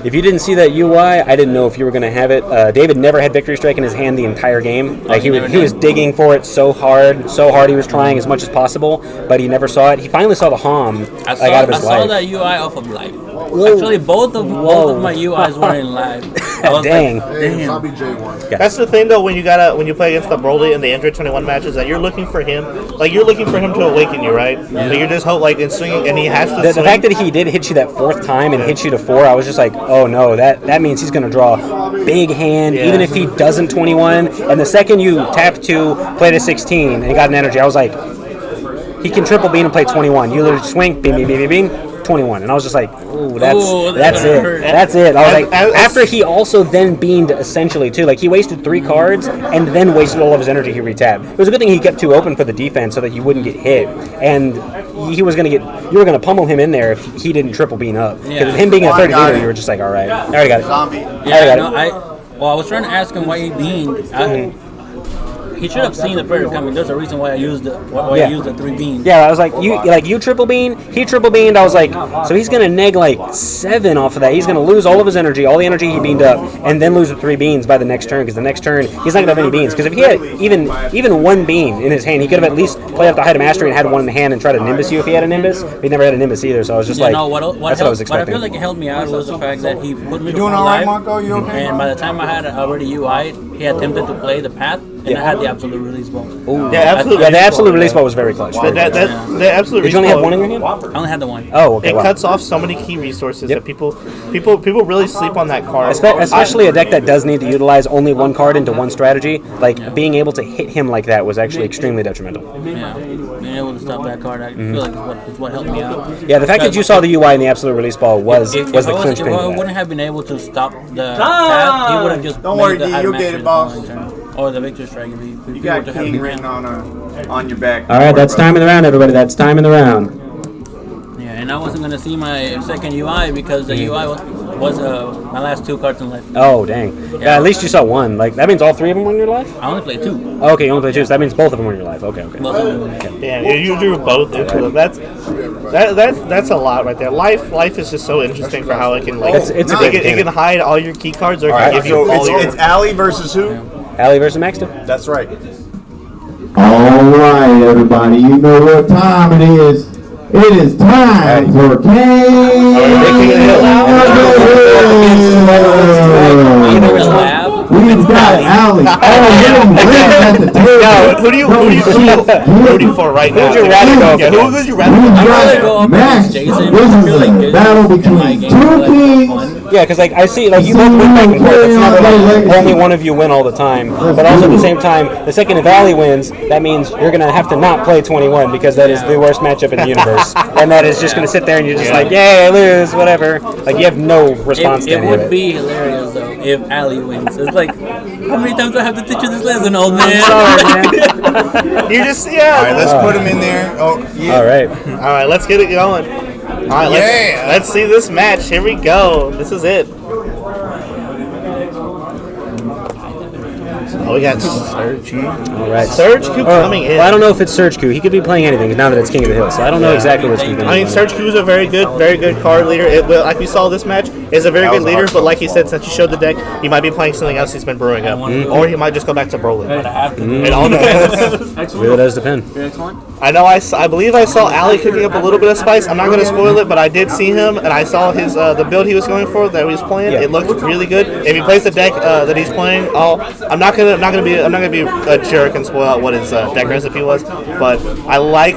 If you didn't see that UI, I didn't know if you were going to have it. David never had Victory Strike in his hand the entire game. Like he was digging for it so hard. He was trying as much as possible, but he never saw it. He finally saw the HOM out of his life. I saw that UI off of life. Actually, both of my UIs were in live. Dang. That's the thing though when you play against the Broly in the Android 21 matches, that you're looking for him to awaken you, right? Yeah. But you're just in swinging, and he has to. The fact that he did hit you that 4th time and hit you to 4, I was just like, oh no, that means he's going to draw big hand, even if he doesn't 21. And the second you tap 2, play to 16, and got an energy, I was like, he can triple beam and play 21. You literally swing, beam, 21. And I was just like, ooh, that's it. That's it. I was like, after he also then beamed essentially too. Like he wasted 3 cards and then wasted all of his energy he retabbed. It was a good thing he kept 2 open for the defense so that you wouldn't get hit. And you were gonna pummel him in there if he didn't triple beam up. Because him being a 30 meter, you were just like, all right, I already got it. I was trying to ask him why he beamed. He should have seen the predator coming. There's a reason why I used the 3 beans. Yeah, I was like, you triple bean, he triple beamed. I was like, so he's gonna neg 7 off of that. He's gonna lose all of his energy, all the energy he beamed up, and then lose the 3 beans by the next turn. Because the next turn he's not gonna have any beans. Because if he had even 1 bean in his hand, he could have at least played up the Height of Mastery and had 1 in the hand and tried to Nimbus you if he had a Nimbus. But he never had a Nimbus either. So I was just that's what I was expecting. What I feel like it helped me out was the fact that he put me You doing all right, Marco? You okay? And by the time I had already UI, he attempted to play the path, and I had the absolute release ball. Ooh. The absolute release ball was very clutch. The absolute Did you only have 1 in your hand? I only had the 1. Oh, okay. It cuts off so many key resources that people really sleep on that card. Especially a deck that does need to utilize only 1 card into 1 strategy. Being able to hit him like that was actually extremely detrimental. Yeah, being able to stop that card, I feel like is what helped me out. Yeah, the fact that you saw the UI in the absolute release ball was the clinch thing. If I wouldn't have been able to stop the path, he would have just Don't worry, D, you'll get it, boss. Or the Victory Strike. You got King written on your back. All right, that's time in the round, everybody. That's time in the round. Yeah, and I wasn't going to see my second UI because the UI was my last 2 cards in life. Oh, dang. Yeah, at least you saw one. Like, that means all 3 of them were in your life? I only played 2. Oh, okay, you only played 2, so that means both of them were in your life. Okay. Damn, you drew both into them. That's a lot right there. Life is just so interesting for how it can like It's a great it can hide all your key cards or it can give you So all your. it's Allie versus who? Allie versus Maxton? That's right. All right, everybody, you know what time it is. It is time for King We've got Allie. At the table. Who do you rooting for right now? Who'd you rather go Yeah, against? who would you rather We've go rather go got up Max. against Jason. This I is feel like a Jason's battle my between game, 2 like, kings. Yeah, because like I see, like you both win back and forth. It's never like only one of you win all the time. But also at the same time, the second if Allie wins, that means you're gonna have to not play 21 because that is the worst matchup in the universe, and that is just gonna sit there and you're just like, yay, I lose, whatever. Like you have no response to It any of would it. be hilarious though if Allie wins. It's like, how many times do I have to teach you this lesson, old man? Sorry, man. You just All right, let's put him in there. Oh, yeah. All right, let's get it going. All right, let's see this match. Here we go. This is it. Oh, we got Surge. all right. Surge Q coming in. Well, I don't know if it's Surge Q. He could be playing anything now that it's King of the Hill. So I don't know exactly what's going to be. I mean, Surge Q is a very good card leader. Like we saw this match, is a very good leader. But like he said, since you showed the deck, he might be playing something else he's been brewing up, or he might just go back to Brolin. It all depends. It really does depend. I know. I believe I saw Allie cooking up a little bit of spice. I'm not going to spoil it, but I did see him, and I saw his the build he was going for that he was playing. Yeah. It looked really good. If he plays the deck that he's playing, I'm not gonna be a jerk and spoil out what his deck recipe was. But I like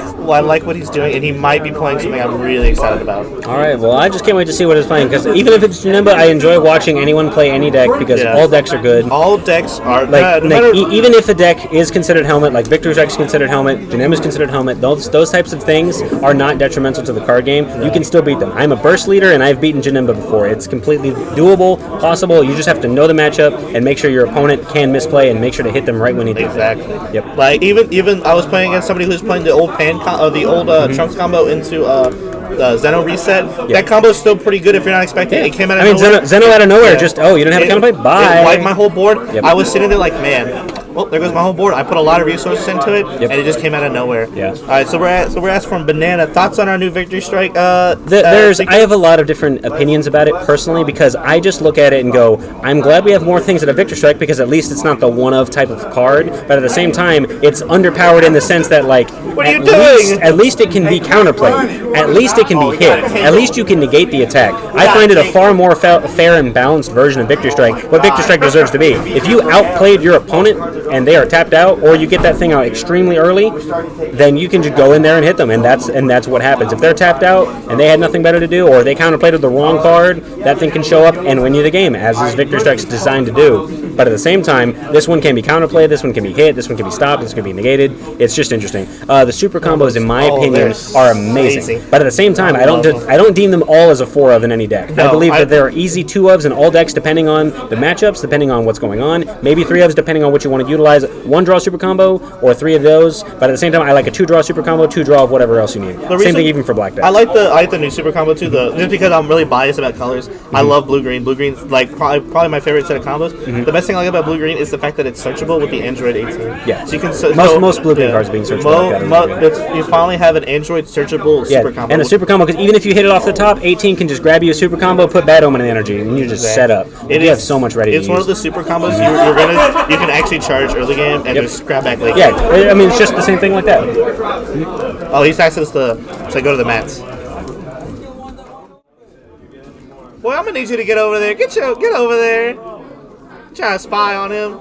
what he's doing, and he might be playing something I'm really excited about. All right. Well, I just can't wait to see what he's playing because even if it's Janemba, I enjoy watching anyone play any deck because all decks are good. All decks are even if the deck is considered helmet, like Victor's deck's considered helmet, Janemba's considered helmet. Those types of things are not detrimental to the card game. You can still beat them. I'm a burst leader, and I've beaten Janemba before. It's completely doable, possible. You just have to know the matchup and make sure your opponent can misplay and make sure to hit them right when he does. Exactly. Yep. Like even I was playing against somebody who's playing the old Trunks combo into Zeno reset. Yep. That combo is still pretty good if you're not expecting it. It came out of nowhere. Zeno out of nowhere. Just you don't have a counterplay. Bye. It wiped my whole board. Yep. I was sitting there like, man. Well, there goes my whole board. I put a lot of resources into it, Yep. and it just came out of nowhere. Yeah. All right, so we're asked from Banana. Thoughts on our new Victory Strike? I have a lot of different opinions about it personally because I just look at it and go, I'm glad we have more things that have Victor Strike because at least it's not the one-of type of card, but at the same time, it's underpowered in the sense that like, what are you doing? At least it can be counterplayed. At least it can be hit. At least you can negate the attack. I find it a far more fair and balanced version of Victor Strike, what Victor Strike deserves to be. If you outplayed your opponent and they are tapped out, or you get that thing out extremely early, then you can just go in there and hit them, and that's what happens. If they're tapped out and they had nothing better to do, or they counterplayed with the wrong card, that thing can show up and win you the game, as is Victor Strike's designed to do. But at the same time, this one can be counterplayed, this one can be hit, this one can be stopped, this can be negated. It's just interesting. The super combos, in my opinion, are amazing. But at the same time, I don't deem them all as a 4-of in any deck. I believe that there are easy 2-ofs in all decks depending on the matchups, depending on what's going on. Maybe 3-ofs depending on what you want to utilize. 1-draw super combo or 3 of those. But at the same time, I like a 2-draw super combo, 2-draw of whatever else you need. Same thing even for black decks. I like the new super combo too. Just because I'm really biased about colors. I love blue green. Blue green's like probably my favorite set of combos. The best thing I like about blue green is the fact that it's searchable with the Android 18. Yeah. So you can most blue green cards being searchable. You finally have an Android searchable super combo. And a super combo, because even if you hit it off the top, 18 can just grab you a super combo, put Bad Omen in energy, and you're just set up. You have so much ready to use. It's one of the super combos you can actually charge early game and just grab back late. Yeah, I mean it's just the same thing like that. Oh, he's asking us to go to the mats. Boy, I'm gonna need you to get over there. Get over there. I'm trying to spy on him.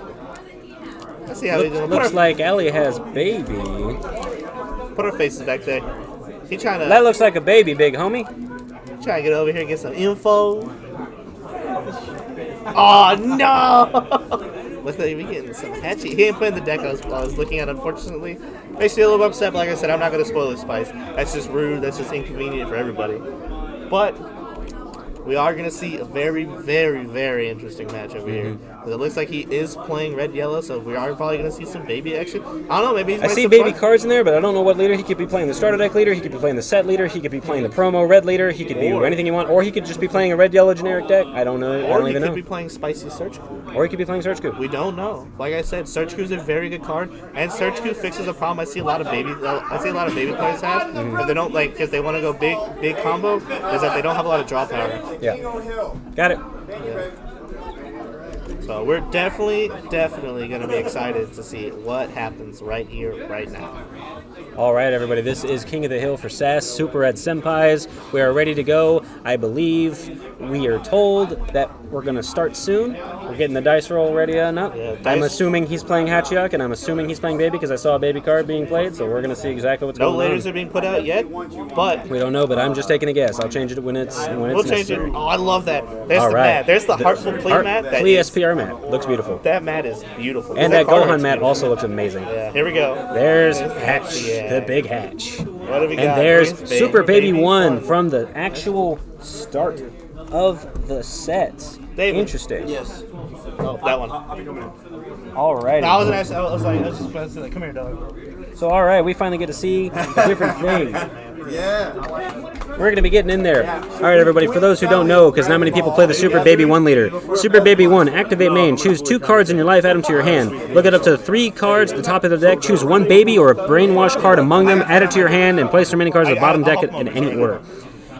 Let's see how he's doing. Looks like Ellie has baby. Put her faces back there. He trying to. That looks like a baby, big homie. Trying to get over here and get some info. Oh no! Looks like we getting some hatchy. He ain't playing the deck I was looking at, unfortunately. Makes me a little upset, but like I said, I'm not gonna spoil his spice. That's just rude. That's just inconvenient for everybody. But we are gonna see a very, very, very interesting match over here. It looks like he is playing red yellow, so we are probably going to see some baby action. I don't know, maybe he's I see baby cards in there, but I don't know what leader. He could be playing the starter deck leader, he could be playing the set leader, he could be playing the promo red leader, he could be anything you want, or he could just be playing a red yellow generic deck. I don't know. Or he could be playing Spicy Search Coup. Or he could be playing Search Coup. We don't know. Like I said, Search Coup is a very good card, and Search Coup fixes a problem I see a lot of baby players have. If they don't because they want to go big combo, is that they don't have a lot of draw power. Yeah. Got it. Yeah. So we're definitely going to be excited to see what happens right here, right now. All right, everybody, this is King of the Hill for SAS Super Red Senpais. We are ready to go. I believe we are told that we're going to start soon. We're getting the dice roll ready up. Yeah, I'm assuming he's playing Hachiyak, and I'm assuming he's playing Baby because I saw a Baby card being played, so we're going to see exactly what's going on. No letters are being put out yet, but... We don't know, but I'm just taking a guess. I'll change it when it's We'll change it. Oh, I love that. There's All the right. mat. There's the Heartful Plea mat. Plea SPR mat. Looks beautiful. That mat is beautiful. And that Gohan mat also looks amazing. Yeah, here we go. There's Hatch, the big Hatch. What have we got? And there's Green Super Baby 1 fun. from the actual start of the set. David. Interesting. Yes. Oh, that one. All right. No, I was just about to say, come here, dog. So, all right, we finally get to see a different thing. Yeah. We're going to be getting in there. All right, everybody, for those who don't know, because not many people play the Super Baby 1 leader. Super Baby 1, activate main. Choose 2 cards in your life, add them to your hand. Look at up to 3 cards at the top of the deck. Choose 1 baby or a brainwash card among them, add it to your hand, and place the remaining cards at the bottom deck in any order.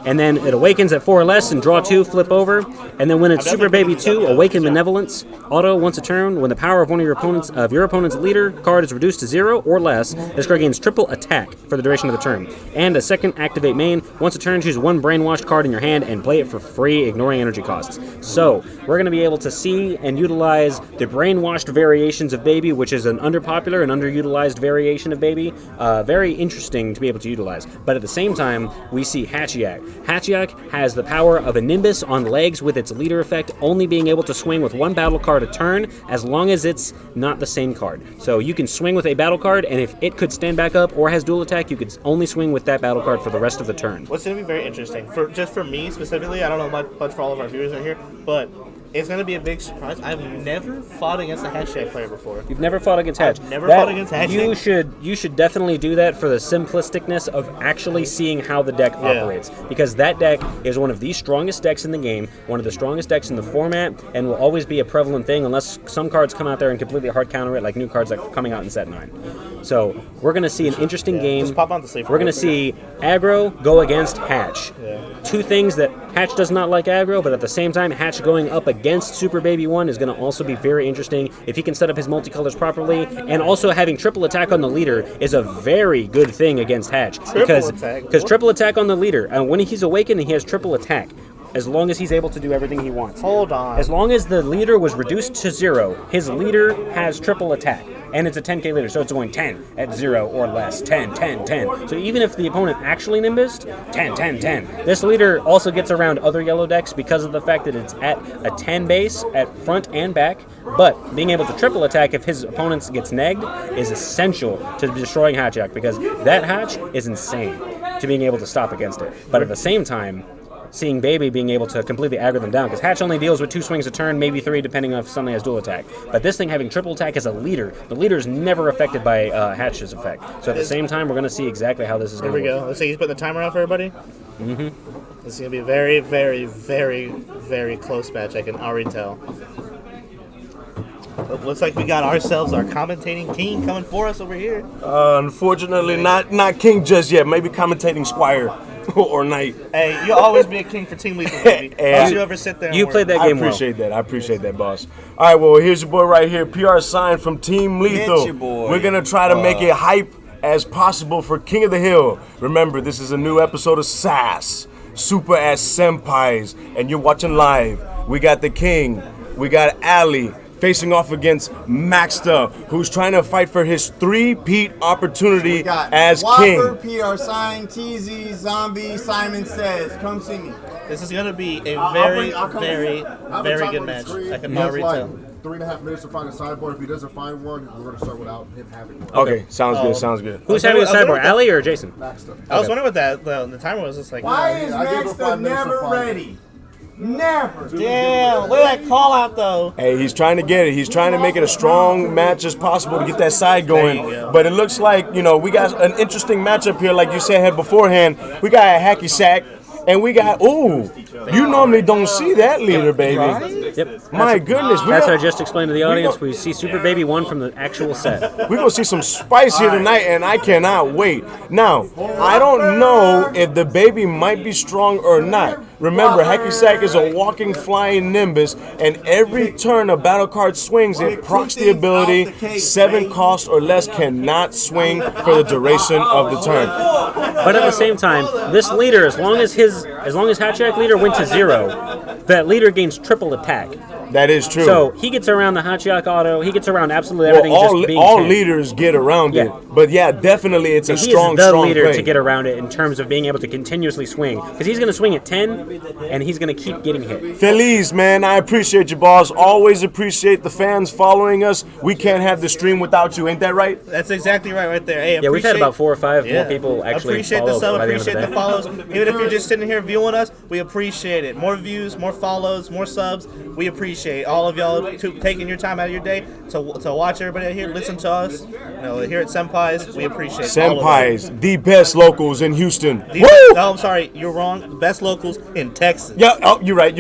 And then it awakens at 4 or less and draw 2, flip over. And then when it's Super Baby 2, awaken Benevolence. Auto once a turn. When the power of one of your opponent's leader card is reduced to 0 or less, this card gains triple attack for the duration of the turn. And a second activate main. Once a turn, choose 1 brainwashed card in your hand and play it for free, ignoring energy costs. So we're going to be able to see and utilize the brainwashed variations of Baby, which is an underpopular and underutilized variation of Baby. Very interesting to be able to utilize. But at the same time, we see Hachiyak. Hachiyak has the power of a Nimbus on legs with its leader effect, only being able to swing with 1 battle card a turn as long as it's not the same card. So you can swing with a battle card, and if it could stand back up or has dual attack, you could only swing with that battle card for the rest of the turn. What's going to be very interesting, just for me specifically, I don't know much for all of our viewers out here, but it's going to be a big surprise. I've never fought against a Hachiyak player before. You've never fought against Hatch. I've never fought against Hachiyak. You should definitely do that for the simplisticness of actually seeing how the deck operates. Because that deck is one of the strongest decks in the game, one of the strongest decks in the format, and will always be a prevalent thing unless some cards come out there and completely hard counter it, like new cards that are coming out in set 9. So we're going to see an interesting game. Just pop on the sleeve. We're going to see aggro go against Hatch. Two things that Hatch does not like aggro, but at the same time, Hatch going up against Super Baby 1 is going to also be very interesting if he can set up his multicolors properly, and also having triple attack on the leader is a very good thing against Hatch. Because triple attack on the leader, and when he's awakened, he has triple attack. As long as he's able to do everything he wants. Hold on. As long as the leader was reduced to 0, his leader has triple attack. And it's a 10k leader, so it's going 10 at 0 or less. 10, 10, 10. So even if the opponent actually nimbused, 10, 10, 10. This leader also gets around other yellow decks because of the fact that it's at a 10 base at front and back. But being able to triple attack if his opponent gets negged is essential to destroying Hachiyak, because that Hatch is insane to being able to stop against it. But at the same time, seeing Baby being able to completely aggro them down, because Hatch only deals with 2 swings a turn, maybe 3, depending on if something has dual attack. But this thing having triple attack as a leader, the leader is never affected by Hatch's effect. So at the same time, we're going to see exactly how this is going to work. Here we go. Let's see, he's putting the timer on for everybody. Mm-hmm. This is going to be a very, very, very, very close match, I can already tell. It looks like we got ourselves our commentating king coming for us over here. Unfortunately, not king just yet. Maybe commentating squire or knight. Hey, you'll always be a king for Team Lethal, baby. Don't you ever sit there and You played that game I appreciate that, boss. All right, well, here's your boy right here, PR Sign from Team Lethal. your boy. We're going to try to make it hype as possible for King of the Hill. Remember, this is a new episode of SAS, Super as Senpais, and you're watching live. We got the king, we got Ali, facing off against Maxta, who's trying to fight for his 3-peat opportunity as Whopper, king. PR Sign, TZ, Zombie, Simon Says. Come see me. This is going to be a very good match. I can already tell. 3.5 minutes to find a sideboard. If he doesn't find one, we're going to start without him having one. Okay, sounds good. Who's having a sideboard, Ali or Jason? Maxta. I was wondering what the timer was just like. Why is Maxta never ready? Never. Damn, look at that call out though. Hey, he's trying to get it. He's trying to make it a strong match as possible to get that side going. But it looks like, we got an interesting matchup here, like you said beforehand. We got a hacky sack. And we got, you normally don't see that leader, baby. Yep. My goodness. That's what I just explained to the audience. We see Super Baby 1 from the actual set. We're going to see some spice here tonight, and I cannot wait. Now, I don't know if the baby might be strong or not. Remember, Hacky Sack is a walking, flying nimbus, and every turn a battle card swings, it procs the ability. 7 cost or less cannot swing for the duration of the turn. But at the same time, this leader, as long as Hatchak leader went to 0, that leader gains triple attack. That is true. So he gets around the Hatchak auto. He gets around absolutely everything. All leaders get around it. But yeah, definitely it's a strong leader play. to get around it in terms of being able to continuously swing. Because he's going to swing at 10, and he's going to keep getting hit. Feliz, man. I appreciate you, boss. Always appreciate the fans following us. We can't have the stream without you. Ain't that right? That's exactly right there. Hey, we've had about 4 or 5 more people actually appreciate the sub, appreciate the follows. Even if you're just sitting here viewing us, we appreciate it. More views, more follows, more subs. We appreciate all of y'all taking your time out of your day to watch everybody here, listen to us. Here at Senpai's, we appreciate Senpai's, the best locals in Houston. Woo! No, I'm sorry, you're wrong. The best locals in Texas. Yeah, you're right.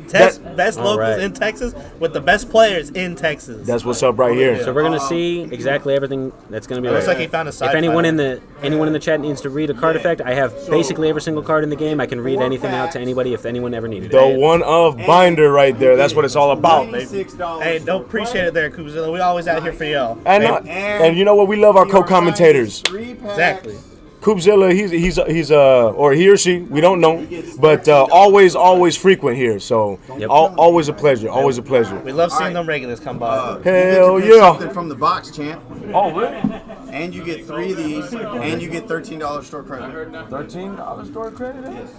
Best locals in Texas with the best players in Texas. That's what's up right here. So we're gonna see exactly everything that's gonna be. Looks like he found a side. If anyone in the chat needs to read a card effect, I have basically every single card in the game. I can read anything out to anybody if anyone ever needed it. The one of binder right there. That's what it's all about, baby. Hey, don't appreciate it there, Kubzilla. We always out here for y'all. And you know what? We love our co-commentators. Exactly. Kubzilla, he's or he or she, we don't know, but always frequent here. So always a pleasure. Always a pleasure. We love seeing them regulars come by. Hell yeah! Something from the box, champ. Oh really? And you get 3 of these, and you get $13 store credit. $13 store credit? Yes.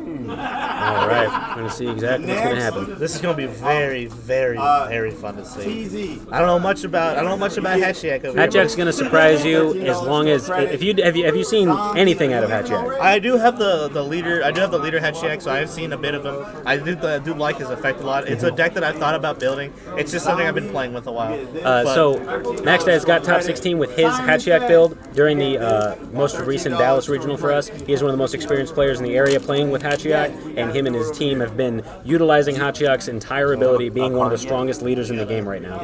All right, we're gonna see exactly what's gonna happen. This is gonna be very, very, very fun to see. I don't know much about Hatchak. Hatchak's gonna surprise you as long as have you seen anything out of Hatchak? I do have the leader. I do have the leader Hatchak, so I've seen a bit of him. I do like his effect a lot. It's a deck that I've thought about building. It's just something I've been playing with a while. So Maxdad's got top 16 with his Hatchak build during the most recent Dallas regional for us. He is one of the most experienced players in the area playing with Hatchak, and him and his team have been utilizing Hatchak's entire ability, being one of the strongest leaders in the game right now.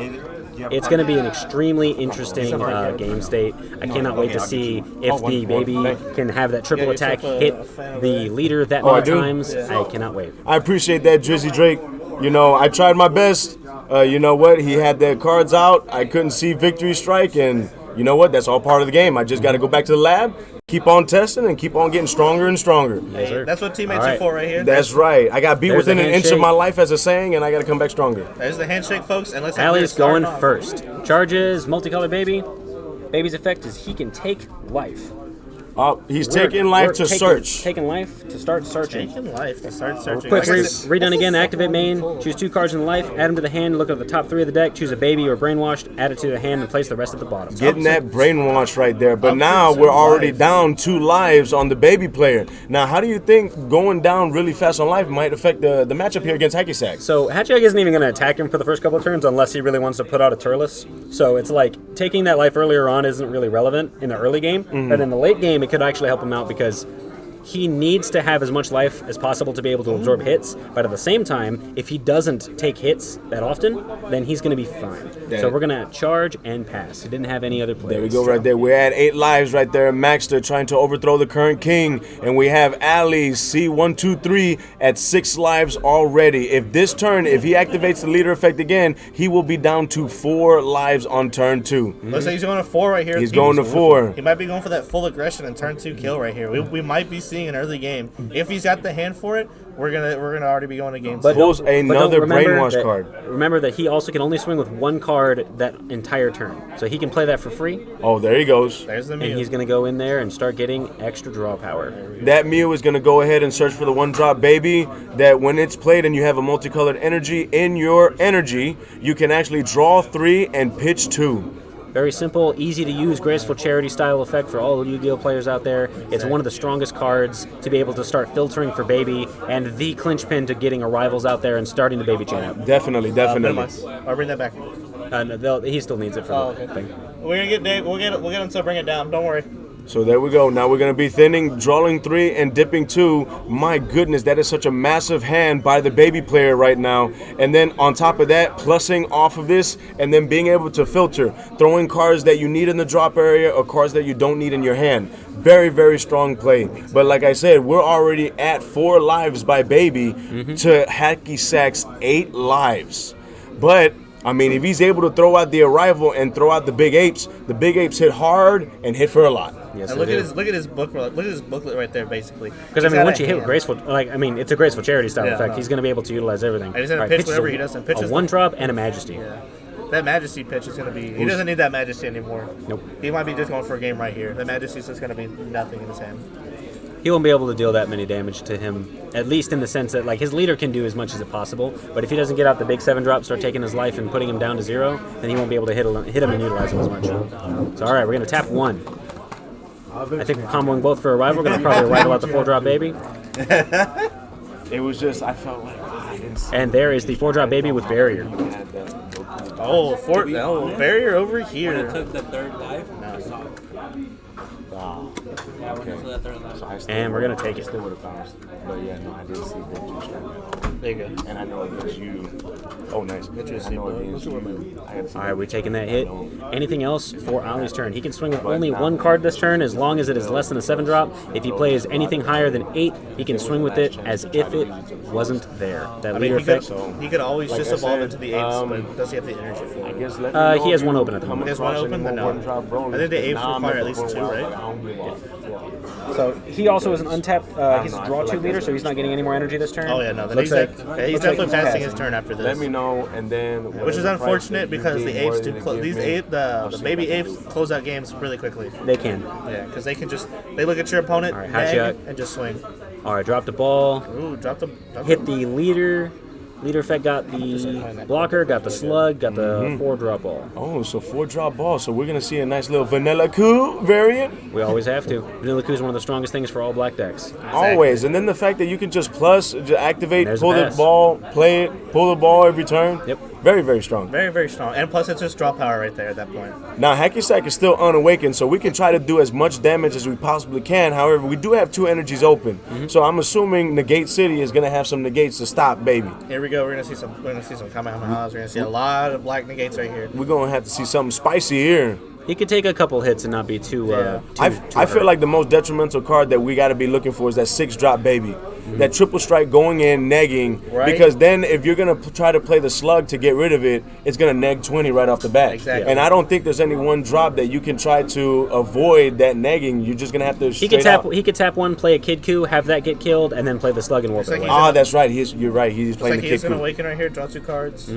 It's going to be an extremely interesting game state. I cannot wait to see if the baby can have that triple attack hit the leader that many times. I cannot wait. I appreciate that, Drizzy Drake. I tried my best. You know what? He had the cards out. I couldn't see Victory Strike, and you know what? That's all part of the game. I just got to go back to the lab, keep on testing, and keep on getting stronger and stronger. Yes, sir. That's what teammates are for right here. That's right. I got beat within an inch of my life, as a saying, and I got to come back stronger. There's the handshake, folks. And let's Allie's going first. Charges, multicolored baby. Baby's effect is he can take life. He's taking life to search. Taking life to start searching. Taking life to start searching. Quick redone again. Activate main. Choose 2 cards in the life. Add them to the hand. Look at the top 3 of the deck. Choose a baby or brainwashed. Add it to the hand and place the rest at the bottom. Getting that brainwash right there. But now we're already down 2 lives on the baby player. Now, how do you think going down really fast on life might affect the matchup here against Hacky Sack? So Hatchak isn't even going to attack him for the first couple of turns unless he really wants to put out a Turles. So it's like taking that life earlier on isn't really relevant in the early game. But in the late game, it could actually help him out because he needs to have as much life as possible to be able to absorb hits, but at the same time, if he doesn't take hits that often, then he's going to be fine. So we're going to charge and pass. He didn't have any other plays. There we go right there. We're at 8 lives right there. Maxter trying to overthrow the current king, and we have Ali C123 at 6 lives already. If this turn, if he activates the leader effect again, he will be down to 4 lives on turn 2. Looks like he's going to 4 right here. He's going to 4. He might be going for that full aggression and turn 2 kill right here. We might be seeing an early game. If he's got the hand for it, we're gonna already be going to game. But another brainwash card. Remember that he also can only swing with 1 card that entire turn, so he can play that for free. Oh, there he goes. There's the Mew. And he's gonna go in there and start getting extra draw power. That Mew is gonna go ahead and search for the 1-drop baby. That when it's played and you have a multicolored energy in your energy, you can actually draw 3 and pitch 2. Very simple, easy to use, graceful charity style effect for all Yu-Gi-Oh players out there. It's one of the strongest cards to be able to start filtering for baby, and the clinch pin to getting arrivals out there and starting the baby chain up. Definitely. I'll bring that back. No, he still needs it for the thing. We're gonna get Dave. We'll get him to bring it down. Don't worry. So there we go. Now we're going to be thinning, drawing 3, and dipping 2. My goodness, that is such a massive hand by the baby player right now. And then on top of that, plussing off of this, and then being able to filter, throwing cards that you need in the drop area or cards that you don't need in your hand. Very, very strong play. But like I said, we're already at 4 lives by baby to Hacky Sack's 8 lives. But I mean, if he's able to throw out the arrival and throw out the big apes hit hard and hit for a lot. Yes, and look at his booklet. Look at his booklet right there, basically. Because I mean, once you hit with graceful, it's a graceful charity style effect. He's going to be able to utilize everything. And he's going to pitch whatever he does. And pitches a 1-drop and a Majesty. Yeah. That Majesty pitch is going to be. He doesn't need that Majesty anymore. Nope. He might be just going for a game right here. The Majesty's just going to be nothing in his hand. He won't be able to deal that many damage to him, at least in the sense that his leader can do as much as possible, but if he doesn't get out the big 7-drop, start taking his life and putting him down to 0, then he won't be able to hit him and utilize him as much. So all right, we're going to tap 1. I think we're comboing both for arrival. We're going to probably arrival out the 4-drop baby. It was just, I felt like I didn't see. And there is the 4-drop baby with barrier. Barrier over here. When it took the 3rd life, And we're going to take it. Still would have bounced. But yeah, no, I didn't see that. There you go. And I know against you. Oh, nice. I know against you. All right, we're taking that hit. Anything else for Ali's turn? He can swing with only 1 card this turn as long as it is less than a 7-drop. If he plays anything higher than 8, he can swing with it as if it wasn't there. That leader effect. He could always just evolve into the apes, but does he have the energy for it? He has 1 open at the moment. He has 1 open? Then no. I think the apes require at least 2, right? So he also is an untapped. He's a draw 2 leader, so he's not getting any more energy this turn. Oh yeah, no. Then he's definitely passing his turn after this. Let me know, and then which is unfortunate because the apes do the baby apes close out games really quickly. They can. Yeah, because they can they look at your opponent and just swing. All right, drop the ball. Ooh, hit the leader. Leader effect got the blocker, got the slug, got the 4-drop ball. Oh, so 4-drop ball. So we're going to see a nice little Vanilla Coup variant? We always have to. Vanilla Coup is one of the strongest things for all black decks. Exactly. Always. And then the fact that you can just activate, pull the pass. ball, play it, pull the ball every turn. Yep. Very, very strong. Very, very strong. And plus, it's just draw power right there at that point. Now, Hacky Sack is still unawakened, so we can try to do as much damage as we possibly can. However, we do have 2 energies open. So I'm assuming Negate City is going to have some negates to stop, baby. Here we go. We're going to see some Kamehamehas. We're going to see a lot of black negates right here. We're going to have to see something spicy here. He could take a couple hits and not be too. I feel like the most detrimental card that we got to be looking for is that 6-drop baby. That triple strike going in, negging. Right. Because then if you're going to try to play the slug to get rid of it, it's going to neg 20 right off the bat. Exactly. And I don't think there's any 1-drop that you can try to avoid that negging. You're just going to have to He could tap 1, play a Kid Coup, have that get killed, and then play the slug and warp it away. That's right. You're right. He's playing the Kid Coup. He's going to awaken right here, draw 2 cards.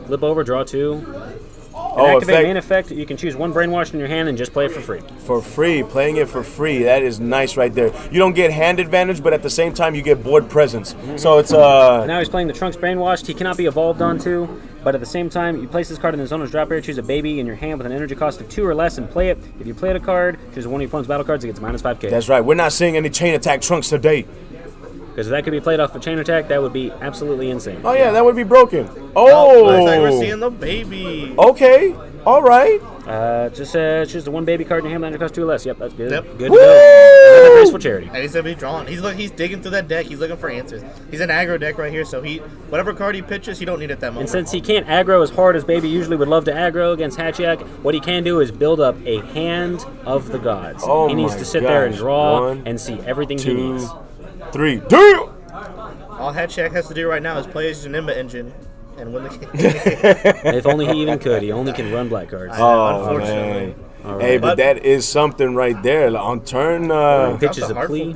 Flip over, draw 2. Activate main effect. You can choose 1 brainwash in your hand and just play it for free. For free, playing it for free. That is nice right there. You don't get hand advantage, but at the same time you get board presence. So it's Now he's playing the Trunks brainwashed. He cannot be evolved onto, but at the same time you place this card in the owner's drop area. Choose a baby in your hand with an energy cost of 2 or less and play it. If you played a card, choose one of your opponent's battle cards. It gets -5K. That's right. We're not seeing any chain attack Trunks today. Because if that could be played off a chain attack, that would be absolutely insane. Oh yeah, that would be broken. Looks like we're seeing the baby. Okay. All right. Just choose the 1 baby card in your hand with energy cost 2 or less. Yep, that's good. Yep. Good to go. Another graceful charity. And he's gonna be drawn. He's digging through that deck. He's looking for answers. He's an aggro deck right here, so whatever card he pitches, he don't need at that moment. And since he can't aggro as hard as Baby usually would love to aggro against Hatchiak, what he can do is build up a hand of the gods. Oh he needs to sit there and draw and see everything he needs. 3. Damn! All Hatchiak has to do right now is play his Janemba engine and win the game. If only he even could. He only can run black cards. Unfortunately. Man. Right. Hey, but that is something right there. On turn, pitches a plea.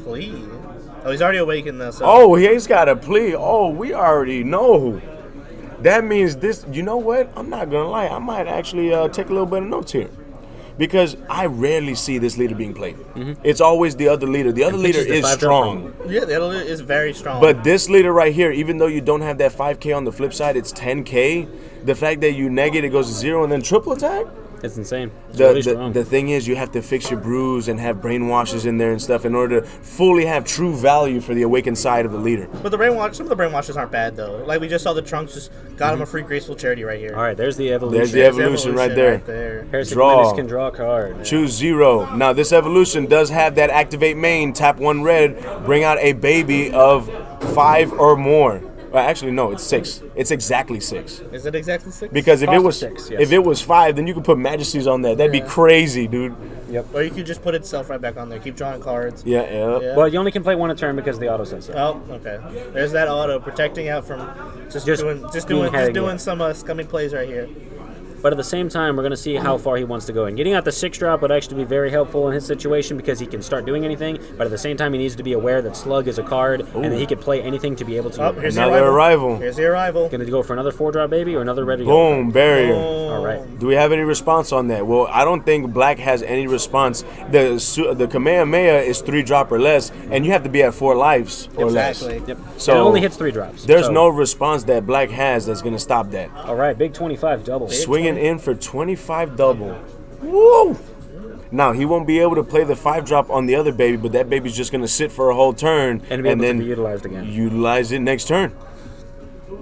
Oh, he's already awakened though. So. Oh, he's got a plea. Oh, we already know. That means this. You know what? I'm not gonna lie. I might actually take a little bit of notes here, because I rarely see this leader being played. It's always the other leader. The other leader is strong. Yeah, the other leader is very strong. But this leader right here, even though you don't have that 5K on the flip side, it's 10K. The fact that you neg it goes to 0 and then triple attack. It's insane. It's really strong. The thing is, you have to fix your brews and have brainwashes in there and stuff in order to fully have true value for the awakened side of the leader. But some of the brainwashes aren't bad though. Like we just saw the Trunks just got him a free graceful charity right here. All right, there's the evolution. There's the evolution right there. Harrison Draw. can draw a card. Choose 0. Now this evolution does have that activate main, tap 1 red, bring out a baby of 5 or more. Well, actually, no, it's 6. It's exactly 6. Is it exactly 6? Because if it was 6, yes. if it was 5, then you could put Majesties on that. That'd be crazy, dude. Yep. Or you could just put itself right back on there. Keep drawing cards. Yeah. Well, you only can play 1 a turn because the auto says so. Oh, okay. There's that auto protecting out from just doing some scummy plays right here. But at the same time, we're going to see how far he wants to go. And getting out the 6-drop would actually be very helpful in his situation because he can start doing anything. But at the same time, he needs to be aware that Slug is a card and that he could play anything to be able to. Here's another arrival. Here's the arrival. Going to go for another 4-drop baby or another ready? Boom, barrier. All right. Do we have any response on that? Well, I don't think Black has any response. The Kamehameha is 3-drop or less, and you have to be at 4 lives or less. Yep. So it only hits 3 drops. There's no response that Black has that's going to stop that. All right, big 25 double. Swinging in for 25 double. Woo! Now, he won't be able to play the 5-drop on the other baby, but that baby's just going to sit for a whole turn and be able then to be utilized again. Utilize it next turn.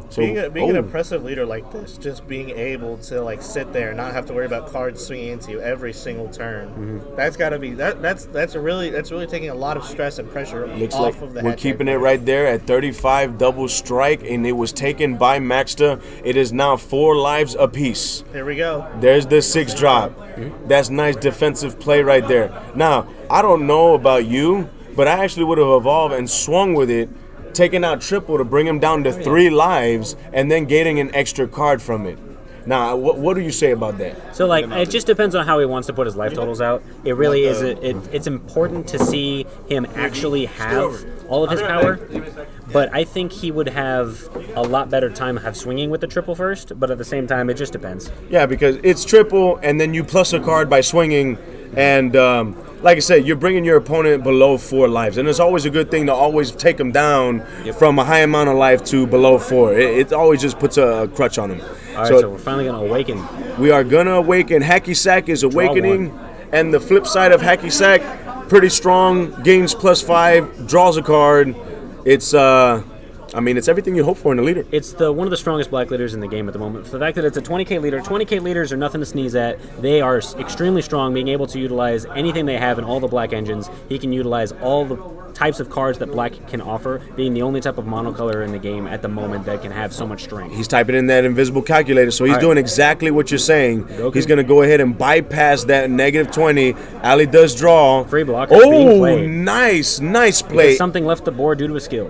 So, being an impressive leader like this, just being able to sit there and not have to worry about cards swinging into you every single turn, that's got to be that's really taking a lot of stress and pressure off of the. We're keeping it right there at 35 double strike, and it was taken by Maxta. It is now 4 lives apiece. Here we go. There's the 6-drop. That's nice defensive play right there. Now, I don't know about you, but I actually would have evolved and swung with it, taking out triple to bring him down to 3 lives and then getting an extra card from it. Now, what do you say about that? So, it just depends on how he wants to put his life totals out. It really is. It's important to see him actually have all of his power, but I think he would have a lot better time swinging with the triple first, but at the same time, it just depends. Yeah, because it's triple, and then you plus a card by swinging, and like I said, you're bringing your opponent below 4 lives, and it's always a good thing to always take them down from a high amount of life to below 4. It always just puts a crutch on them. All right, so we're finally going to awaken. We are going to awaken. Hacky Sack is awakening, and the flip side of Hacky Sack, pretty strong, gains +5, draws a card. It's it's everything you hope for in a leader. It's one of the strongest Black leaders in the game at the moment. For the fact that it's a 20k leader, 20k leaders are nothing to sneeze at. They are extremely strong, being able to utilize anything they have in all the Black engines. He can utilize all the types of cards that Black can offer, being the only type of monocolor in the game at the moment that can have so much strength. He's typing in that invisible calculator, so he's doing exactly what you're saying. He's going to go ahead and bypass that -20. Ali does draw. Free blocker being played. Nice play. Because something left the board due to a skill.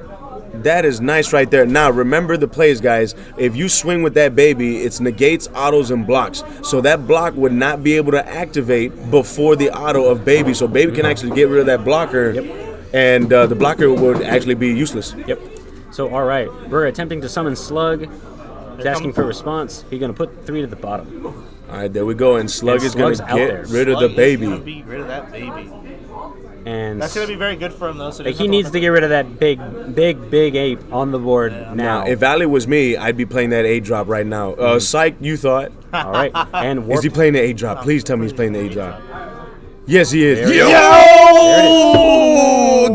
That is nice right there. Now, remember the plays, guys. If you swing with that baby, it's negates, autos, and blocks. So that block would not be able to activate before the auto of baby. So baby can actually get rid of that blocker, and the blocker would actually be useless. Yep. So, all right. We're attempting to summon Slug. He's asking for a response. He's going to put 3 to the bottom. All right, there we go. And Slug is going to get rid of the baby. Be rid of that baby. And that's going to be very good for him, though. So he needs to get rid of that big ape on the board now. If Ali was me, I'd be playing that 8-drop right now. Psych, you thought. All right. And is he playing the 8-drop? Please tell me he's playing the 8-drop. Yes, he is. Yo!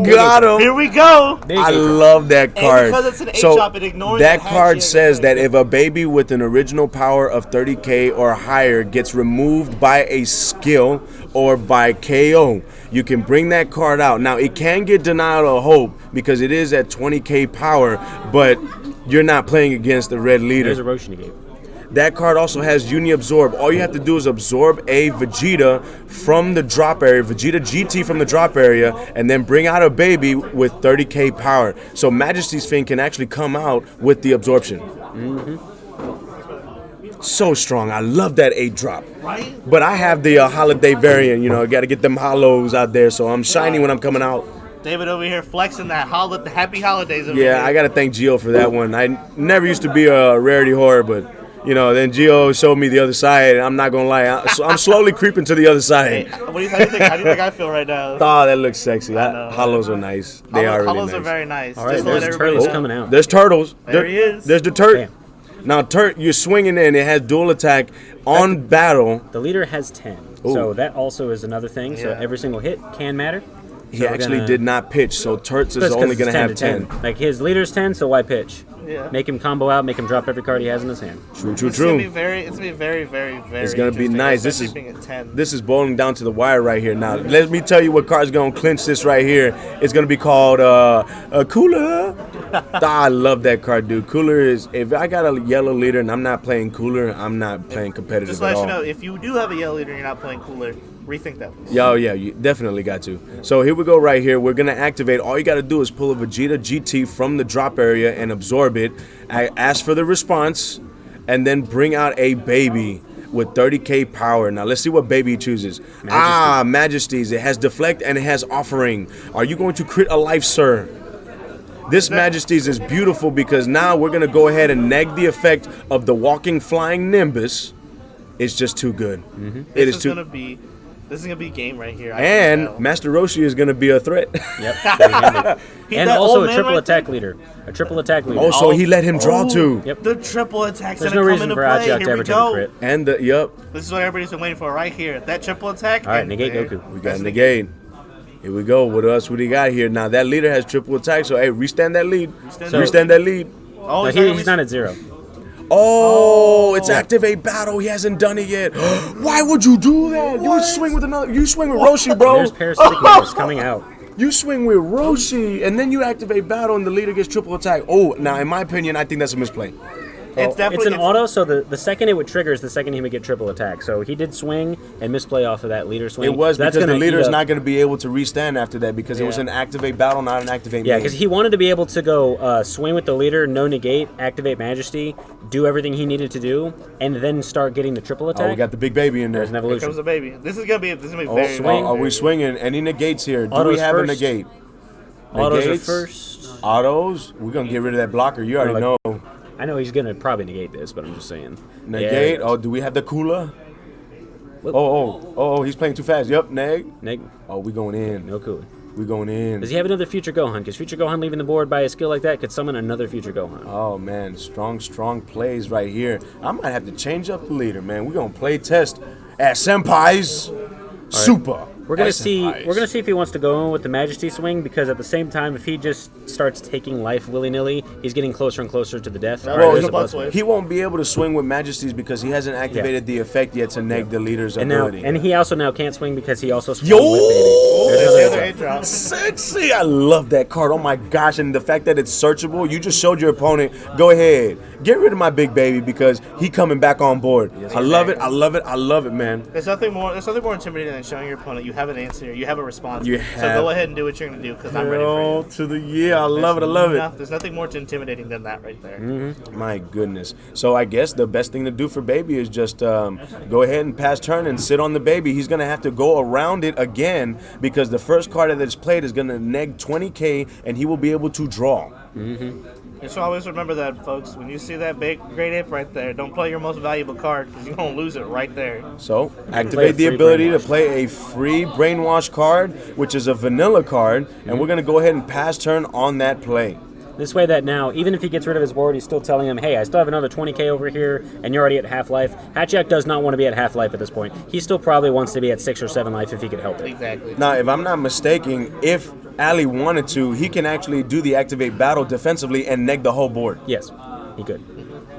Got him. Here we go. I love that card. And because it's an 8-drop, it ignores that card says that if a baby with an original power of 30k or higher gets removed by a skill or by KO, you can bring that card out. Now, it can get denial of hope because it is at 20k power, but you're not playing against the red leader. There's a Roshi negate. That card also has Uni Absorb. All you have to do is absorb a Vegeta from the drop area, Vegeta GT from the drop area, and then bring out a baby with 30k power. So Majesty's Fin can actually come out with the absorption. So strong. I love that 8-drop. Right? But I have the holiday variant. Got to get them hollows out there, so I'm shiny when I'm coming out. David over here flexing that happy holidays over Yeah, here. I got to thank Gio for that one. I never used to be a rarity whore, but then Gio showed me the other side, and I'm not going to lie. I'm slowly creeping to the other side. How do you think I feel right now? Oh, that looks sexy. Hollows are nice. They are really hollows nice. are very nice. All right, there's turtles coming out. There's turtles. There he is. There's the turtle. Now, Turt, you're swinging and it has dual attack on battle. The leader has 10. Ooh. So that also is another thing. So every single hit can matter. He So actually did not pitch, so Turt's is only going to have 10. Like his leader's 10, so why pitch? Yeah. Make him combo out, make him drop every card he has in his hand. True. It's gonna be very, very, very. It's gonna be nice. This especially being at 10. is boiling down to the wire right here. Now, let me tell you what card's gonna clinch this right here. It's gonna be called a Cooler. I love that card, dude. Cooler is. If I got a yellow leader and I'm not playing Cooler, I'm not playing competitive Just at let all. you know, if you do have a yellow leader and you're not playing Cooler, rethink that. Please. Yeah, you definitely got to. So here we go right here. We're going to activate. All you got to do is pull a Vegeta GT from the drop area and absorb it. Ask for the response, and then bring out a baby with 30k power. Now, let's see what baby he chooses. Majesties. It has deflect and it has offering. Are you going to crit a life, sir? This Majesties is beautiful because now we're going to go ahead and neg the effect of the walking flying Nimbus. It's just too good. This is gonna be game right here. And Master Roshi is gonna be a threat. Yep. And also a triple attack leader. A triple attack leader. Oh, so he let him draw too. Yep. The triple attack's There's gonna no come reason into for play. Ajak to Here ever we take a go. crit. And This is what everybody's been waiting for right here. That triple attack. All right, negate Goku. We got negate. Here we go. What else? What do you got here? Now that leader has triple attack. So hey, restand that lead. Restand that lead. Oh, No, he's not at 0. Oh, it's activate battle. He hasn't done it yet. Why would you do that? You swing with Roshi, bro. There's parasitic Nimbus coming out. You swing with Roshi, and then you activate battle, and the leader gets triple attack. Oh, now in my opinion, I think that's a misplay. It's definitely an auto, so the second it would trigger is the second he would get triple attack. So he did swing and misplay off of that leader swing. It was so because the leader is not going to be able to restand after that because it was an activate battle, not an activate. Yeah, because he wanted to be able to go swing with the leader, no negate, activate Majesty, do everything he needed to do, and then start getting the triple attack. Oh, we got the big baby in there. There's an Here evolution. comes the baby. This is gonna be very. swing. Are we swinging? Any negates here? Do Autos we have first. a negate? Autos are Negates? first. Autos? We're going to get rid of that blocker. You already know. I know he's going to probably negate this, but I'm just saying. Negate? Yeah. Oh, do we have the cooler? Oh, he's playing too fast. Yup, neg. Oh, we going in. No cooler. We going in. Does he have another Future Gohan? Because Future Gohan leaving the board by a skill like that could summon another Future Gohan. Oh, man. Strong plays right here. I might have to change up the leader, man. We're going to play test at Senpai's Super. We're gonna see if he wants to go in with the Majesty swing, because at the same time, if he just starts taking life willy nilly, he's getting closer and closer to the death. Well, he won't be able to swing with Majesties because he hasn't activated the effect yet to neg the leader's ability. And he also now can't swing because he also swung with baby. There's another 8-drop. Sexy! I love that card. Oh my gosh! And the fact that it's searchable, you just showed your opponent. Go ahead, get rid of my big baby because he coming back on board. I love it. I love it. I love it, man. There's nothing more intimidating than showing your opponent you have an answer, you have a response. You So have- go ahead and do what you're gonna do because I'm ready for you. to the I love it. I love it. There's nothing more intimidating than that right there. My goodness. So I guess the best thing to do for baby is just go ahead and pass turn and sit on the baby. He's going to have to go around it again because the first card that is played is going to neg 20k and he will be able to draw. And so always remember that, folks. When you see that big great ape right there, don't play your most valuable card because you're going to lose it right there. So activate the ability to play a free Brainwash card, which is a vanilla card, and we're going to go ahead and pass turn on that play. This way that now, even if he gets rid of his board, he's still telling him, hey, I still have another 20k over here, and you're already at half-life. Hatchak does not want to be at half-life at this point. He still probably wants to be at 6 or 7 life if he could help it. Exactly. Now, if I'm not mistaken, if Ali wanted to, he can actually do the activate battle defensively and neg the whole board. Yes, he could.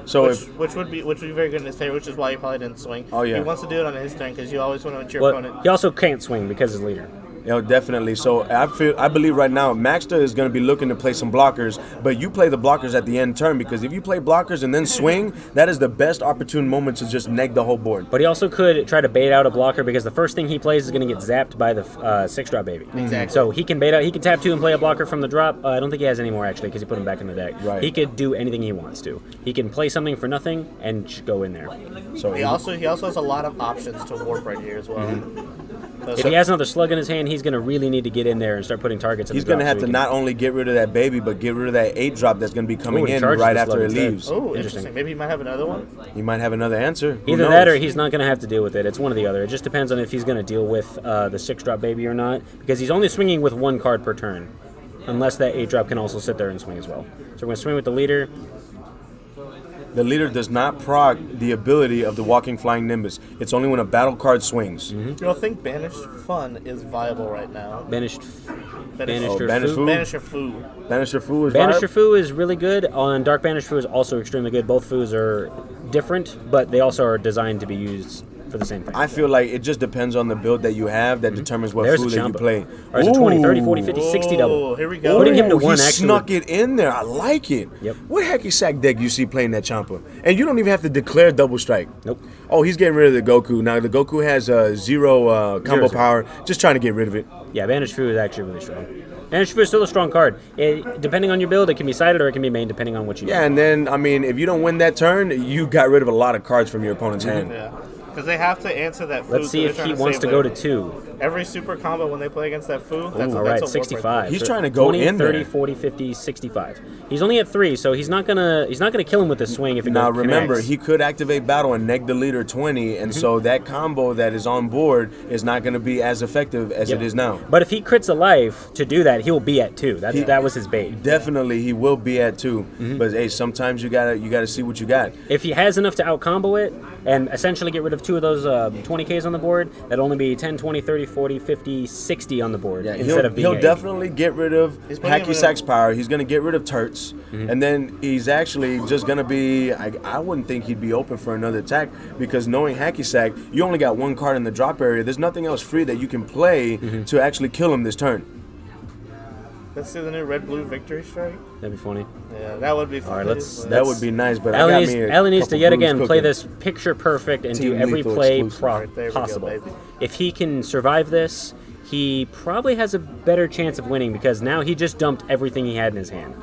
So which would be very good in his favor, which is why he probably didn't swing. Oh, yeah. He wants to do it on his turn because you always want to let your Well, opponent. he also can't swing because he's leader. Definitely. So I believe right now Maxter is going to be looking to play some blockers, but you play the blockers at the end turn because if you play blockers and then swing, that is the best opportune moment to just neg the whole board. But he also could try to bait out a blocker because the first thing he plays is going to get zapped by the 6-drop baby. Exactly. So he can bait out. He can tap 2 and play a blocker from the drop. I don't think he has any more actually because he put him back in the deck. Right. He could do anything he wants to. He can play something for nothing and go in there. So He also has a lot of options to warp right here as well. If he has another slug in his hand, he's going to really need to get in there and start putting targets. He's going to have to not only get rid of that baby, but get rid of that 8-drop that's going to be coming in right after it leaves. Oh, interesting. Maybe he might have another one. He might have another answer. Who Either knows? that or he's not going to have to deal with it. It's one or the other. It just depends on if he's going to deal with the 6-drop baby or not, because he's only swinging with 1 card per turn, unless that 8-drop can also sit there and swing as well. So we're going to swing with the leader. The leader does not proc the ability of the Walking Flying Nimbus. It's only when a battle card swings. You don't think Banished Fun is viable right now? Banished Banisher Fu. Banisher Fu is Banisher Fu is really good. On Dark Banisher Fu is also extremely good. Both Fus are different, but they also are designed to be used for the same thing. I feel like it just depends on the build that you have that determines what There's Fu a that you Champa. play. Or it's a 20, 30, 40, 50, 60 double. Here we go. Putting him to He one actually. snuck it in there. I like it. Yep. What hacky sack deck you see playing that Champa? And you don't even have to declare double strike. Nope. Oh, he's getting rid of the Goku. Now, the Goku has zero combo power. Just trying to get rid of it. Yeah, Banished Fu is actually really strong. Banished Fu is still a strong card. Depending on your build, it can be sided or it can be main, depending on what you do. Yeah, and then, I mean, if you don't win that turn, you got rid of a lot of cards from your opponent's hand. Yeah. Because they have to answer that Fu. Let's see if he wants to go to 2. Every super combo when they play against that Fu, that's All that's right, a 65. He's trying to go 20, in 30, there. 40, 50, 65. He's only at 3, so he's not gonna kill him with this swing if it Now goes remember, connects. he could activate battle and neg the leader 20, and so that combo that is on board is not going to be as effective as it is now. But if he crits a life to do that, he'll be at 2. That was his bait. Definitely, he will be at 2. But hey, sometimes you gotta see what you got. If he has enough to out combo it and essentially get rid of 2 of those 20Ks on the board, that'll only be 10, 20, 30, 40, 50, 60 on the board instead of being he'll definitely get rid of putting Hacky Sack's power. He's going to get rid of Turts, and then he's actually just going to be. I wouldn't think he'd be open for another attack because knowing Hacky Sack, you only got 1 card in the drop area. There's nothing else free that you can play to actually kill him this turn. Let's see the new red-blue victory strike. That'd be funny. Yeah, that would be funny. All right, that would be nice, but Allie needs to yet again play cooking. this picture perfect and Team do every Lethal play exclusive. Right, there we go, possible. baby. If he can survive this, he probably has a better chance of winning because now he just dumped everything he had in his hand.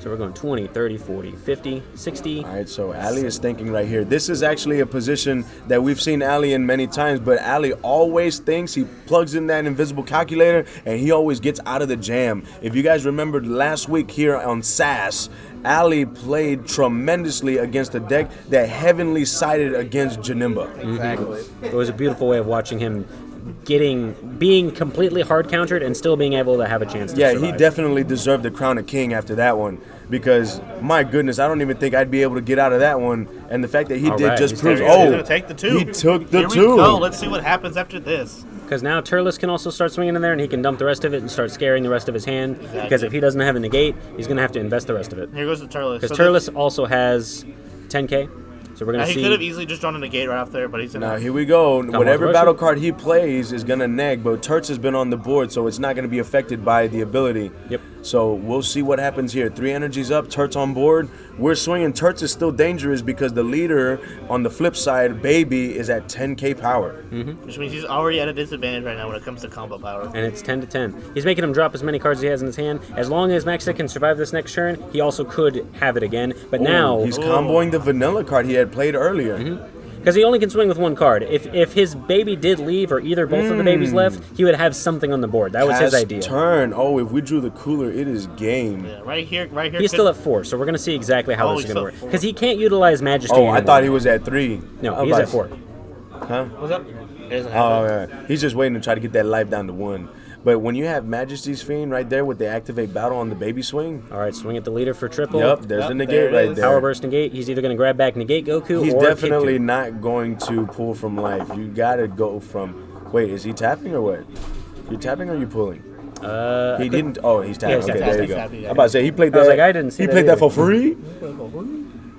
So we're going 20, 30, 40, 50, 60. All right, so Ali is thinking right here. This is actually a position that we've seen Ali in many times, but Ali always thinks he plugs in that invisible calculator and he always gets out of the jam. If you guys remembered last week here on SAS, Ali played tremendously against a deck that heavenly sided against Janemba. Exactly. It was a beautiful way of watching him being completely hard countered and still being able to have a chance to Yeah, survive. he definitely deserved the crown of king after that one because, my goodness, I don't even think I'd be able to get out of that one. And the fact that he did just proves, He's going to take the 2. he took the Here 2. we go. Let's see what happens after this. Because now Turles can also start swinging in there and he can dump the rest of it and start scaring the rest of his hand. Exactly. Because if he doesn't have a negate, he's going to have to invest the rest of it. Here goes the Turles. Because Turles also has 10K. So we're going to see. He could have easily just drawn a negate right off there, but he's in Now, here we go. Whatever Russia. battle card he plays is going to neg, but Turts has been on the board, so it's not going to be affected by the ability. Yep. So we'll see what happens here. 3 energies up, Turts on board. We're swinging. Turts is still dangerous because the leader, on the flip side, Baby, is at 10K power. Which means he's already at a disadvantage right now when it comes to combo power. And it's 10 to 10. He's making him drop as many cards as he has in his hand. As long as Maxic can survive this next turn, he also could have it again. But now He's comboing the vanilla card he had played earlier. because he only can swing with 1 card. If his baby did leave or either both of the babies left, he would have something on the board. That was his Pass idea. turn. Oh, if we drew the cooler, it is game. Yeah, right here. He's still at 4, so we're going to see exactly how Oh, this is he's going to at work. 4. Because he can't utilize Majesty Oh, I anymore. thought he was at 3. No, I he's was at 4. Huh? What's up? Oh, yeah. He's just waiting to try to get that life down to 1. But when you have Majesty's Fiend right there with the activate battle on the baby swing. All right, swing at the leader for triple. Yep, there's the negate right there. Power burst negate. He's either going to grab back negate Goku He's or definitely kick not going to pull from life. You got to go from. Wait, is he tapping or what? You tapping or you pulling? He didn't. Oh, he's tapping. he's Okay, tapping. there you go. tapping, I'm about to say he played that. I was like, I didn't see He that played that either. for free.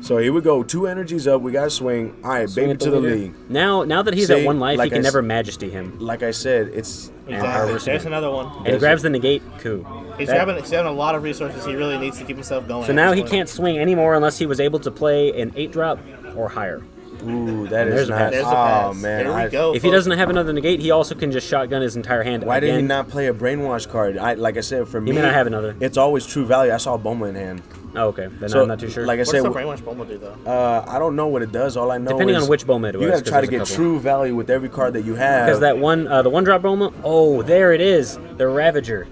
So here we go. 2 energies up. We got to swing. All right, Swing baby at to the leader. league. Now that he's See, at 1 life, like he can I never s- Majesty him. Like I said, it's Exactly. There's another one. And he grabs the negate coup. He's having a lot of resources. He really needs to keep himself going. So now he can't swing anymore unless he was able to play an 8-drop or higher. Ooh, that There's is a not. pass. There's a Oh pass. man, Here we go. If he doesn't have another negate, he also can just shotgun his entire hand. Why again. did he not play a brainwash card? Like I said, for me, may not have another. It's always true value. I saw Boma in hand. Oh, okay. Then So, I'm not too sure. like I What's said, the brainwash Bulma do though? I don't know what it does. All I know Depending is on which Bulma it you was, got to try to 'cause get there's a couple. true value with every card that you have. Because that one, the 1-drop Bulma. Oh, there it is. The Ravager,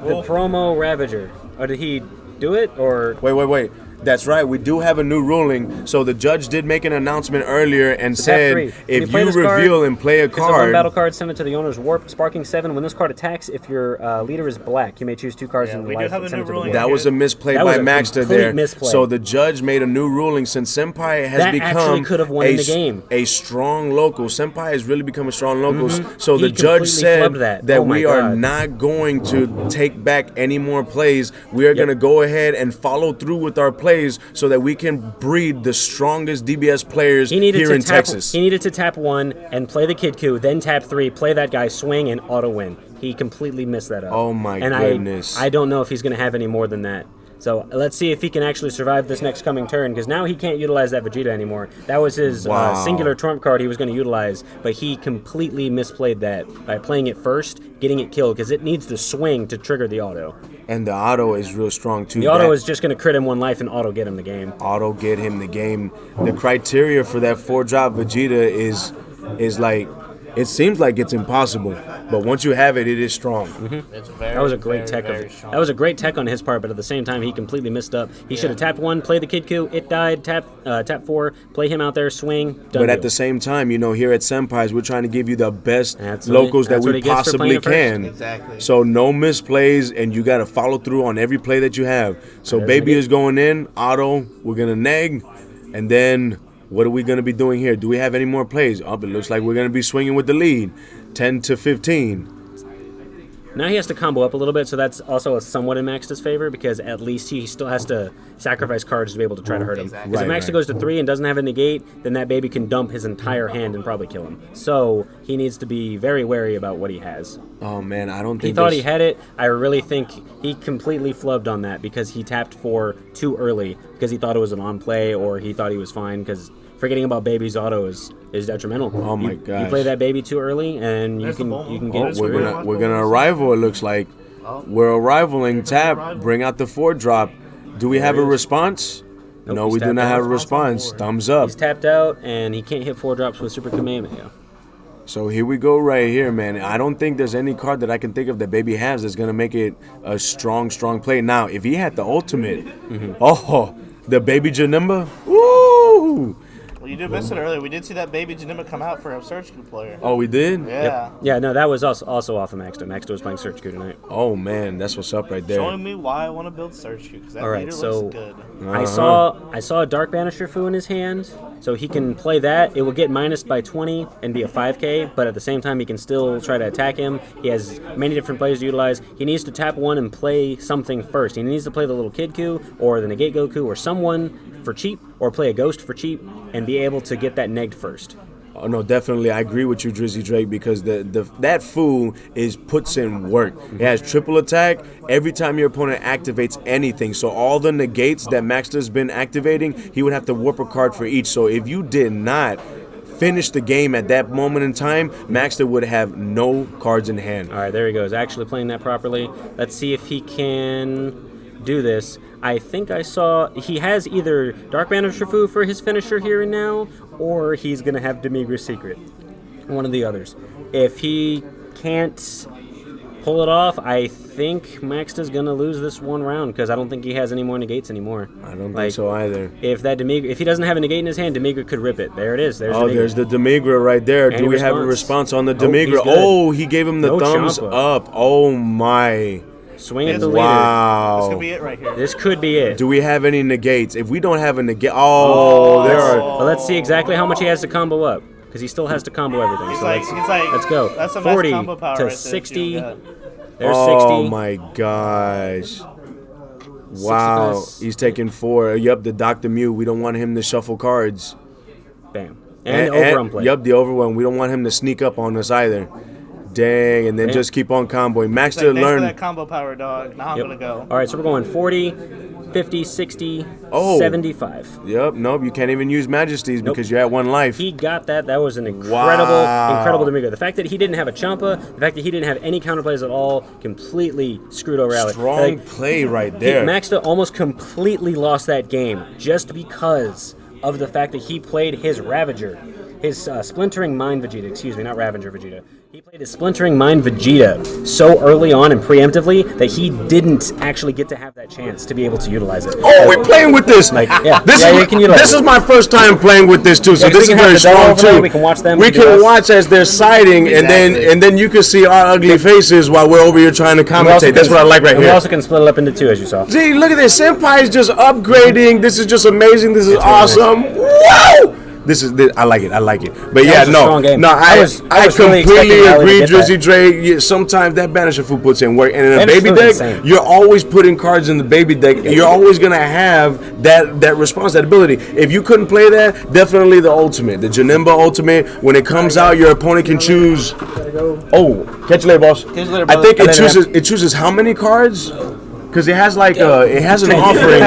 the promo Ravager. Oh, did he do it or? Wait. That's right. We do have a new ruling. So the judge did make an announcement earlier and said if you reveal and play a It's a card. one battle card, send it to the owner's warp, sparking 7. When this card attacks, if your leader is black, you may choose 2 cards in the life and send it to the warp. That was a misplay by Maxter there. So the judge made a new ruling since Senpai has become could have won in the game. A strong local. Senpai has really become a strong local. So the judge said that we are not going to take back any more plays. We are going to go ahead and follow through with our plays so that we can breed the strongest DBS players here in Texas. He needed to tap 1 and play the Kid Coup, then tap 3, play that guy, swing, and auto win. He completely missed that up. Oh my goodness. I don't know if he's going to have any more than that. So let's see if he can actually survive this next coming turn, because now he can't utilize that Vegeta anymore. That was his singular trump card he was going to utilize, but he completely misplayed that by playing it first, getting it killed, because it needs to swing to trigger the auto. And the auto is real strong too. The auto is just going to crit him 1 life and auto get him the game. Auto get him the game. The criteria for that 4-drop Vegeta is like, it seems like it's impossible, but once you have it, it is strong. It's very, that was a great tech. That was a great tech on his part, but at the same time, he completely missed up. He should have tapped 1, play the Kid Coup, it died, tap 4, play him out there, swing, done. But at the same time, you know, here at Senpai's, we're trying to give you the best locals that we possibly can. Exactly. So no misplays, and you got to follow through on every play that you have. So Baby is going in, auto, we're going to neg, and then what are we going to be doing here? Do we have any more plays? Oh, it looks like we're going to be swinging with the lead, 10 to 15. Now he has to combo up a little bit, so that's also somewhat in Max's favor, because at least he still has to sacrifice cards to be able to try to hurt him. Because if Max goes to 3 and doesn't have a negate, then that baby can dump his entire hand and probably kill him. So he needs to be very wary about what he has. Oh man, I don't think he thought he had it. I really think he completely flubbed on that because he tapped 4 too early because he thought it was an on play, or he thought he was fine because forgetting about baby's auto is detrimental. Oh my god! You play that baby too early, and you can get it. We're gonna arrival. It looks like we're arrivaling. Tap. Bring out the 4-drop. Do we have a response? Nope, no, we do not have a response. Thumbs up. He's tapped out, and he can't hit 4 drops with Super Kamehameha. So here we go right here, man. I don't think there's any card that I can think of that Baby has that's gonna make it a strong play. Now, if he had the ultimate, the Baby Janemba, woo! Well, you did miss it earlier. We did see that Baby Janemba come out for a Search Coup player. Oh, we did? Yeah. Yep. Yeah, no, that was also off of Maxter. Maxter was playing Search Coup tonight. Oh, man, that's what's up right there. Showing me why I want to build Search Coup, because that leader looks good. I saw a Dark Banisher Fu in his hand, so he can play that. It will get minused by 20 and be a 5k, but at the same time, he can still try to attack him. He has many different plays to utilize. He needs to tap 1 and play something first. He needs to play the little Kid Coup, or the Negate Goku, or someone for cheap, or play a Ghost for cheap, and be able to get that negged first. Oh no, definitely, I agree with you, Drizzy Drake, because that fool puts in work. It has triple attack every time your opponent activates anything. So all the negates that Maxter's been activating, he would have to warp a card for each. So if you did not finish the game at that moment in time, Maxter would have no cards in hand. All right, there he goes, actually playing that properly. Let's see if he can do this. I think I saw he has either Dark Banisher Fu for his finisher here and now, or he's going to have Demigra's Secret. One of the others. If he can't pull it off, I think Maxter's going to lose this one round, because I don't think he has any more negates anymore. I don't think so either. If he doesn't have a negate in his hand, Demigra could rip it. There it is. There's the Demigra right there. Do we have a response on the Demigra? He gave him the thumbs up. Oh my. Swing at the leader. Wow. This could be it right here. This could be it. Do we have any negates? If we don't have a negate, there are. Well, let's see exactly how much he has to combo up, because he still has to combo everything. Let's go. That's 40 combo power to right 60. There, there's 60. Oh my gosh. Wow. He's taking 4. Yup, the Dr. Mew. We don't want him to shuffle cards. Bam. And overrun play. Yup, the overrun. We don't want him to sneak up on us either. Dang, and then just keep on comboing. Maxter learned. Thanks for that combo power, dog. Now I'm going to go. All right, so we're going 40, 50, 60, 75. Yep, nope, you can't even use Majesties because you're at 1 life. He got that. That was an incredible Demigra. The fact that he didn't have a Champa, the fact that he didn't have any counterplays at all, completely screwed over Alex. Strong play right there. Maxter almost completely lost that game just because of the fact that he played his Ravager, his Splintering Mind Vegeta, excuse me, not Ravager Vegeta. He played his Splintering Mind Vegeta so early on and preemptively that he didn't actually get to have that chance to be able to utilize it. Oh, we're playing with this. This is my first time playing with this too, so this is very strong too. We can watch them. We can watch as they're siding, and then you can see our ugly faces while we're over here trying to commentate. That's what I like right here. We also can split it up into two, as you saw. See, look at this. Senpai is just upgrading. This is just amazing. This is awesome. Whoa! I like it. But yeah, no, I completely agree, Drizzy Dre. Sometimes that Banisher Fu puts in work, and in a baby deck, you're always putting cards in the baby deck. You're always gonna have that response, that ability. If you couldn't play that, definitely the ultimate, the Janemba ultimate. When it comes out, your opponent can choose. Oh, catch you later, boss. I think it chooses how many cards. Because it has it has an offering.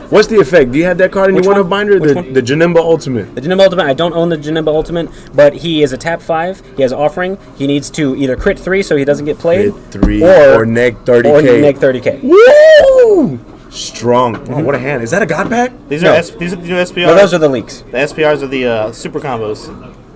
What's the effect? Do you have that card in your one-of binder? The Janemba Ultimate. The Janemba Ultimate. I don't own the Janemba Ultimate, but he is a tap 5. He has an offering. He needs to either crit 3 so he doesn't get played. Crit 3 or neg 30k. Or neg 30k. Woo! Strong. Oh, what a hand. Is that a God pack? These are the new SPRs. No, those are the leaks. The SPRs are the super combos.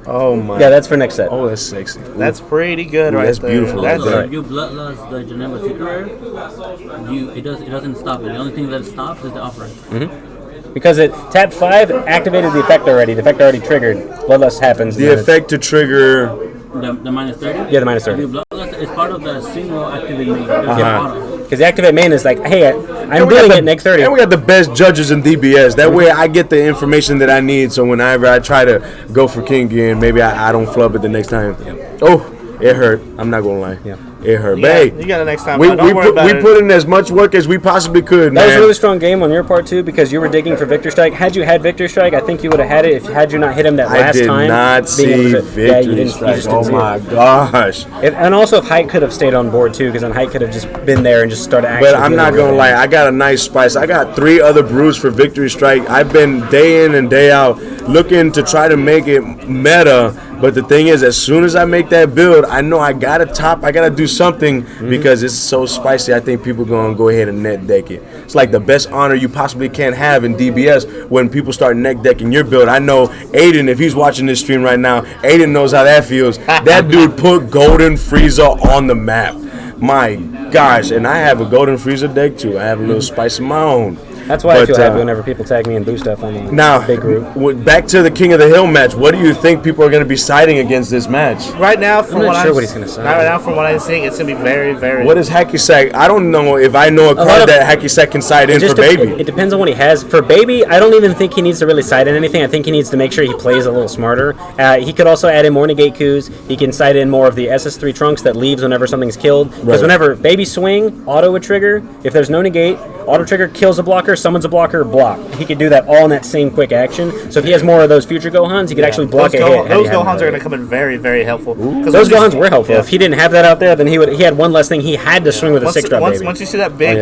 Oh my! Yeah, that's for next set. Oh, that's sexy. That's pretty good, right that's there. Beautiful. That's right there. You bloodlust the Janemba Secret. It doesn't stop it. The only thing that stops is the offering. Mm-hmm. Because it tap 5 activated the effect already. The effect already triggered. Bloodlust happens. The effect to trigger. The minus 30. Yeah, the minus 30. Bloodlust is part of the single activate main. Because the activate main is like, hey, I'm doing it neg 30. And we got the best judges in DBS. That way I get the information that I need. So whenever I try to go for King again, maybe I don't flub it the next time. Yeah. Oh, it hurt. I'm not going to lie. Yeah. It hurt. You got it next time. We put in as much work as we possibly could, That was a really strong game on your part, too, because you were digging for Victor Strike. Had you had Victor Strike, I think you would have had it had you not hit him that last time. I did not see Victor Strike. Oh, my gosh. And also, if Height could have stayed on board, too, because then Height could have just been there and just started actually. But I'm not going to lie. I got a nice spice. I got 3 other brews for Victory Strike. I've been day in and day out looking to try to make it meta. But the thing is, as soon as I make that build, I know I got to do something because it's so spicy. I think people going to go ahead and net deck it. It's like the best honor you possibly can have in DBS when people start net decking your build. I know Aiden, if he's watching this stream right now, Aiden knows how that feels. That dude put Golden Frieza on the map. My gosh, and I have a Golden Frieza deck too. I have a little spice of my own. That's why I feel happy whenever people tag me and boost stuff on the big group. Back to the King of the Hill match. What do you think people are going to be siding against this match? Right now, I'm not sure what he's going to side. Right now, from what I'm seeing, it's going to be very, very. What is Hacky Sack? I don't know if I know a card that Hacky Sack can side in for Baby. It depends on what he has. For Baby, I don't even think he needs to really side in anything. I think he needs to make sure he plays a little smarter. He could also add in more negate coups. He can side in more of the SS3 trunks that leaves whenever something's killed. Because whenever Baby swing, auto would trigger. If there's no negate, auto trigger kills a blocker, summons a blocker, block. He could do that all in that same quick action. So if he has more of those future Gohans, he could actually block a hit. Those Gohans are going to come in very, very helpful. Those Gohans were helpful. Yeah. If he didn't have that out there, then he had one less thing he had to swing with a 6-drop Baby. Once you see that big,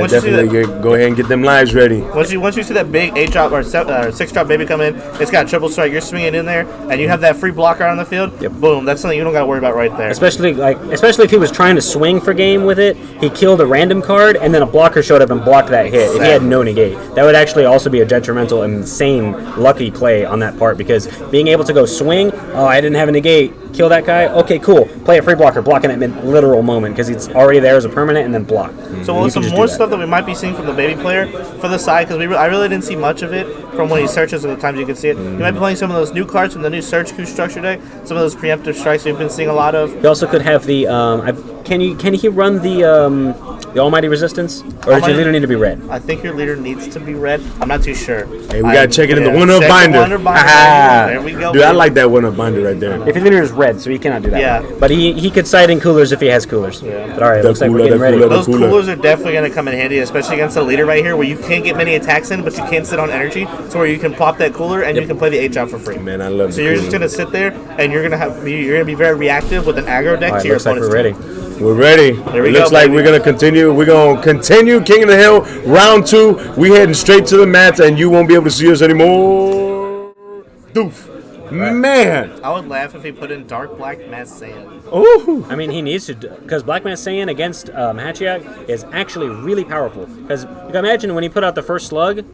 go ahead and get them lives ready. Once you see that big 8-drop or 6-drop Baby come in, it's got triple strike. You're swinging in there, and you have that free blocker on the field. Yep. Boom. That's something you don't got to worry about right there. Especially if he was trying to swing for game with it, he killed a random card, and then a blocker showed up and blocked that hit. If he had no negate, that would actually also be a detrimental, insane, lucky play on that part, because being able to go swing, I didn't have a negate, kill that guy, okay, cool, play a free blocker, blocking that literal moment, because it's already there as a permanent, and then block. So some more stuff that we might be seeing from the Baby player for the side, because I really didn't see much of it from when he searches and the times you can see it. You might be playing some of those new cards from the new Search Coup structure deck, some of those preemptive strikes we've been seeing a lot of. You also could have the, can he run the Almighty Resistance, or does your leader need to be red? I think your leader needs to be red. I'm not too sure. Hey, we gotta check it in the one-up binder. There we go. Dude, I like that one-up binder right there. If your leader is red, so he cannot do that. Yeah. But he could side in coolers if he has coolers. Yeah. But all right, looks like we're getting ready. Those coolers are definitely going to come in handy, especially against the leader right here, where you can't get many attacks in, but you can sit on energy, so where you can pop that cooler and you can play the 8-drop for free. Man, I love it. So you're just going to sit there, and you're going to be very reactive with an aggro deck to your opponent's we're ready. We're ready. It looks like we're going to continue. We're going to continue King of the Hill, round 2. We heading straight to the mats, and you won't be able to see us anymore. Doof. Man. I would laugh if he put in Dark Black Mass Saiyan. Ooh. I mean, he needs to, because Black Mass Saiyan against Hachiak is actually really powerful. Because you can imagine when he put out the first slug,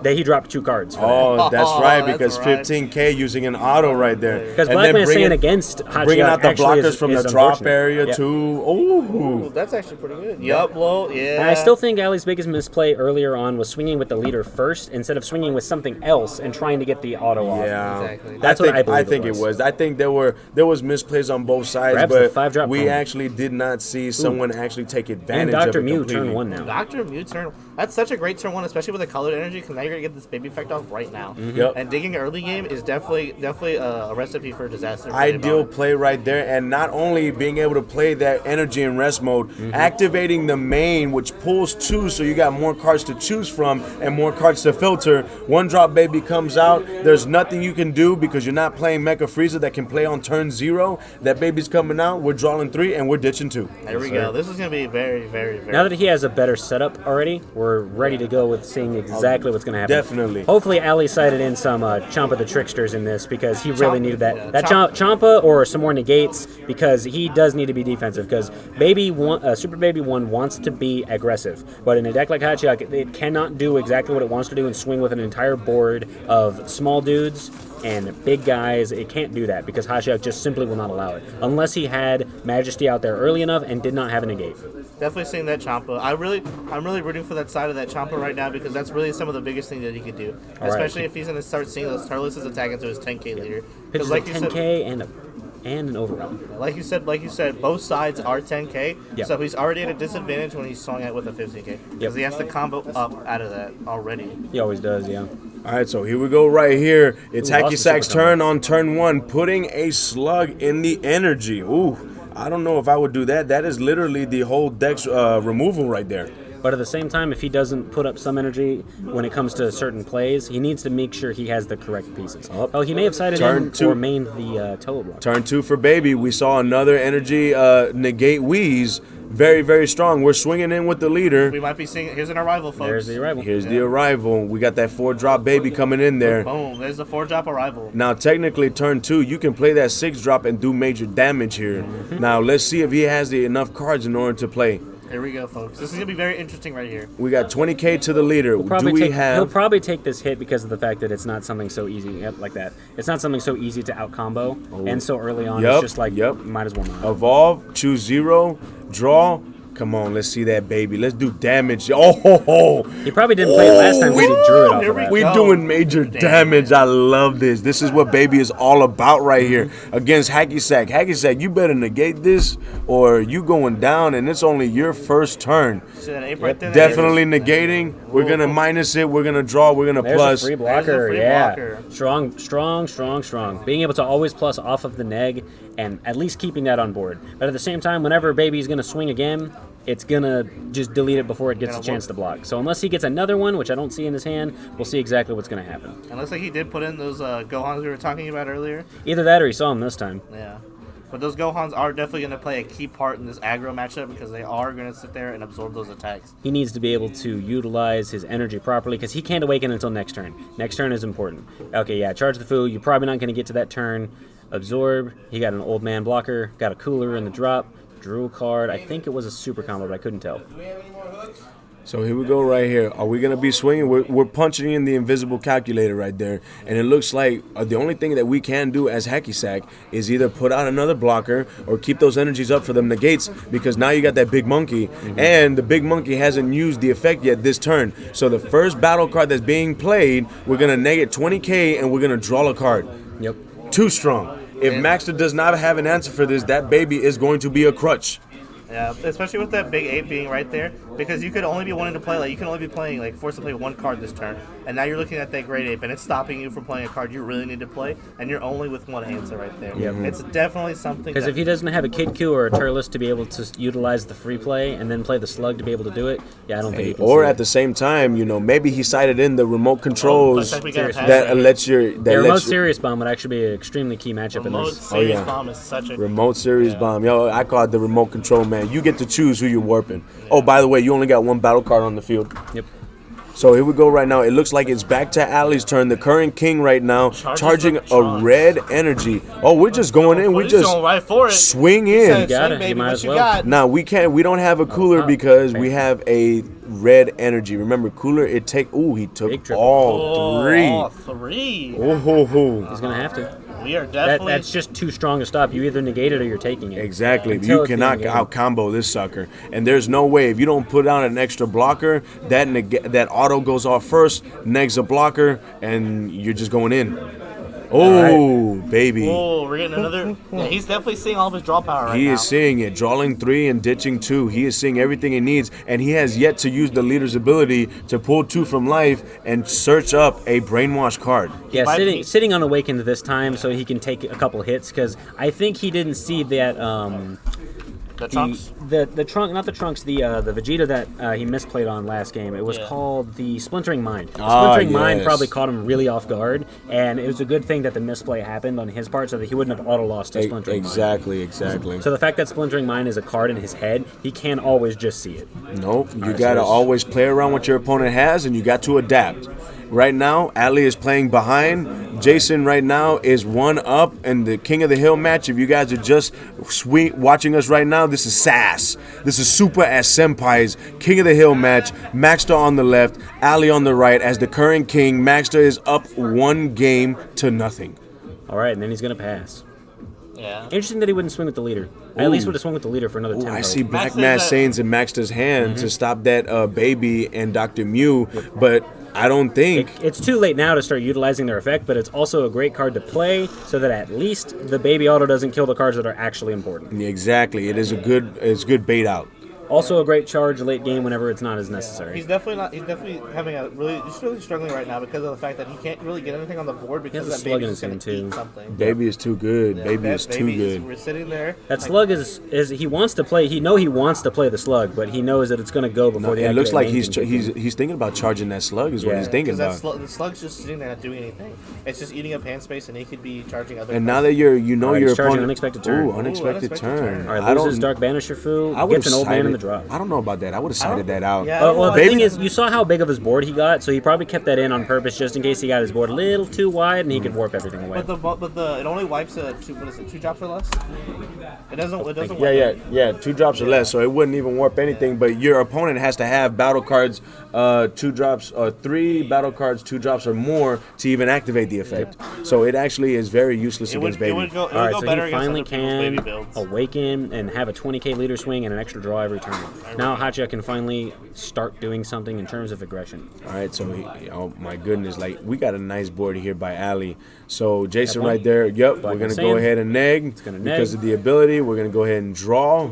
that he dropped 2 cards. For Oh, that's right, because that's 15K using an auto right there. Because And Black then Man's saying against Hachiak bringing out the actually blockers from is the drop unfortunate. area Yep. too. Ooh. That's actually pretty good. Yup, well, yeah. And I still think Ali's biggest misplay earlier on was swinging with the leader first instead of swinging with something else and trying to get the auto off. Yeah, Exactly. That's what I believe I think it was. I think there was misplays on both sides, Grabs the but 5-drop we promo. actually did not see someone actually take advantage And Dr. of it Mew completely. turn 1 now. Dr. Mew turn. That's such a great turn 1, especially with the colored energy, because now you're gonna get this baby effect off right now. Yep. And digging early game is definitely a recipe for disaster. for Ideal anybody. play right there, and not only being able to play that energy in rest mode, activating the main, which pulls 2, so you got more cards to choose from and more cards to filter. 1-drop baby comes out. There's nothing you can do because you're not playing Mecha Frieza that can play on turn 0. That baby's coming out. We're drawing 3 and we're ditching 2. There we go. This is gonna be very, very, very. Now that he has a better setup already, we're ready to go with seeing exactly what's going to happen. Definitely. Hopefully, Ali cited in some Champa the Tricksters in this because he really needed that. yeah. That Champa or some more negates because he does need to be defensive because Super Baby 1 wants to be aggressive. But in a deck like Hachiak, it cannot do exactly what it wants to do and swing with an entire board of small dudes and big guys. It can't do that because Hachiak just simply will not allow it. Unless he had Majesty out there early enough and did not have a negate. Definitely seeing that Champa. I'm really rooting for that side of that Champa right now because that's really some of the biggest thing that he could do. All Especially right. if he's going to start seeing those Turles attack into his 10K leader. Pitches like a you 10K and an overrun. like you said, both sides are 10K. Yep. So he's already at a disadvantage when he's swung at with a 15K because Yep. he has to combo up out of that already. He always does, yeah. All right, so here we go right here. It's Ooh, lost Hacky the Sack's super turn on turn 1, putting a slug in the energy. Ooh, I don't know if I would do that. That is literally the whole deck's removal right there. But at the same time, if he doesn't put up some energy when it comes to certain plays, he needs to make sure he has the correct pieces. Oh, he may have sided Turn in 2. or mained the Tolo block. Turn 2 for Baby. We saw another energy negate Wheeze. Very, very strong. We're swinging in with the leader. We might be seeing. Here's an arrival, folks. There's the arrival. Here's the arrival. We got that 4-drop Baby coming in there. Boom. There's the 4-drop arrival. Now, technically, turn 2, you can play that 6-drop and do major damage here. Now, let's see if he has enough cards in order to play. Here we go, folks. This is gonna be very interesting right here. We got 20K to the leader. He'll probably take this hit because of the fact that it's not something so easy. Yep, like that. It's not something so easy to out combo, and so early on, it's just like might as well not. Evolve, choose 0, draw. Come on, let's see that baby. Let's do damage. Oh, ho, ho. He probably didn't play it last time because he drew it off of that. We're doing major damage. I love this. This is what baby is all about right here against Hacky Sack. Hacky Sack, you better negate this or you going down, and it's only your first turn. See that ape right there? Definitely negating. We're going to minus it. We're going to draw. We're going to plus. There's a free blocker. There's a free Yeah. blocker. Strong. Being able to always plus off of the neg and at least keeping that on board. But at the same time, whenever baby's going to swing again, it's going to just delete it before it gets a chance to block. So unless he gets another one, which I don't see in his hand, we'll see exactly what's going to happen. It looks like he did put in those Gohans we were talking about earlier. Either that or he saw him this time. Yeah. But those Gohans are definitely going to play a key part in this aggro matchup because they are going to sit there and absorb those attacks. He needs to be able to utilize his energy properly because he can't awaken until next turn. Next turn is important. Okay, yeah, charge the Fu. You're probably not going to get to that turn. Absorb. He got an old man blocker. Got a cooler in the drop. Drew a card. I think it was a super combo, but I couldn't tell. So here we go right here. Are we going to be swinging? We're punching in the invisible calculator right there. And it looks like the only thing that we can do as Hacky Sack is either put out another blocker or keep those energies up for them negates because now you got that big monkey. And the big monkey hasn't used the effect yet this turn. So the first battle card that's being played, we're going to negate 20K and we're going to draw a card. Yep. Too strong. If Maxter does not have an answer for this, that baby is going to be a crutch. Yeah, especially with that big ape being right there, because you could only be wanting to play, like, you can only be playing, like, forced to play one card this turn, and now you're looking at that great ape, and it's stopping you from playing a card you really need to play, and you're only with one answer right there. Yep. It's definitely something Because if he doesn't have a Kid Q or a Turles to be able to utilize the free play and then play the slug to be able to do it, yeah, I don't think he can Or see at the same time, you know, maybe he cited in the remote controls like we got that lets your... The That remote lets your, Serious Bomb would actually be an extremely key matchup in Remote this. Serious Bomb is such a... Remote Series Bomb. Yo, I call it the remote control, man. You get to choose who you're warping. Oh, by the way, you only got one battle card on the field. Yep. So here we go right now. It looks like it's back to Ali's turn. The current king right now charging a red energy. Oh, we're just going in. We just going right for it. Swing in. You got it. You might as well. Now we can't. We don't have a cooler because we have a red energy. Remember, cooler. It take. Ooh, he took all three. All three. Oh, he's gonna have to. We are definitely. That's just too strong to stop. You either negate it or you're taking it. Exactly. You cannot out combo this sucker. And there's no way if you don't put on an extra blocker, that auto goes off first, negs a blocker, and you're just going in. Oh, baby. Oh, we're getting another. Yeah, he's definitely seeing all of his draw power right now. He is seeing it. Drawing 3 and ditching 2. He is seeing everything he needs, and he has yet to use the leader's ability to pull 2 from life and search up a brainwash card. Yeah, sitting unawakened this time so he can take a couple hits, because I think he didn't see that the trunks? The trunk, not the trunks, the Vegeta that he misplayed on last game. It was called the Splintering Mind. The Splintering Mind probably caught him really off guard, and it was a good thing that the misplay happened on his part so that he wouldn't have auto-lost to Splintering Mind. Exactly. So the fact that Splintering Mind is a card in his head, he can't always just see it. Nope. You got to always play around what your opponent has, and you got to adapt. Right now, Ali is playing behind. Jason right now is 1 up in the King of the Hill match. If you guys are just watching us right now, this is SAS. This is Super as Senpai's King of the Hill match. Maxter on the left, Ali on the right. As the current king, Maxter is up 1 game to nothing. All right, and then he's going to pass. Yeah. Interesting that he wouldn't swing with the leader. I at least would have swung with the leader for another 10. I see Black Mass Saints in Maxter's hand to stop that baby and Dr. Mew, but I don't think it's too late now to start utilizing their effect, but it's also a great card to play so that at least the baby auto doesn't kill the cards that are actually important. Exactly. It's good bait out. Also a great charge late game whenever it's not as necessary. He's definitely having he's really struggling right now because of the fact that he can't really get anything on the board because that baby is going to eat something. Baby is too good. Yeah, baby is too good. We're sitting there. That slug is he wants to play. He wants to play the slug, but he knows that it's going to go before the. It looks like he's thinking about charging that slug. Is what he's thinking about. The slug's just sitting there not doing anything. It's just eating up hand space, and he could be charging other. And now that your opponent unexpected turn. Ooh, unexpected turn. All right, loses Dark Banisher Fu. Gets an old man in the drop. I don't know about that. I would have sided that out. Yeah, well, the thing is, you saw how big of his board he got, so he probably kept that in on purpose just in case he got his board a little too wide and he could warp everything away. But it only wipes 2 drops or less. It doesn't. Yeah. 2 drops or less, so it wouldn't even warp anything. But your opponent has to have battle cards 2 drops or 3 battle cards 2 drops or more to even activate the effect. So it actually is very useless against baby. It would go better he finally can awaken and have a 20k leader swing and an extra draw every turn. Now Hacha can finally start doing something in terms of aggression. All right, so oh my goodness, like we got a nice board here by Ali. So Jason right there, we're gonna go ahead and neg because of the ability. We're gonna go ahead and draw.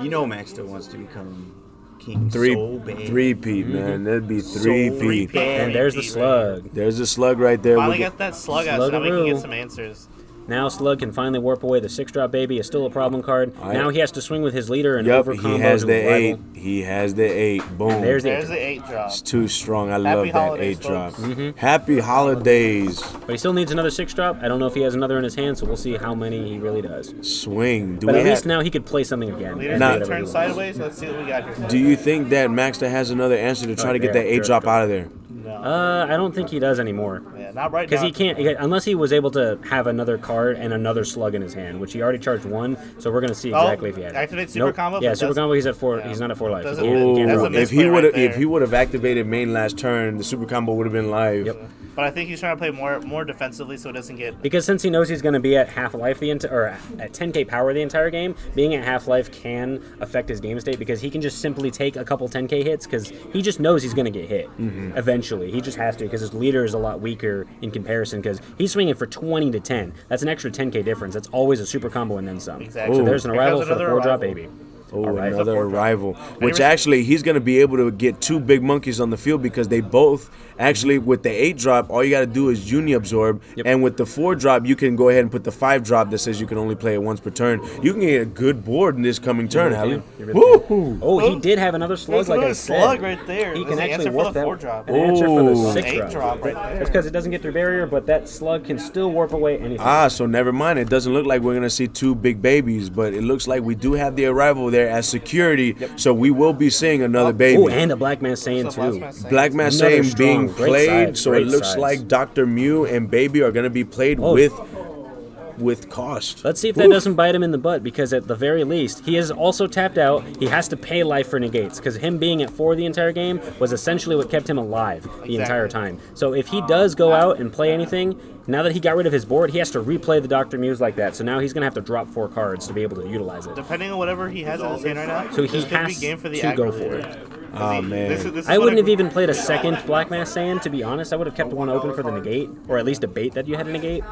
You know Maxter wants to become king so bad. 3-peat, man. That'd be 3-peat. And there's the slug. There's the slug right there. Finally get that slug out so now we can get some answers. Now Slug can finally warp away. The 6-drop baby is still a problem card. Now he has to swing with his leader and overcome. He has the 8. He has the 8. Boom. And there's the 8 drop. It's too strong. I love that 8 drop. Happy holidays. But he still needs another 6-drop. I don't know if he has another in his hand, so we'll see how many he really does. Swing. But at least now he could play something again. Leader turn sideways. Let's see what we got here. Do you think that Maxter has another answer to try to get that 8 drop out of there? No. I don't think he does anymore. Yeah, not right now. Because he can't, unless he was able to have another card and another slug in his hand, which he already charged 1. So we're going to see exactly if he has. Activate super combo. Yeah, super combo. He's at 4. Yeah. He's not at 4 life. If he would have activated main last turn, the super combo would have been live. Yep. But I think he's trying to play more defensively so it doesn't get. Because since he knows he's going to be at half life or at 10k power the entire game, being at half life can affect his game state because he can just simply take a couple 10k hits because he just knows he's going to get hit eventually. He just has to because his leader is a lot weaker in comparison because he's swinging for 20 to 10. That's an extra 10k difference. That's always a super combo and then some. Exactly. So there's an arrival for the 4-drop baby. Oh, another arrival. Which actually, he's going to be able to get 2 big monkeys on the field because they both, actually, with the 8-drop, all you got to do is Uni Absorb. Yep. And with the 4-drop, you can go ahead and put the 5-drop that says you can only play it once per turn. You can get a good board in this coming turn, Ali. Oh, he did have another slug, like I said. Slug right there. He can actually warp that. 4-drop. An answer for the 6-drop right there. It's because it doesn't get through barrier, but that slug can still warp away anything. So never mind. It doesn't look like we're going to see 2 big babies, but it looks like we do have the arrival there. there as security. So we will be seeing another baby. Oh, and a Black Man Saiyan too. Black Man Another Saiyan strong, being great played, sides, so it great looks sides. like Dr. Mew and Baby are going to be played with cost. Let's see if that doesn't bite him in the butt, because at the very least, he is also tapped out. He has to pay life for negates, because him being at 4 the entire game was essentially what kept him alive the entire time. So if he does go out and play anything, now that he got rid of his board, he has to replay the Dr. Mews like that. So now he's going to have to drop 4 cards to be able to utilize it. Depending on whatever he has in his hand right now, So he this could be has game for the to aggro go for leader. it. Oh, man. This is I what wouldn't have even played a second Black Mass Saiyan, to be honest. I would have kept one open for the negate, or at least a bait that you had a negate.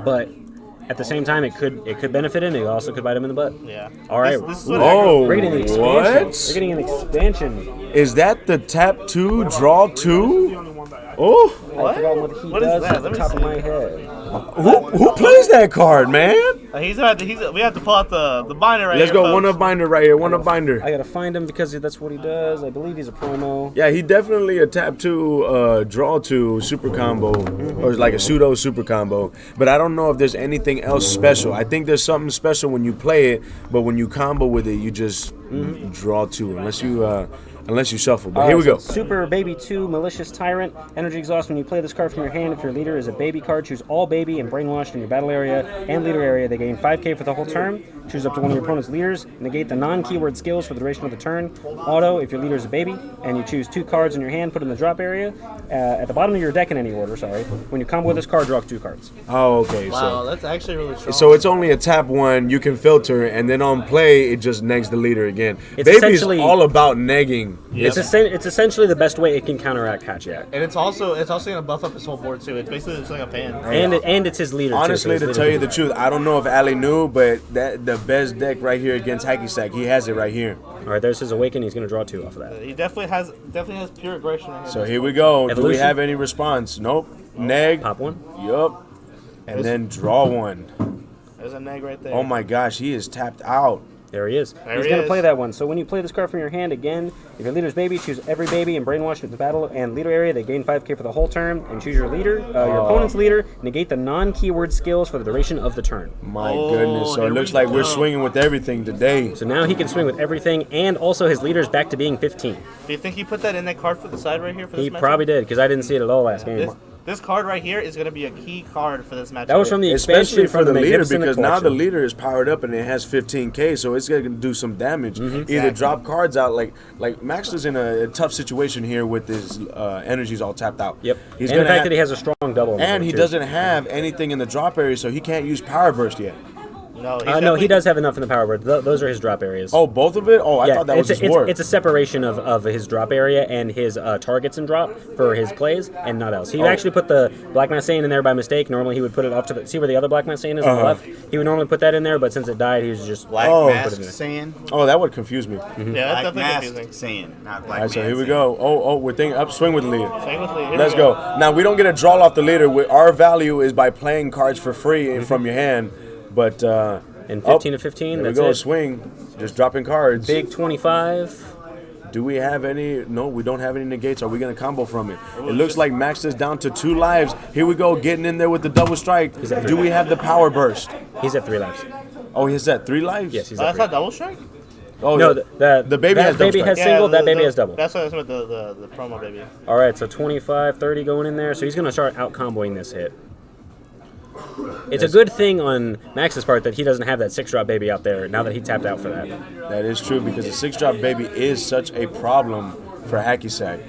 But at the same time, it could benefit him. It also could bite him in the butt. Yeah. All right. This is what Oh, We're getting an expansion. what? We're getting an expansion. Is that the tap 2, draw 2? Oh, I forgot what he What is does that? off the Let me top of see. my head. who plays that card, man? we have to pull out the binder right Let's here. go, one up binder right here, one up binder. I gotta find him because that's what he does. I believe he's a promo. Yeah, he definitely a tap 2, draw 2 super combo, or like a pseudo super combo. But I don't know if there's anything else special. I think there's something special when you play it, but when you combo with it, you just draw 2, unless you shuffle. But here we go. Super Baby 2, Malicious Tyrant. Energy exhaust. When you play this card from your hand, if your leader is a baby card, choose all baby and brainwashed in your battle area and leader area. They gain 5k for the whole turn. Choose up to one of your opponent's leaders. Negate the non-keyword skills for the duration of the turn. Auto, if your leader is a baby, and you choose 2 cards in your hand, put in the drop area. At the bottom of your deck in any order, sorry. When you combo with this card, draw 2 cards. Oh, okay. Wow, that's actually really strong. So it's only a tap 1, you can filter, and then on play, it just negs the leader again. It's Baby's essentially- all about negging. It's essentially the best way it can counteract Hatchiak. And it's also gonna buff up his whole board too. It's basically just like a pan. And it's his leader. Honestly, too, to tell you the truth, I don't know if Ali knew, but the best deck right here against Hacky Sack, he has it right here. All right, there's his Awaken. He's going to draw 2 off of that. He definitely has pure aggression right here. So here we go. Do we Evolution? have any response? Nope. Neg. Pop 1. Yup. And then draw 1. There's a neg right there. Oh my gosh, he is tapped out. There he is. There He's he going to is. play that one. So when you play this card from your hand, again, if your leader's baby, choose every baby and brainwash at the battle and leader area. They gain 5k for the whole turn. And choose your leader, your opponent's leader. Negate the non-keyword skills for the duration of the turn. My goodness. So it looks like we're swinging with everything today. So now he can swing with everything, and also his leader's back to being 15. Do you think he put that in that card for the side right here for this He matchup? probably did, because I didn't see it at all last game. This card right here is going to be a key card for this matchup. That was from the Especially expansion for the leader, Magnificent because now the Collection. leader is powered up and it has 15k, so it's going to do some damage. Either drop cards out, like Max is in a tough situation here with his energies all tapped out. Yep. He's And the gonna fact that he has a strong double. on the and board, he too. doesn't have anything in the drop area, so he can't use Power Burst yet. No, he does have enough in the power board. Those are his drop areas. Oh, both of it? Oh, I thought that was his board. It's a separation of his drop area and his targets and drop for his plays, and not else. He actually put the Black Mass Saiyan in there by mistake. Normally he would put it up to the, see where the other Black Mass Saiyan is on the left? He would normally put that in there, but since it died, he was just Black Oh. Mask Saiyan. Oh, that would confuse me. Yeah, that's Black definitely Mask confusing. Saiyan, not Black All right, so Man here we Saiyan. go. Oh, we're thinking up, swing with the leader. Swing with the leader. Let's go. Now, we don't get a draw off the leader. Our value is by playing cards for free from your hand, but... and 15 to 15, There we that's go, it. swing. Just dropping cards. Big 25. Do we have any? No, we don't have any negates. Are we going to combo from it? It looks like Max is down to 2 lives. Here we go, getting in there with the double strike. Do we have the power burst? He's at 3 lives. Oh, he's at 3 lives? Yes, he's Oh, at that's 3. not double strike? Oh, No, the baby has double strike. single, that baby has double. That's what with the promo baby. All right, so 25, 30 going in there. So he's going to start out comboing this hit. It's a good thing on Max's part that he doesn't have that 6-drop baby out there now that he tapped out for that. That is true because the 6-drop baby is such a problem for Hacky Sack.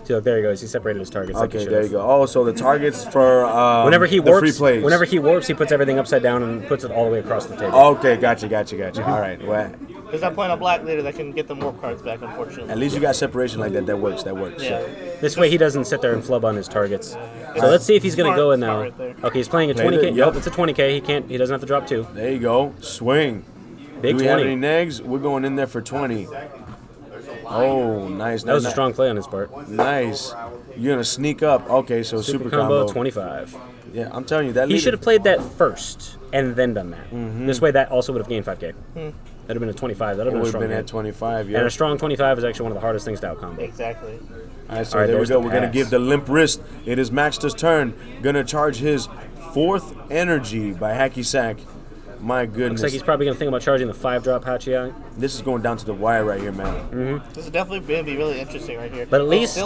See, look, there he goes. He separated his targets. like he Okay, should there have. you go. Oh, so the targets for Whenever he the free warps, plays. he puts everything upside down and puts it all the way across the table. Okay, gotcha. All right, well, There's that point on black leader that can get the warp cards back, unfortunately. at least you got separation like that. That works. Yeah. This way he doesn't sit there and flub on his targets. So let's see if he's going to go in now. Smart right there. Okay, he's playing a Played 20k. it, yep. Nope, it's a 20k. He doesn't have to drop 2. There you go. Swing. Big Do we have 20. any negs? We're going in there for 20. Oh, nice. That was a strong play on his part. Nice. You're going to sneak up. Okay, so super combo. 25. Yeah, I'm telling you. That He leader- should have played that first and then done that. This way that also would have gained 5k. That'd have been a 25. That'd It have been a would have strong been hit. at 25, yeah. And a strong 25 is actually one of the hardest things to out-combo. Exactly. All right, so All right, there we there's go. the We're going to pass. give the limp wrist. It is Maxter's turn. Going to charge his 4th energy by Hacky Sack. My goodness. Looks like he's probably going to think about charging the 5-drop Hachiai. This is going down to the wire right here, man. Mm-hmm. This is definitely going to be really interesting right here. But at least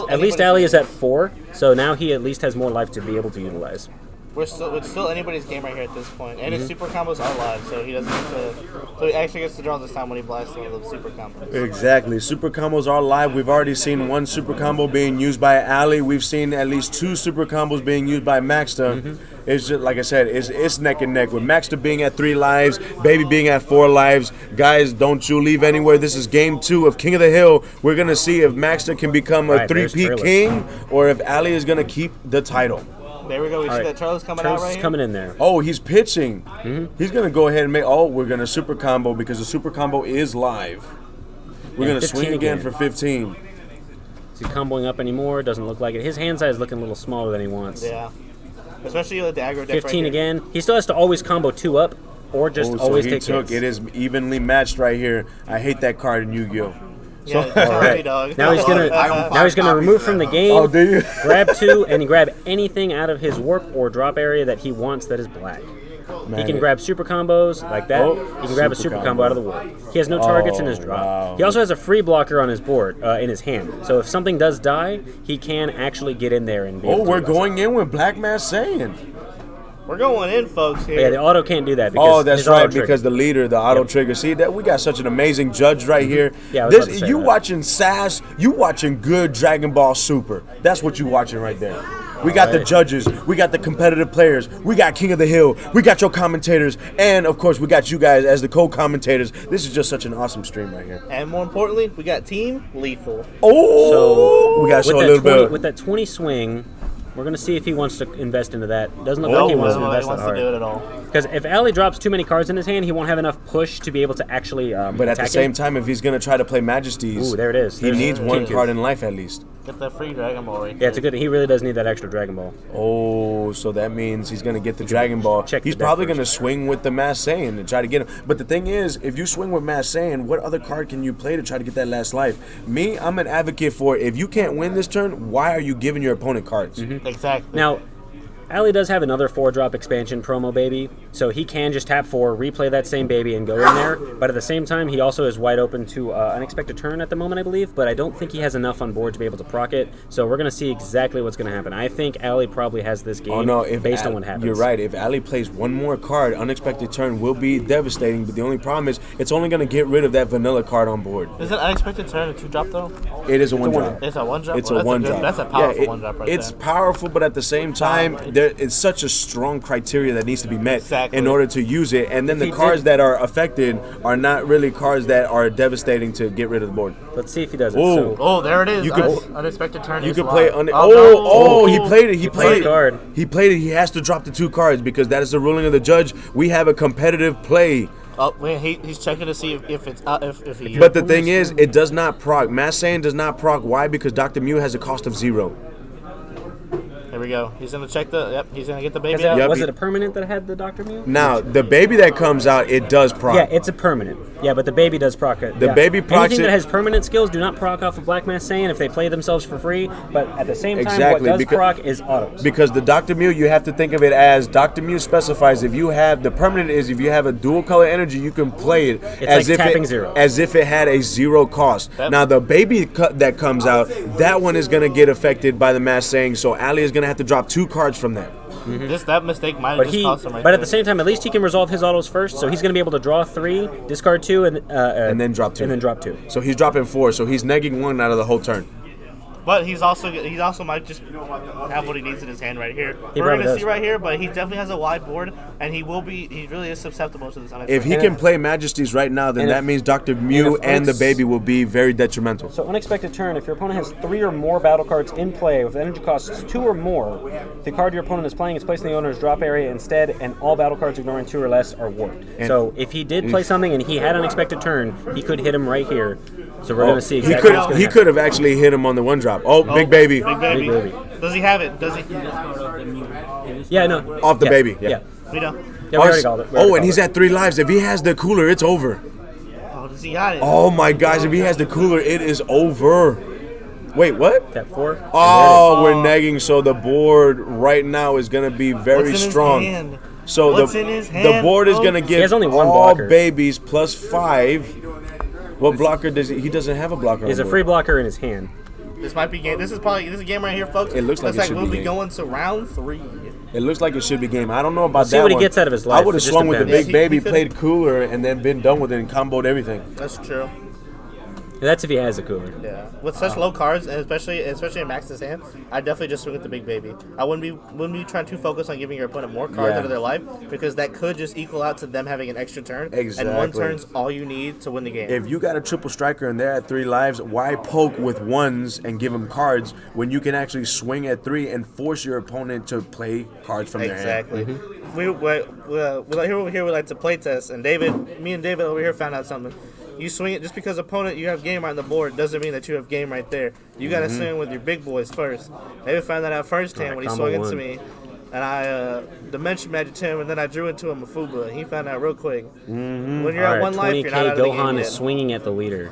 Ali is at 4, so now he at least has more life to be able to utilize. It's still anybody's game right here at this point. And his super combos are live, so he doesn't get to. So he actually gets to draw this time when he blasts one of those super combos. Exactly. Super combos are live. We've already seen one super combo being used by Ali. We've seen at least 2 super combos being used by Maxter. Mm-hmm. It's just like I said, it's neck and neck with Maxter being at 3 lives, Baby being at 4 lives. Guys, don't you leave anywhere. This is game 2 of King of the Hill. We're gonna see if Maxter can become a 3P king or if Ali is gonna keep the title. There we go. We see that Charles coming out right here. coming in there. Oh, he's pitching. Mm-hmm. He's going to go ahead and make... Oh, we're going to super combo because the super combo is live. We're going to swing again for 15. Is he comboing up anymore? Doesn't look like it. His hand size is looking a little smaller than he wants. Yeah. Especially with the aggro deck 15 right again. He still has to always combo 2 up or just always take hits. It is evenly matched right here. I hate that card in Yu-Gi-Oh! Yeah, all right. dog. Now he's gonna remove from the game. Oh, do you? Grab 2 and grab anything out of his warp or drop area that he wants that is black. Man, he can grab super combos like that. He can grab a super combo out of the warp. He has no targets in his drop. Wow. He also has a free blocker on his board in his hand. So if something does die, he can actually get in there and be able to we're going in with Black Mass Saiyan. We're going in, folks, here. Yeah, the auto can't do that. Because That's his right, auto because the leader, the auto trigger. See, that we got such an amazing judge right here. Yeah, I was about to say you that. watching SAS, you watching good Dragon Ball Super. That's what you watching right there. We got the judges, we got the competitive players, we got King of the Hill, we got your commentators, and of course we got you guys as the co-commentators. This is just such an awesome stream right here. And more importantly, we got Team Lethal. We got to show a little bit. With that 20 swing, we're going to see if he wants to invest into that. Doesn't look like he wants to invest that hard. Do it at all. Because if Ali drops too many cards in his hand, he won't have enough push to be able to actually But at the same time, if he's going to try to play Majesties, there it is. He needs one card in life at least. Get that free Dragon Ball right Yeah, it's a good. He really does need that extra Dragon Ball. Oh, so that means he's going to get the Dragon Ball. He's probably going to swing with the Mass Saiyan and try to get him. But the thing is, if you swing with Mass Saiyan, what other card can you play to try to get that last life? Me, I'm an advocate for if you can't win this turn, why are you giving your opponent cards? Exactly. Now, Ali does have another 4-drop expansion promo baby, so he can just tap 4, replay that same baby, and go in there. But at the same time, he also is wide open to unexpected turn at the moment, I believe. But I don't think he has enough on board to be able to proc it. So we're going to see exactly what's going to happen. I think Ali probably has this game based on what happens. You're right. If Ali plays one more card, unexpected turn will be devastating. But the only problem is it's only going to get rid of that vanilla card on board. Is it unexpected turn a 2-drop though? It is a 1-drop. It's a 1-drop? It's a 1-drop. That's a powerful 1-drop right It's there. powerful, but at the same time, it's such a strong criteria that needs to be met in order to use it. And then the cards that are affected are not really cards that are devastating to get rid of the board. Let's see if he does it. Oh, there it is. You could, unexpected turn. You is could play. live. He played it. He played it. He played it. He has to drop the 2 cards because that is the ruling of the judge. We have a competitive play. Oh, wait, he's checking to see if it's if he. But the thing is, it does not proc. Mass Saiyan does not proc. Why? Because Dr. Mew has a cost of 0. There we go. He's gonna check the. Yep, he's gonna get the baby. Was it a permanent that had the Dr. Mew? Now the baby that comes out, it does proc. Yeah, it's a permanent. Yeah, but the baby does proc it. The baby procs Anything it. that has permanent skills do not proc off of Black Mass Saiyan if they play themselves for free. But at the same time, what does proc is autos. Because the Dr. Mew, you have to think of it as Dr. Mew specifies if you have the permanent is if you have a dual color energy, you can play it It's like tapping 0. As if it had a 0 cost. Now the baby that comes out, that one is gonna get affected by the Mass Saiyan. So Ali is gonna have to drop 2 cards from that. That mistake might have just cost him right But there. at the same time, at least he can resolve his autos first, so he's going to be able to draw 3, discard 2, and then drop 2. And then drop 2. So he's dropping 4, so he's negging 1 out of the whole turn. But he also might just have what he needs in his hand right here. We're going to see right here, but he definitely has a wide board, and he really is susceptible to this. If he can play Majesties right now, then that means Dr. Mew and the baby will be very detrimental. So unexpected turn, if your opponent has 3 or more battle cards in play with energy costs 2 or more, the card your opponent is playing is placed in the owner's drop area instead, and all battle cards ignoring 2 or less are warped. So if he did play something and he had unexpected turn, he could hit him right here. So we're going to see exactly what's going to happen. He could have actually hit him on the 1-drop. Oh, big baby. Big baby. Does he have it? Does he? Yeah, no. Off the baby. Yeah. We know. Yeah, we already called it. And he's at 3 lives. If he has the cooler, it's over. Oh, does he got it? Oh my gosh, if he has the cooler, it is over. Wait, what? Tap 4. Oh, we're negging, so the board right now is going to be very strong. So What's in his the hand, board is going to folks? give He has only one all blocker. babies plus 5. What blocker does he? He doesn't have a blocker. He has on a board. free blocker in his hand. This might be game. This is a game right here, folks. It looks like it should we'll be be game. going to round 3. It looks like it should be game. I don't know about see that what he one. gets out of his I life. would It have just swung with the depends. big baby, He could've- played cooler, and then been done with it and comboed everything. That's true. That's if he has a cooler. Yeah, with such low cards, and especially in Max's hand, I definitely just swing with the big baby. I wouldn't be trying to focus on giving your opponent more cards Yeah. out of their life, because that could just equal out to them having an extra turn. And one Exactly. turn's all you need to win the game. If you got a triple striker and they're at 3 lives, why poke with 1s and give them cards when you can actually swing at 3 and force your opponent to play cards from their hand? Exactly. Here we like to play test, and me and David over here found out something. You swing it just because opponent you have game right on the board doesn't mean that you have game right there. You got to swing with your big boys first. David found that out firsthand when he combo swung into one. me, and I dimension magicked him, and then I drew into him a Fuba, and he found out real quick. When you're All at right, one life, 20K you're not out of the game Gohan yet. is swinging at the leader.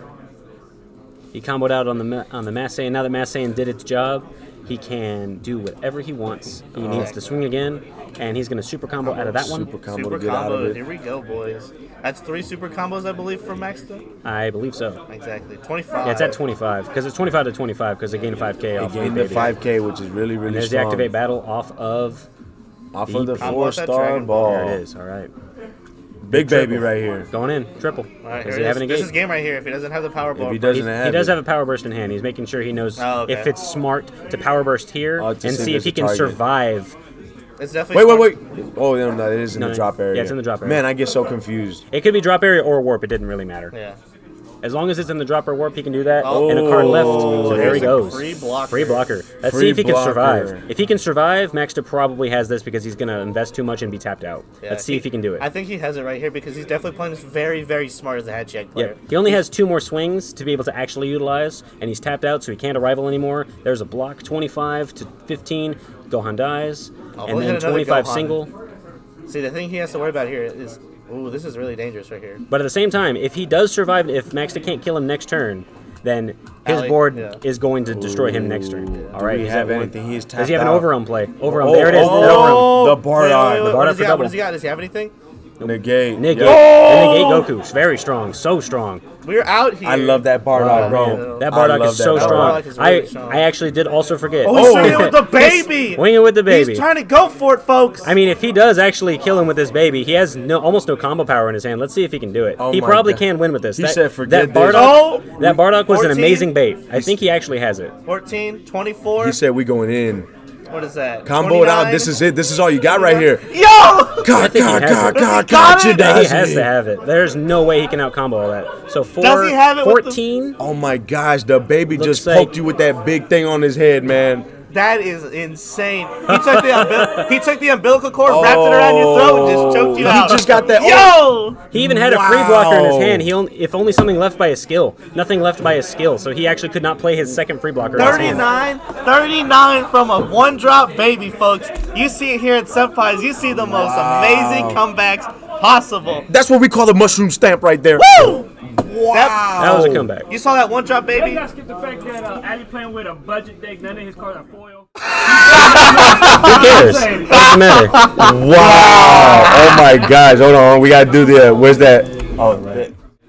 He comboed out on the Mass Saiyan. Now that Mass Saiyan did its job, he can do whatever he wants. He needs to swing again, and he's going to super combo out of that one. Super combo Super to get out of combo. it. Here we go, boys. That's 3 super combos, I believe, from Max. I believe so. Exactly. 25. Yeah, it's at 25 because it's 25 to 25 because they gained 5K off He gained the the baby. 5K, which is really, really And there's strong. the activate battle off of Off the of the combo with that 4-star Dragon ball. There it is. All right. Big baby right here. Going in. Triple. All right, Does here he it have is. any This gate? is game right here. If he doesn't have the power ball, If he doesn't He have does it. have a power burst in hand. He's making sure he knows Oh, okay. if it's smart to power burst here Oh, and to see see if if he it's a can target. survive. it's definitely. Wait. Oh, no, it is in No, the drop area. yeah, it's in the drop area. Man, I get so confused. It could be drop area or warp. It didn't really matter. Yeah. As long as it's in the drop or warp, he can do that. Oh. And a card left. So there he Here's a goes. free blocker. Free blocker. Let's Free see if he can blocker. survive. If he can survive, Maxter probably has this because he's going to invest too much and be tapped out. Yeah, Let's see if he can do it. I think he has it right here because he's definitely playing this very, very smart as a head check player. Yep. He only has 2 more swings to be able to actually utilize, and he's tapped out, so he can't arrival anymore. There's a block, 25 to 15. Gohan dies, Oh, and look then at another 25 Gohan. single. See, the thing he has to worry about here is, ooh, this is really dangerous right here. But at the same time, if he does survive, if Maxter can't kill him next turn, then his Ally, board yeah. is going to destroy him next turn. All right, we he's have at 1. anything? He is Does he tapped have an out. overrun play? Overrun. There it is. Oh, the overrun. the Bardock. The What Bardock does for he got? double. What does he got? Does he have anything? Negate. Negate. Yep. And negate Goku. It's very strong. So strong. We're out here. I love that Bardock, Oh, bro. man. That I Bardock love is so that strong. Bardock is really strong. I actually did also forget. Oh, he's swinging with the baby. Swinging with the baby. He's trying to go for it, folks. I mean, if he does actually kill him with this baby, he has almost no combo power in his hand. Let's see if he can do it. Oh He my probably God. can win with this. He that, said that forget Bardock, this. Oh! that Bardock was an 14? amazing bait. I think he actually has it. 14, 24. He said we going in. What is that? Combo it out. 29? This is it. This is all you got right here. Yo! I think he has it. Gotcha, Yeah, he has to have it. There's no way he can out combo all that. So Does he have it with the- 14. Oh my gosh, the baby Looks just like- poked you with that big thing on his head, man. That is insane. He took the umbilical cord, wrapped it around your throat, and just choked you He out. just got that. Yo! He even had a free blocker in his Wow. hand. If only something left by his skill. Nothing left by his skill. So he actually could not play his second free blocker in his hand. 39 from a one-drop baby, folks. You see it here at Senpai's. You see the most amazing comebacks possible. That's what we call the mushroom stamp right there. Woo! That was a comeback. You saw that one-drop baby? gotta skip the fact that Ali playing with a budget deck. None of his cards are foil. Who cares? Doesn't matter. Wow. Oh my gosh. Hold on. We gotta do the. Where's that?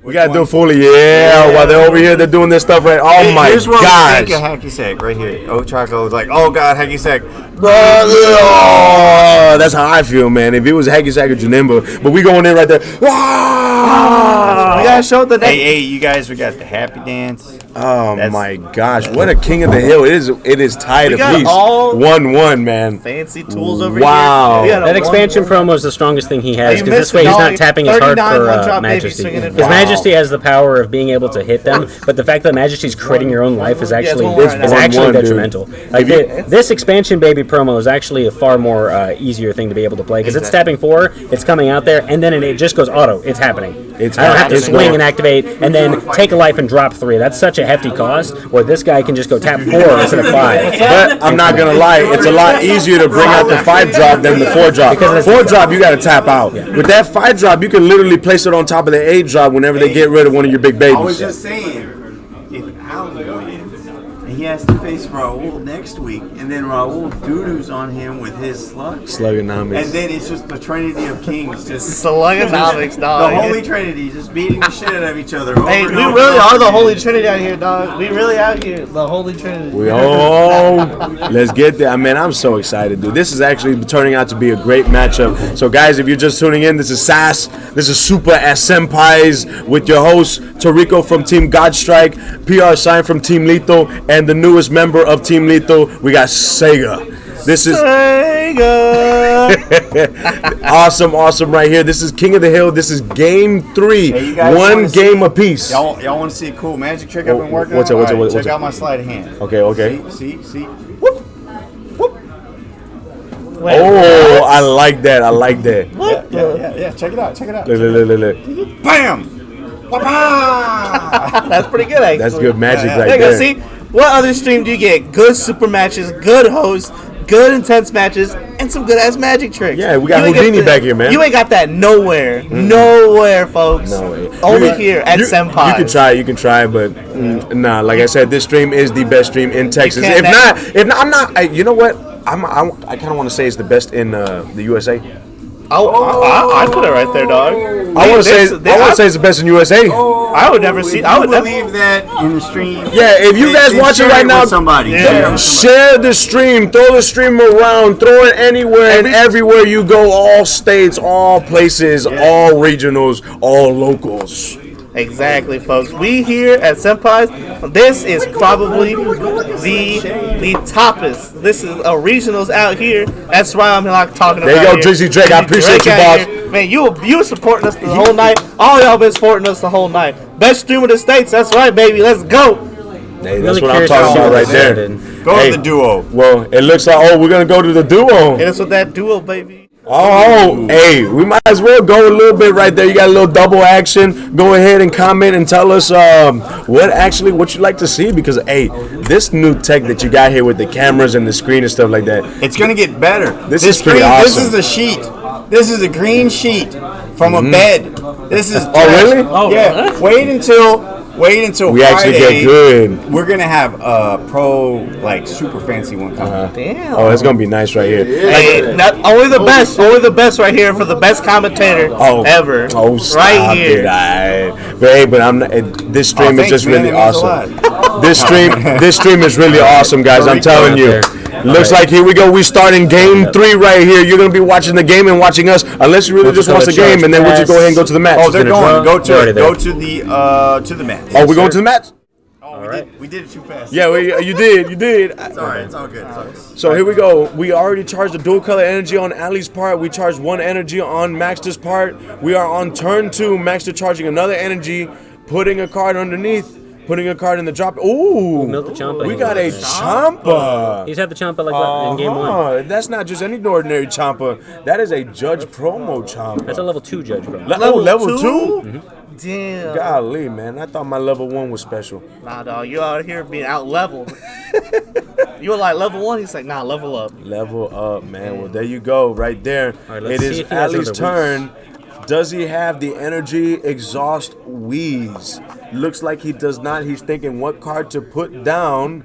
We gotta do fully. Yeah. While they're over here, they're doing this stuff right. Oh my Here's what gosh. we think of hacky sack right here. Oh, Charco was like, oh god, hacky sack. Oh, that's how I feel, man. If it was Hacky Sack or Janemba, but we going in right there. Ah! We gotta show the. Hey, you guys, we got the happy dance. Oh my gosh, what a king of the hill! It is tied We got apiece. all 1-1, man. fancy tools over Wow. here. We got a That expansion 1-1. promo is the strongest thing he has You because this missed way he's it. not tapping as hard 39 for one-drop babies Majesty. swinging in Because front. Majesty has the power of being able to hit them, but the fact that Majesty's critting your own life is actually it's is actually 1-1, dude. detrimental. Like this expansion baby promo is actually a far more easier thing to be able to play because it's tapping 4, it's coming out there, and then it just goes auto. It's happening. I don't have to happening. swing and activate and then take a life and drop 3. That's such a hefty cost. Where this guy can just go tap 4 instead of 5. But I'm not gonna lie, it's a lot easier to bring out the 5-drop than the 4-drop. Because 4-drop, you gotta tap out. With that 5-drop, you can literally place it on top of the 8-drop whenever they get rid of one of your big I was babies. just saying, if Alan wins and he has to face Raul next week, and then Raul doo-doos on him with his Slugonomics. and then it's just the Trinity of Kings, just Slugonomics, dog. the Holy Trinity, just beating the shit out of each other. Hey, we really are the Holy Trinity out here, dog. We really out here, the Holy Trinity. Let's get there. I mean, I'm so excited, dude. This is actually turning out to be a great matchup. So, guys, if you're just tuning in, this is SAS. This is Super as Senpais with your host, Tarico from Team Godstrike, PR Sign from Team Lethal, and the newest member of Team Lethal, we got Sega. This is awesome right here. This is King of the Hill. This is game 3. Hey, one game apiece. Y'all want to see a cool magic trick I've been working what's on? it? Check out my sleight of hand. Okay. See? Whoop. Oh, I like that. Yeah. Check it out. Look. Bam! That's pretty good, actually. That's good magic right There you there. go. See, what other stream do you get? Good super matches, good hosts, good intense matches, and some good ass magic tricks. Yeah, we got You ain't Houdini get back here, man. You ain't got that nowhere. Nowhere, folks. No way. Only here at you Senpai. You can try, but nah. Like I said, this stream is the best stream in Texas. can't If not, I'm not. You know what? I kind of want to say it's the best in the USA. I put it right there, dog. I want to say it's the best in USA. I would never see. I would believe that in the stream. Yeah, if you guys watch it right now, somebody share the stream, throw the stream around, throw it anywhere and everywhere you go, all states, all places, all regionals, all locals. Exactly, folks. We here at Senpai's, this is probably the toppest. This is a regionals out here. That's why I'm like talking about. There you go, here. Drizzy Drake. I appreciate you, boss. Man, you were supporting us the whole night. All y'all been supporting us the whole night. Best stream of the states. That's right, baby. Let's go. Hey, that's what I'm talking about right there. Go to the duo. Well, it looks like we're gonna go to the duo. Hit us with that duo, baby. Hey, we might as well go a little bit right there. You got a little double action. Go ahead and comment and tell us what you like to see, because this new tech that you got here with the cameras and the screen and stuff like that, it's gonna get better. This is pretty awesome. This is a sheet. This is a green sheet from a bed. This is really? Oh yeah. Wait until we Friday. actually get good. We're gonna have a pro super fancy one coming. Damn. Oh, it's gonna be nice right here. Hey, not only the best right here for the best commentator ever. Oh, stop right here. But I'm not. This stream is just really awesome. This stream is really awesome, guys. I'm telling you. Looks like here we go. We starting game 3 right here. You're gonna be watching the game and watching us, unless you really just watch the game, and then we'll just go ahead and go to the match. Oh, they're going. Go to the match. Oh, we're going to the match. Oh, we did it too fast. Yeah, you did. It's all right. It's all good. So here we go. We already charged the dual color energy on Ali's part. We charged 1 energy on Maxter's part. We are on turn 2. Maxter charging another energy, putting a card underneath. Putting a card in the drop. Ooh, we got a Champa. He's had the Champa in game 1. That's not just any ordinary Champa. That is a Judge Promo Champa. That's a level 2 Judge Promo. Level 2? Mm-hmm. Damn. Golly, man. I thought my level 1 was special. Nah, dog. You out here being out leveled. You were like level 1. He's like, nah, level up. Level up, man. Well, there you go, right there. Right, it is Ali's turn. Does he have the energy exhaust wheeze? Looks like he does not. He's thinking what card to put down.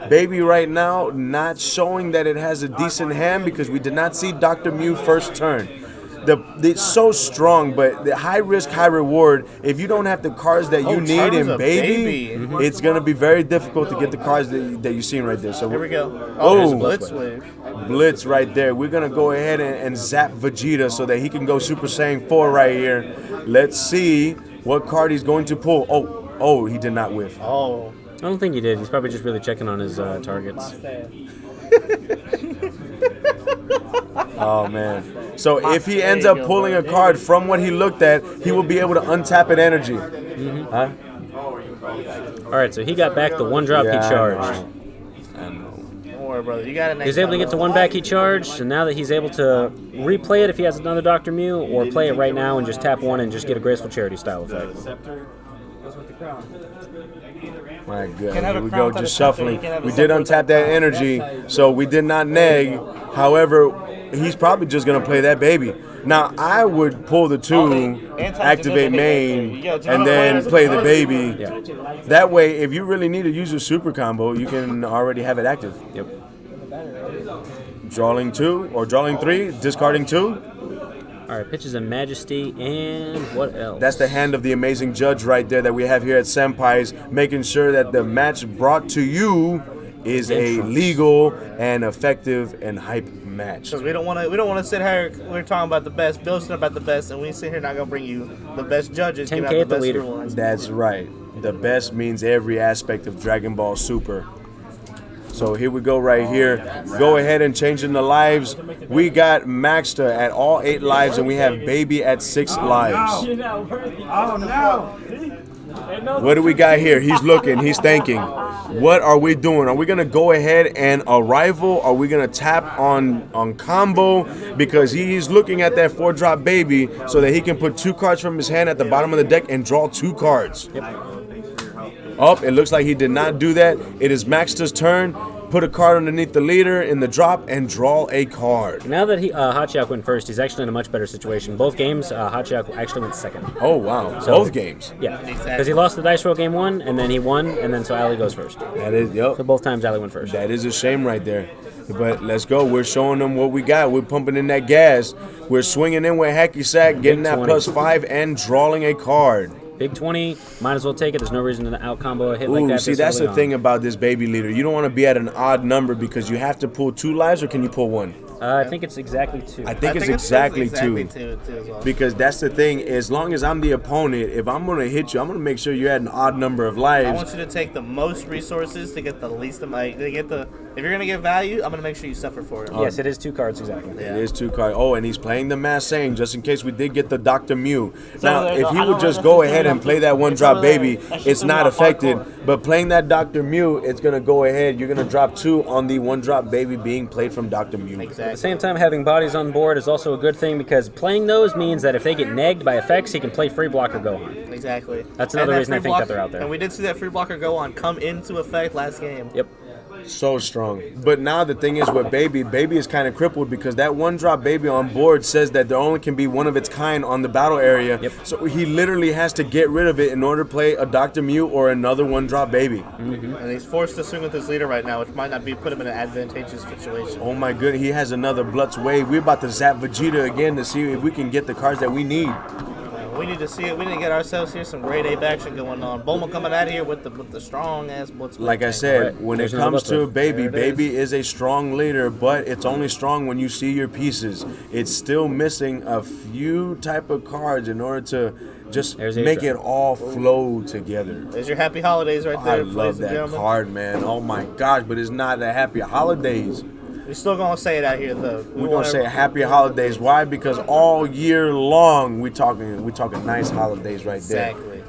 Baby right now not showing that it has a decent hand, because we did not see Dr. Mew first turn. It's so strong, but the high risk, high reward. If you don't have the cards that you need in baby, it's going to be very difficult to get the cards that you're seeing right there. So here we go. Oh, Blitz wave. Blitz right there. We're going to go ahead and zap Vegeta so that he can go Super Saiyan 4 right here. Let's see what card he's going to pull. Oh, he did not whiff. Oh. I don't think he did. He's probably just really checking on his targets. Oh, man. So if he ends up pulling a card from what he looked at, he will be able to untap it energy. Mm-hmm. Huh? All right, so he got back the 1 drop he charged. I know. Don't worry, brother. You got it next He's able to get to 1 back he charged, and now that he's able to replay it if he has another Dr. Mew, or play it right now and just tap 1 and just get a Graceful Charity style effect. My God, Can't have here a we crown go, for just the country, shuffling. you can't have a We did scepter untap without that crown. energy, so we did not neg. However, he's probably just gonna play that baby. Now I would pull the 2, activate main, and then play the baby. That way, if you really need to use a super combo, you can already have it active. Yep. Drawing 2 or drawing 3, discarding 2. All right, pitches of Majesty, and what else? That's the hand of the amazing judge right there that we have here at Senpai's, making sure that the match brought to you is a legal and effective and hype match. Because we don't want to sit here. We're talking about the best, boasting about the best, and we sit here not gonna bring you the best judges. 10K give out at the best leader. rules. That's right. The best means every aspect of Dragon Ball Super. So here we go right here. Go ahead and changing the lives. We got Maxter at all 8 lives, and we have Baby at 6 lives. What do we got here? He's looking. He's thinking. What are we doing? Are we going to go ahead and arrival? Are we going to tap on combo? Because he's looking at that 4-drop Baby so that he can put 2 cards from his hand at the bottom of the deck and draw 2 cards. Oh, it looks like he did not do that. It is Maxter's turn. Put a card underneath the leader in the drop and draw a card. Now that Hachiak went first, he's actually in a much better situation. Both games, Hachiak actually went second. Oh, wow. So, both games? Yeah. Because he lost the dice roll game 1, and then he won, and then so Ali goes first. That is, yep. So both times Ali went first. That is a shame right there. But let's go. We're showing them what we got. We're pumping in that gas. We're swinging in with Hacky Sack, getting that 20. +5 and drawing a card. Big 20, might as well take it. There's no reason to out combo a hit like Ooh, that. see, that's the thing about this baby leader. You don't want to be at an odd number because you have to pull 2 lives, or can you pull 1? I think it's exactly 2. I think it's exactly 2. Two as well. Because that's the thing. As long as I'm the opponent, if I'm going to hit you, I'm going to make sure you're at an odd number of lives. I want you to take the most resources to get the least amount. To get the. If you're gonna get value, I'm gonna make sure you suffer for it. Yes, it is 2 cards exactly. It is 2 cards. Oh, and he's playing the Mass Saying just in case we did get the Dr. Mew. Now, if he would just go ahead and play that 1-drop Baby, it's not affected. But playing that Dr. Mew, it's gonna go ahead. You're gonna drop 2 on the 1-drop Baby being played from Dr. Mew. Exactly. At the same time, having bodies on board is also a good thing because playing those means that if they get negged by effects, he can play free blocker go on. Exactly. That's another reason I think that they're out there. And we did see that free blocker go on come into effect last game. Yep. So strong. But now the thing is with Baby is kind of crippled because that 1-drop Baby on board says that there only can be one of its kind on the battle area. Yep. So he literally has to get rid of it in order to play a Dr. Mew or another 1-drop Baby. Mm-hmm. And he's forced to swing with his leader right now, which might not be put him in an advantageous situation. Oh my goodness, he has another Blutz Wave. We're about to zap Vegeta again to see if we can get the cards that we need. We need to see it. We need to get ourselves here some grade A action going on. Bulma coming out of here with the strong ass Blitz. Like I said, Right. when There's it no comes Blitz to Wave. Baby, There it Baby is a strong leader, but it's only strong when you see your pieces. It's still missing a few type of cards in order to just There's make Asia. it all flow together. There's your happy holidays right I there, love ladies and that gentlemen. card, man. Oh my gosh, but it's not a happy holidays. We're still gonna say it out here though. We're gonna say happy holidays. Why? Because all year long we talking nice holidays right there. Exactly.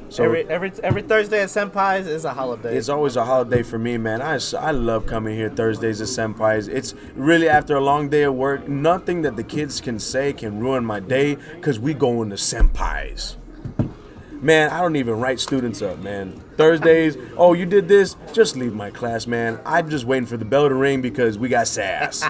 So Every Thursday at Senpai's is a holiday. it's always a holiday for me, man. I love coming here Thursdays at Senpai's. It's really after a long day of work. Nothing that the kids can say can ruin my day because we going to Senpai's. Man, I don't even write students up, man. Thursdays, oh, you did this? Just leave my class, man. I'm just waiting for the bell to ring because we got sass.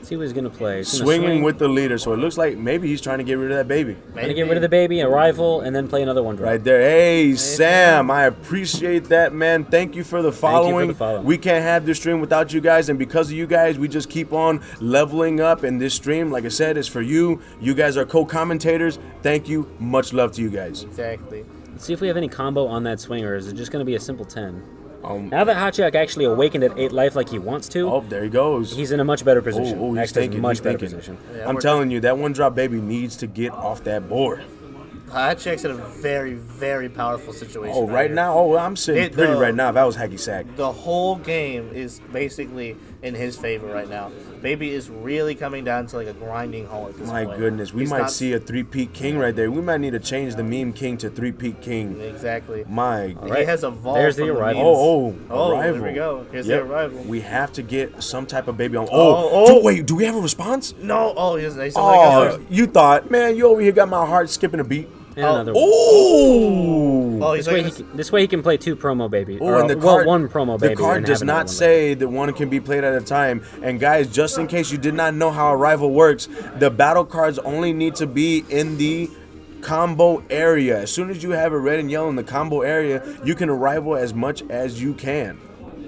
See what he's going to play. He's gonna Swinging swing, with the leader, so it looks like maybe he's trying to get rid of that baby. Gonna get rid of the baby, arrival, and then play another 1-drop. Right there. Hey, Sam, I appreciate that, man. Thank you for the following. We can't have this stream without you guys, and because of you guys, we just keep on leveling up. And this stream, like I said, is for you. You guys are co-commentators. Thank you. Much love to you guys. Exactly. Let's see if we have any combo on that swing, or is it just going to be a simple 10? Now that Hachiak actually awakened at 8 life like he wants to, oh, there he goes. He's in a much better position. Oh, he's Actually, thinking. much He's better thinking. position. Yeah, I'm telling you, that 1-drop baby needs to get off that board. Hachiak's in a very, very powerful situation. Oh, right now? Oh, I'm sitting pretty right now if I was Hacky Sack. The whole game is basically in his favor right now. Baby is really coming down to like a grinding halt at this My point. goodness, we He's might not- see a 3-peat king right there. We might need to change the meme king to 3-peat king. Exactly. My He has evolved. There's the from arrival. memes. Arrival. There we go. Here's Yep. the arrival. We have to get some type of baby on. Oh. Wait, do we have a response? No. Oh, he's Oh, you thought, man, you over here got my heart skipping a beat. And another one. Ooh! Oh, This way he can play 2 promo baby. Oh, and the card, one promo baby. The card and does have another not one say that one can be played at a time. And guys, just in case you did not know how a rival works, the battle cards only need to be in the combo area. As soon as you have a red and yellow in the combo area, you can rival as much as you can.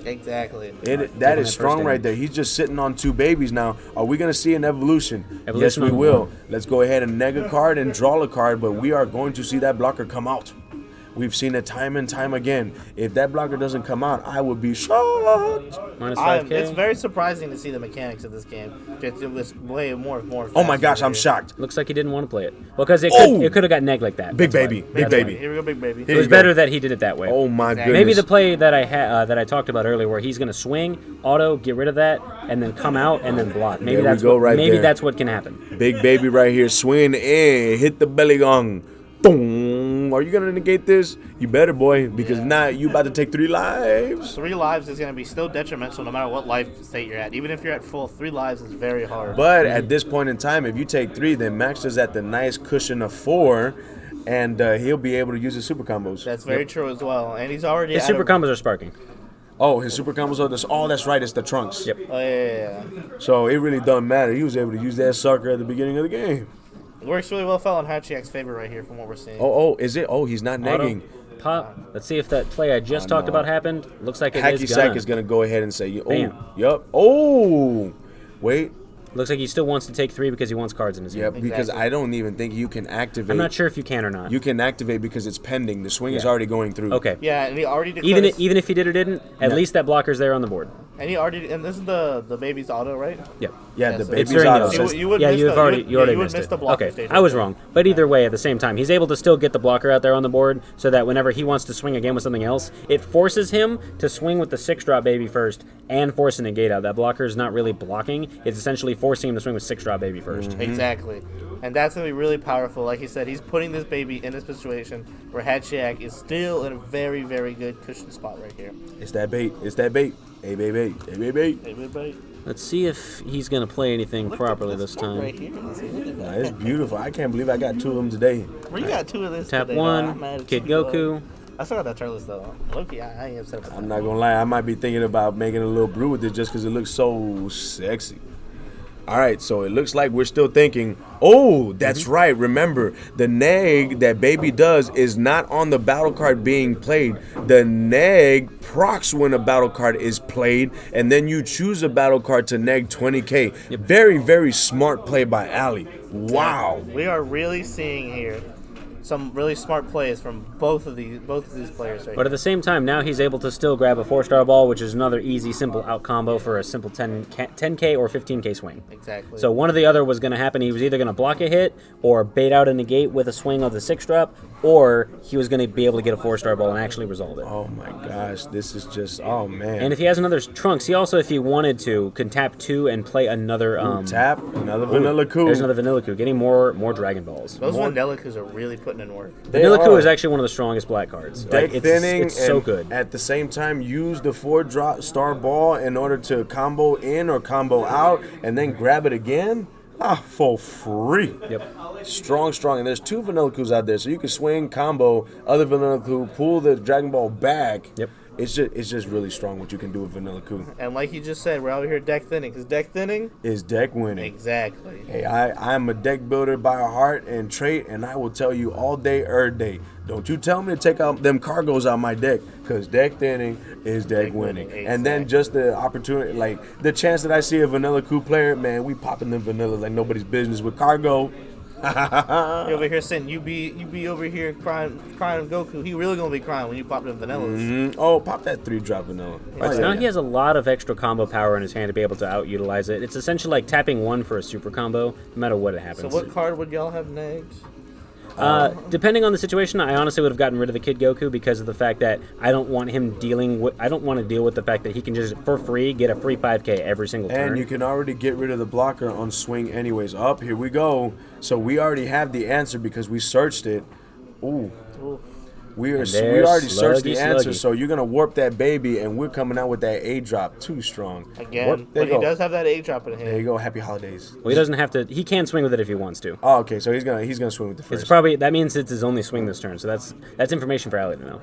Exactly. That is strong right there. He's just sitting on 2 babies now. Are we going to see an evolution? Yes, we will. Let's go ahead and neg a card and draw a card, but we are going to see that blocker come out. We've seen it time and time again. If that blocker doesn't come out, I would be shocked. Minus 5K. It's very surprising to see the mechanics of this game. It's way more. Oh my gosh, I'm shocked. Looks like he didn't want to play it. Well, because it could have got negged like that. Big baby. Here we go, big baby. It was better that he did it that way. Oh my goodness. Maybe the play that I talked about earlier, where he's going to swing, auto, get rid of that, and then come out and then block. Maybe that's what can happen. Big baby right here, swing in, hit the belly gong. Boom. Are you gonna negate this? You better, boy, because if not, you about to take 3 lives. 3 lives is gonna be still detrimental no matter what life state you're at. Even if you're at full, 3 lives is very hard. But at this point in time, if you take 3, then Max is at the nice cushion of 4, and he'll be able to use his super combos. That's very true as well, and he's already. His super combos are sparking. Oh, his super combos are this. Oh, that's right. It's the trunks. Yep. Oh yeah. So it really doesn't matter. He was able to use that sucker at the beginning of the game. Works really well, fell in Hachiak's favor right here from what we're seeing. Oh, is it? Oh, he's not negging. Pop. Let's see if that play I just talked about happened. Looks like it Hacky is Sack is going to go ahead and say, Bam. Yup. Oh, wait. Looks like he still wants to take 3 because he wants cards in his hand. Yep, because I don't even think you can activate. I'm not sure if you can or not. You can activate because it's pending. The swing is already going through. Okay. Yeah, and he already declared even if he did or didn't, at least that blocker's there on the board. And this is the baby's auto, right? Yep. Yeah, the so baby's it's auto. You would already missed missed the it. blocker Okay, stage I was right wrong. But either way, at the same time, he's able to still get the blocker out there on the board so that whenever he wants to swing again with something else, it forces him to swing with the 6-drop baby first and force a negate out. That blocker is not really blocking. It's essentially forcing him to swing with 6-drop baby first. Exactly. And that's going to be really powerful. Like he said, he's putting this baby in a situation where Hachiak is still in a very, very good cushion spot right here. It's that bait. It's that bait. Hey, baby. Hey, baby. Hey, baby. Let's see if he's going to play anything properly this time. Right here. Nah, it's beautiful. I can't believe I got 2 of them today. Well, you got 2 of this Tap today. 1, Kid Goku. I still got that Turles though. Loki, I ain't upset about that. I'm not going to lie. I might be thinking about making a little brew with it just because it looks so sexy. All right, so it looks like we're still thinking, oh, that's right. Remember, the neg that baby does is not on the battle card being played. The neg procs when a battle card is played, and then you choose a battle card to neg 20K. Very, very smart play by Ali. Wow. We are really seeing here some really smart plays from both of these players right But at the same time, now he's able to still grab a 4-star ball, which is another easy, simple out combo for a simple 10K or 15K swing. Exactly. So one or the other was going to happen. He was either going to block a hit or bait out a negate with a swing of the 6-drop, or he was going to be able to get a 4-star ball and actually resolve it. Oh my gosh, this is just, oh man. And if he has another trunks, he also, if he wanted to, can tap 2 and play another tap another Vanilla Coup. There's another Vanilla Coup, getting more Dragon Balls. Those Vanilla Coups are really putting in work. Vanilla Coup is actually one of the strongest black cards. Deck thinning, it's so and good. At the same time, use the 4-star ball in order to combo in or combo out, and then grab it again. For free. Yep. Strong. And there's 2 Vanilla Coups out there, so you can swing, combo, other Vanilla Coup, pull the Dragon Ball back. Yep. It's just really strong what you can do with Vanilla Coup. And like you just said, we're out here deck thinning, because deck thinning is deck winning. Exactly. Hey, I'm a deck builder by heart and trait, and I will tell you all day, every day. Don't you tell me to take out them cargoes out my deck, because deck thinning is deck winning. Exactly. And then just the opportunity, like the chance that I see a Vanilla Coup player, man, we popping them vanillas like nobody's business with cargo. You over here saying you be over here crying Goku. He really gonna be crying when you pop them vanillas. Oh, pop that 3-drop vanilla. Now he has a lot of extra combo power in his hand to be able to out-utilize it. It's essentially like tapping 1 for a super combo, no matter what it happens. So what card would y'all have negged? Depending on the situation, I honestly would have gotten rid of the Kid Goku because of the fact that I don't want him I don't want to deal with the fact that he can just for free get a free 5K every single turn. And you can already get rid of the blocker on swing anyways. Here we go. So we already have the answer because we searched it. Ooh. We And already searched the sluggy, answer, sluggy. so you're gonna warp that baby, and we're coming out with that A drop too strong. Again, Warp, there but you he go. does have that A drop in his hand. There you go. Happy holidays. Well, he doesn't have to. He can swing with it if he wants to. Oh, okay. So he's gonna swing with the first. It's probably that means it's his only swing this turn. So that's information for Ali to know.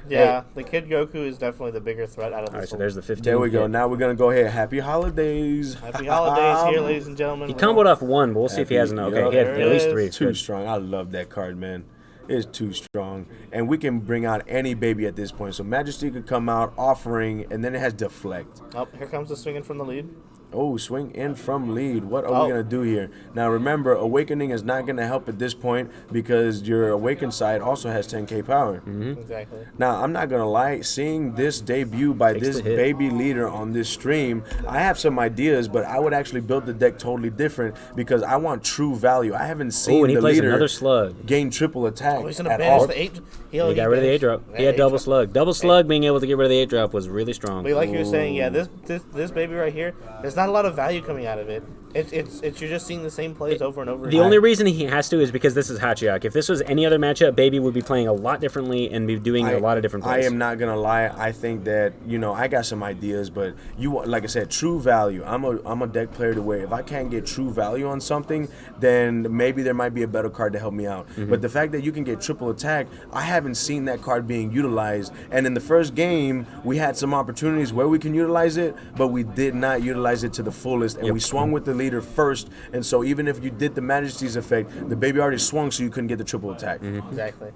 Yeah, the Kid Goku is definitely the bigger threat out of this. All right, so there's the 15. There we go. hit. Now we're gonna go ahead. Happy holidays. Happy holidays here, ladies and gentlemen. He comboed off one, but we'll see if he has another. Okay, he had at least 3. Too Good. strong. I love that card, man. It's too strong. And we can bring out any baby at this point. So Majesty could come out, offering, and then it has deflect. Oh, here comes the swinging from the lead. Oh, swing in from lead. What are we going to do here? Now, remember, Awakening is not going to help at this point because your Awakened side also has 10k power. Exactly. Now, I'm not going to lie. Seeing this debut by Takes this the hit. baby leader on this stream, I have some ideas, but I would actually build the deck totally different because I want true value. I haven't seen Oh, and he the plays leader another slug. gain triple attack Oh, he's going to at banish all. the 8. He got rid of the 8 drop. He had double slug. Double slug being able to get rid of the 8 drop was really strong. But like you were saying, yeah, this baby right here, there's not a lot of value coming out of it. It's you're just seeing the same plays over and over. The only reason he has to is because this is Hachiyak. If this was any other matchup, Baby would be playing a lot differently and be doing a lot of different plays. I am not gonna lie. I think that I got some ideas, but like I said, true value. I'm a deck player to where if I can't get true value on something, then maybe there might be a better card to help me out. But the fact that you can get triple attack, I haven't seen that card being utilized. And in the first game, we had some opportunities where we can utilize it, but we did not utilize it to the fullest, and we swung with the leader first. And so even if you did the Majesty's effect, the baby already swung, so you couldn't get the triple attack. Exactly.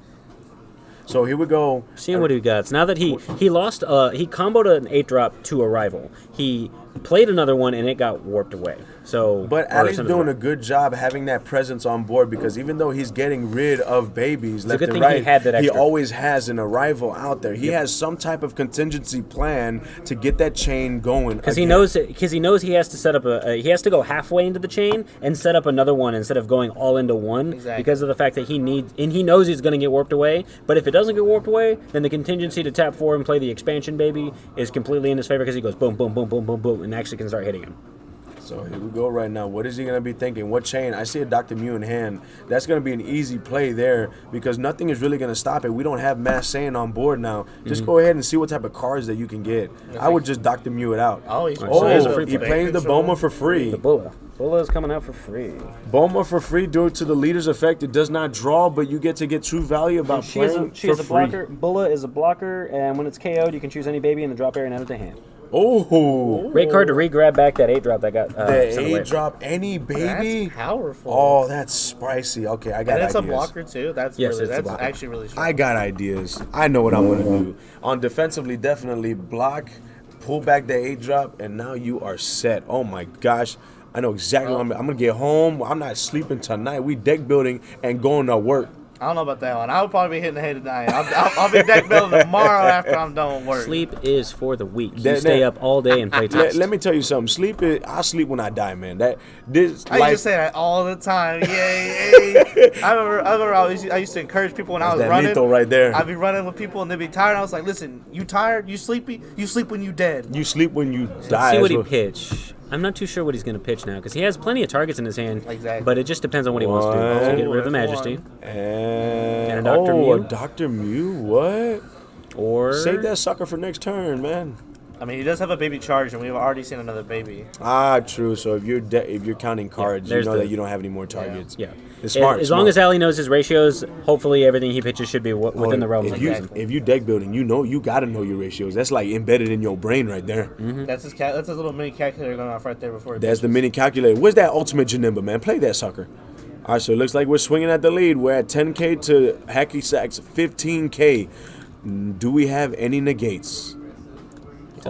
So here we go. Seeing what he got. Now that he lost, he comboed an 8 drop to a rival. He played another one and it got warped away. So, but Ali's doing a good job having that presence on board because even though he's getting rid of babies left and right, he always has an arrival out there. He has some type of contingency plan to get that chain going. Because he knows he has to set up he has to go halfway into the chain and set up another one instead of going all into one. Exactly. Because of the fact that he knows he's going to get warped away. But if it doesn't get warped away, then the contingency to tap 4 and play the expansion baby is completely in his favor because he goes boom, boom, boom, boom, boom, boom, and actually can start hitting him. So here we go right now. What is he going to be thinking? What chain? I see a Dr. Mew in hand. That's going to be an easy play there because nothing is really going to stop it. We don't have Mass Saiyan on board now. Just go ahead and see what type of cards that you can get. I would just Dr. Mew it out. Oh, he's he plays the Boma for free. The Bulla. Bulla is coming out for free. Boma for free due to the leader's effect. It does not draw, but you get to get true value about playing She for is a free. blocker. Bulla is a blocker, and when it's KO'd, you can choose any baby in the drop area and add it to hand. Oh, Great card to re-grab back that 8 drop that got the 8 drop any baby. That's powerful. Oh, that's spicy. Okay, I got And it's ideas. a blocker too. That's actually really strong. I got ideas. I know what I'm gonna do. On defensively, definitely block, pull back the 8 drop, and now you are set. Oh my gosh. I know exactly what I'm gonna get home. I'm not sleeping tonight. We deck building and going to work. I don't know about that one. I'll probably be hitting the head tonight. I'll be deck building tomorrow after I'm done with work. Sleep is for the weak. You stay up all day and play text. Let me tell you something. Sleep is. I sleep when I die, man. I used to say that all the time. Yay! I remember I used to encourage people when I was running. Lethal right there. I'd be running with people and they'd be tired. I was like, listen, you tired? You sleepy? You sleep when you dead. You sleep when you Let's die. see what he pitch. I'm not too sure what he's going to pitch now because he has plenty of targets in his hand. Exactly. But it just depends on what he wants to do. So get rid of the Majesty. And a Dr. Mew. a Dr. Mew. What? Or save that sucker for next turn, man. I mean, he does have a baby charge, and we've already seen another baby. Ah, true. So if you're counting cards, you know that you don't have any more targets. Yeah. It's smart. As long as Ali knows his ratios, hopefully everything he pitches should be within the realms. If you deck building, you got to know your ratios. That's like embedded in your brain right there. That's his little mini calculator going off right there before. That's the mini calculator. Where's that ultimate Janemba, man? Play that sucker. All right, so it looks like we're swinging at the lead. We're at 10K to Hacky Sacks 15K. Do we have any negates?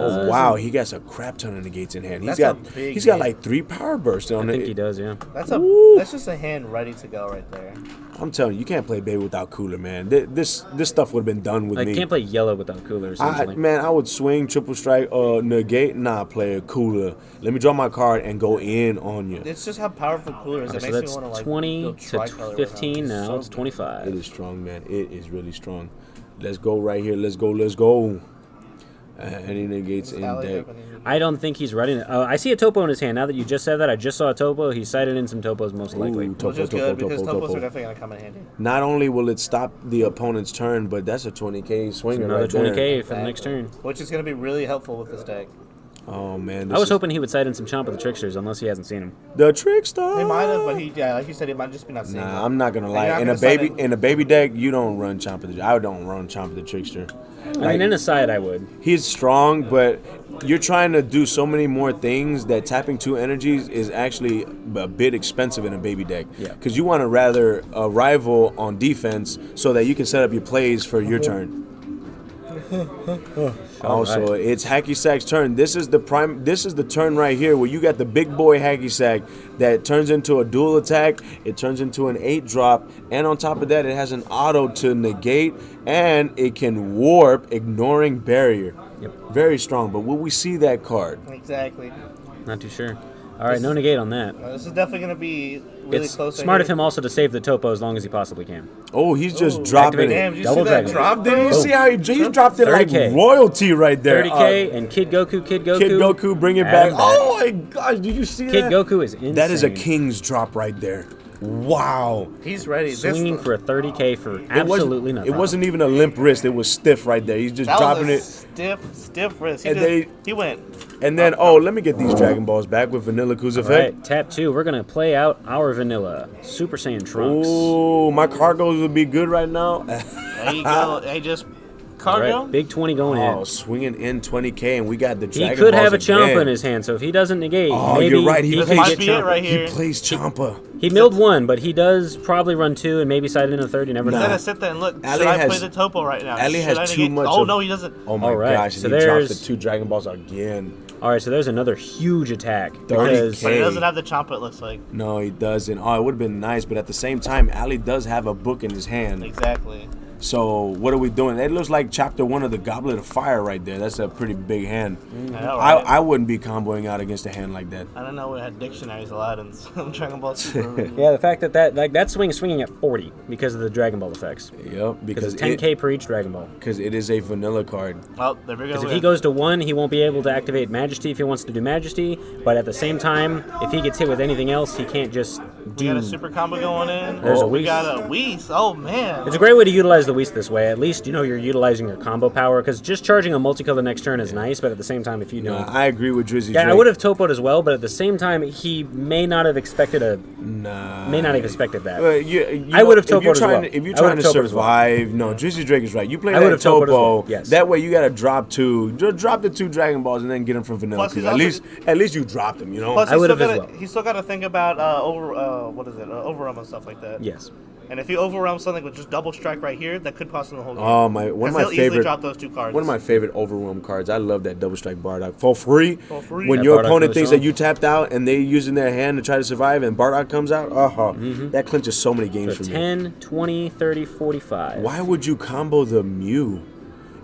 Oh wow, he got a crap ton of negates in hand. He's got like 3 power bursts on it. I think he does, yeah. That's just a hand ready to go right there. I'm telling you, you can't play baby without cooler, man. This stuff would have been done with me. I can't play yellow without cooler. I would swing triple strike, negate, player cooler. Let me draw my card and go in on you. It's just how powerful cooler is. It so makes that's me want to 20 to 15 now. It's 25. It is strong, man. It is really strong. Let's go right here. Let's go. Any negates in deck. I don't think he's running it. I see a topo in his hand. Now that you just said that, I just saw a topo. He's sighted in some topos most likely. Which is good because topos are definitely going to come in handy. Not only will it stop the opponent's turn, but that's a 20k swing. Another right 20k there. for the next turn. Which is going to be really helpful with this deck. Oh man! I was hoping he would sight in some Chomp of the Tricksters, unless he hasn't seen him. The Trickster. He might have, but like you said, he might just be not seeing. Nah, I'm not gonna lie. In a baby deck, you don't run Chomp of the. I don't run Chomp of the Trickster. I mean, in a side, I would. He's strong, but you're trying to do so many more things that tapping 2 energies is actually a bit expensive in a baby deck. Yeah. Because you want to rather a rival on defense so that you can set up your plays for your turn. Also, it's Hacky Sack's turn. This is the turn right here where you got the big boy Hacky Sack that turns into a dual attack. It turns into an 8-drop, and on top of that, it has an auto to negate, and it can warp, ignoring barrier. Yep. Very strong. But will we see that card? Exactly. Not too sure. All right, no negate on that. This is definitely going to be really it's close. Smart of him also to save the topo as long as he possibly can. Oh, he's just dropping Damn, it. did you see that drop? Did you see how he's dropped it 30K. like royalty right there? 30k and Kid Goku. Kid Goku, bring it back. Oh my gosh, did you see that? Kid Goku is insane. That is a king's drop right there. Wow. He's ready. Swinging for a 30k for absolutely nothing. It wasn't even a limp wrist. It was stiff right there. He's just dropping it. Stiff wrist. He went. And then, let me get these Dragon Balls back with Vanilla Kuz All effect. right, tap 2. We're going to play out our vanilla Super Saiyan Trunks. Oh, my cargoes would be good right now. There you go. Hey, just cargo. Right, big 20 going in. Oh, swinging in 20k, and we got the Dragon He could Balls have a Champa again. in his hand, so if he doesn't negate, Oh, maybe you're right. he He could plays get Champa. right here. He plays Champa. He milled 1, but he does probably run 2 and maybe side in a 30. Never know. Instead of sit there and look, Ali should I has- play the topo right now? Ali Should I has too negate- much. Oh, of- no, he doesn't. Oh my All right, gosh, so and he dropped the there's- 2 Dragon Balls again. All right, so there's another huge attack. 30K. But he doesn't have the chomp, it looks like. No, he doesn't. Oh, it would have been nice, but at the same time, Ali does have a book in his hand. Exactly. So what are we doing? It looks like chapter 1 of the Goblet of Fire right there. That's a pretty big hand. I know, right? I wouldn't be comboing out against a hand like that. I don't know. We had dictionaries a lot in some Dragon Ball Super. Yeah, the fact that swing is swinging at 40 because of the Dragon Ball effects. Yep, because it's 10k per each Dragon Ball. Because it is a vanilla card. Well, there we go. Because if he goes to 1, he won't be able to activate Majesty if he wants to do Majesty. But at the same time, if he gets hit with anything else, he can't just do. We got a super combo going in. There's a we Whis. got a Whis. Oh man. It's a great way to utilize the Whis this way. At least you know you're utilizing your combo power. Because just charging a multi-kill the next turn is nice, but at the same time, if you don't. I agree with Drizzy. Yeah, I would have topoed as well, but at the same time, he may not have expected that. I would have topoed as well. If you're trying to survive, no, Drizzy Drake is right. You play that topo. Yes. That way you got to drop 2. Drop the 2 Dragon Balls and then get them from vanilla. Plus, he's At also- least you dropped them. You know. Plus, I would have as well. He's still got to think about overwhelm and stuff like that. Yes. And if he overwhelms something with just double strike right here, that could cost him the whole game. Oh my! One of my he'll easily favorite. drop those 2 cards. One of my favorite overwhelm cards. I love that double strike Bardock for free. When Yeah, your Bardock opponent goes thinks on. that you tapped out and they using their hand to try to survive, and Bardock comes out, that clinches so many games So for me. 10, 20, 30, 45. Why would you combo the Mew?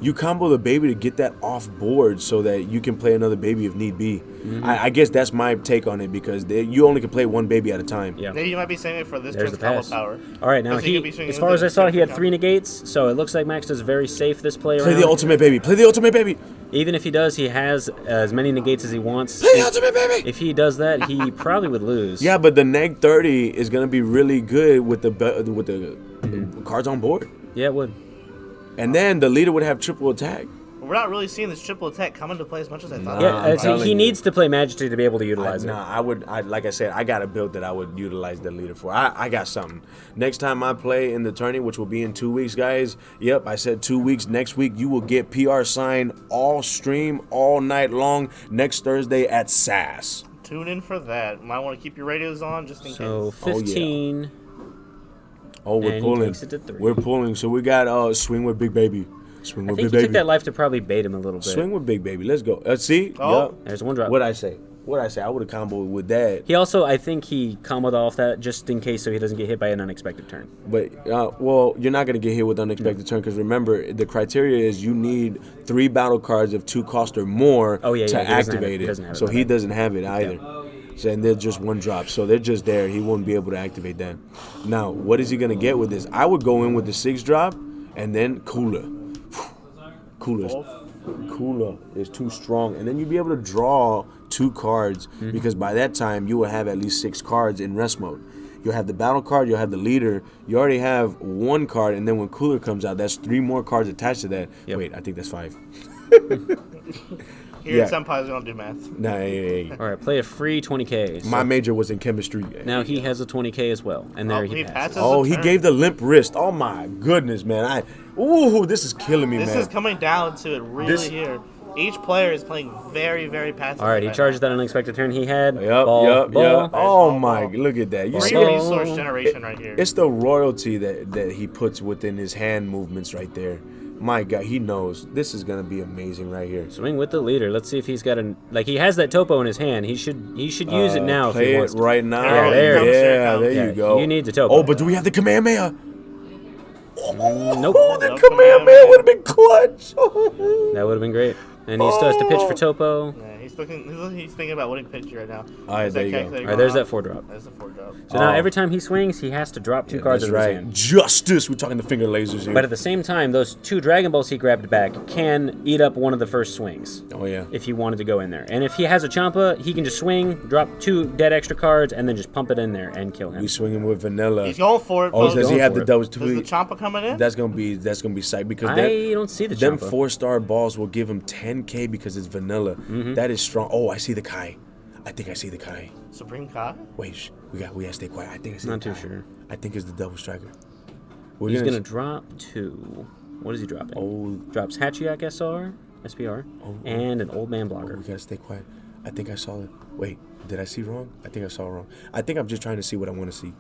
You combo the baby to get that off board so that you can play another baby if need be. I guess that's my take on it because you only can play one baby at a time. Yeah. Maybe you might be saving it for this There's turn's the combo pass. power. All right, now Because he could be swinging as far with as I the saw, he had combo. 3 negates, so it looks like Max is very safe this play Play around. the ultimate baby. Play the ultimate baby. Even if he does, he has as many negates as he wants. Play the ultimate baby. If he does that, he probably would lose. Yeah, but the neg 30 is gonna be really good with the cards on board, Yeah, it would. and then the leader would have triple attack. We're not really seeing this triple attack come into play as much as I thought. Yeah, telling he you. needs to play Majesty to be able to utilize it. Like I said, I got a build that I would utilize the leader for. I got something. Next time I play in the tourney, which will be in 2 weeks, guys. Yep, I said 2 weeks. Next week, you will get PR sign all stream, all night long, next Thursday at SAS. Tune in for that. Might want to keep your radios on just in So case. 15. Oh, we're And he pulling. takes it to 3. We're pulling. So we got swing with Big Baby. Swing I with think Big he took Baby. that life to probably bait him a little bit. Swing with Big Baby. Let's go. See? Oh. Yup. There's one drop. What'd I say? I would have comboed with that. He also, I think he comboed off that just in case so he doesn't get hit by an unexpected turn. But, you're not going to get hit with unexpected turn because remember, the criteria is you need 3 battle cards of 2 cost or more to he doesn't have activate it. it. He doesn't have it. So he doesn't have it either. So, and they're just 1 drop. So they're just there. He won't be able to activate that. Now, what is he going to get with this? I would go in with the 6 drop and then Cooler. Coolers. Kula is too strong, and then you'll be able to draw 2 cards because by that time you will have at least 6 cards in rest mode. You'll have the battle card, you'll have the leader, you already have 1 card, and then when Cooler comes out, that's 3 more cards attached to that. Yep. Wait, I think that's 5. Here, Senpai's gonna do math. Nah, yeah. All right, play a free 20K. So my major was in chemistry. Now he has a 20K as well, and there he passes. Oh, he gave the limp wrist. Oh my goodness, man! This is killing me, man. This is coming down to it really here. Each player is playing very, very passive. All right, he charges that unexpected turn he had. Yep. Oh my! Look at that. You see resource generation right here. It's the royalty that he puts within his hand movements right there. My God, he knows this is gonna be amazing right here. Swing with the leader. Let's see if he's got he has that topo in his hand. He should use it now. Play if he it wants to. right now. Yeah, there you go. You need the topo. Oh, but do we have the Kamehameha? Nope. The Kamehameha would have been clutch. That would have been great. And he still has to pitch for topo. Yeah, he's thinking about winning pitch right now. All right, there you go. All right, there's that 4-drop. There's the 4-drop. So now every time he swings, he has to drop 2 cards in his hand. Justice. We're talking the finger lasers here. But at the same time, those 2 Dragon Balls he grabbed back can eat up one of the first swings. Oh, yeah. If he wanted to go in there. And if he has a Champa, he can just swing, drop 2 dead extra cards, and then just pump it in there and kill him. We swinging with vanilla. He's going for it. Oh, does he have the doubles too? Is the Champa coming in? That's gonna be psych because I don't see the them Champa. 4-star balls will give him 10K because it's vanilla. That is strong. Oh, I see the Kai. I think I see the Kai. Supreme Kai? Wait, we gotta stay quiet. I think I see Not the too Kai. sure. I think it's the double striker. He's gonna drop 2. What is he dropping? Oh, drops Hachiyak SPR, and an Old Man Blocker. We gotta stay quiet. I think I saw it. Wait, did I see wrong? I think I saw wrong. I think I'm just trying to see what I want to see.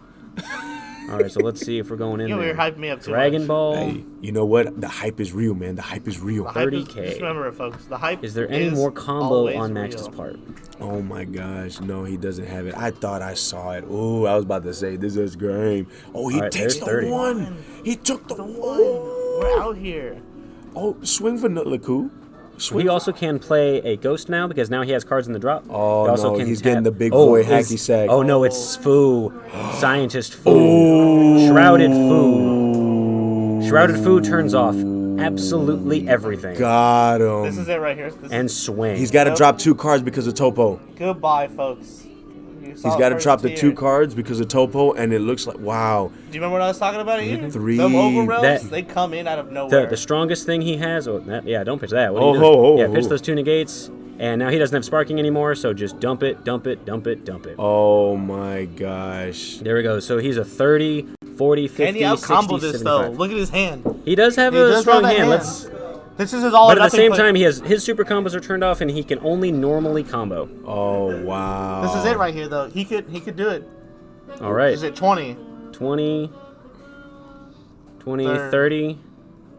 All right, so let's see if we're going in there. You're hyping me up too Dragon much. Ball. Hey, you know what? The hype is real, man. The hype is real. 30K. Just remember it, folks. The hype is there any more combo on Max's part? Oh my gosh, no, he doesn't have it. I thought I saw it. Ooh, I was about to say this is great. Oh, he takes the 30. 1. He took the 1. We're out here. Oh, swing for Nutlaku. He also can play a Ghost now because now he has cards in the drop. Oh, he also no, can he's getting the big boy hacky sack. Oh, no, it's Fu. Scientist Fu. Shrouded Fu. Shrouded Fu turns off absolutely everything. Got him. This is it right here. And swing. He's got to drop 2 cards because of Topo. Goodbye, folks. He's got to drop the 2 cards because of Topo, and it looks like, wow. Do you remember what I was talking about here? 3. Them overrells, they come in out of nowhere. The strongest thing he has, don't pitch that. Pitch those 2 negates, and now he doesn't have sparking anymore, so just dump it. Oh my gosh. There we go. So he's a 30, 40, 50, Can he out-combo 60, this, 75. though? Look at his hand. He does have a strong hand. This is his all But at the same time, his super combos are turned off, and he can only normally combo. Oh, wow. This is it right here, though. He could do it. All right. Is it 20? 20, 30.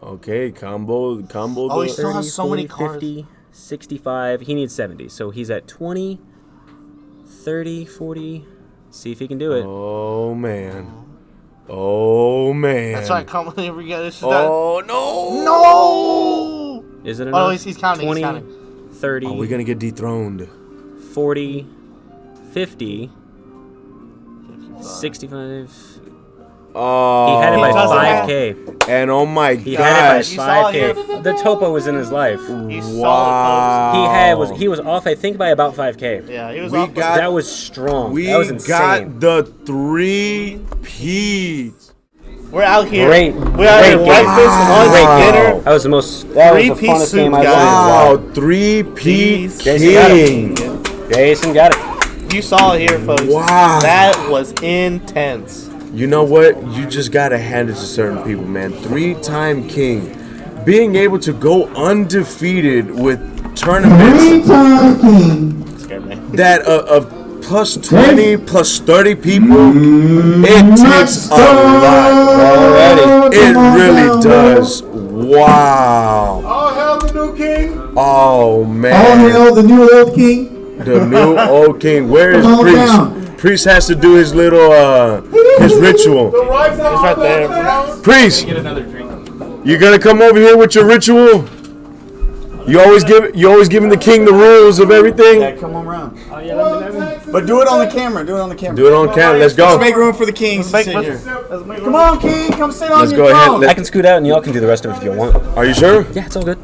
Okay, combo. Oh, he still has so many cards. 50, 65. He needs 70. So he's at 20, 30, 40. See if he can do it. Oh, man. Oh, man. That's right. Come on, we get this. Oh, no. No! Is it enough? Oh, he's counting. 20, he's counting. 30. Oh, we're going to get dethroned. 40, 50, 65. Oh. He had it by 5K. And oh my gosh. He had it by 5K. The topo was in his life. Wow. He was off, I think, by about 5K. Yeah, he was off. That was strong. That was insane. Got the 3 Ps. We're out here. Great. We're out here. Breakfast, lunch, dinner. That was the most. That was the funnest game I've Wow, 3P King. Jason got it. You saw it here, folks. Wow. That was intense. You know what? You just gotta hand it to certain people, man. 3-time king, being able to go undefeated with tournaments 3-time king. Scared me. that of plus 20, plus 30 people, it takes a lot already. It really does. Wow. All hail the new king. Oh man. All hail the new old king. The new old king. Where is Priest? Priest has to do his little his ritual. The rifle It's right there. Priest, you gonna come over here with your ritual? You always giving the king the rules of everything. Yeah, come on around. But do it on the camera. Do it on the camera. Do it on camera. Let's go. Let's make room for the kings to sit here. Come on, king. Come sit on Let's your go ahead. throne. I can scoot out and y'all can do the rest of it if you want. Are you sure? Yeah, it's all good.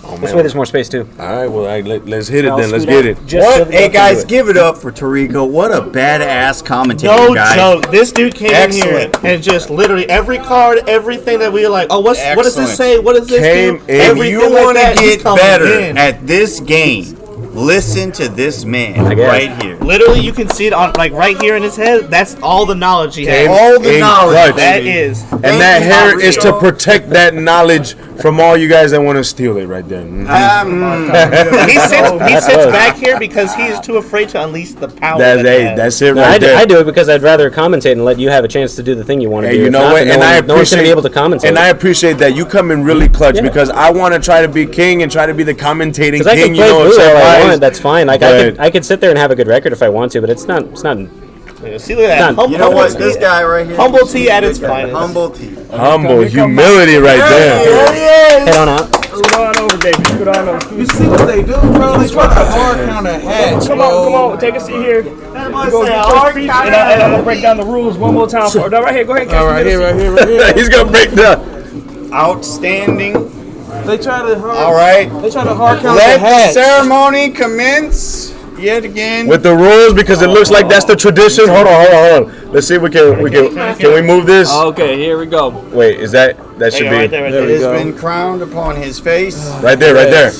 Oh This way there's more space too. All right, well, let's hit it I'll then. Let's scoot get up it. just so What? that y'all Hey can guys, do it. give it up for Tarico. What a badass commentator, No guys. joke. This dude came in here Excellent. and just literally every card, everything that we were like, oh, what does this Excellent. say? What does this Came do? in. If Everything you like want to that, he get coming better in. at this game, listen to this man guess. right here. Literally, you can see it on like right here in his head. That's all the knowledge he has. Came All the in knowledge, clutch. That baby. is. And that hair is to protect that knowledge from all you guys that want to steal it right there. He sits back here because he is too afraid to unleash the power. That's it No, right there. I do it because I'd rather commentate and let you have a chance to do the thing you want to Hey, do. you If know not, what? then And I no one's going to be able to commentate. And I appreciate that you come in really clutch Yeah. because I want to try to be king and try to be the commentating Because I king. can You play know, blue all I Senpai's. want. That's fine. Like But- I could sit there and have a good record if I want to, but it's not. See, look at that. You know what? This guy right here. Humble tea at its finest. Humble tea. Humble humility right there. Head on out. Scoot on over, baby. Scoot on over. You see what they do, bro? They try to hard counter hats, Come on. Take a seat here. You go get your speech, and I'm gonna break down the rules one more time. No, right here. Go ahead. All right, right here. He's gonna break the. Outstanding. They try to hard. All right. They try to hard counter Let the hats. ceremony commence yet again. With the rules, because it looks like that's the tradition. Hold on. Let's see if we can we move this? Okay, here we go. Wait, is that should be Right there, right It there. has been crowned upon his face. right there.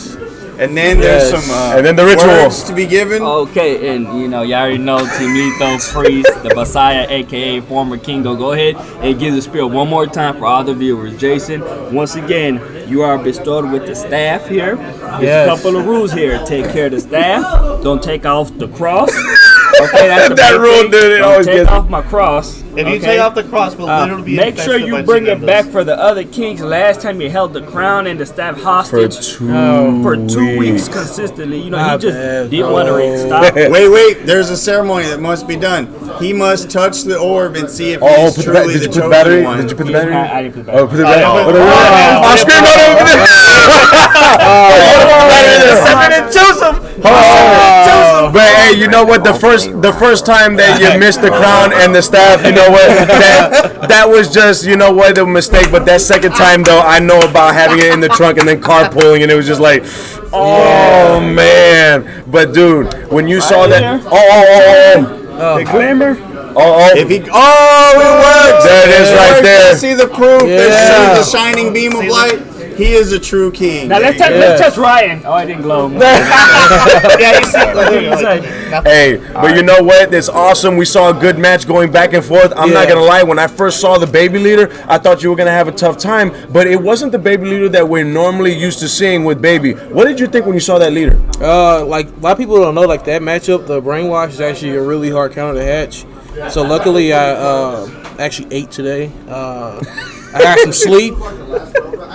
And then there's some And then the ritual. words to be given. Okay, and you already know Team Lethal, Priest, the Messiah, aka former Kingo. Go ahead and give the spiel one more time for all the viewers. Jason, once again, you are bestowed with the staff here. There's a couple of rules here. Take care of the staff. Don't take off the cross. Okay, that's the That big rule, thing. dude, it Don't always take gets- off my cross. If you okay? take off the cross, we'll literally be Make sure infested you by bring it chingados. back for the other kings. Last time you held the crown and the staff For hostage 2 weeks consistently. You know, he My just bad, didn't bro. want to stop. Wait. There's a ceremony that must be done. He must touch the orb and see if Oh, he's put the truly did you the put the chosen battery? one. Did you put the battery? I didn't put the battery. Oh, put the battery. Oh, Put the battery. I'm screaming over there. But hey, you know what? The first time that you missed the crown and the staff, you know what? That was just, you know what, a mistake. But that second time though, I know about having it in the trunk and then carpooling, and it was just like, oh man. But dude, when you saw that, The glimmer. If he, it works. There it is It right works. there. You see the proof. Yeah. There's the shining beam of light. He is a true king. Now let's touch Ryan. Oh, I didn't glow. Yeah, you see. Hey, but you know what? It's awesome. We saw a good match going back and forth. I'm not Yeah. gonna lie. When I first saw the baby leader, I thought you were gonna have a tough time. But it wasn't the baby leader that we're normally used to seeing with baby. What did you think when you saw that leader? Like a lot of people don't know, like that matchup, the brainwash is actually a really hard counter to hatch. So luckily, I actually ate today. I got some sleep,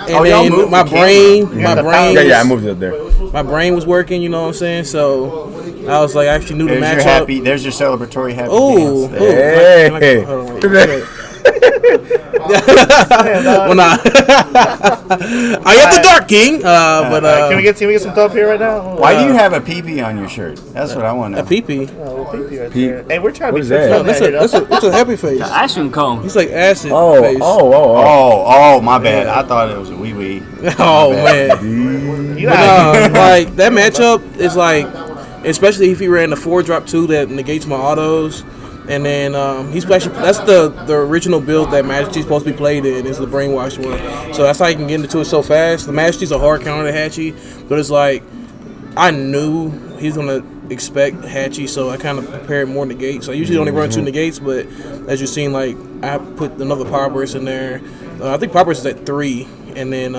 and then my brain. Yeah, I moved it up there. My brain was working. You know what I'm saying? So I was like, I actually knew the There's your matchup. happy. There's your celebratory happy Ooh, dance. There. Hey. hold on, wait. Well, nah. I am the Dark King, but Can we get some dope here right now? Why do you have a peepee on your shirt? That's what I want to a know. pee-pee. Hey, we're trying to be is that? fixed No, on that's that, a happy face. Ashton cone. He's like acid Oh, face. Oh, my bad. I thought it was a wee wee. Oh, bad. man. You Like that matchup is like, especially if he ran the 4-drop-2 that negates my autos, and then he's actually that's the original build that Majesty's supposed to be played in is the brainwash one. So that's how you can get into it so fast. The Majesty's a hard counter to Hatchie, but it's like I knew he's gonna expect Hatchie, so I kind of prepared more negates. So I usually only run 2 negates, but as you've seen, like I put another power burst in there. I think power burst is at 3, and then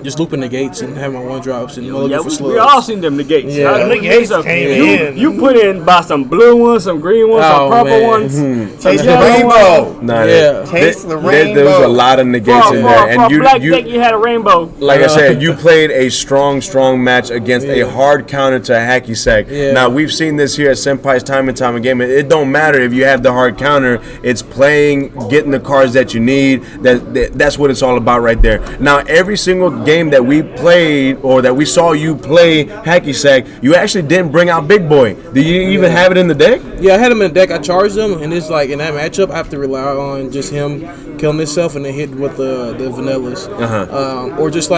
just looping the gates and having my 1-drops and looking Yeah, for we slugs. all seen them negates. Yeah. The negates came in. You put in by some blue ones, some green ones, some Oh, purple man. ones. Taste the yellow rainbow. Nah, Yeah. Taste the there was a rainbow. lot of negates in there, For and a black you deck, you had a rainbow. like I said, you played a strong match against a hard counter to a hacky sack. Yeah. Now we've seen this here at Senpai's time and time again. It don't matter if you have the hard counter. It's playing, getting the cards that you need. That's what it's all about right there. Now every single game that we played or that we saw you play hacky sack, you actually didn't bring out Big Boy. Did you even have it in the deck? Yeah, I had him in the deck. I charged him, and it's like in that matchup, I have to rely on just him killing himself and then hitting with the vanillas. Or just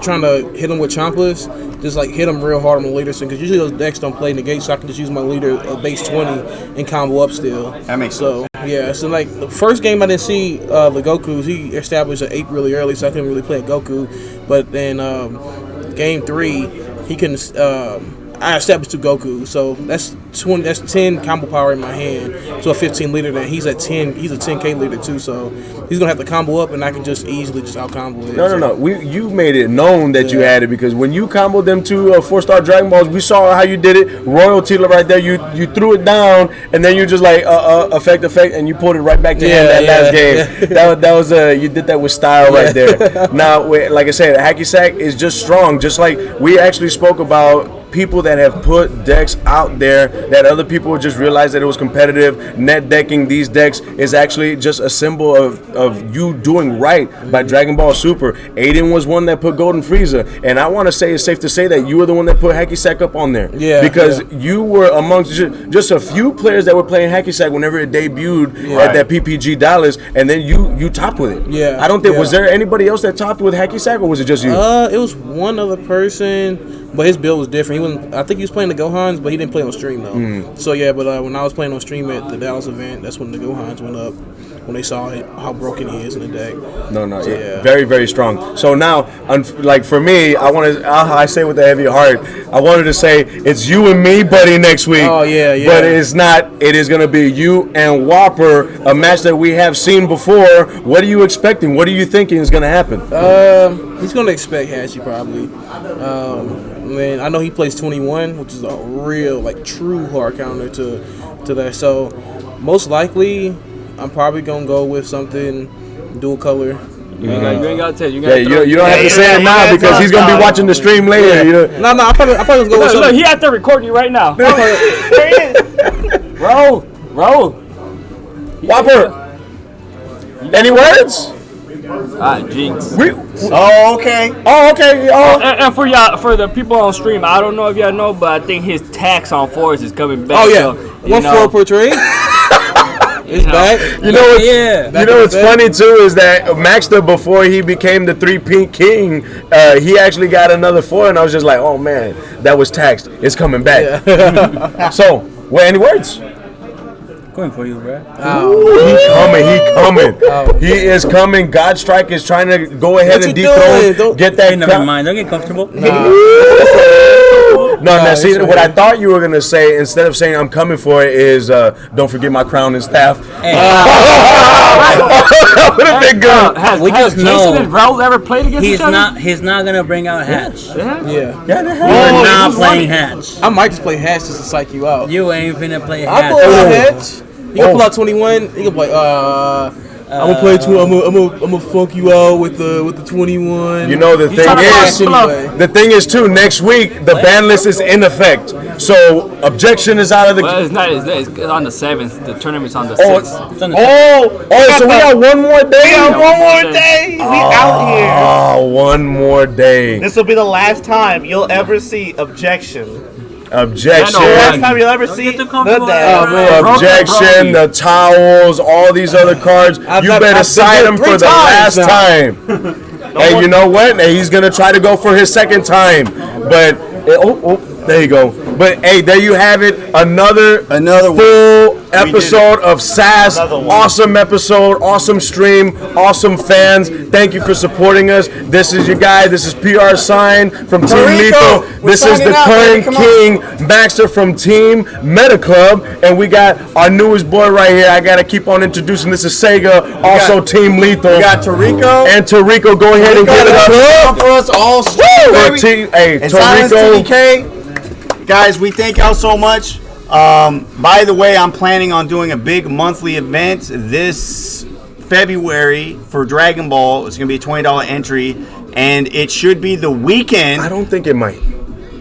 trying to hit him with Champas, just like hit him real hard on the leader because usually those decks don't play negate, so I can just use my leader base 20 and combo up still. That makes sense. Yeah, so like the first game I didn't see the Gokus. He established an 8 really early, so I couldn't really play a Goku. But then game 3, he couldn't. I established 2 Goku, so that's 20. That's 10 combo power in my hand. So a 15 leader. Then he's at 10. He's a 10K leader too. So he's gonna have to combo up, and I can just easily just out combo it. No. You made it known that you had it because when you comboed them 2 4-star Dragon Balls, we saw how you did it. Royalty right there. You threw it down, and then you just like effect, and you pulled it right back to him that last game. That was you did that with style right there. Now, like I said, Hacky Sack is just strong. Just like we actually spoke about. People that have put decks out there that other people just realized that it was competitive. Net decking these decks is actually just a symbol of you doing right by Dragon Ball Super. Aiden was one that put Golden Frieza, and I want to say it's safe to say that you were the one that put Hacky Sack up on there. Because you were amongst just a few players that were playing Hacky Sack whenever it debuted at that PPG Dallas, and then you topped with it. I don't think was there anybody else that topped with Hacky Sack, or was it just you? It was one other person, but his build was different. I think he was playing the Gohans, but he didn't play on stream though. So but when I was playing on stream at the Dallas event, that's when the Gohans went up when they saw how broken he is in the deck. Very, very strong. So now, like for me, I say with a heavy heart, I wanted to say it's you and me, buddy, next week. Oh yeah. But it's not. It is going to be you and Whopper, a match that we have seen before. What are you expecting? What are you thinking is going to happen? He's going to expect Hashi probably. Man, I know he plays 21, which is a real, true hard counter to that. So, most likely, I'm probably gonna go with something dual color. You ain't gotta tell. You don't have to say it now because he's gonna be watching the stream later. No, I probably gonna go with something. Look, he out there recording you right now. Roll. Whopper. Any words? Jinx. Okay. And for the people on stream, I don't know if y'all know, but I think his tax on force is coming back. Oh yeah, so, 1-4 per trade. It's back. You know what's funny too is that Maxter, before he became the 3-pink king, he actually got another 4, and I was just like, oh man, that was taxed. It's coming back. So, any words? Going for you, bro. He coming. He is coming. Godstrike is trying to go ahead and dethrone. Get that. Never mind. Don't get comfortable. No, see, what I thought you were going to say, instead of saying I'm coming for it, is don't forget my crown and staff. Hey. That would have been good. Has Jason and Raul ever played against each other? He's not going to bring out Hatch. Yeah. You're not playing Hatch. I might just play Hatch just to psych you out. You ain't finna play Hatch. I pull out Hatch. You can pull out 21. You can play. I'm gonna play 2. I'm gonna funk you out with the 21. You know the thing is too. Next week the ban list is in effect, so objection is out of the. Well, it's not. It's on the 7th. The tournament's on the 6th. So we got one more day. We out here. Oh, one more day. This will be the last time you'll ever see objection. Last time you'll ever see the objection, the towels, all these other cards. You better sign them for the last time. Hey, you know what? Hey, he's gonna try to go for his second time, but there you go. But hey, there you have it. Another full episode of SAS. Awesome episode, awesome stream, awesome fans. Thank you for supporting us. This is your guy. This is PR Sign from Team Lethal. This is the current king, Maxter from Team Meta Club, and we got our newest boy right here. I gotta keep on introducing. This is Sega, also Team Lethal. We got Tarico. And Tarico, go ahead and get it up for us all. Hey, Tarico. Guys, we thank y'all so much. By the way, I'm planning on doing a big monthly event this February for Dragon Ball. It's going to be a $20 entry, and it should be the weekend. I don't think it might.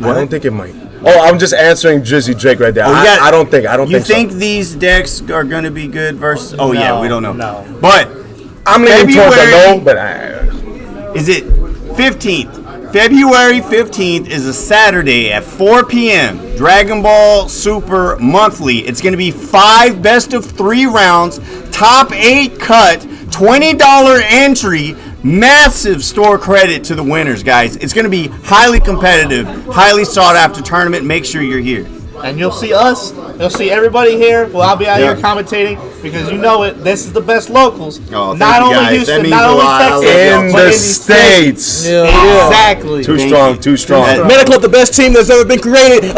I don't think it might. Oh, I'm just answering Drizzy Drake right there. I don't think You think these decks are going to be good versus... Oh, yeah, we don't know. No. But I'm leaning towards the no, but is it 15th? February 15th is a Saturday at 4 p.m. Dragon Ball Super Monthly. It's going to be 5 best of 3 rounds, top 8 cut $20 entry, massive store credit to the winners, guys. It's going to be highly competitive, highly sought after tournament. Make sure you're here. And you'll see us. You'll see everybody here. Well, I'll be out here commentating because you know it. This is the best locals. Oh, not only guys. Houston, not only Texas, In but the in States. Exactly. Too strong. Men Club, the best team that's ever been created.